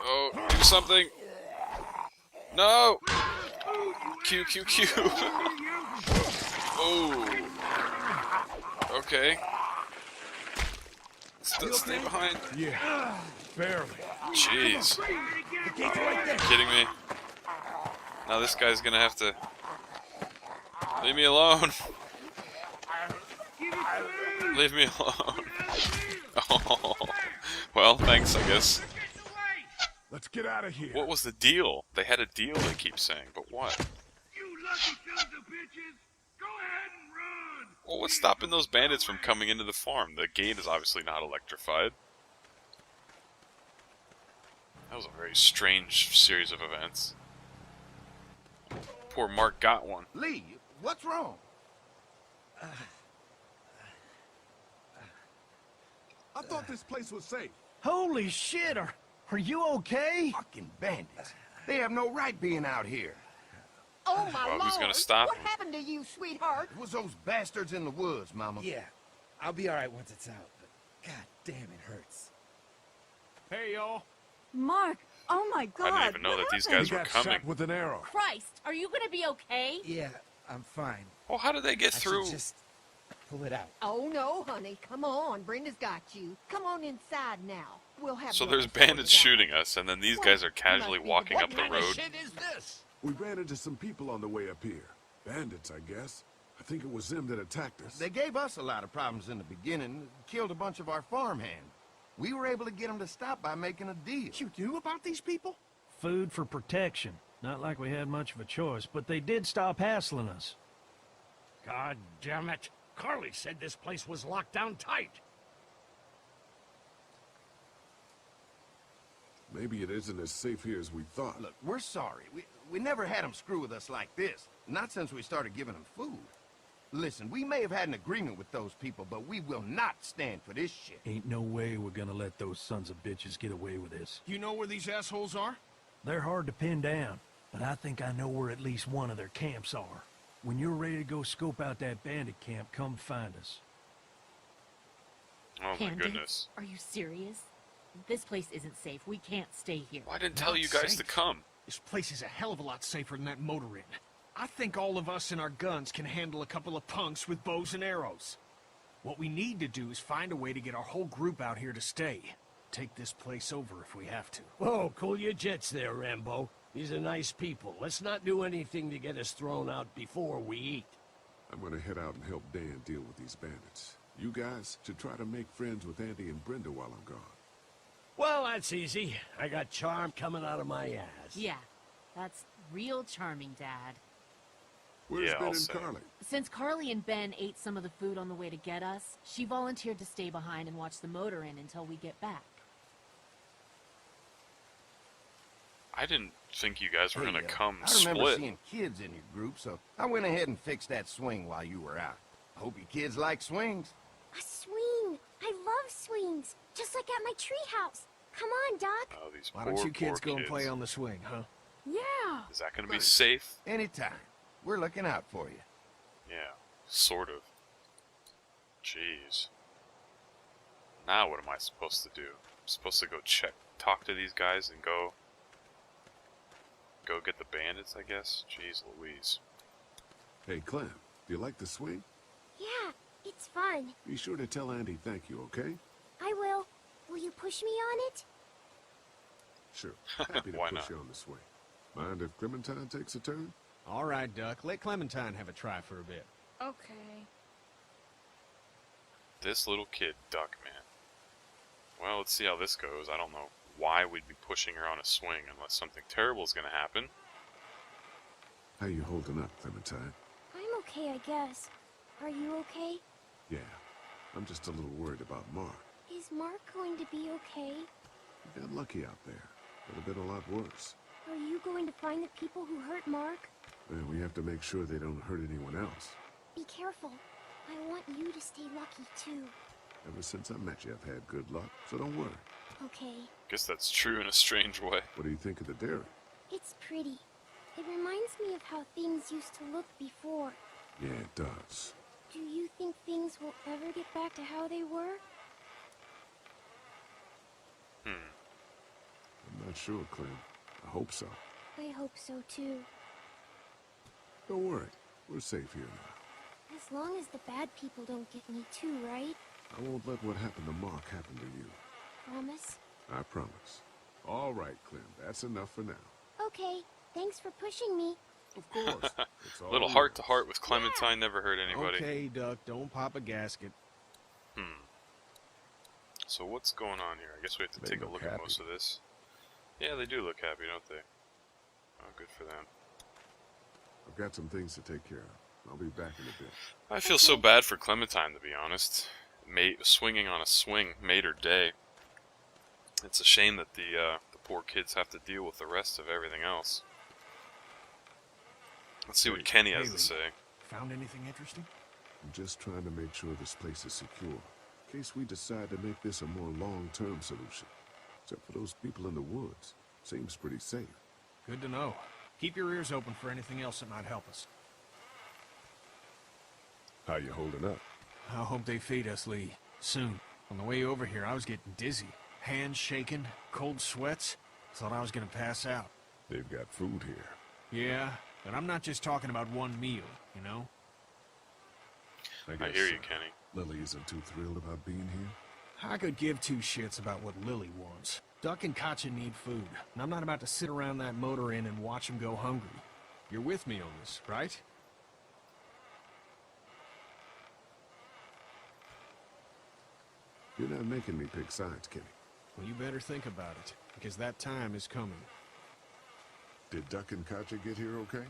Oh, do something. No! Q, Q, Q. Oh. Okay. Still stay behind. Yeah, barely. Jeez. You kidding me? Now this guy's gonna have to leave me alone. Leave me alone. Oh. Well, thanks, I guess. Let's get out of here. What was the deal? They had a deal, they keep saying, but what? You lucky sons of bitches. Go ahead and run. Well, what's stopping those bandits from coming into the farm? The gate is obviously not electrified. That was a very strange series of events. Poor Mark got one. Lee, what's wrong? I thought this place was safe. Holy shit, are you okay? Fucking bandits. They have no right being out here. Oh, my Well, Lord. who's gonna stop What him? happened to you, sweetheart? It was those bastards in the woods, Mama. Yeah, I'll be alright once it's out, but god damn, it hurts. Hey, y'all. Mark, oh my god. I didn't even know what that these happened? guys He were got coming. shot with an arrow. Christ, are you gonna be okay? Yeah, I'm fine. Well, how did they get I through? should just pull it out. Oh, no, honey. Come on. Brenda's got you. Come on inside now. We'll have So lunch there's sorted bandits out. shooting us, and then these guys are casually must be walking what up the kind of road. Shit is this? We ran into some people on the way up here. Bandits, I guess. I think it was them that attacked us. They gave us a lot of problems in the beginning. Killed a bunch of our farmhands. We were able to get them to stop by making a deal. You knew about these people? Food for protection. Not like we had much of a choice, but they did stop hassling us. God damn it. Carly said this place was locked down tight. Maybe it isn't as safe here as we thought. Look, we're sorry. We never had them screw with us like this. Not since we started giving them food. Listen, we may have had an agreement with those people, but we will not stand for this shit. Ain't no way we're gonna let those sons of bitches get away with this. You know where these assholes are? They're hard to pin down, but I think I know where at least one of their camps are. When you're ready to go scope out that bandit camp, come find us. Oh my Bandits? goodness. Are you serious? This place isn't safe. We can't stay here. Why didn't tell you guys to come? This place is a hell of a lot safer than that motor inn. I think all of us and our guns can handle a couple of punks with bows and arrows. What we need to do is find a way to get our whole group out here to stay. Take this place over if we have to. Whoa, cool your jets there, Rambo. These are nice people. Let's not do anything to get us thrown out before we eat. I'm gonna head out and help Dan deal with these bandits. You guys should try to make friends with Andy and Brenda while I'm gone. Well, that's easy. I got charm coming out of my ass. Yeah, that's real charming, Dad. Where's Yeah, Ben I'll and say. Carly? Since Carly and Ben ate some of the food on the way to get us, she volunteered to stay behind and watch the motor inn until we get back. I didn't think you guys were Hey, gonna come I remember split. seeing kids in your group, so I went ahead and fixed that swing while you were out. Hope you kids like swings. A swing! I love swings! Just like at my treehouse. Come on, Doc. Oh, these Why poor, don't you kids poor go and kids. play on the swing, huh? Yeah. Is that gonna be safe? Anytime. We're looking out for you. Yeah, sort of. Jeez. Now what am I supposed to do? I'm supposed to go talk to these guys and go get the bandits, I guess? Jeez Louise. Hey, Clem, do you like the swing? Yeah, it's fun. Be sure to tell Andy thank you, okay? I will. Will you push me on it? Sure. Happy to Why push not? you on the swing. Mind if Clementine takes a turn? All right, Duck. Let Clementine have a try for a bit. Okay. This little kid, Duck, man. Well, let's see how this goes. I don't know why we'd be pushing her on a swing unless something terrible is gonna happen. How you holding up, Clementine? I'm okay, I guess. Are you okay? Yeah. I'm just a little worried about Mark. Is Mark going to be okay? You got lucky out there. Could have been a lot worse. Are you going to find the people who hurt Mark? And we have to make sure they don't hurt anyone else. Be careful. I want you to stay lucky, too. Ever since I met you, I've had good luck, so don't worry. Okay. Guess that's true in a strange way. What do you think of the dairy? It's pretty. It reminds me of how things used to look before. Yeah, it does. Do you think things will ever get back to how they were? I'm not sure, Clem. I hope so. I hope so, too. Don't worry. We're safe here now. As long as the bad people don't get me too, right? I won't let what happened to Mark happen to you. Promise? I promise. All right, Clem. That's enough for now. Okay. Thanks for pushing me. Of course. It's all Little yours. heart to heart with Clementine never hurt anybody. Okay, Duck. Don't pop a gasket. So what's going on here? I guess we have to They take a look look at happy. most of this. Yeah, they do look happy, don't they? Oh, good for them. I've got some things to take care of. I'll be back in a bit. I feel so bad for Clementine, to be honest. Swinging on a swing made her day. It's a shame that the poor kids have to deal with the rest of everything else. Let's see what Kenny has to Haley. say. Found anything interesting? I'm just trying to make sure this place is secure, in case we decide to make this a more long-term solution. Except for those people in the woods. Seems pretty safe. Good to know. Keep your ears open for anything else that might help us. How you holding up? I hope they feed us, Lee. Soon. On the way over here, I was getting dizzy. Hands shaking, cold sweats. Thought I was gonna pass out. They've got food here. Yeah, but I'm not just talking about one meal, you know? I guess hear so. you, Kenny. Lily isn't too thrilled about being here. I could give two shits about what Lily wants. Duck and Katja need food, and I'm not about to sit around that motor inn and watch them go hungry. You're with me on this, right? Yeah, You're not making me pick sides, Kenny. Well, you better think about it, because that time is coming. Did Duck and Katja get here okay?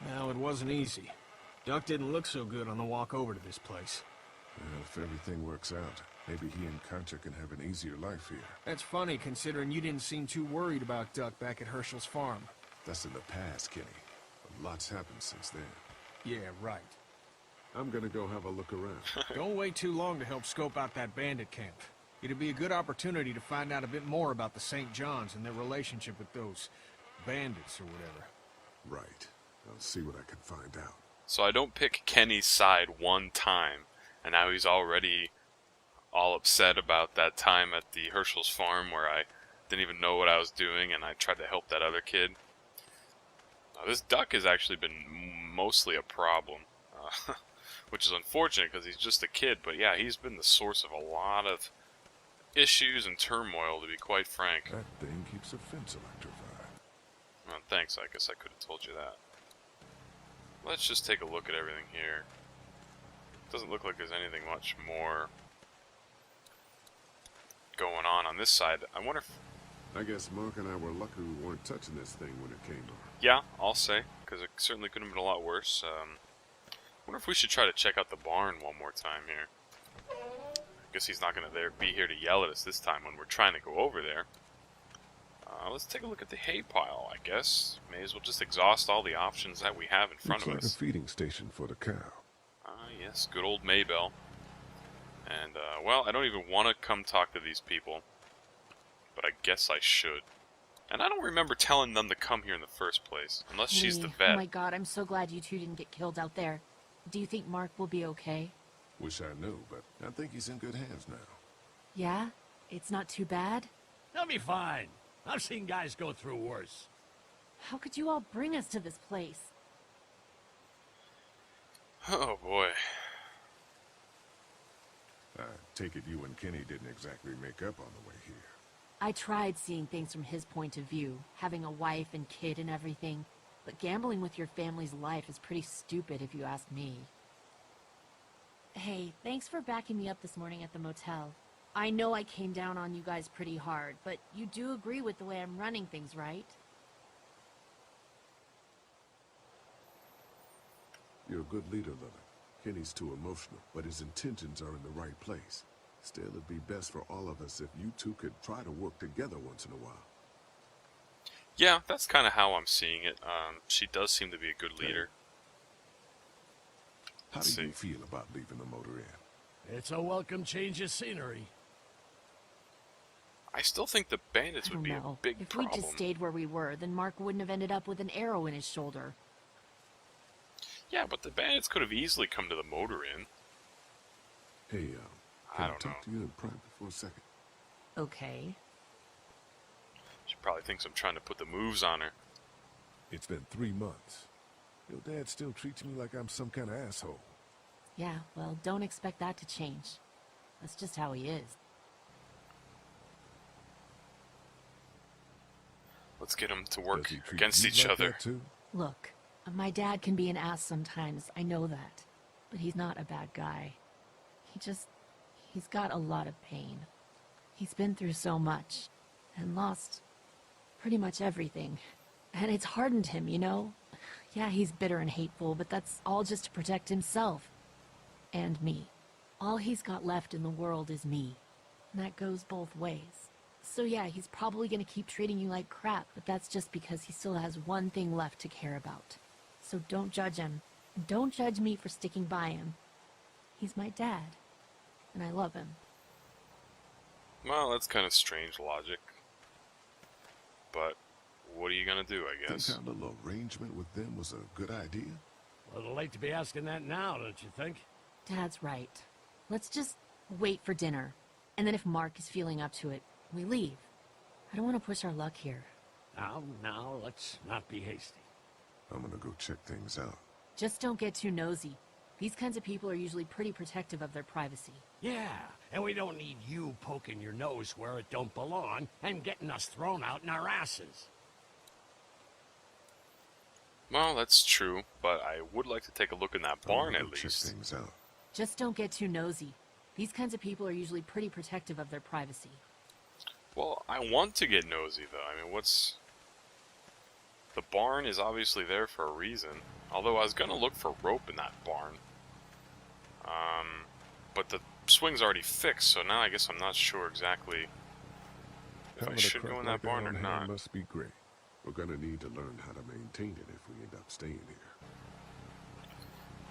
Well, it wasn't easy. Duck didn't look so good on the walk over to this place. Well, if everything works out, maybe he and Katja can have an easier life here. That's funny, considering you didn't seem too worried about Duck back at Herschel's farm. That's in the past, Kenny. A lot's happened since then. Yeah, right. I'm gonna go have a look around. Don't wait too long to help scope out that bandit camp. It'd be a good opportunity to find out a bit more about the St. John's and their relationship with those bandits or whatever. Right. I'll see what I can find out. So I don't pick Kenny's side one time, and now he's already all upset about that time at the Herschel's farm where I didn't even know what I was doing and I tried to help that other kid. This Duck has actually been mostly a problem, which is unfortunate because he's just a kid, but yeah, he's been the source of a lot of issues and turmoil, to be quite frank. That thing keeps a fence electrified. Well, thanks, I guess I could have told you that. Let's just take a look at everything here. Doesn't look like there's anything much more going on this side. I wonder if... I guess Mark and I were lucky we weren't touching this thing when it came on. Yeah, I'll say, because it certainly could have been a lot worse. Wonder if we should try to check out the barn one more time here. I guess he's not going to be here to yell at us this time when we're trying to go over there. Let's take a look at the hay pile, I guess. May as well just exhaust all the options that we have in front of us. Looks like a feeding station for the cow. Yes, good old Maybell. And, well, I don't even want to come talk to these people. But I guess I should. And I don't remember telling them to come here in the first place, unless she's the vet. Oh my god, I'm so glad you two didn't get killed out there. Do you think Mark will be okay? Wish I knew, but I think he's in good hands now. Yeah? It's not too bad? He'll be fine. I've seen guys go through worse. How could you all bring us to this place? Oh boy. I take it you and Kenny didn't exactly make up on the way here. I tried seeing things from his point of view, having a wife and kid and everything, but gambling with your family's life is pretty stupid if you ask me. Hey, thanks for backing me up this morning at the motel. I know I came down on you guys pretty hard, but you do agree with the way I'm running things, right? You're a good leader, Lily. Kenny's too emotional, but his intentions are in the right place. Still, it'd be best for all of us if you two could try to work together once in a while. Yeah, that's kind of how I'm seeing it. She does seem to be a good leader. How do you feel about leaving the motor in? It's a welcome change of scenery. I still think the bandits would be a big If problem. we just stayed where we were, then Mark wouldn't have ended up with an arrow in his shoulder. Yeah, but the bandits could have easily come to the motor inn. Hey, I can I don't talk to you in private for a second? Okay. She probably thinks I'm trying to put the moves on her. It's been 3 months. Your dad still treats me like I'm some kind of asshole. Yeah, well, don't expect that to change. That's just how he is. Let's get them to work Does he treat against you each like other. that too? Look, my dad can be an ass sometimes, I know that. But he's not a bad guy. He's got a lot of pain. He's been through so much, and lost pretty much everything. And it's hardened him, you know? Yeah, he's bitter and hateful, but that's all just to protect himself. And me. All he's got left in the world is me. And that goes both ways. So yeah, he's probably gonna keep treating you like crap, but that's just because he still has one thing left to care about. So don't judge him. And don't judge me for sticking by him. He's my dad. And I love him. Well, that's kind of strange logic. But what are you gonna do, I guess? Think our little arrangement with them was a good idea? A little late to be asking that now, don't you think? Dad's right. Let's just wait for dinner. And then if Mark is feeling up to it, we leave. I don't want to push our luck here. Now, let's not be hasty. I'm gonna go check things out. Just don't get too nosy. These kinds of people are usually pretty protective of their privacy. Yeah, and we don't need you poking your nose where it don't belong and getting us thrown out in our asses. Well, that's true, but I would like to take a look in that barn at Check least. things out. Just don't get too nosy. These kinds of people are usually pretty protective of their privacy. Well, I want to get nosy, though. I mean, what's... The barn is obviously there for a reason. Although I was gonna look for rope in that barn. But the swing's already fixed, so now I guess I'm not sure exactly if I should go in that barn or not. Must be great. We're gonna need to learn how to maintain it if we end up staying here.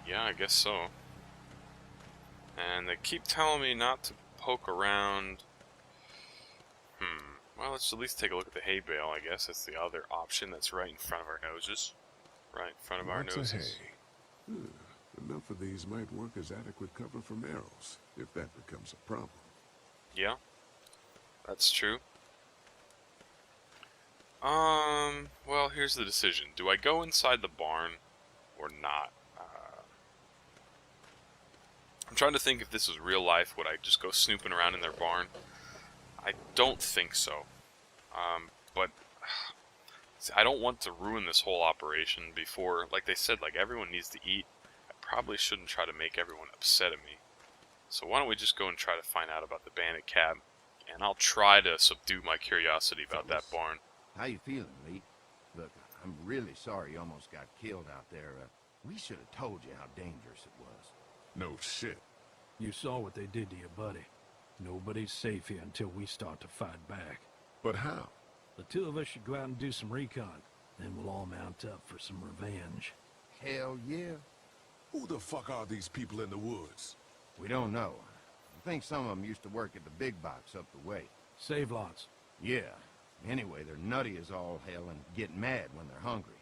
Yeah, I guess so. And they keep telling me not to poke around. Well, let's at least take a look at the hay bale, I guess. That's the other option that's right in front of our noses. Right in front of our Lots of noses. hay. Enough of these might work as adequate cover from arrows, if that becomes a problem. Yeah, that's true. Well, here's the decision. Do I go inside the barn or not? I'm trying to think if this was real life, would I just go snooping around in their barn? I don't think so. But see, I don't want to ruin this whole operation before, like they said, like everyone needs to eat. I probably shouldn't try to make everyone upset at me. So why don't we just go and try to find out about the bandit cab, and I'll try to subdue my curiosity about that barn. How you feeling, Lee? Look, I'm really sorry you almost got killed out there. We should have told you how dangerous it was. No shit. You saw what they did to your buddy. Nobody's safe here until we start to fight back. But how? The two of us should go out and do some recon. Then we'll all mount up for some revenge. Hell yeah. Who the fuck are these people in the woods? We don't know. I think some of them used to work at the big box up the way. Save lots. Yeah. Anyway, they're nutty as all hell and get mad when they're hungry.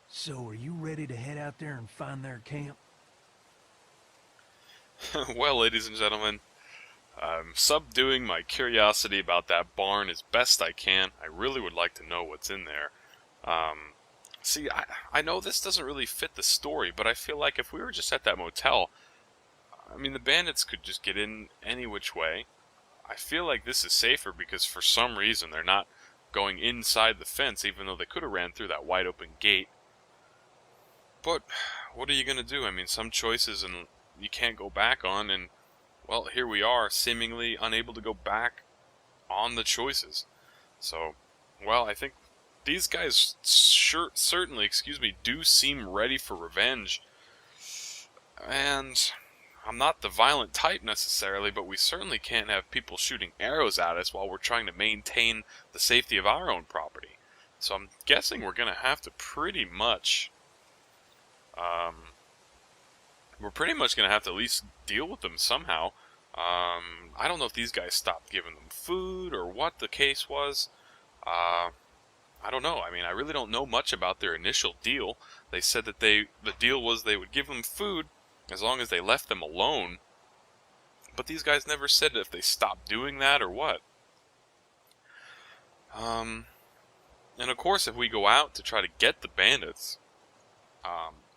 So are you ready to head out there and find their camp? Well, ladies and gentlemen, I'm subduing my curiosity about that barn as best I can. I really would like to know what's in there. See, I know this doesn't really fit the story, but I feel like if we were just at that motel, I mean, the bandits could just get in any which way. I feel like this is safer because for some reason they're not going inside the fence, even though they could have ran through that wide open gate. But what are you going to do? I mean, some choices and you can't go back on, and well, here we are, seemingly unable to go back on the choices. So, well, I think these guys certainly, do seem ready for revenge. And I'm not the violent type necessarily, but we certainly can't have people shooting arrows at us while we're trying to maintain the safety of our own property. So I'm guessing we're going to have to pretty much... we're pretty much going to have to at least deal with them somehow. I don't know if these guys stopped giving them food or what the case was. I don't know. I mean, I really don't know much about their initial deal. They said that the deal was they would give them food as long as they left them alone. But these guys never said if they stopped doing that or what. And of course, if we go out to try to get the bandits,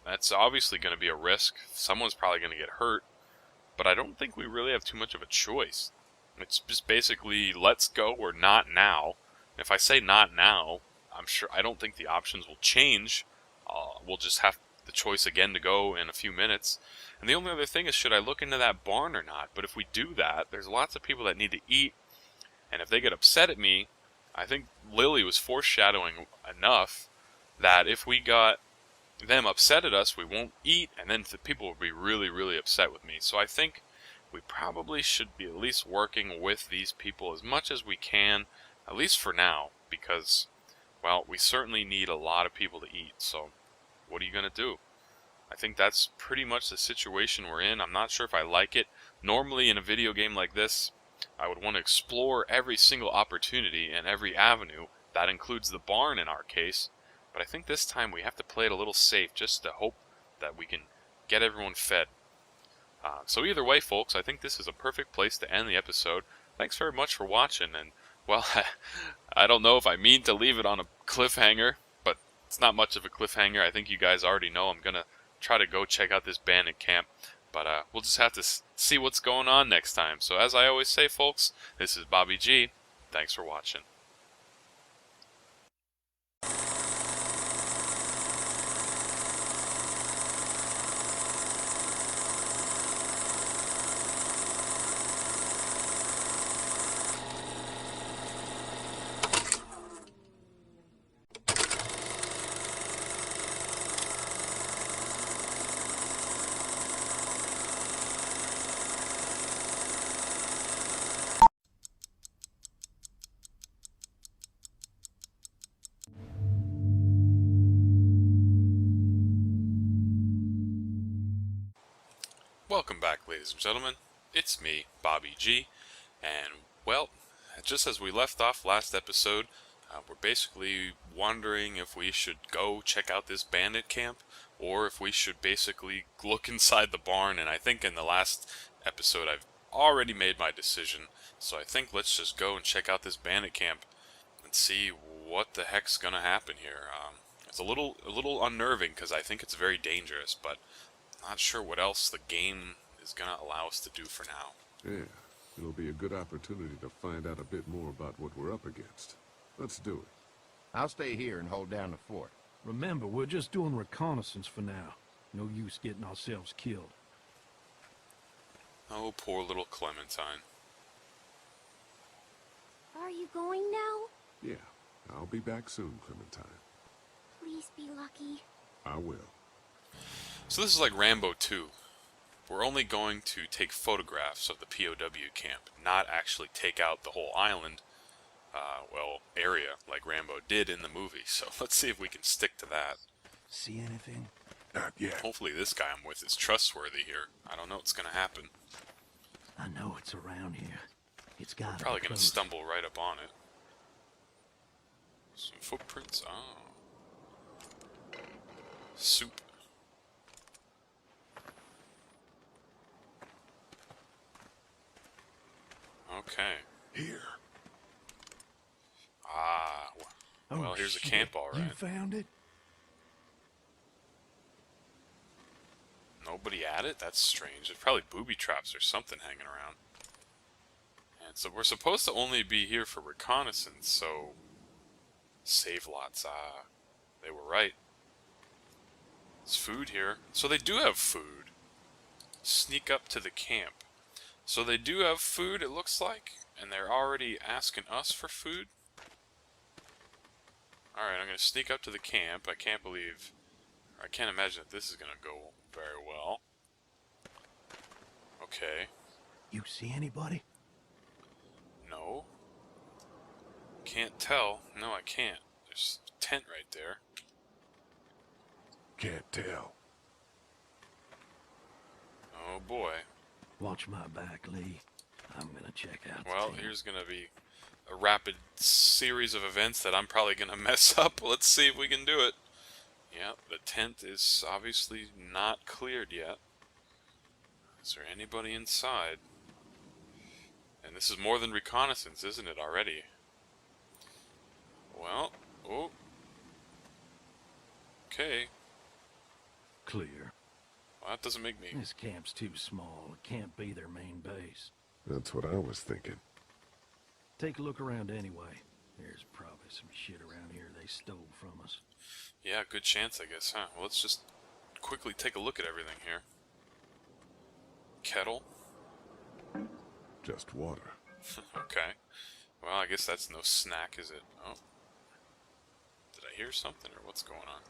that's obviously going to be a risk. Someone's probably going to get hurt. But I don't think we really have too much of a choice. It's just basically, let's go or not now. If I say not now, I don't think the options will change. We'll just have the choice again to go in a few minutes. And the only other thing is, should I look into that barn or not? But if we do that, there's lots of people that need to eat. And if they get upset at me, I think Lily was foreshadowing enough that if we got them upset at us, we won't eat, and then the people will be really, really upset with me. So I think we probably should be at least working with these people as much as we can, at least for now, because, well, we certainly need a lot of people to eat. So what are you going to do? I think that's pretty much the situation we're in. I'm not sure if I like it. Normally in a video game like this, I would want to explore every single opportunity and every avenue. That includes the barn in our case. But I think this time we have to play it a little safe just to hope that we can get everyone fed. So either way, folks, I think this is a perfect place to end the episode. Thanks very much for watching, and, well, I don't know if I mean to leave it on a cliffhanger, but it's not much of a cliffhanger. I think you guys already know I'm going to try to go check out this bandit camp, but we'll just have to see what's going on next time. So as I always say, folks, this is Bobby G. Thanks for watching. Welcome back, ladies and gentlemen. It's me, Bobby G, and, well, just as we left off last episode, we're basically wondering if we should go check out this bandit camp, or if we should basically look inside the barn, and I think in the last episode I've already made my decision, so I think let's just go and check out this bandit camp and see what the heck's gonna happen here. It's a little unnerving because I think it's very dangerous, but not sure what else the game is gonna allow us to do for now. Yeah, it'll be a good opportunity to find out a bit more about what we're up against. Let's do it. I'll stay here and hold down the fort. Remember, we're just doing reconnaissance for now. No use getting ourselves killed. Oh, poor little Clementine. Are you going now? Yeah, I'll be back soon, Clementine. Please be lucky. I will. So this is like Rambo 2. We're only going to take photographs of the POW camp, not actually take out the whole island, area like Rambo did in the movie. So let's see if we can stick to that. See anything? Not yet. Hopefully this guy I'm with is trustworthy here. I don't know what's going to happen. I know it's around here. It's got Probably going to stumble right up on it. Some footprints. Oh. Soup. Okay. Here. Ah. Well, here's a camp, all right. You found it? Nobody at it? That's strange. There's probably booby traps or something hanging around. And so we're supposed to only be here for reconnaissance, so... Save lots. Ah. They were right. There's food here. So they do have food. Sneak up to the camp. So they do have food, it looks like. And they're already asking us for food. Alright, I'm going to sneak up to the camp. I can't believe... I can't imagine that this is going to go very well. Okay. You see anybody? No. Can't tell. No, I can't. There's a tent right there. Can't tell. Oh boy. Watch my back, Lee. I'm gonna check out Well, the tent. here's gonna be a rapid series of events that I'm probably gonna mess up. Let's see if we can do it. Yeah, the tent is obviously not cleared yet. Is there anybody inside? And this is more than reconnaissance, isn't it, already? Well, oh. Okay. Clear. Well, that doesn't make me... This camp's too small. It can't be their main base. That's what I was thinking. Take a look around anyway. There's probably some shit around here they stole from us. Yeah, good chance, I guess, huh? Well, let's just quickly take a look at everything here. Kettle. Just water. Okay. Well, I guess that's no snack, is it? Oh. Did I hear something, or what's going on?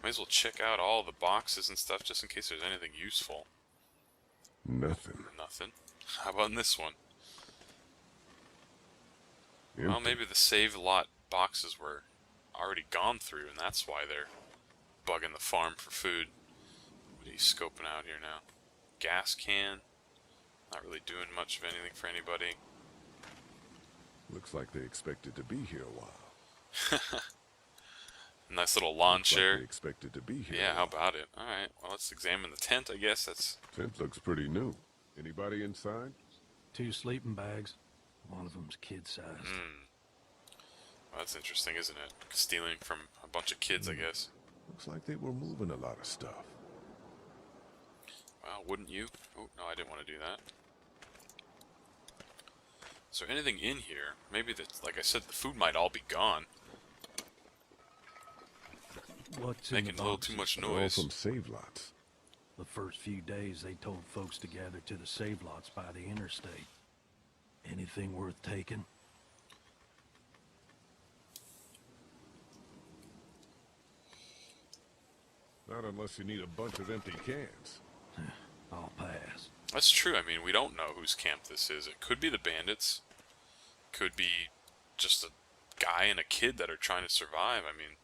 Might as well check out all the boxes and stuff, just in case there's anything useful. Nothing. Nothing. How about in this one? Empty. Well, maybe the save lot boxes were already gone through, and that's why they're bugging the farm for food. What are you scoping out here now? Gas can. Not really doing much of anything for anybody. Looks like they expected to be here a while. Nice little lawn Looks like chair. they expected to be here. Yeah, how about it? Alright, well, let's examine the tent, I guess. That's... Tent looks pretty new. Anybody inside? 2 sleeping bags. One of them's kid-sized. Well, that's interesting, isn't it? Stealing from a bunch of kids, I guess. Looks like they were moving a lot of stuff. Well, wouldn't you? Oh, no, I didn't want to do that. Is there anything in here? Maybe that, like I said, the food might all be gone. What's Making in the a little too much They're all noise. from save lots. The first few days they told folks to gather to the save lots by the interstate. Anything worth taking? Not unless you need a bunch of empty cans. I'll pass. That's true. I mean, we don't know whose camp this is. It could be the bandits. Could be just a guy and a kid that are trying to survive. I mean...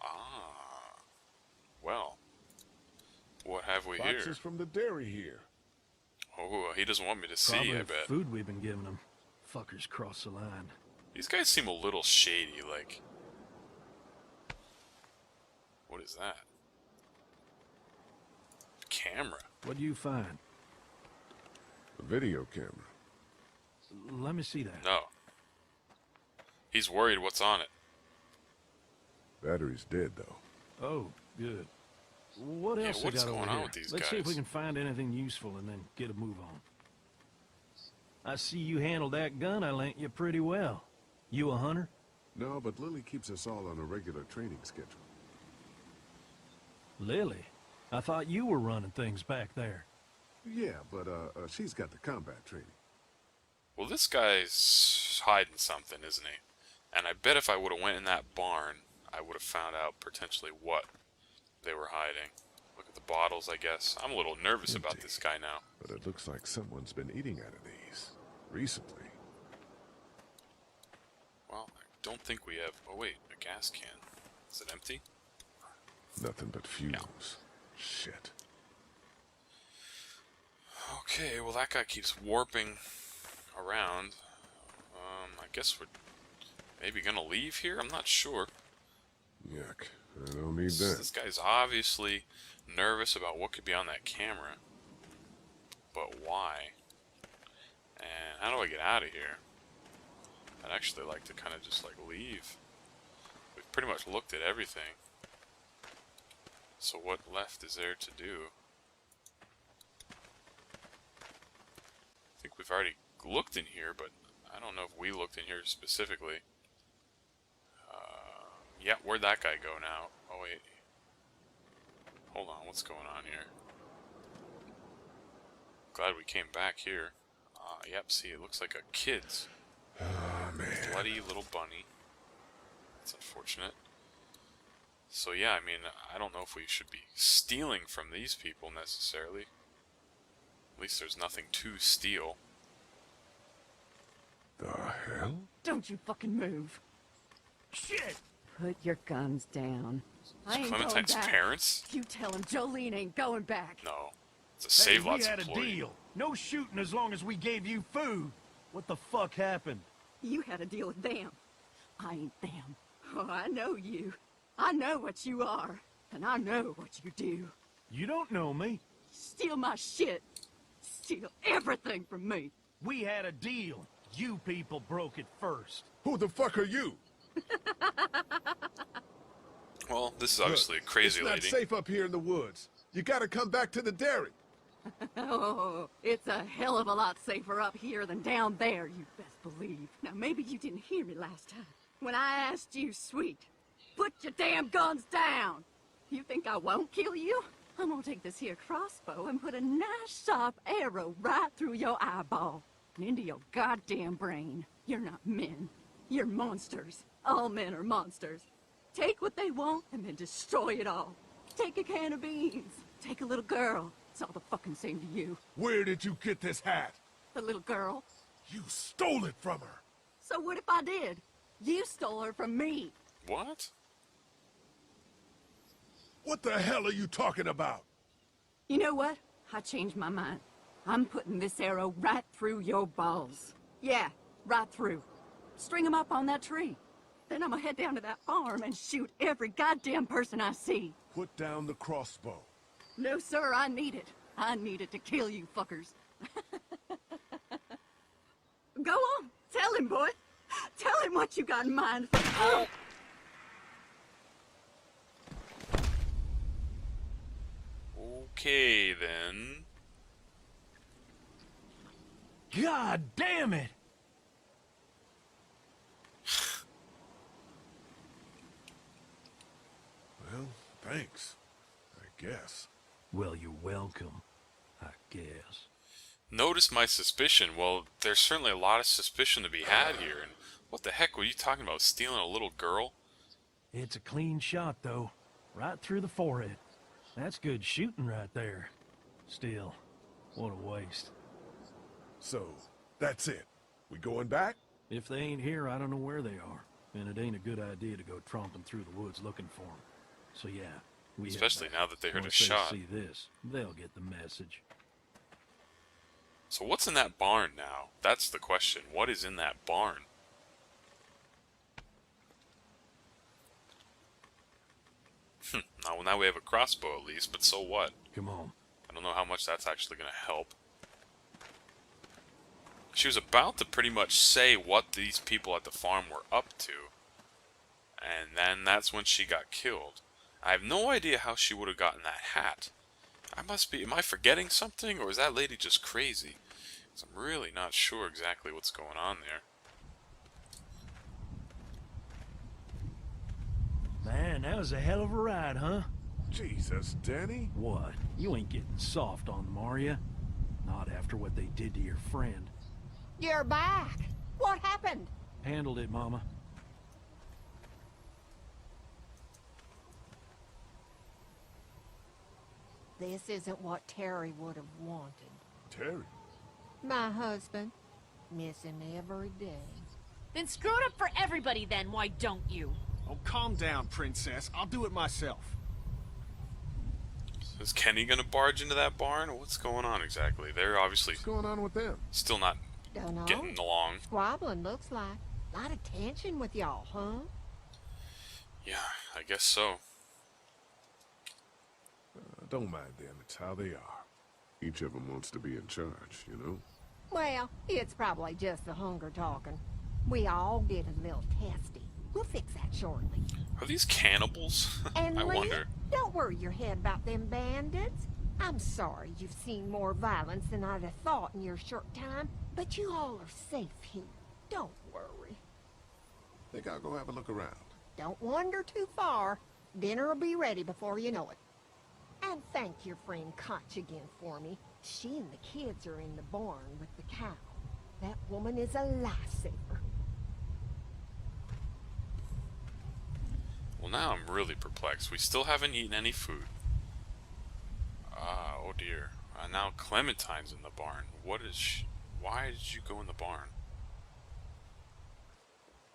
Ah. Well. What have we Foxes here? from the dairy here. Oh, he doesn't want me to Probably see, I the bet. food we've been giving them. Fuckers cross the line. These guys seem a little shady, like... What is that? Camera. What do you find? A video camera. Let me see that. No. He's worried what's on it. Battery's dead, though. Oh, good. What Yeah, else they what's got going over on here? with these Let's see if we guys? can find anything useful and then get a move on. I see you handled that gun I lent you pretty well. You a hunter? No, but Lily keeps us all on a regular training schedule. Lily? I thought you were running things back there. Yeah, but she's got the combat training. Well, this guy's hiding something, isn't he? And I bet if I would have went in that barn, I would have found out potentially what they were hiding. Look at the bottles, I guess. I'm a little nervous about this guy now. But it looks like someone's been eating out of these recently. Well, I don't think we have... Oh, wait, a gas can. Is it empty? Nothing but fumes. Shit. Okay, well, that guy keeps warping around. I guess we're maybe gonna leave here? I'm not sure. Yuck. I don't need that. This guy's obviously nervous about what could be on that camera. But why? And how do I get out of here? I'd actually like to kind of just like leave. We've pretty much looked at everything. So what left is there to do? I think we've already looked in here, but I don't know if we looked in here specifically. Yeah, where'd that guy go now? Oh wait. Hold on, what's going on here? Glad we came back here. Yep, see, it looks like a kid's. Oh, man. Bloody little bunny. That's unfortunate. So yeah, I mean, I don't know if we should be stealing from these people necessarily. At least there's nothing to steal. The hell? Don't you fucking move. Shit! Put your guns down. I ain't Clementine's going back. parents? You tell him Jolene ain't going back. No. It's a Save Lots we had employee. a deal. No shooting as long as we gave you food. What the fuck happened? You had a deal with them. I ain't them. Oh, I know you. I know what you are. And I know what you do. You don't know me. Steal my shit. Steal everything from me. We had a deal. You people broke it first. Who the fuck are you? Well, this is obviously a crazy it's not lady. safe up here in the woods. You gotta come back to the dairy. Oh, it's a hell of a lot safer up here than down there, you best believe. Now, maybe you didn't hear me last time. When I asked you, sweet, put your damn guns down. You think I won't kill you? I'm gonna take this here crossbow and put a nice sharp arrow right through your eyeball and into your goddamn brain. You're not men. You're monsters. All men are monsters. Take what they want and then destroy it all. Take a can of beans. Take a little girl. It's all the fucking same to you. Where did you get this hat? The little girl. You stole it from her. So what if I did? You stole her from me. What? What the hell are you talking about? You know what? I changed my mind. I'm putting this arrow right through your balls. Yeah, right through. String them up on that tree. Then I'm gonna head down to that farm and shoot every goddamn person I see. Put down the crossbow. No, sir, I need it. I need it to kill you fuckers. Go on. Tell him, boy. Tell him what you got in mind. Okay, then. God damn it! Well, thanks. I guess. Well, you're welcome, I guess. Notice my suspicion. Well, there's certainly a lot of suspicion to be had here. And what the heck were you talking about? Stealing a little girl? It's a clean shot, though. Right through the forehead. That's good shooting right there. Still, what a waste. So, that's it. We going back? If they ain't here, I don't know where they are. And it ain't a good idea to go tromping through the woods looking for them. So yeah, Especially now that they heard a Once they shot. see this, they'll get the message. So what's in that barn now? That's the question. What is in that barn? Now we have a crossbow at least, but so what? Come on. I don't know how much that's actually going to help. She was about to pretty much say what these people at the farm were up to. And then that's when she got killed. I have no idea how she would have gotten that hat. Am I forgetting something, or is that lady just crazy? 'Cause I'm really not sure exactly what's going on there. Man, that was a hell of a ride, huh? Jesus, Danny. What? You ain't getting soft on them, are you? Not after what they did to your friend. You're back. What happened? Handled it, Mama. This isn't what Terry would have wanted. Terry? My husband. Miss him every day. Then screw it up for everybody then, why don't you? Oh, calm down, princess. I'll do it myself. Is Kenny gonna barge into that barn, or what's going on exactly? They're obviously What's going on with them? still not Dunno. getting along. Squabbling, looks like. Lot of tension with y'all, huh? Yeah, I guess so. Don't mind them, it's how they are. Each of them wants to be in charge, you know? Well, it's probably just the hunger talking. We all get a little testy. We'll fix that shortly. Are these cannibals? And I Lee, wonder. don't worry your head about them bandits. I'm sorry you've seen more violence than I'd have thought in your short time, but you all are safe here. Don't worry. Think I'll go have a look around. Don't wander too far. Dinner'll be ready before you know it. And thank your friend Koch again for me. She and the kids are in the barn with the cow. That woman is a lifesaver. Well, now I'm really perplexed. We still haven't eaten any food. Oh dear. Now Clementine's in the barn. Why did you go in the barn?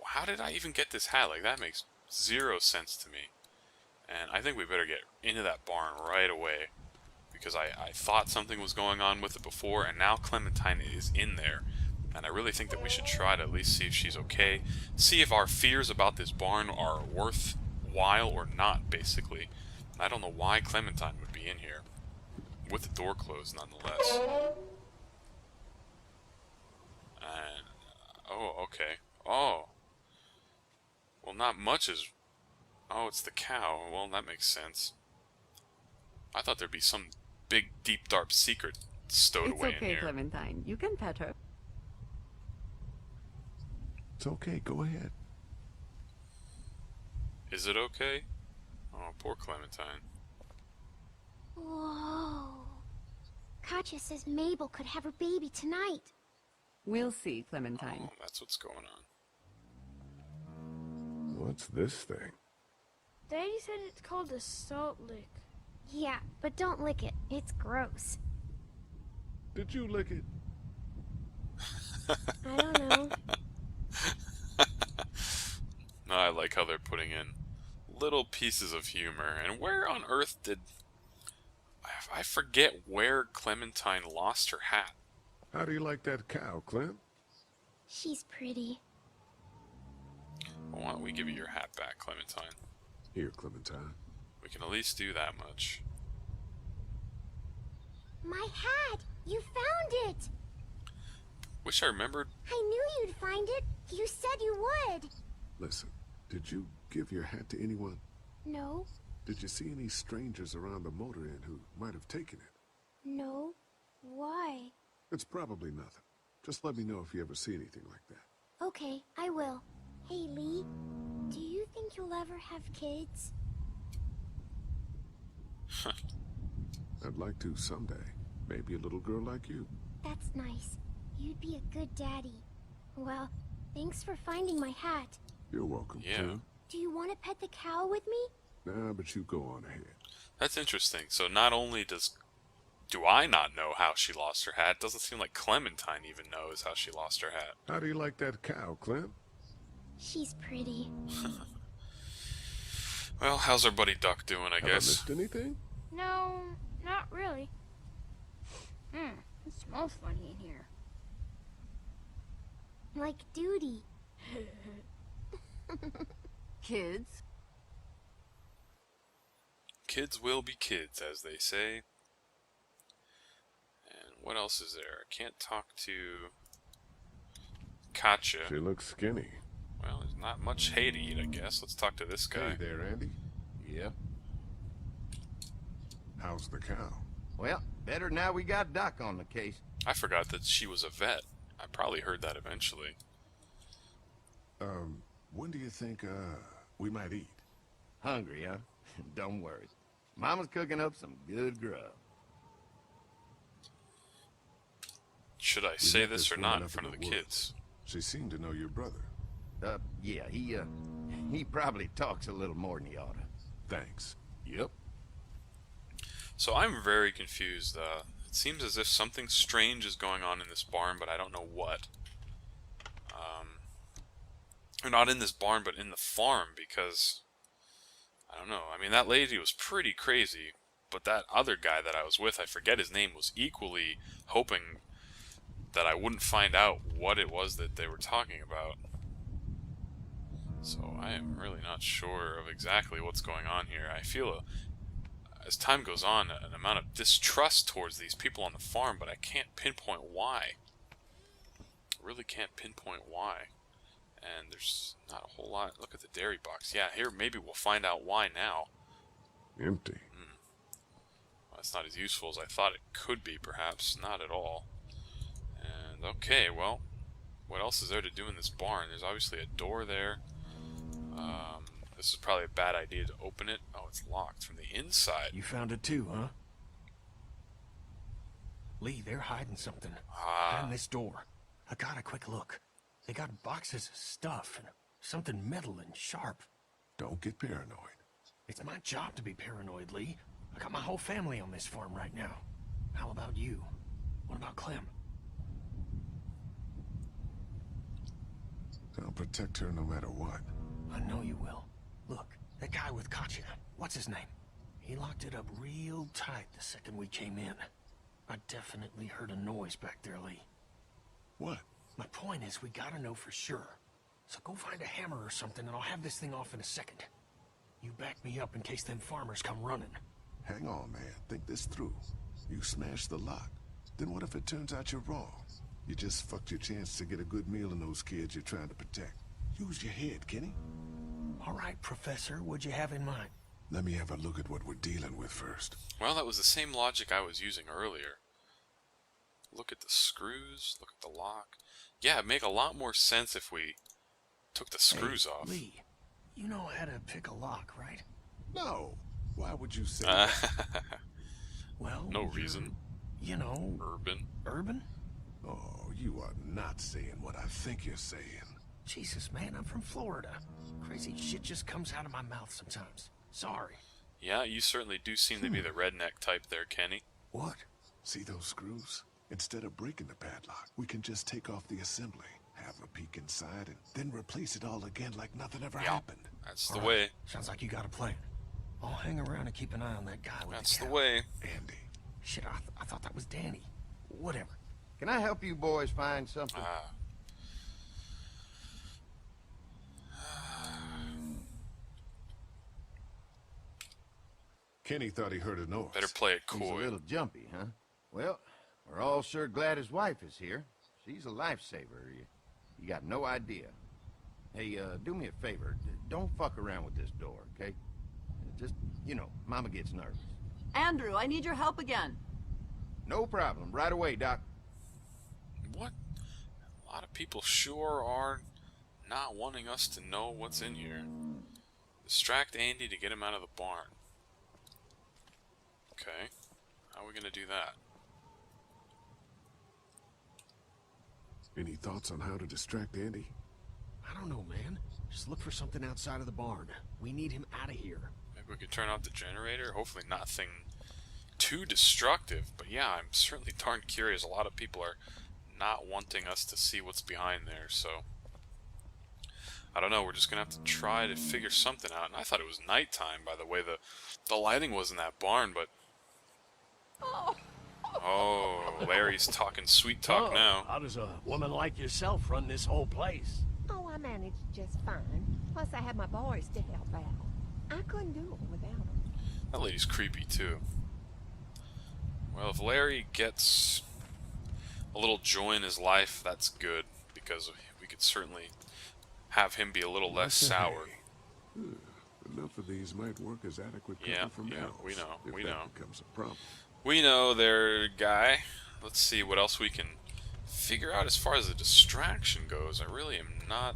How did I even get this hat? Like, that makes zero sense to me. And I think we better get into that barn right away. Because I thought something was going on with it before, and now Clementine is in there. And I really think that we should try to at least see if she's okay. See if our fears about this barn are worthwhile or not, basically. I don't know why Clementine would be in here. With the door closed, nonetheless. And, oh, okay. Oh. Well, not much is... Oh, it's the cow. Well, that makes sense. I thought there'd be some big, deep, dark secret stowed It's away in okay, here. Clementine. You can pet her. It's okay, go ahead. Is it okay? Oh, poor Clementine. Whoa. Katya says Mabel could have her baby tonight. We'll see, Clementine. Oh, that's what's going on. What's this thing? Daddy said it's called a salt lick. Yeah, but don't lick it. It's gross. Did you lick it? I don't know. No, I like how they're putting in little pieces of humor. And where on earth did... I forget where Clementine lost her hat. How do you like that cow, Clem? She's pretty. Why don't we give you your hat back, Clementine? Here, Clementine. We can at least do that much. My hat! You found it! Wish I remembered. I knew you'd find it. You said you would. Listen, did you give your hat to anyone? No, Did you see any strangers around the motor inn who might have taken it? no. Why? It's probably nothing. Just let me know if you ever see anything like that. Okay, I will. Hey, Lee, do you think you'll ever have kids? I'd like to someday. Maybe a little girl like you. That's nice. You'd be a good daddy. Well, thanks for finding my hat. You're welcome, Yeah. Clem. Do you want to pet the cow with me? Nah, but you go on ahead. That's interesting. So not only do I not know how she lost her hat, it doesn't seem like Clementine even knows how she lost her hat. How do you like that cow, Clem? She's pretty. Well, how's our buddy Duck doing, I Have I guess? missed anything? No, not really. It smells funny in here. Like duty. Kids? Kids will be kids, as they say. And what else is there? I can't talk to Katja. She looks skinny. Well, there's not much hay to eat, I guess. Let's talk to this guy. Hey there, Andy. Yep. How's the cow? Well, better now we got Doc on the case. I forgot that she was a vet. I probably heard that eventually. When do you think, we might eat? Hungry, huh? Don't worry. Mama's cooking up some good grub. Should I We say met this or woman not in up front of the woods. kids? She seemed to know your brother. Yeah, he probably talks a little more than he oughta. Thanks. Yep. So I'm very confused. It seems as if something strange is going on in this barn, but I don't know what. Or not in this barn, but in the farm, because I don't know. I mean, that lady was pretty crazy, but that other guy that I was with, I forget his name, was equally hoping that I wouldn't find out what it was that they were talking about. So I am really not sure of exactly what's going on here. I feel, as time goes on, an amount of distrust towards these people on the farm, but I can't pinpoint why. I really can't pinpoint why. And there's not a whole lot. Look at the dairy box. Yeah, here maybe we'll find out why now. Empty. Well, it's not as useful as I thought it could be, perhaps. Not at all. And okay, well, what else is there to do in this barn? There's obviously a door there. This is probably a bad idea to open it. Oh, it's locked from the inside. You found it too, huh? Lee, they're hiding something. Behind this door. I got a quick look. They got boxes of stuff and something metal and sharp. Don't get paranoid. It's my job to be paranoid, Lee. I got my whole family on this farm right now. How about you? What about Clem? I'll protect her no matter what. I know you will. Look, that guy with Katya, what's his name? He locked it up real tight the second we came in. I definitely heard a noise back there, Lee. What? My point is, we gotta know for sure. So go find a hammer or something and I'll have this thing off in a second. You back me up in case them farmers come running. Hang on, man. Think this through. You smash the lock. Then what if it turns out you're wrong? You just fucked your chance to get a good meal in those kids you're trying to protect. Use your head, Kenny. All right, Professor, what'd you have in mind? Let me have a look at what we're dealing with first. Well, that was the same logic I was using earlier. Look at the screws, look at the lock. Yeah, it'd make a lot more sense if we took the screws off. Lee, you know how to pick a lock, right? No. Why would you say that? Well, no reason. You know... Urban. Urban? Oh, you are not saying what I think you're saying. Jesus, man, I'm from Florida. Crazy shit just comes out of my mouth sometimes. Sorry. Yeah, you certainly do seem to be the redneck type there, Kenny. What? See those screws? Instead of breaking the padlock, we can just take off the assembly, have a peek inside, and then replace it all again like nothing ever happened. That's the way. Sounds like you got a plan. I'll hang around and keep an eye on that guy with That's the the cow. way. Andy. Shit, I thought that was Danny. Whatever. Can I help you boys find something? Kenny thought he heard a noise. Better play it He's a coy. little jumpy, huh? Well, we're all sure glad his wife is here. She's a lifesaver. You got no idea. Hey, do me a favor. Don't fuck around with this door, okay? Just, you know, Mama gets nervous. Andrew, I need your help again. No problem. Right away, Doc. What? A lot of people sure are not wanting us to know what's in here. Distract Andy to get him out of the barn. Okay. How are we gonna do that? Any thoughts on how to distract Andy? I don't know, man. Just look for something outside of the barn. We need him out of here. Maybe we could turn off the generator? Hopefully nothing too destructive. But yeah, I'm certainly darn curious. A lot of people are not wanting us to see what's behind there, so... I don't know, we're just gonna have to try to figure something out. And I thought it was nighttime by the way the lighting was in that barn, but... Oh, Larry's talking sweet talk So, now. how does a woman like yourself run this whole place? Oh, I managed just fine. Plus, I had my boys to help out. I couldn't do it without them. That lady's creepy, too. Well, if Larry gets a little joy in his life, that's good, because we could certainly have him be a little less sour. Enough of these might work as adequate cover Yeah, for yeah, males, we know, if we that know. becomes a problem. We know there, guy. Let's see what else we can figure out as far as the distraction goes. I really am not...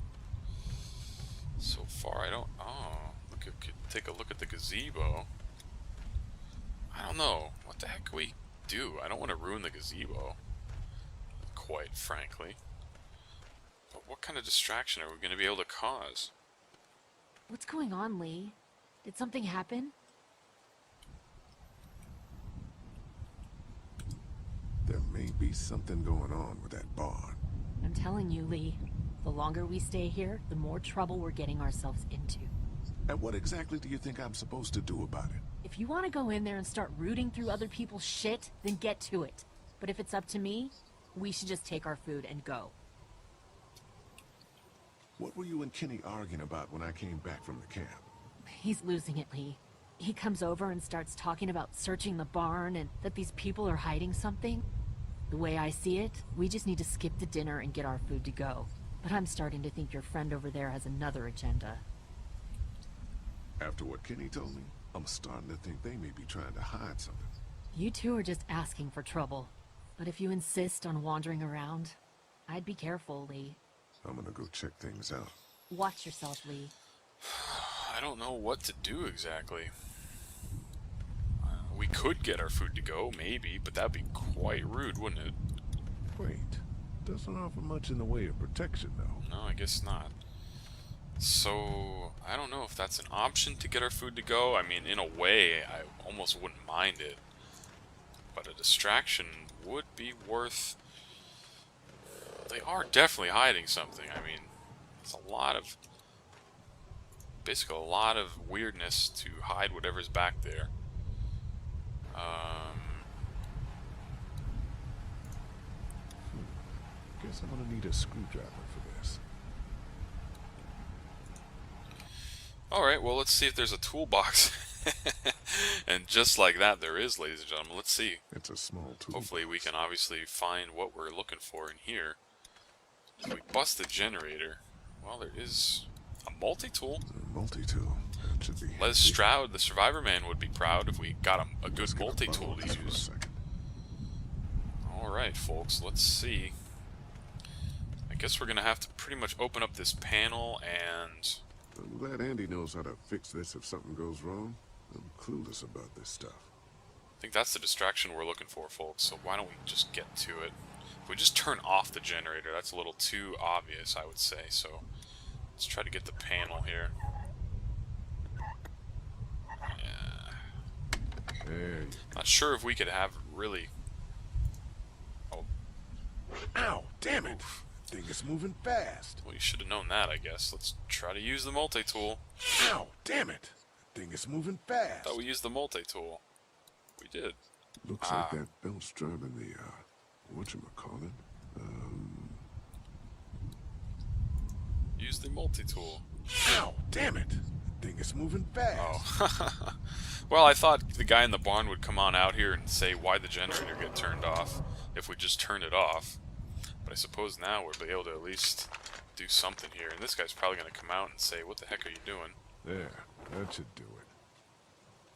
So far, I don't... Oh, could take a look at the gazebo. I don't know. What the heck can we do? I don't want to ruin the gazebo, quite frankly. But what kind of distraction are we going to be able to cause? What's going on, Lee? Did something happen? There may be something going on with that barn. I'm telling you, Lee. The longer we stay here, the more trouble we're getting ourselves into. And what exactly do you think I'm supposed to do about it? If you want to go in there and start rooting through other people's shit, then get to it. But if it's up to me, we should just take our food and go. What were you and Kenny arguing about when I came back from the camp? He's losing it, Lee. He comes over and starts talking about searching the barn and that these people are hiding something. The way I see it, we just need to skip the dinner and get our food to go. But I'm starting to think your friend over there has another agenda. After what Kenny told me, I'm starting to think they may be trying to hide something. You two are just asking for trouble. But if you insist on wandering around, I'd be careful, Lee. I'm gonna go check things out. Watch yourself, Lee. I don't know what to do exactly. We could get our food to go, maybe, but that'd be quite rude, wouldn't it? Wait, doesn't offer much in the way of protection, though. No, I guess not. So, I don't know if that's an option to get our food to go. I mean, in a way, I almost wouldn't mind it. But a distraction would be worth... They are definitely hiding something. I mean, it's a lot of... Basically, a lot of weirdness to hide whatever's back there. Guess I'm gonna need a screwdriver for this. Alright, well, let's see if there's a toolbox. And just like that, there is, ladies and gentlemen. Let's see. It's a small tool. Hopefully we can obviously find what we're looking for in here. If we bust the generator, well, there is a multi-tool. A multi-tool. That should be... Les Stroud, the Survivor Man, would be proud if we got a good multi-tool to use. Alright, folks, let's see. I guess we're going to have to pretty much open up this panel and... I'm glad Andy knows how to fix this if something goes wrong. I'm clueless about this stuff. I think that's the distraction we're looking for, folks, so why don't we just get to it. If we just turn off the generator, that's a little too obvious, I would say, so let's try to get the panel here. Yeah. There Not sure if we could have really... Oh. Ow! Damn it! Thing is moving fast. Well, you should have known that, I guess. Let's try to use the multi-tool. Ow! Damn it! Thing is moving fast. Thought we used the multi-tool. We did. Looks like that bell's driving the, whatchamacallit? Use the multi-tool. Ow! Damn it! Thing is moving fast. Oh. Well, I thought the guy in the barn would come on out here and say why'd the generator get turned off if we just turned it off. But I suppose now we'll be able to at least do something here. And this guy's probably going to come out and say, what the heck are you doing? There. That should do it.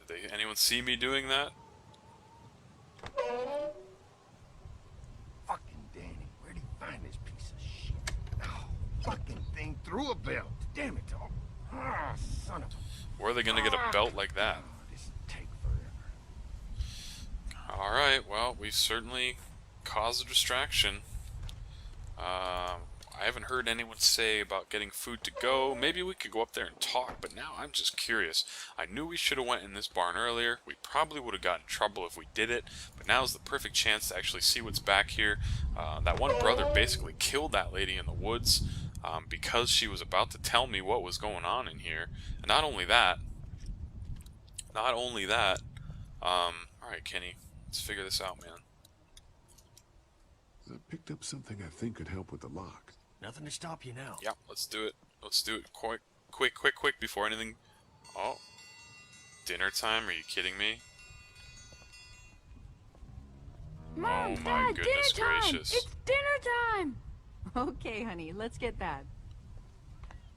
Did anyone see me doing that? Fucking Danny, where'd he find this piece of shit? Oh, fucking thing threw a belt. Damn it all. Ah, son of a... Where are they going to get a belt like that? This take forever. Alright, well, we've certainly caused a distraction. I haven't heard anyone say about getting food to go. Maybe we could go up there and talk, but now I'm just curious. I knew we should have went in this barn earlier. We probably would have gotten in trouble if we did it, but now's the perfect chance to actually see what's back here. That one brother basically killed that lady in the woods. because she was about to tell me what was going on in here. And not only that, alright, Kenny, let's figure this out, man. I picked up something I think could help with the lock. Nothing to stop you now. Yeah, let's do it. Let's do it quick before anything... Oh. Dinner time? Are you kidding me? Mom, Oh my Dad, goodness dinner time! gracious. It's dinner time! Okay, honey, let's get that.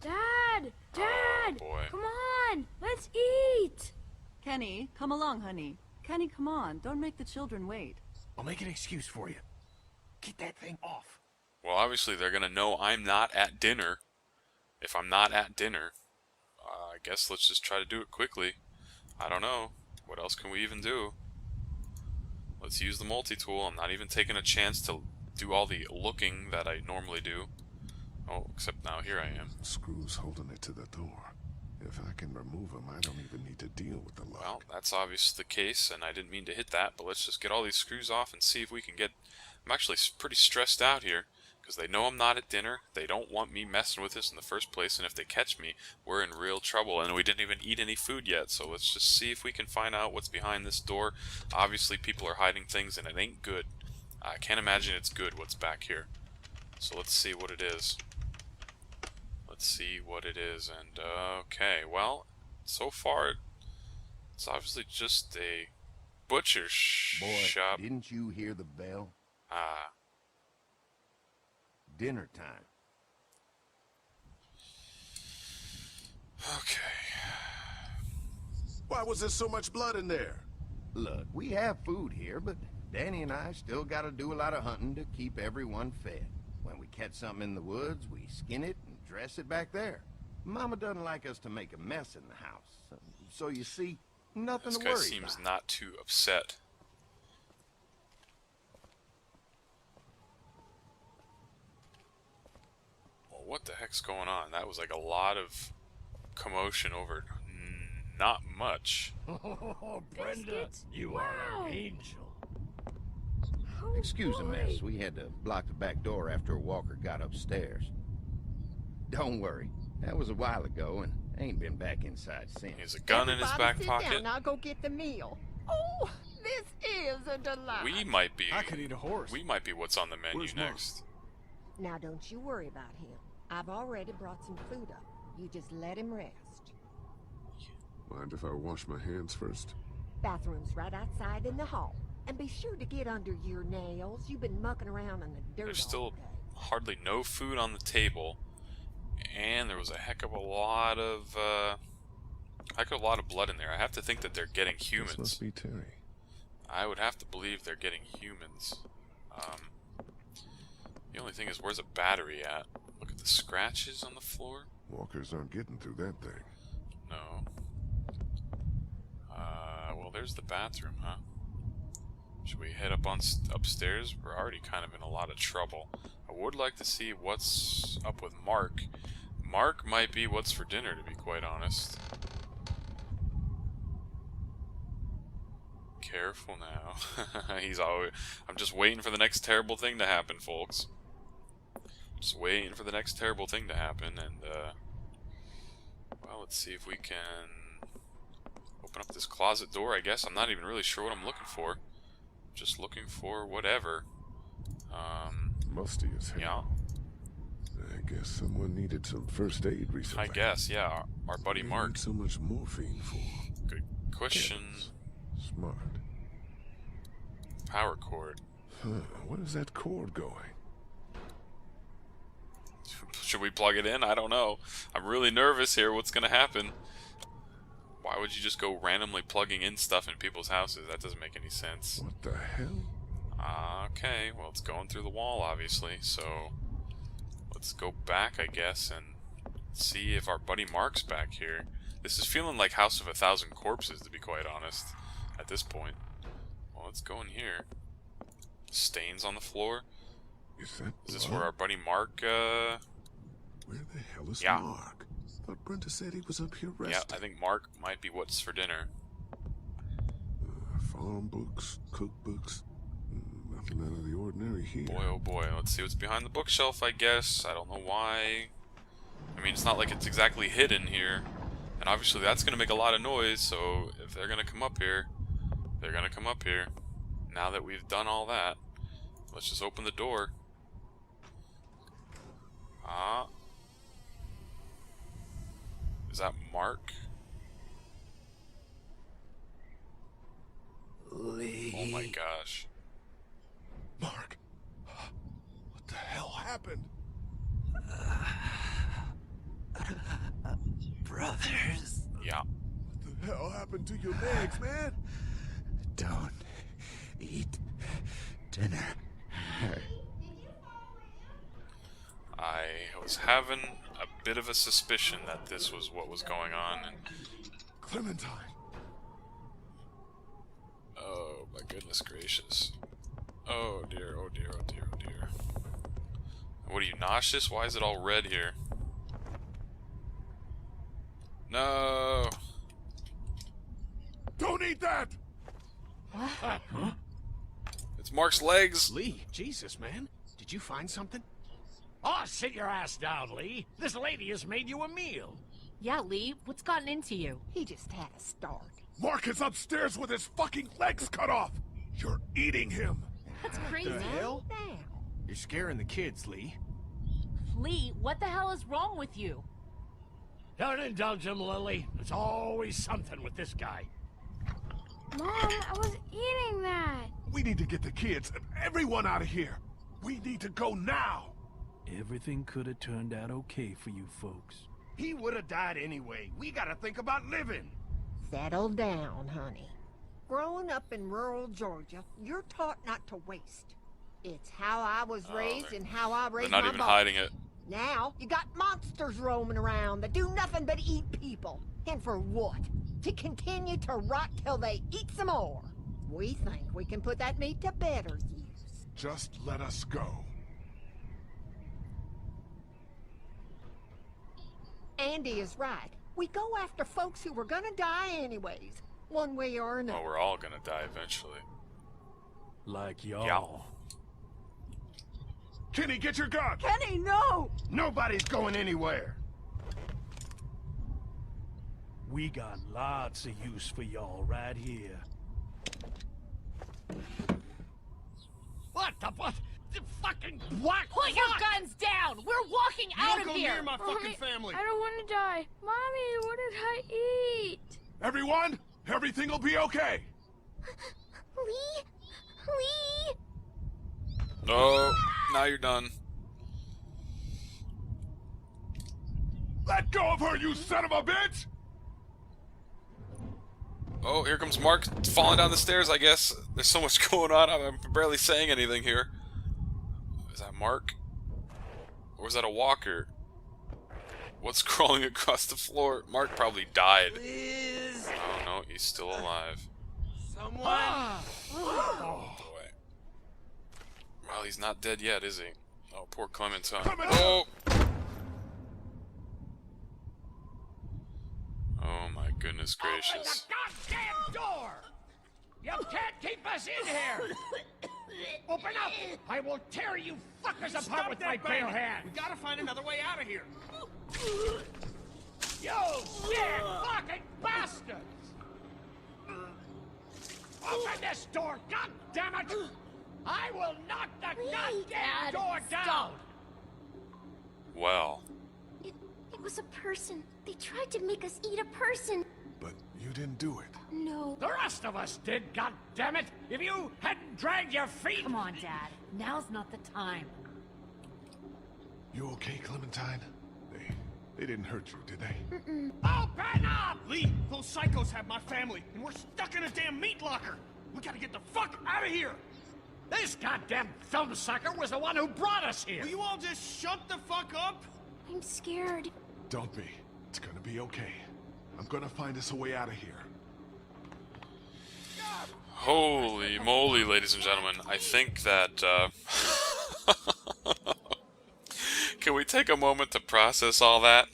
Dad! Dad! boy. Come on! Let's eat! Kenny, come along, honey. Kenny, come on. Don't make the children wait. I'll make an excuse for you. Get that thing off. Well, obviously they're gonna know I'm not at dinner. If I'm not at dinner, I guess let's just try to do it quickly. I don't know. What else can we even do? Let's use the multi-tool. I'm not even taking a chance to do all the looking that I normally do. Oh, except now here I am. Screws holding it to the door. If I can remove them, I don't even need to deal with the lock. Well, that's obviously the case, and I didn't mean to hit that, but let's just get all these screws off and see if we can get... I'm actually pretty stressed out here, because they know I'm not at dinner, they don't want me messing with this in the first place, and if they catch me, we're in real trouble, and we didn't even eat any food yet, so let's just see if we can find out what's behind this door. Obviously, people are hiding things, and it ain't good. I can't imagine it's good what's back here. So let's see what it is. Let's see what it is, and okay, well, so far, it's obviously just a butcher shop. Didn't you hear the bell? Ah. Dinner time. Okay. Why was there so much blood in there? Look, we have food here, but Danny and I still gotta do a lot of hunting to keep everyone fed. When we catch something in the woods, we skin it and dress it back there. Mama doesn't like us to make a mess in the house. So you see, nothing This to guy worry seems about. not too upset. Well, what the heck's going on? That was like a lot of commotion over not much. Oh, Brenda, you are an angel. Excuse the mess. We had to block the back door after Walker got upstairs. Don't worry. That was a while ago and ain't been back inside since. He has a gun in his back sit pocket. Down. I'll go get the meal. Oh, this is a delight. We might be. I could eat a horse. We might be what's on the menu Where's Mom? next. Now don't you worry about him. I've already brought some food up. You just let him rest. Mind if I wash my hands first? Bathroom's right outside in the hall. And be sure to get under your nails. You've been mucking around in the dirt. There's all still day. hardly no food on the table, and there was a heck of a lot of blood in there. I have to think that they're getting humans. This must be Terry. I would have to believe they're getting humans. The only thing is, where's a battery at? Look at the scratches on the floor. Walkers aren't getting through that thing. No. Well, there's the bathroom, huh? Should we head up upstairs? We're already kind of in a lot of trouble. I would like to see what's up with Mark. Mark might be what's for dinner, to be quite honest. Careful now. He's always... I'm just waiting for the next terrible thing to happen, folks. Just waiting for the next terrible thing to happen, and, well, let's see if we can open up this closet door, I guess. I'm not even really sure what I'm looking for. Just looking for whatever. Musty as hell. Yeah. I guess someone needed some first aid recently. I guess, yeah. Our buddy What do you Mark. need so much morphine for? Good question. Smart. Power cord. Huh, where is that cord going? Should we plug it in? I don't know. I'm really nervous here. What's gonna happen? Why would you just go randomly plugging in stuff in people's houses? That doesn't make any sense. What the hell? Okay, well, it's going through the wall, obviously, so let's go back, I guess, and see if our buddy Mark's back here. This is feeling like House of a Thousand Corpses, to be quite honest, at this point. Well, let's go in here. Stains on the floor. Is this blood? where our buddy Mark, Where the hell is yeah. Mark? Thought Brenda said he was up here resting. Yeah, I think Mark might be what's for dinner. Farm books, cookbooks, nothing out of the ordinary here. Boy, oh boy. Let's see what's behind the bookshelf, I guess. I don't know why. I mean, it's not like it's exactly hidden here. And obviously that's going to make a lot of noise, so if they're going to come up here, they're going to come up here. Now that we've done all that, let's just open the door. Ah. Is that Mark? Lee. Oh my gosh. Mark. What the hell happened? Brothers. Yeah. What the hell happened to your legs, man? Don't eat dinner. I was having a bit of a suspicion that this was what was going on. And Clementine. oh my goodness gracious. Oh dear, oh dear, oh dear, oh dear. What are you, nauseous? Why is it all red here? No! Don't eat that! What? Huh? It's Mark's legs! Lee, Jesus, man. Did you find something? Oh, sit your ass down, Lee. This lady has made you a meal. Yeah, Lee, what's gotten into you? He just had a start. Mark is upstairs with his fucking legs cut off! You're eating him! That's crazy. The hell? You're scaring the kids, Lee. Lee, what the hell is wrong with you? Don't indulge him, Lily. There's always something with this guy. Mom, I was eating that. We need to get the kids and everyone out of here. We need to go now. Everything could have turned out okay for you folks. He would have died anyway. We gotta think about living. Settle down, honey. Growing up in rural Georgia, you're taught not to waste. It's how I was raised and how I raised my They're not even hiding it. Now, you got monsters roaming around that do nothing but eat people. And for what? To continue to rot till they eat some more. We think we can put that meat to better use. Just let us go. Andy is right. We go after folks who were gonna die anyways, one way or another. Oh, we're all gonna die eventually. Like y'all. Yeah. Kenny, get your gun! Kenny, no! Nobody's going anywhere. We got lots of use for y'all right here. What the what? The fucking what? Put your guns down! We're walking out of go here! near my fucking Mommy, family. I don't want to die. Mommy, what did I eat? Everyone, everything will be okay. Lee? Lee? No, now you're done. Let go of her, you son of a bitch! Oh, here comes Mark falling down the stairs, I guess. There's so much going on, I'm barely saying anything here. Is that Mark? Or is that a walker? What's crawling across the floor? Mark probably died. Please. Oh no, he's still alive. Someone. Oh boy. Well, he's not dead yet, is he? Oh, poor Clementine. Clementine! Oh! Oh my goodness gracious. Open the goddamn door! You can't keep us in here! Open up! I will tear you fuckers apart with my bare hands! We gotta find another way out of here. You sick fucking bastards! Open this door, god damn it! I will knock the goddamn Dad, door down! stop. Well. It was a person. They tried to make us eat a person. But you didn't do it. No. The rest of us did, god damn it! If you hadn't dragged your feet... Come on, Dad. Now's not the time. You okay, Clementine? They didn't hurt you, did they? Open up! Lee, those psychos have my family, and we're stuck in a damn meat locker. We gotta get the fuck out of here. This goddamn film sucker was the one who brought us here! Will you all just shut the fuck up? I'm scared. Don't be. It's gonna be okay. I'm gonna find us a way out of here. Holy moly, ladies and gentlemen. I think that, can we take a moment to process all that?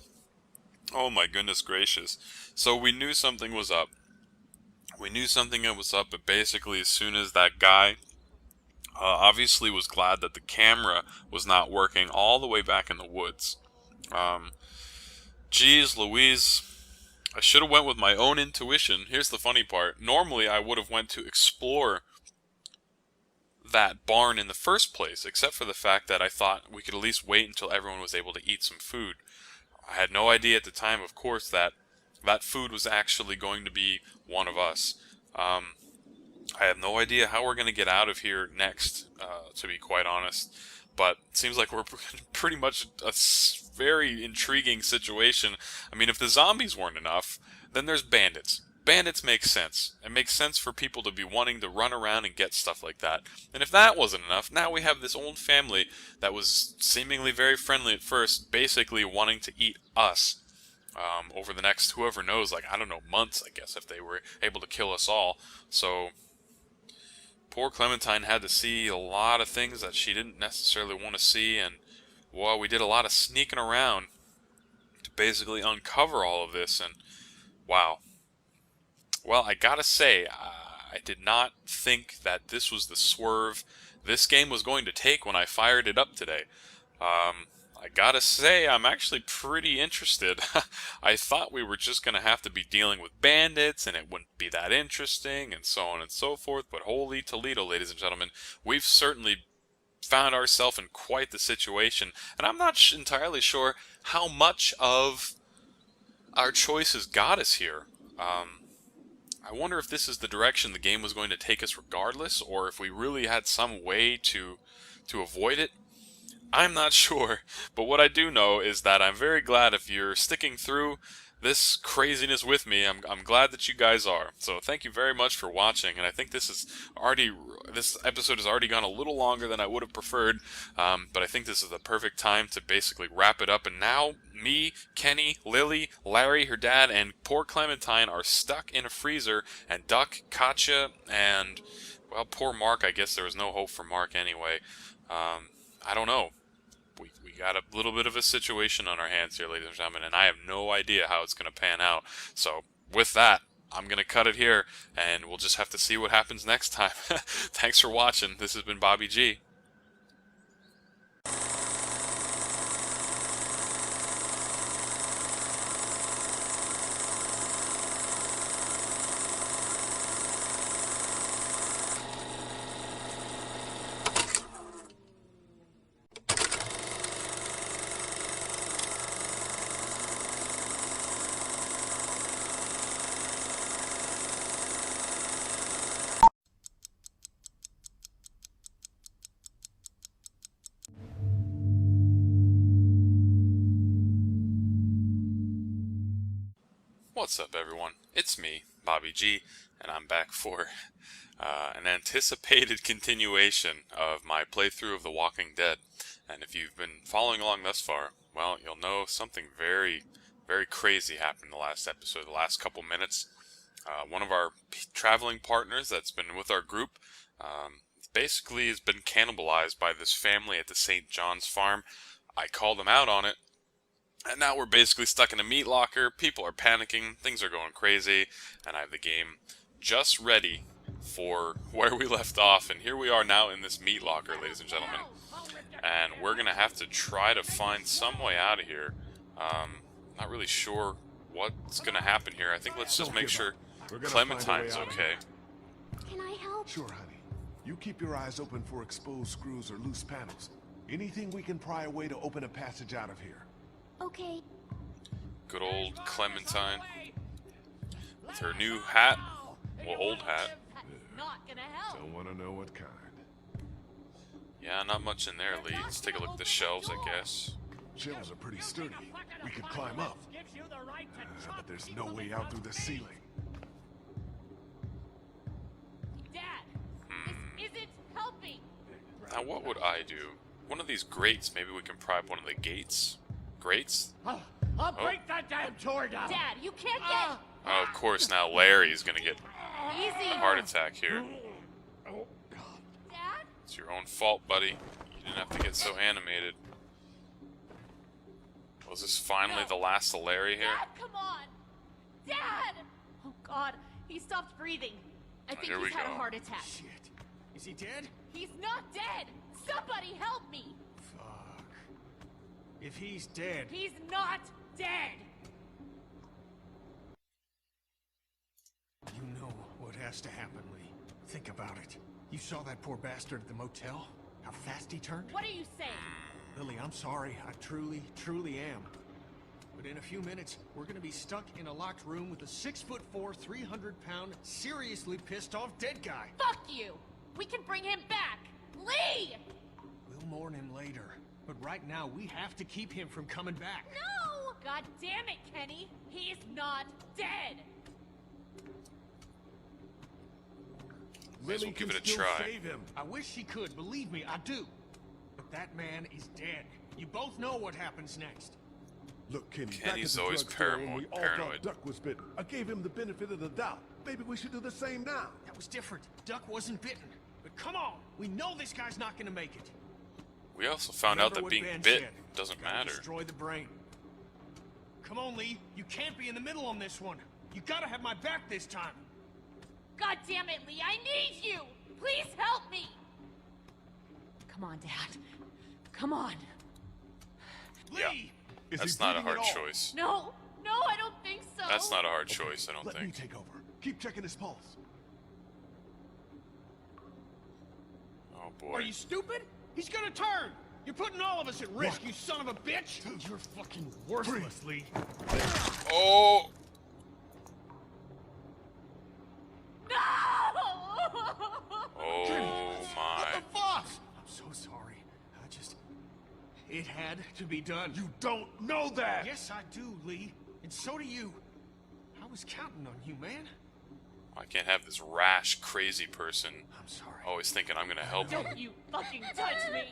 Oh my goodness gracious. So we knew something was up. We knew something was up, but basically as soon as that guy obviously was glad that the camera was not working all the way back in the woods. Jeez Louise. I should have went with my own intuition. Here's the funny part. Normally, I would have went to explore that barn in the first place, except for the fact that I thought we could at least wait until everyone was able to eat some food. I had no idea at the time, of course, that that food was actually going to be one of us. I have no idea how we're going to get out of here next, to be quite honest. But it seems like we're pretty much a very intriguing situation. I mean, if the zombies weren't enough, then there's bandits. Bandits make sense. It makes sense for people to be wanting to run around and get stuff like that. And if that wasn't enough, now we have this old family that was seemingly very friendly at first, basically wanting to eat us. Over the next, whoever knows, like, I don't know, months, I guess, if they were able to kill us all. So poor Clementine had to see a lot of things that she didn't necessarily want to see, and, well, we did a lot of sneaking around to basically uncover all of this, and, wow. Well, I gotta say, I did not think that this was the swerve this game was going to take when I fired it up today. I gotta say, I'm actually pretty interested. I thought we were just gonna have to be dealing with bandits, and it wouldn't be that interesting, and so on and so forth, but holy Toledo, ladies and gentlemen, we've certainly found ourselves in quite the situation, and I'm not entirely sure how much of our choices got us here. I wonder if this is the direction the game was going to take us regardless, or if we really had some way to avoid it. I'm not sure, but what I do know is that I'm very glad if you're sticking through this craziness with me. I'm glad that you guys are. So thank you very much for watching, and I think this episode has already gone a little longer than I would have preferred, but I think this is the perfect time to basically wrap it up. And now me, Kenny, Lily, Larry, her dad, and poor Clementine are stuck in a freezer, and Duck, Katja, and, well, poor Mark. I guess there was no hope for Mark anyway. I don't know. We got a little bit of a situation on our hands here, ladies and gentlemen, and I have no idea how it's going to pan out. So, with that, I'm going to cut it here, and we'll just have to see what happens next time. Thanks for watching. This has been Bobby G. What's up, everyone? It's me, Bobby G, and I'm back for an anticipated continuation of my playthrough of The Walking Dead. And if you've been following along thus far, well, you'll know something very, very crazy happened in the last episode, the last couple minutes. One of our traveling partners that's been with our group basically has been cannibalized by this family at the St. John's farm. I called them out on it. And now we're basically stuck in a meat locker, people are panicking, things are going crazy, and I have the game just ready for where we left off, and here we are now in this meat locker, ladies and gentlemen. And we're going to have to try to find some way out of here. Not really sure what's going to happen here. I think let's just make sure Clementine's okay. Can I help? Sure, honey. You keep your eyes open for exposed screws or loose panels. Anything we can pry away to open a passage out of here. Okay. Good old Clementine. With her new hat. Well, old hat. Don't want to know what kind. Yeah, not much in there, Lee. Let's take a look at the shelves, I guess. Shelves are pretty sturdy. We could climb up. But there's no way out through the ceiling. Dad, this isn't helping. Now, what would I do? One of these grates, maybe we can pry up one of the gates? Grates? I'll break that damn door down. Dad, you can't get... Oh, of course, now Larry's gonna get Easy. a heart attack here. Dad? It's your own fault, buddy. You didn't have to get so animated. Was this finally the last of Larry here? Dad, come on! Dad! Oh, God. He stopped breathing. I think here we he's had go. a heart attack. Shit. Is he dead? He's not dead! Somebody help me! Fuck. If he's dead... He's not dead! has to happen, Lee. Think about it. You saw that poor bastard at the motel? How fast he turned? What are you saying? Lily, I'm sorry. I truly, truly am. But in a few minutes, we're gonna be stuck in a locked room with a 6'4", 300-pound, seriously pissed off dead guy. Fuck you! We can bring him back! Lee! We'll mourn him later. But right now, we have to keep him from coming back. No! God damn it, Kenny! He's not dead! Might as well give it a try. Save him. I wish she could, believe me, I do. But that man is dead. You both know what happens next. Look, Kenny, Kenny's back at the always drugstore when we all paranoid. thought Duck was bitten. I gave him the benefit of the doubt. Maybe we should do the same now. That was different. Duck wasn't bitten. But come on, we know this guy's not gonna make it. We also found out that being bit doesn't matter. Destroy the brain. Come on, Lee. You can't be in the middle on this one. You gotta have my back this time. God damn it, Lee! I need you! Please help me! Come on, Dad. Come on. Yeah, that's not a hard choice. No, no, I don't think so. That's not a hard choice, I don't Let think. me take over. Keep checking his pulse. Oh boy. Are you stupid? He's gonna turn! You're putting all of us at risk, you son of a bitch! You're fucking worthless, Lee. Oh! No! Oh my. What the fuck? I'm so sorry. It had to be done. You don't know that! Yes, I do, Lee. And so do you. I was counting on you, man. I can't have this rash, crazy person I'm sorry. always thinking I'm gonna help him. Don't you fucking touch me!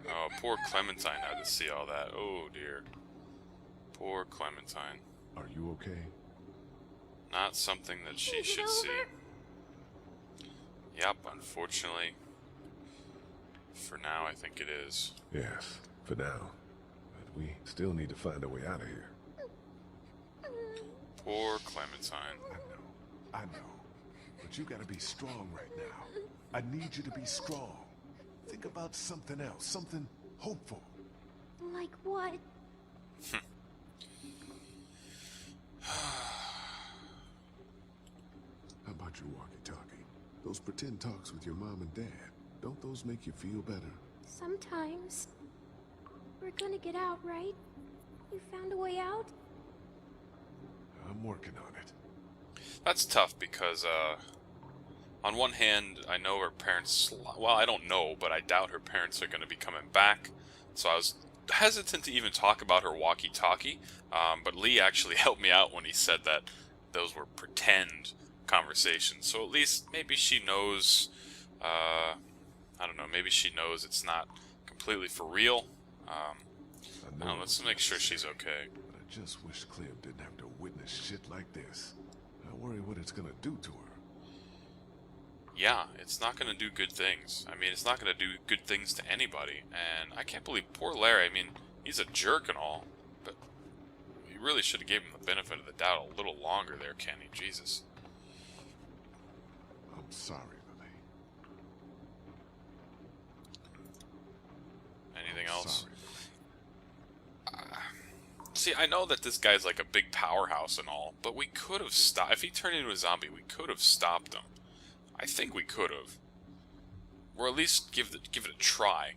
Oh, poor Clementine had to see all that. Oh dear. Poor Clementine. Are you okay? Not something that she Is it should over? see. Yep, unfortunately. For now, I think it is. Yes, for now. But we still need to find a way out of here. Poor Clementine. I know. But you gotta be strong right now. I need you to be strong. Think about something else, something hopeful. Like what? How about your walkie-talkie? Those pretend talks with your mom and dad. Don't those make you feel better? Sometimes. We're gonna get out, right? You found a way out? I'm working on it. That's tough because, on one hand, I know her parents... Well, I don't know, but I doubt her parents are going to be coming back. So I was hesitant to even talk about her walkie-talkie. But Lee actually helped me out when he said that those were pretend conversations. So at least maybe she knows... I don't know, maybe she knows it's not completely for real. I don't know, let's make sure she's okay. But I just wish Clem didn't have to witness shit like this. I worry what it's gonna do to her. Yeah, it's not going to do good things. I mean, it's not going to do good things to anybody. And I can't believe poor Larry. I mean, he's a jerk and all, but you really should have gave him the benefit of the doubt a little longer there, Kenny. Jesus. I'm sorry, Lily. Anything else? See, I know that this guy's like a big powerhouse and all, but we could have stopped. If he turned into a zombie, we could have stopped him. I think we could have. Or at least give it a try.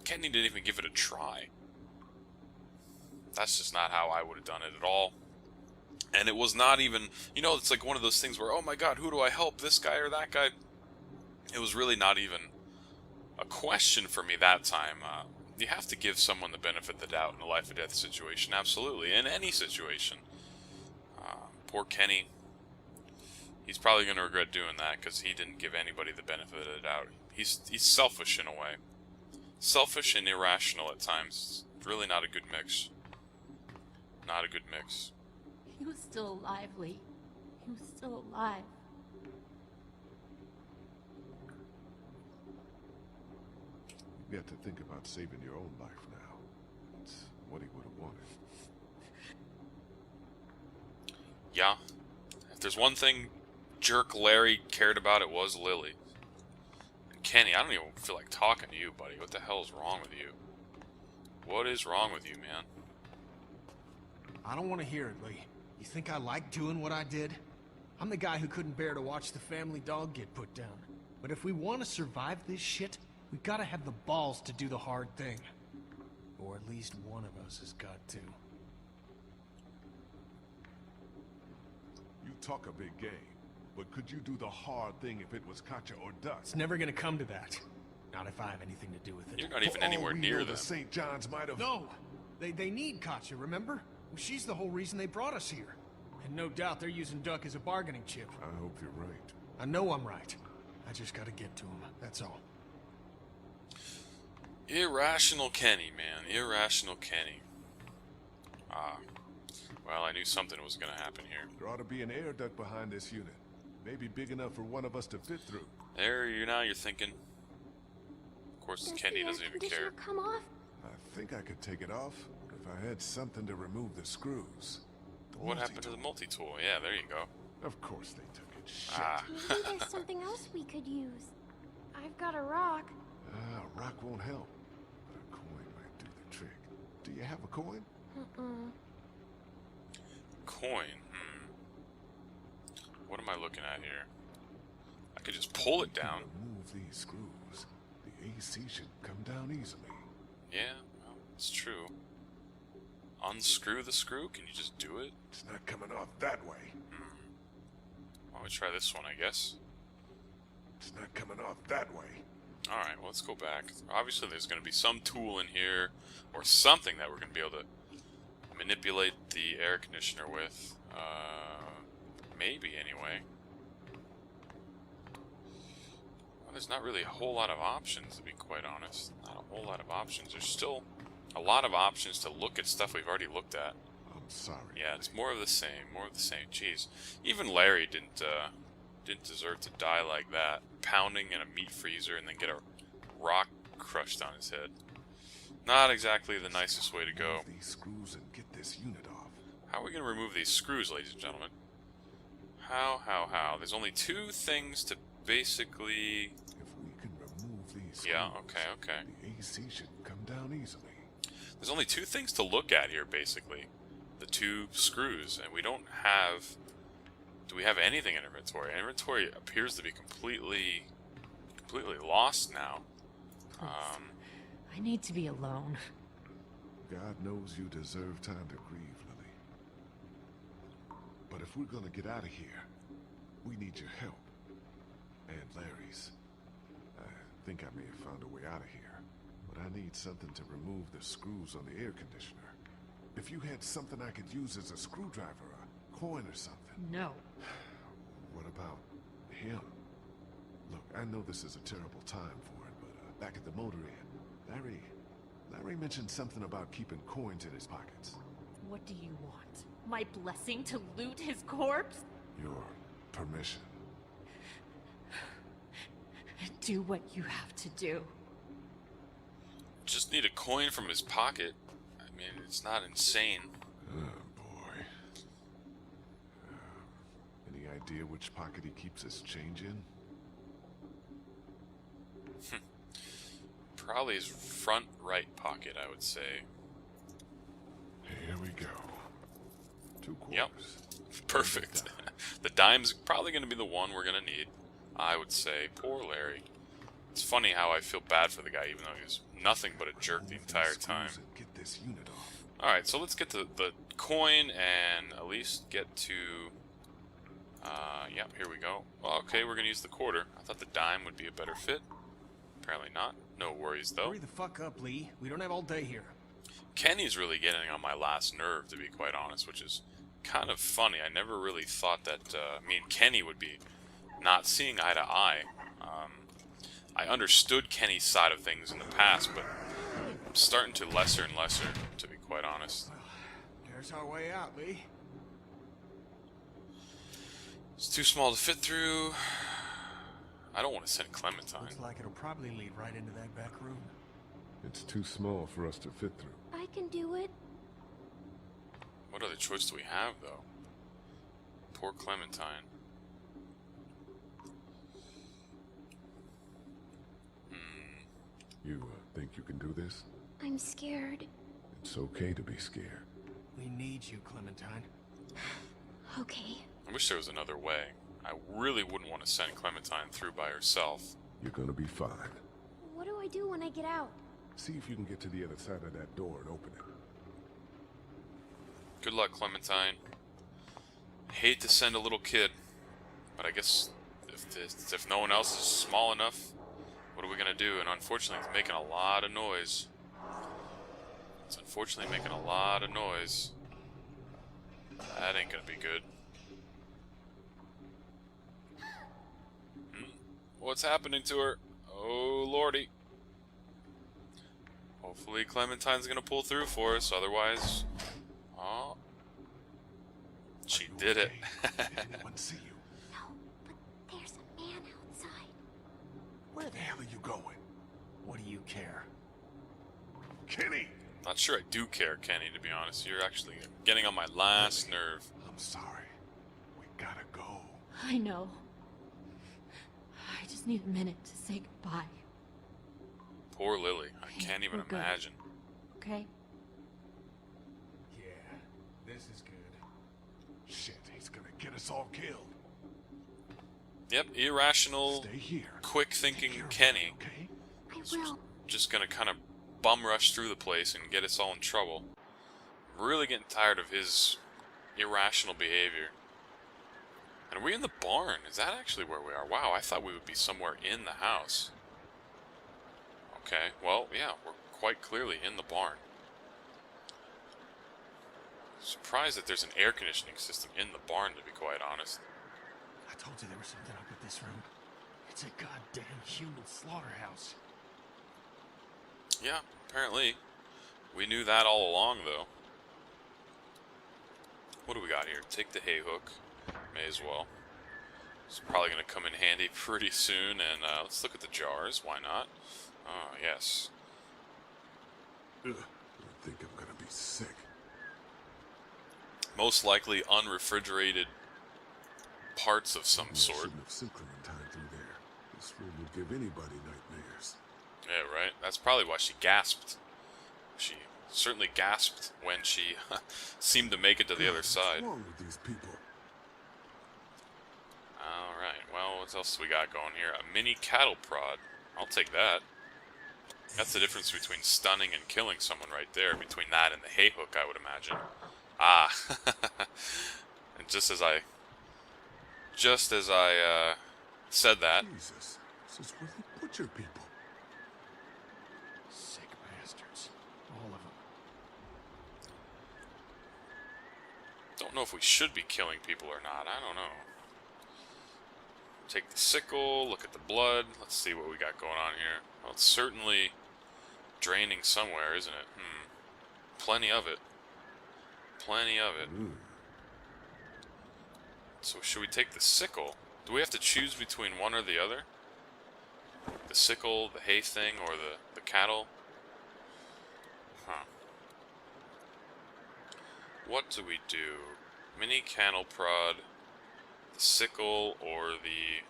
Kenny didn't even give it a try. That's just not how I would have done it at all. And it was not even, you know, it's like one of those things where, oh my god, who do I help, this guy or that guy? It was really not even a question for me that time. You have to give someone the benefit of the doubt in a life or death situation, absolutely, in any situation. Poor Kenny. He's probably going to regret doing that because he didn't give anybody the benefit of the doubt. He's selfish in a way. Selfish and irrational at times. It's really not a good mix. Not a good mix. He was still alive, Lee. He was still alive. You got to think about saving your own life now. It's what he would have wanted. Yeah. If there's one thing jerk Larry cared about, it was Lily. And Kenny, I don't even feel like talking to you, buddy. What the hell is wrong with you? What is wrong with you, man? I don't want to hear it, Lee. You think I like doing what I did? I'm the guy who couldn't bear to watch the family dog get put down. But if we want to survive this shit, we gotta have the balls to do the hard thing. Or at least one of us has got to. You talk a big game, but could you do the hard thing if it was Katya or Duck? It's never gonna come to that. Not if I have anything to do with it. You're not even anywhere near them. The St. John's might have... No! They need Katya, remember? Well, she's the whole reason they brought us here. And no doubt they're using Duck as a bargaining chip. I hope you're right. I know I'm right. I just gotta get to him, that's all. Irrational Kenny, man. Irrational Kenny. Ah. Well, I knew something was gonna happen here. There ought to be an air duct behind this unit. Maybe big enough for one of us to fit through. There, you're thinking. Of course, Kenny doesn't even care. Come off? I think I could take it off if I had something to remove the screws. What happened to the multi-tool? Yeah, there you go. Of course they took it. Shit. Ah. Maybe there's something else we could use. I've got a rock. A rock won't help, but a coin might do the trick. Do you have a coin? Coin? What am I looking at here? I could just pull it down. Remove these screws. The AC should come down easily. Yeah, well, it's true. Unscrew the screw? Can you just do it? It's not coming off that way. Why don't we try this one, I guess? It's not coming off that way. Alright, well, let's go back. Obviously, there's going to be some tool in here, or something that we're going to be able to manipulate the air conditioner with. Maybe, anyway. Well, there's not really a whole lot of options, to be quite honest. Not a whole lot of options. There's still a lot of options to look at stuff we've already looked at. I'm sorry. Yeah, it's more of the same. More of the same. Jeez. Even Larry didn't deserve to die like that. Pounding in a meat freezer and then get a rock crushed on his head. Not exactly the nicest way to go. Remove these screws and get this unit off. How are we going to remove these screws, ladies and gentlemen? How? There's only two things to basically... If we can remove these screws, yeah, okay. the AC should come down easily. There's only two things to look at here, basically. The two screws, and we don't have... Do we have anything in inventory? Inventory appears to be completely lost now. I need to be alone. God knows you deserve time to grieve, Lily. But if we're gonna get out of here, we need your help. And Larry's. I think I may have found a way out of here. But I need something to remove the screws on the air conditioner. If you had something I could use as a screwdriver, a coin or something. No. What about him? Look, I know this is a terrible time for it, but back at the motor inn, Larry mentioned something about keeping coins in his pockets. What do you want? My blessing to loot his corpse? Your permission. Do what you have to do. Just need a coin from his pocket. I mean, it's not insane. Oh, boy. Any idea which pocket he keeps his change in? Probably his front right pocket, I would say. Here we go. 2 quarters. Yep. Perfect. The dime's probably going to be the one we're going to need, I would say. Poor Larry. It's funny how I feel bad for the guy, even though he was nothing but a jerk the entire time. Get this unit off. Alright, so let's get to the coin and at least get to... yep, here we go. Well, okay, we're going to use the quarter. I thought the dime would be a better fit. Apparently not. No worries, though. Hurry the fuck up, Lee. We don't have all day here. Kenny's really getting on my last nerve, to be quite honest, which is kind of funny. I never really thought that me and Kenny would be not seeing eye to eye. I understood Kenny's side of things in the past, but I'm starting to lesser and lesser, to be quite honest. There's our way out, Lee. It's too small to fit through. I don't want to send Clementine. Looks like it'll probably lead right into that back room. It's too small for us to fit through. I can do it. What other choice do we have, though? Poor Clementine. You think you can do this? I'm scared. It's okay to be scared. We need you, Clementine. Okay. I wish there was another way. I really wouldn't want to send Clementine through by herself. You're gonna be fine. What do I do when I get out? See if you can get to the other side of that door and open it. Good luck, Clementine. Hate to send a little kid, but I guess if no one else is small enough, what are we gonna do? And unfortunately, it's making a lot of noise. It's unfortunately making a lot of noise. That ain't gonna be good. What's happening to her? Oh, lordy. Hopefully Clementine's gonna pull through for us, otherwise... Oh. She did it. Anyone see you? No, but there's a man outside. Where the hell are you going? What do you care? Kenny! Not sure I do care, Kenny, to be honest. You're actually getting on my last nerve. I'm sorry. We gotta go. I know. I just need a minute to say goodbye. Poor Lily. I can't even we're good. imagine. Okay? Yeah, this is good. Shit, he's gonna get us all killed. Yep, irrational, Stay here. quick-thinking Kenny. Okay? I will. Just gonna kind of bum rush through the place and get us all in trouble. I'm really getting tired of his irrational behavior. And are we in the barn? Is that actually where we are? Wow, I thought we would be somewhere in the house. Okay, well, yeah, we're quite clearly in the barn. Surprised that there's an air conditioning system in the barn, to be quite honest. I told you there was something up with this room. It's a goddamn human slaughterhouse. Yeah, apparently. We knew that all along, though. What do we got here? Take the hay hook. May as well. It's probably going to come in handy pretty soon, and let's look at the jars. Why not? Ah, yes. Ugh, I think I'm gonna be sick. Most likely unrefrigerated parts of some I sort. shouldn't have sent Clementine through there. This room would give anybody nightmares. Yeah, right. That's probably why she gasped. She certainly gasped when she seemed to make it to the other side. What's wrong with these people? Alright, well, what else we got going here? A mini cattle prod. I'll take that. That's the difference between stunning and killing someone right there. Between that and the hay hook, I would imagine. Ah. And just as I said that. Jesus, this is where they butcher people. Sick bastards. All of them. Don't know if we should be killing people or not. I don't know. Take the sickle, look at the blood. Let's see what we got going on here. Well, it's certainly draining somewhere, isn't it? Plenty of it. Plenty of it. So should we take the sickle? Do we have to choose between one or the other? The sickle, the hay thing, or the cattle? Huh. What do we do? Mini cattle prod, the sickle, or the...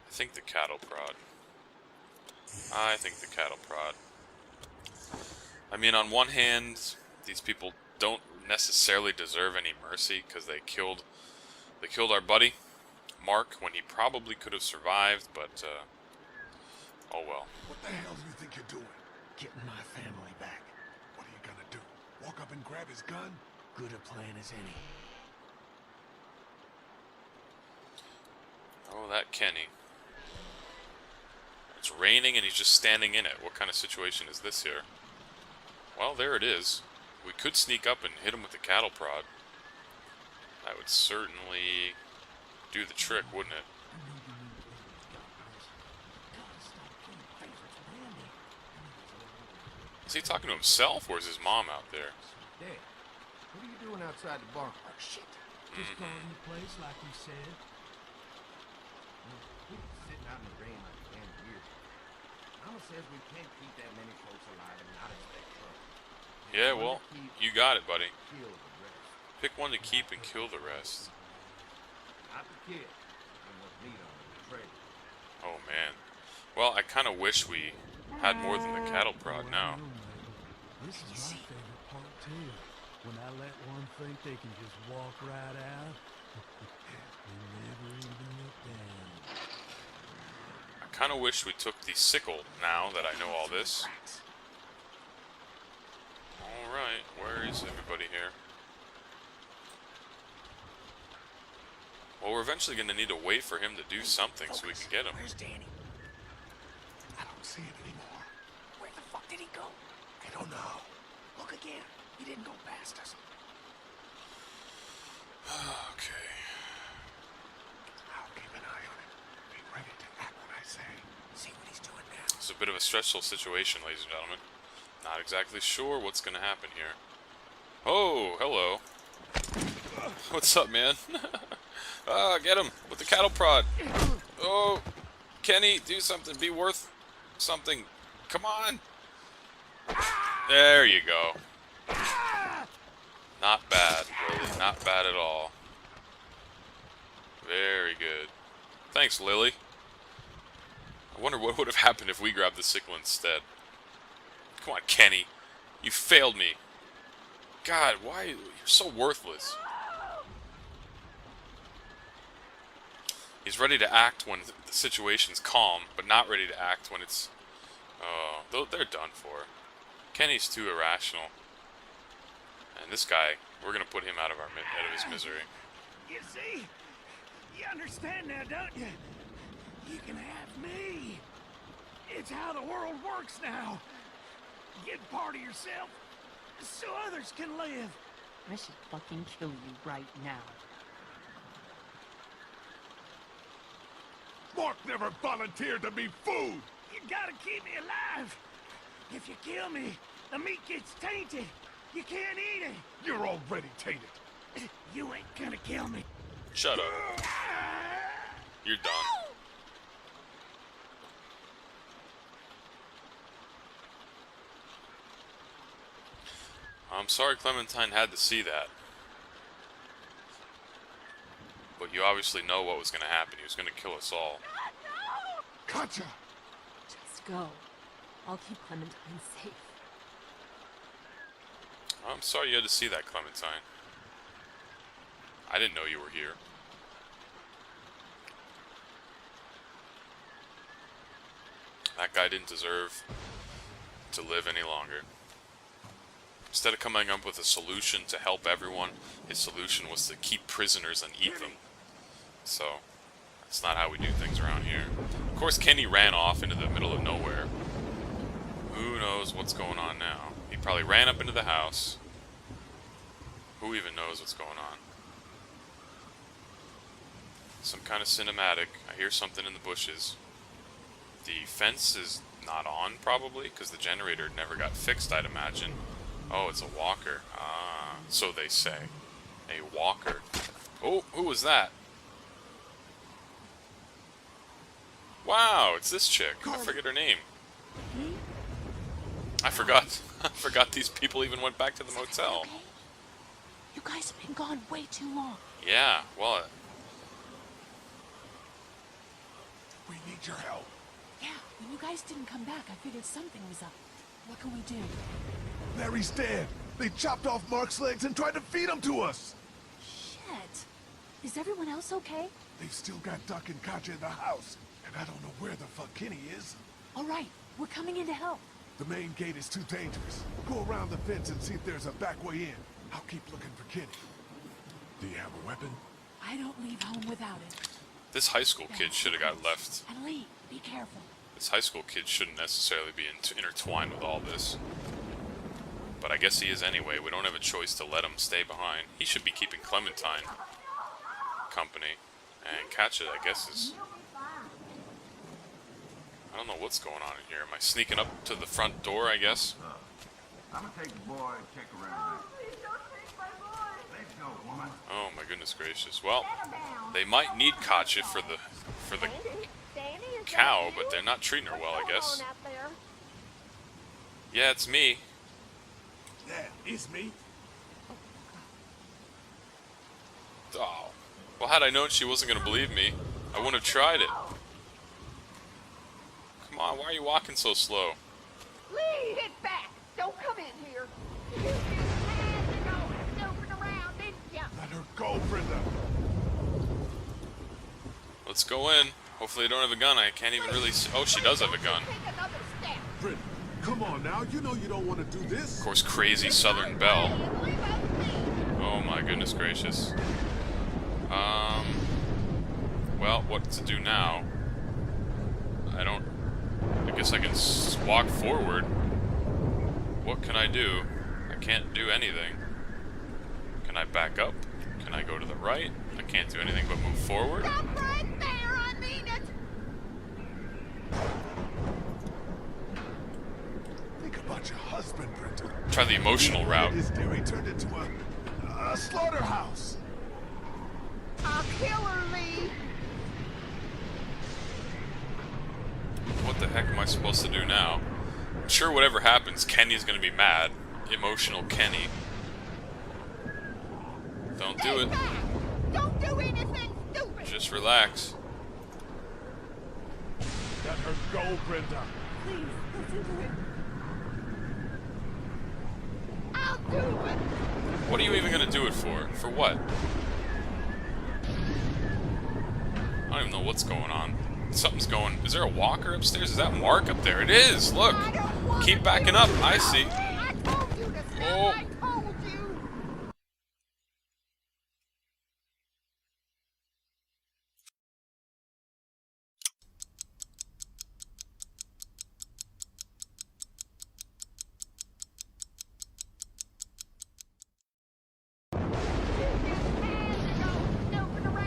I think the cattle prod. I think the cattle prod. I mean, on one hand, these people don't necessarily deserve any mercy because they killed our buddy Mark when he probably could have survived, but oh well. What the hell do you think you're doing? Getting my family back. What are you gonna do? Walk up and grab his gun? Good a plan as any. Oh, that Kenny. It's raining and he's just standing in it. What kind of situation is this here? Well, there it is. We could sneak up and hit him with the cattle prod. That would certainly do the trick, wouldn't it? Is he talking to himself, or is his mom out there? Dad, what are you doing outside the barn? Oh, shit. Just guarding the place like you said. We've been sitting out in the rain like 10 years. Mama says we can't keep that many folks alive and not expect trouble. Yeah, well, you got it, buddy. Kill the rest. Pick one to keep and kill the rest. Not the kid. And what's neat on the trailer. Oh, man. Well, I kind of wish we had more than the cattle prod now. This is my favorite part, too. When I let one think they can just walk right out, they never even look down. I kind of wish we took the sickle now that I know all this. Alright, where is everybody here? Well, we're eventually going to need to wait for him to do something so we can get him. Where's Danny? I don't see him anymore. Where the fuck did he go? I don't know. Look again. He didn't go past us. Okay. I'll keep an eye on him. Be ready to act when I say. See what he's doing now. It's a bit of a stressful situation, ladies and gentlemen. Not exactly sure what's going to happen here. Oh, hello. What's up, man? Get him with the cattle prod. Oh, Kenny, do something. Be worth something. Come on. There you go. Not bad, Lily. Not bad at all. Very good. Thanks, Lily. I wonder what would have happened if we grabbed the sickle instead. Come on, Kenny. You failed me. God, why? You're so worthless. He's ready to act when the situation's calm, but not ready to act when it's... Oh, they're done for. Kenny's too irrational. And this guy, we're gonna put him out of his misery. You see? You understand now, don't you? You can have me. It's how the world works now. Get part of yourself so others can live. I should fucking kill you right now. Mark never volunteered to be food! You gotta keep me alive. If you kill me, the meat gets tainted. You can't eat it. You're already tainted. You ain't gonna kill me. Shut up. You're done. I'm sorry Clementine had to see that. But you obviously know what was going to happen. He was going to kill us all. Katjaa! Just go. I'll keep Clementine safe. I'm sorry you had to see that, Clementine. I didn't know you were here. That guy didn't deserve to live any longer. Instead of coming up with a solution to help everyone, his solution was to keep prisoners and eat them. So, that's not how we do things around here. Of course, Kenny ran off into the middle of nowhere. Who knows what's going on now? He probably ran up into the house. Who even knows what's going on? Some kind of cinematic. I hear something in the bushes. The fence is not on, probably, because the generator never got fixed, I'd imagine. Oh, it's a walker. Ah, so they say. A walker. Oh, who was that? Wow, it's this chick. I forget her name. I forgot. I forgot these people even went back to the motel. Okay? You guys have been gone way too long. Yeah, well... We need your help. Yeah, when you guys didn't come back, I figured something was up. What can we do? Larry's dead. They chopped off Mark's legs and tried to feed him to us. Shit. Is everyone else okay? They've still got Duck and Katjaa in the house, and I don't know where the fuck Kenny is. All right, we're coming in to help. The main gate is too dangerous. Go around the fence and see if there's a back way in. I'll keep looking for Kenny. Do you have a weapon? I don't leave home without it. This high school kid should have got left. And Lee, be careful. This high school kid shouldn't necessarily be intertwined with all this. But I guess he is anyway. We don't have a choice to let him stay behind. He should be keeping Clementine company. And Katjaa, I guess, is... I don't know what's going on in here. Am I sneaking up to the front door, I guess? I'm gonna take the boy and check around. Oh my goodness gracious. Well, they might need Katjaa for the cow, but they're not treating her well, I guess. Yeah, it's me. Yeah, it's me. Oh. Well, had I known she wasn't going to believe me, I wouldn't have tried it. Come on, why are you walking so slow? Lee, hit back! Don't come in here! her go, Brenda. Let's go in. Hopefully they don't have a gun. I can't even really see. Oh, she does have a gun. Brenda, come on now. You know you don't want to do this. Of course, crazy Southern Belle. Oh my goodness gracious. Well, what to do now? I guess I can walk forward. What can I do? I can't do anything. Can I back up? Can I go to the right? I can't do anything but move forward. Stop right there, I mean it! Think about your husband, Brenda. Try the emotional route. His dairy turned into a slaughterhouse. I'll kill her, Lee. What the heck am I supposed to do now? I'm sure whatever happens, Kenny's gonna be mad. Emotional Kenny. Don't do it. Don't do anything stupid. Just relax. Let her go, Brenda. Please, listen to him. I'll do it. What are you even gonna do it for? For what? I don't even know what's going on. Something's going... Is there a walker upstairs? Is that Mark up there? It is! Look! Keep backing up. I see. Oh.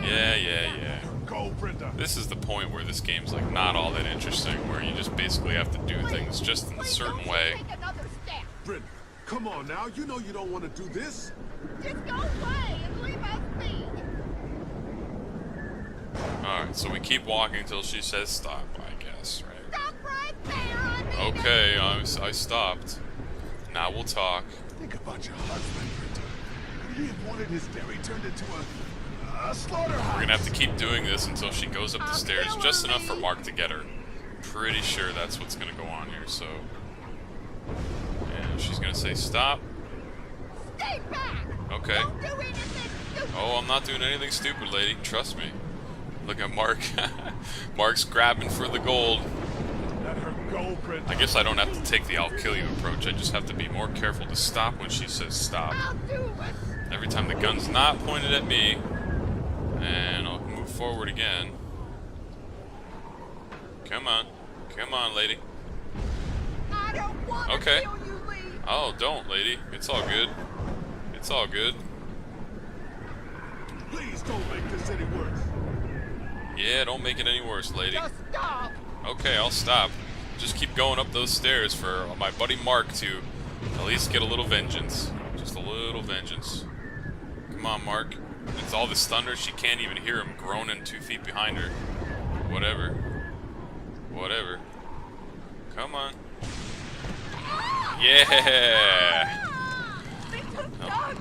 Yeah. Go, Brenda. This is the point where this game's like not all that interesting, where you just basically have to do things just in a certain way. Brenda, come on now. You know you don't want to do this. Just go away and leave us be. Alright, so we keep walking until she says stop, I guess, right? Stop right there, I mean it. Okay, I stopped. Now we'll talk. Think about your husband, Brenda. He had wanted his dairy turned into a slaughterhouse. We're gonna have to keep doing this until she goes up the stairs, just enough for Mark to get her. Pretty sure that's what's gonna go on here, so... And she's gonna say stop. Stay back. Okay. Don't do anything stupid. Oh, I'm not doing anything stupid, lady. Trust me. Look at Mark. Mark's grabbing for the gold. Let her go, Brenda. I guess I don't have to take the I'll kill you approach. I just have to be more careful to stop when she says stop. I'll do it. Every time the gun's not pointed at me. And I'll move forward again. Come on. Come on, lady. I don't want to Okay. kill you, Lee. Oh, don't, lady. It's all good. It's all good. Please don't make this any worse. Yeah, don't make it any worse, lady. Just stop. Okay, I'll stop. Just keep going up those stairs for my buddy Mark to at least get a little vengeance. Just a little vengeance. Come on, Mark. It's all this thunder, she can't even hear him groaning 2 feet behind her. Whatever. Whatever. Come on. Yeah! Oh.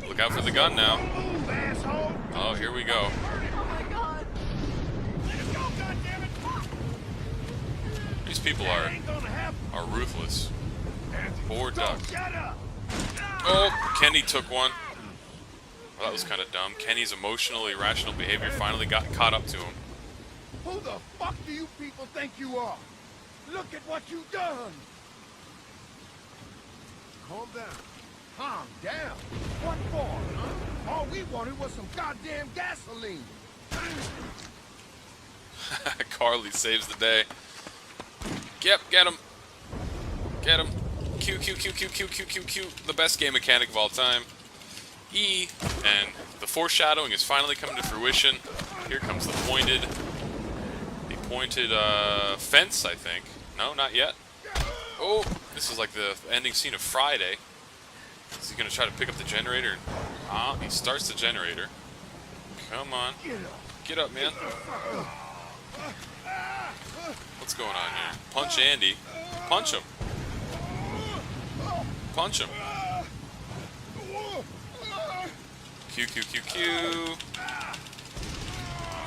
Look out for the gun now. Oh, here we go. These people are ruthless. Poor duck. Oh, Kenny took one. Well, that was kind of dumb. Kenny's emotional, irrational behavior finally got caught up to him. Who the fuck do you people think you are? Look at what you've done. Calm down. Calm down. What for, huh? All we wanted was some goddamn gasoline. Carly saves the day. Yep, get him. Get him. Q. The best game mechanic of all time. E. And the foreshadowing is finally coming to fruition. Here comes the pointed fence, I think. No, not yet. Oh, this is like the ending scene of Friday. Is he gonna try to pick up the generator? Ah, he starts the generator. Come on. Get up, man. What's going on here? Punch Andy. Punch him. Punch him. Q.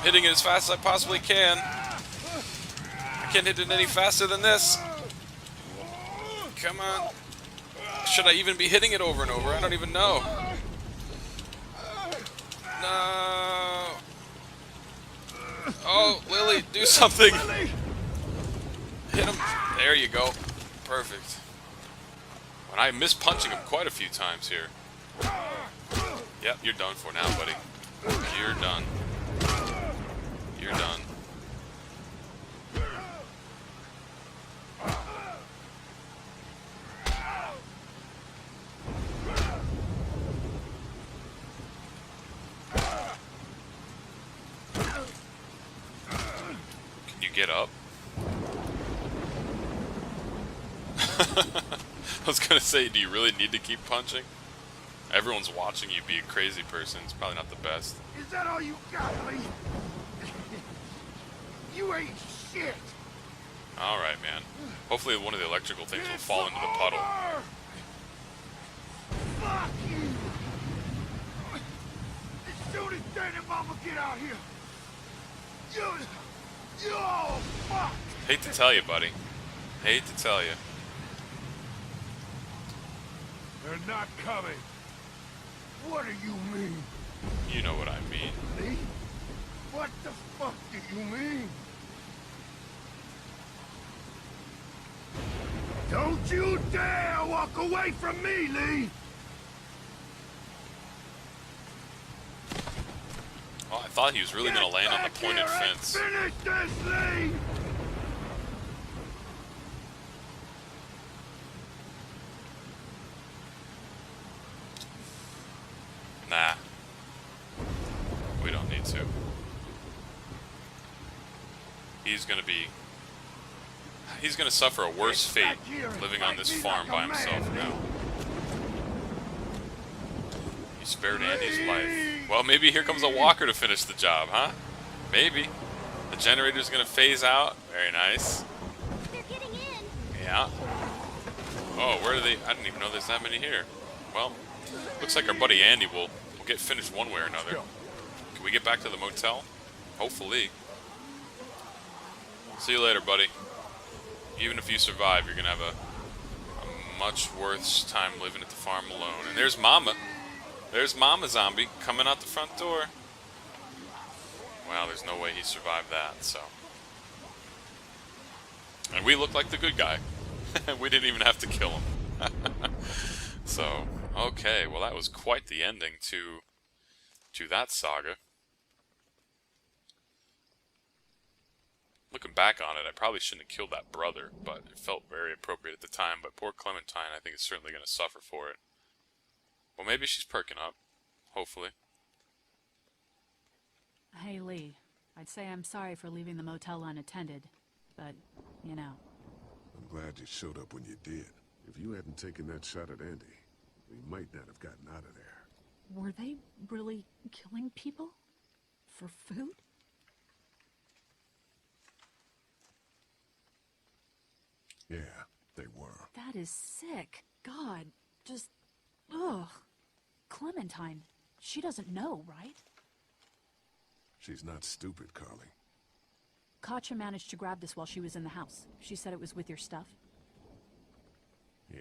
Hitting it as fast as I possibly can. I can't hit it any faster than this. Come on. Should I even be hitting it over and over? I don't even know. No! Oh, Lily, do something! Hit him! There you go. Perfect. When I miss punching him quite a few times here. Yep, you're done for now, buddy. You're done. You're done. Can you get up? I was gonna say, do you really need to keep punching? Everyone's watching you be a crazy person. It's probably not the best. Is that all you got, Lee? You ain't shit. Alright, man. Hopefully one of the electrical things will fall into the puddle. Fuck you! As soon as Dad and Mama get out here, you all fuck! Hate to tell you, buddy. Hate to tell you. They're not coming. What do you mean? You know what I mean. Lee? What the fuck do you mean? Don't you dare walk away from me, Lee! Oh, I thought he was really going to land on the pointed fence. Finish this, Lee! Nah. We don't need to. He's going to suffer a worse fate living on this farm by himself now. He spared Andy's life. Well, maybe here comes a walker to finish the job, huh? Maybe. The generator's going to phase out. Very nice. They're getting in. Yeah. Oh, where are they? I didn't even know there's that many here. Well, looks like our buddy Andy will get finished one way or another. Can we get back to the motel? Hopefully. See you later, buddy. Even if you survive, you're gonna have a much worse time living at the farm alone. And there's Mama. There's Mama Zombie coming out the front door. Wow, there's no way he survived that, so. And we look like the good guy. We didn't even have to kill him. So, okay, well that was quite the ending to that saga. Looking back on it, I probably shouldn't have killed that brother, but it felt very appropriate at the time. But poor Clementine, I think, is certainly going to suffer for it. Well, maybe she's perking up. Hopefully. Hey, Lee. I'd say I'm sorry for leaving the motel unattended, but, you know. I'm glad you showed up when you did. If you hadn't taken that shot at Andy, we might not have gotten out of there. Were they really killing people? For food? Yeah, they were. That is sick. God, just... ugh. Clementine, she doesn't know, right? She's not stupid, Carly. Katja managed to grab this while she was in the house. She said it was with your stuff. Yeah.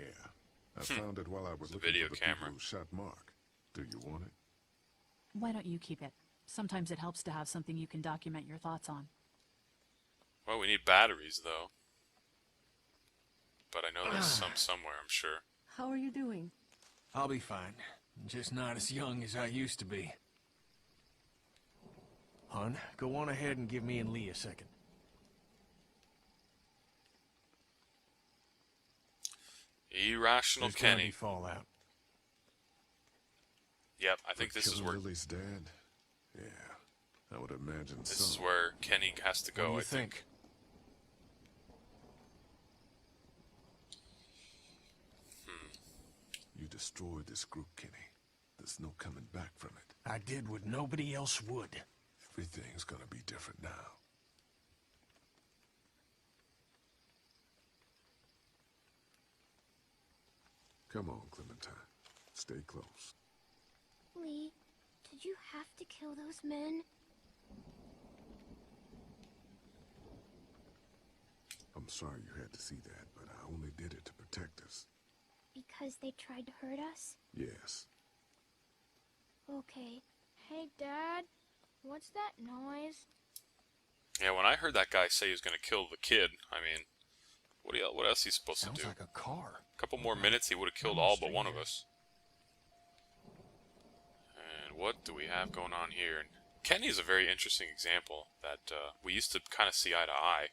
I found it while I was The looking video for the camera. people who shot Mark. Do you want it? Why don't you keep it? Sometimes it helps to have something you can document your thoughts on. Well, we need batteries, though. But I know there's some somewhere, I'm sure. How are you doing? I'll be fine. Just not as young as I used to be. Hon, go on ahead and give me and Lee a second. Irrational There's gonna Kenny. be fallout. Yep, I think this is Killing where Lily's dad? Yeah, I would imagine this so. is where Kenny has to What go. do you I think. You destroyed this group, Kenny. There's no coming back from it. I did what nobody else would. Everything's gonna be different now. Come on, Clementine. Stay close. Lee, did you have to kill those men? I'm sorry you had to see that, but I only did it to protect us. Because they tried to hurt us? Yes. Okay. Hey, Dad. What's that noise? Yeah, when I heard that guy say he was going to kill the kid, I mean, what else is he supposed to do? Sounds like a car. A couple more minutes, he would have killed all but one of us. And what do we have going on here? And Kenny's a very interesting example that we used to kind of see eye to eye.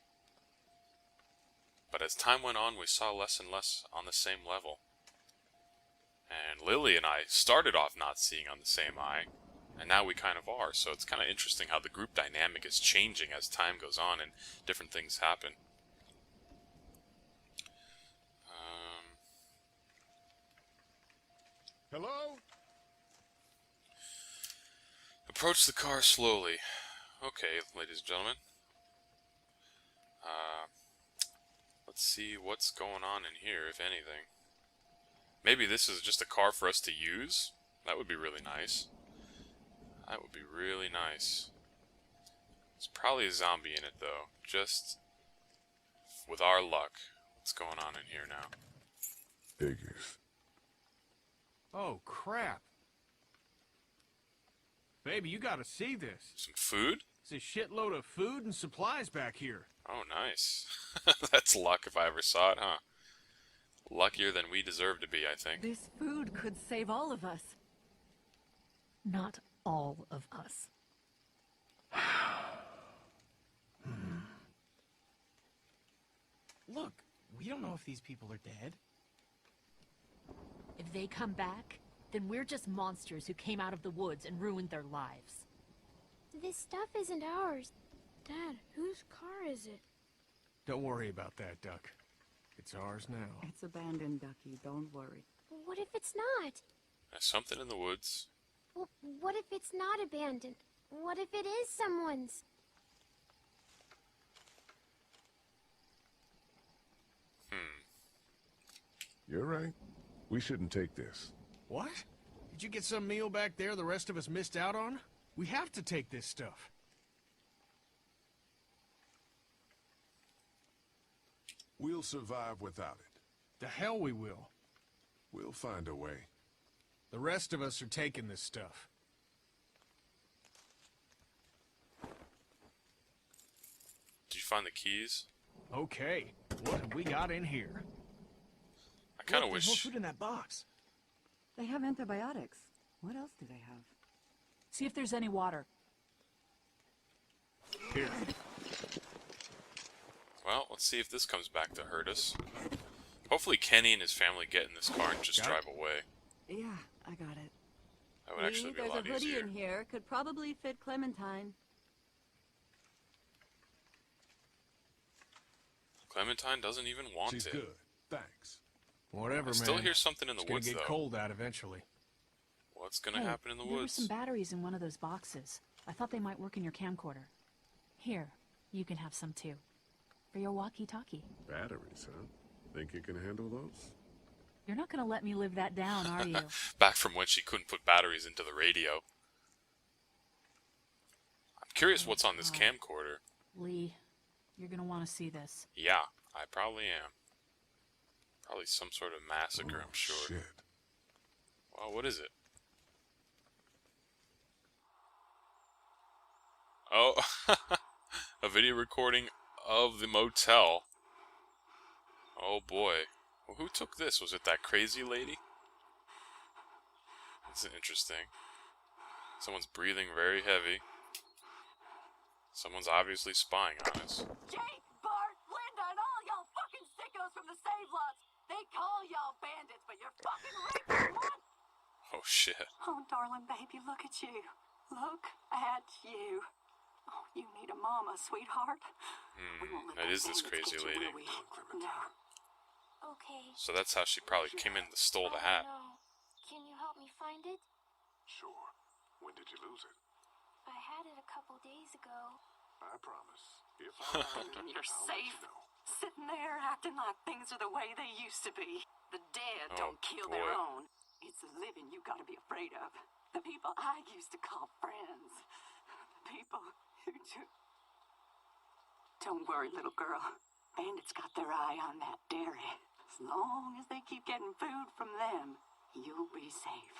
But as time went on, we saw less and less on the same level. And Lily and I started off not seeing on the same eye, and now we kind of are. So it's kind of interesting how the group dynamic is changing as time goes on and different things happen. Hello? Approach the car slowly. Okay, ladies and gentlemen. Let's see what's going on in here, if anything. Maybe this is just a car for us to use? That would be really nice. That would be really nice. There's probably a zombie in it, though. Just with our luck. What's going on in here now? Figures. Oh, crap. Baby, you gotta see this. Some food? It's a shitload of food and supplies back here. Oh, nice. That's luck if I ever saw it, huh? Luckier than we deserve to be, I think. This food could save all of us. Not all of us. Look, we don't know if these people are dead. If they come back, then we're just monsters who came out of the woods and ruined their lives. This stuff isn't ours. Dad, whose car is it? Don't worry about that, Duck. It's ours now. It's abandoned, Ducky. Don't worry. What if it's not? There's something in the woods. Well, what if it's not abandoned? What if it is someone's? You're right. We shouldn't take this. What? Did you get some meal back there the rest of us missed out on? We have to take this stuff. We'll survive without it. The hell we will. We'll find a way. The rest of us are taking this stuff. Did you find the keys? Okay, what have we got in here? I kind of Look, there's more wish... food in that box. They have antibiotics. What else do they have? See if there's any water. Here. Well, let's see if this comes back to hurt us. Hopefully Kenny and his family get in this car and just drive away. Yeah, I got it. That would actually be a There's lot a hoodie easier. in here. Could probably fit Clementine. Clementine doesn't even want She's it. good. Thanks. Whatever, I still man. hear something in the It's woods, gonna get though. cold out eventually. What's gonna Hey, happen in the there were woods? some batteries in one of those boxes. I thought they might work in your camcorder. Here, you can have some too. For your walkie-talkie. Batteries, huh? Think you can handle those? You're not gonna let me live that down, are you? Back from when she couldn't put batteries into the radio. I'm curious what's on this camcorder. Lee, you're gonna want to see this. Yeah, I probably am. Probably some sort of massacre, I'm sure. Shit. Wow, what is it? Oh, a video recording of the motel. Oh boy. Well, who took this? Was it that crazy lady? This is interesting. Someone's breathing very heavy. Someone's obviously spying on us. Jake, Bart, Linda, and all y'all fucking sickos from the save lots. They call y'all bandits, but you're fucking raping one. Oh shit. Oh, darling baby, look at you. Look at you. Oh, you need a mama, sweetheart. That is this crazy lady. No. Okay. So that's how she probably came in and stole the hat. No. Can you help me find it? Sure. When did you lose it? I had it a couple days ago. I promise. If I find it, You're I'll safe. let you know. Sitting there acting like things are the way they used to be. The dead don't kill their boy. own. It's the living you gotta be afraid of. The people I used to call friends. The people who took... Don't worry, little girl. Bandits got their eye on that dairy. As long as they keep getting food from them, you'll be safe.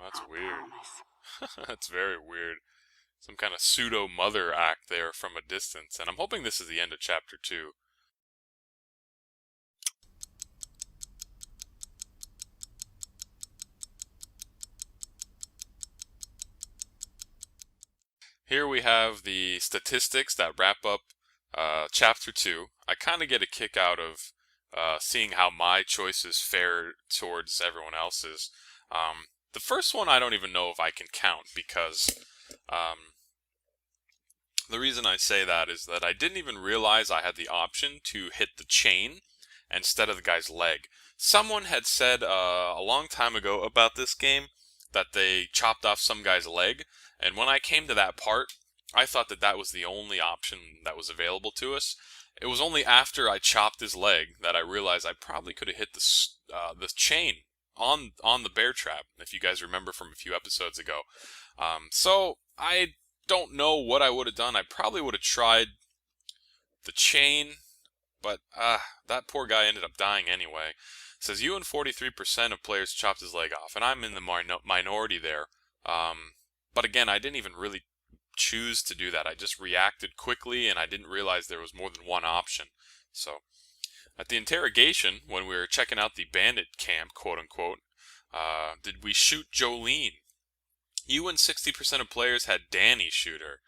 That's weird. That's very weird. Some kind of pseudo-mother act there from a distance, and I'm hoping this is the end of Chapter 2. Here we have the statistics that wrap up Chapter 2. I kind of get a kick out of seeing how my choices fare towards everyone else's. The first one I don't even know if I can count because the reason I say that is that I didn't even realize I had the option to hit the chain instead of the guy's leg. Someone had said a long time ago about this game that they chopped off some guy's leg, and when I came to that part, I thought that that was the only option that was available to us. It was only after I chopped his leg that I realized I probably could have hit the chain on the bear trap, if you guys remember from a few episodes ago. So I don't know what I would have done. I probably would have tried the chain, but that poor guy ended up dying anyway. It says you and 43% of players chopped his leg off, and I'm in the minority there. But again, I didn't even really choose to do that. I just reacted quickly, and I didn't realize there was more than one option. So, at the interrogation, when we were checking out the bandit camp, quote-unquote, did we shoot Jolene? You and 60% of players had Danny shoot her.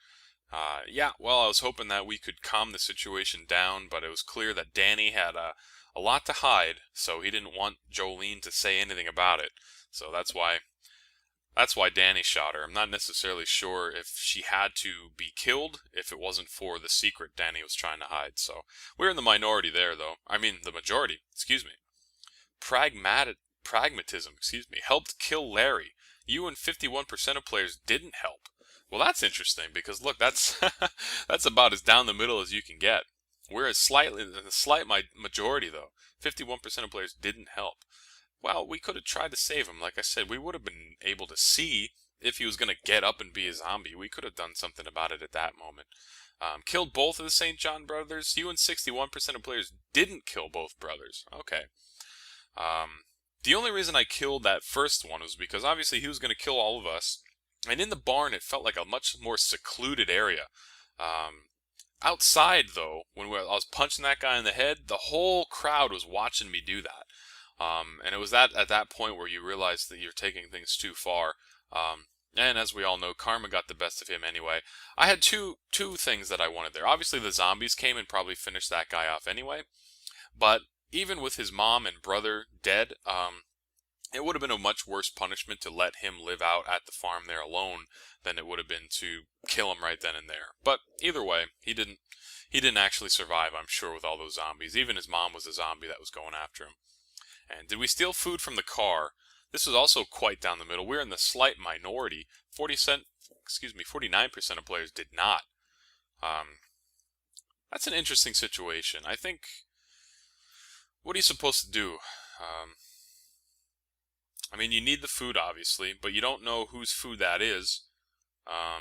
Yeah, well, I was hoping that we could calm the situation down, but it was clear that Danny had a lot to hide, so he didn't want Jolene to say anything about it. So that's why Danny shot her. I'm not necessarily sure if she had to be killed if it wasn't for the secret Danny was trying to hide. So we're in the minority there, though. I mean, the majority. Excuse me. Pragmatism. Helped kill Larry. You and 51% of players didn't help. Well, that's interesting because look, that's that's about as down the middle as you can get. We're a slight majority though. 51% of players didn't help. Well, we could have tried to save him. Like I said, we would have been able to see if he was going to get up and be a zombie. We could have done something about it at that moment. Killed both of the St. John brothers. You and 61% of players didn't kill both brothers. Okay. The only reason I killed that first one was because obviously he was going to kill all of us. And in the barn, it felt like a much more secluded area. Outside, though, when I was punching that guy in the head, the whole crowd was watching me do that. And it was at that point where you realize that you're taking things too far. And as we all know, karma got the best of him anyway. I had two things that I wanted there. Obviously, the zombies came and probably finished that guy off anyway. But even with his mom and brother dead, it would have been a much worse punishment to let him live out at the farm there alone than it would have been to kill him right then and there. But either way, he didn't actually survive, I'm sure, with all those zombies. Even his mom was a zombie that was going after him. And did we steal food from the car? This was also quite down the middle. We're in the slight minority. 49% of players did not. That's an interesting situation. I think, what are you supposed to do? I mean, you need the food, obviously, but you don't know whose food that is.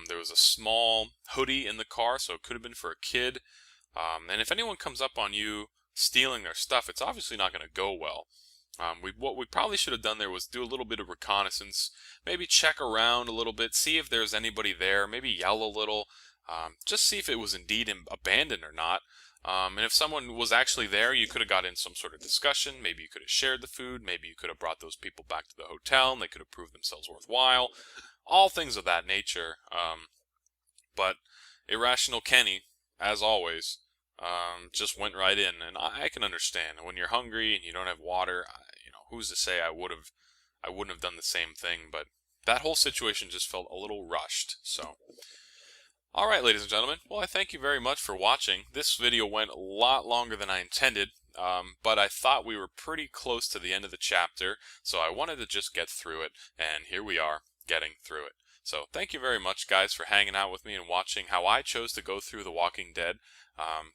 There was a small hoodie in the car, so it could have been for a kid. And if anyone comes up on you stealing their stuff, it's obviously not going to go well. What we probably should have done there was do a little bit of reconnaissance, maybe check around a little bit, see if there's anybody there, maybe yell a little, just see if it was indeed abandoned or not. And if someone was actually there, you could have got in some sort of discussion. Maybe you could have shared the food. Maybe you could have brought those people back to the hotel and they could have proved themselves worthwhile. All things of that nature. But Irrational Kenny, as always, just went right in. And I can understand. When you're hungry and you don't have water, who's to say I wouldn't have done the same thing. But that whole situation just felt a little rushed. So, alright, ladies and gentlemen, well, I thank you very much for watching. This video went a lot longer than I intended, but I thought we were pretty close to the end of the chapter, so I wanted to just get through it, and here we are, getting through it. So, thank you very much, guys, for hanging out with me and watching how I chose to go through The Walking Dead.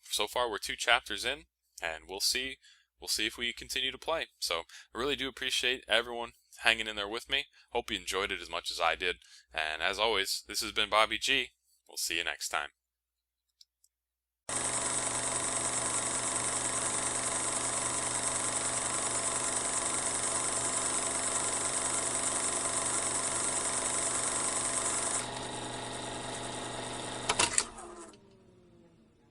So far, we're 2 chapters in, and we'll see if we continue to play. So, I really do appreciate everyone hanging in there with me. Hope you enjoyed it as much as I did, and as always, this has been Bobby G. We'll see you next time.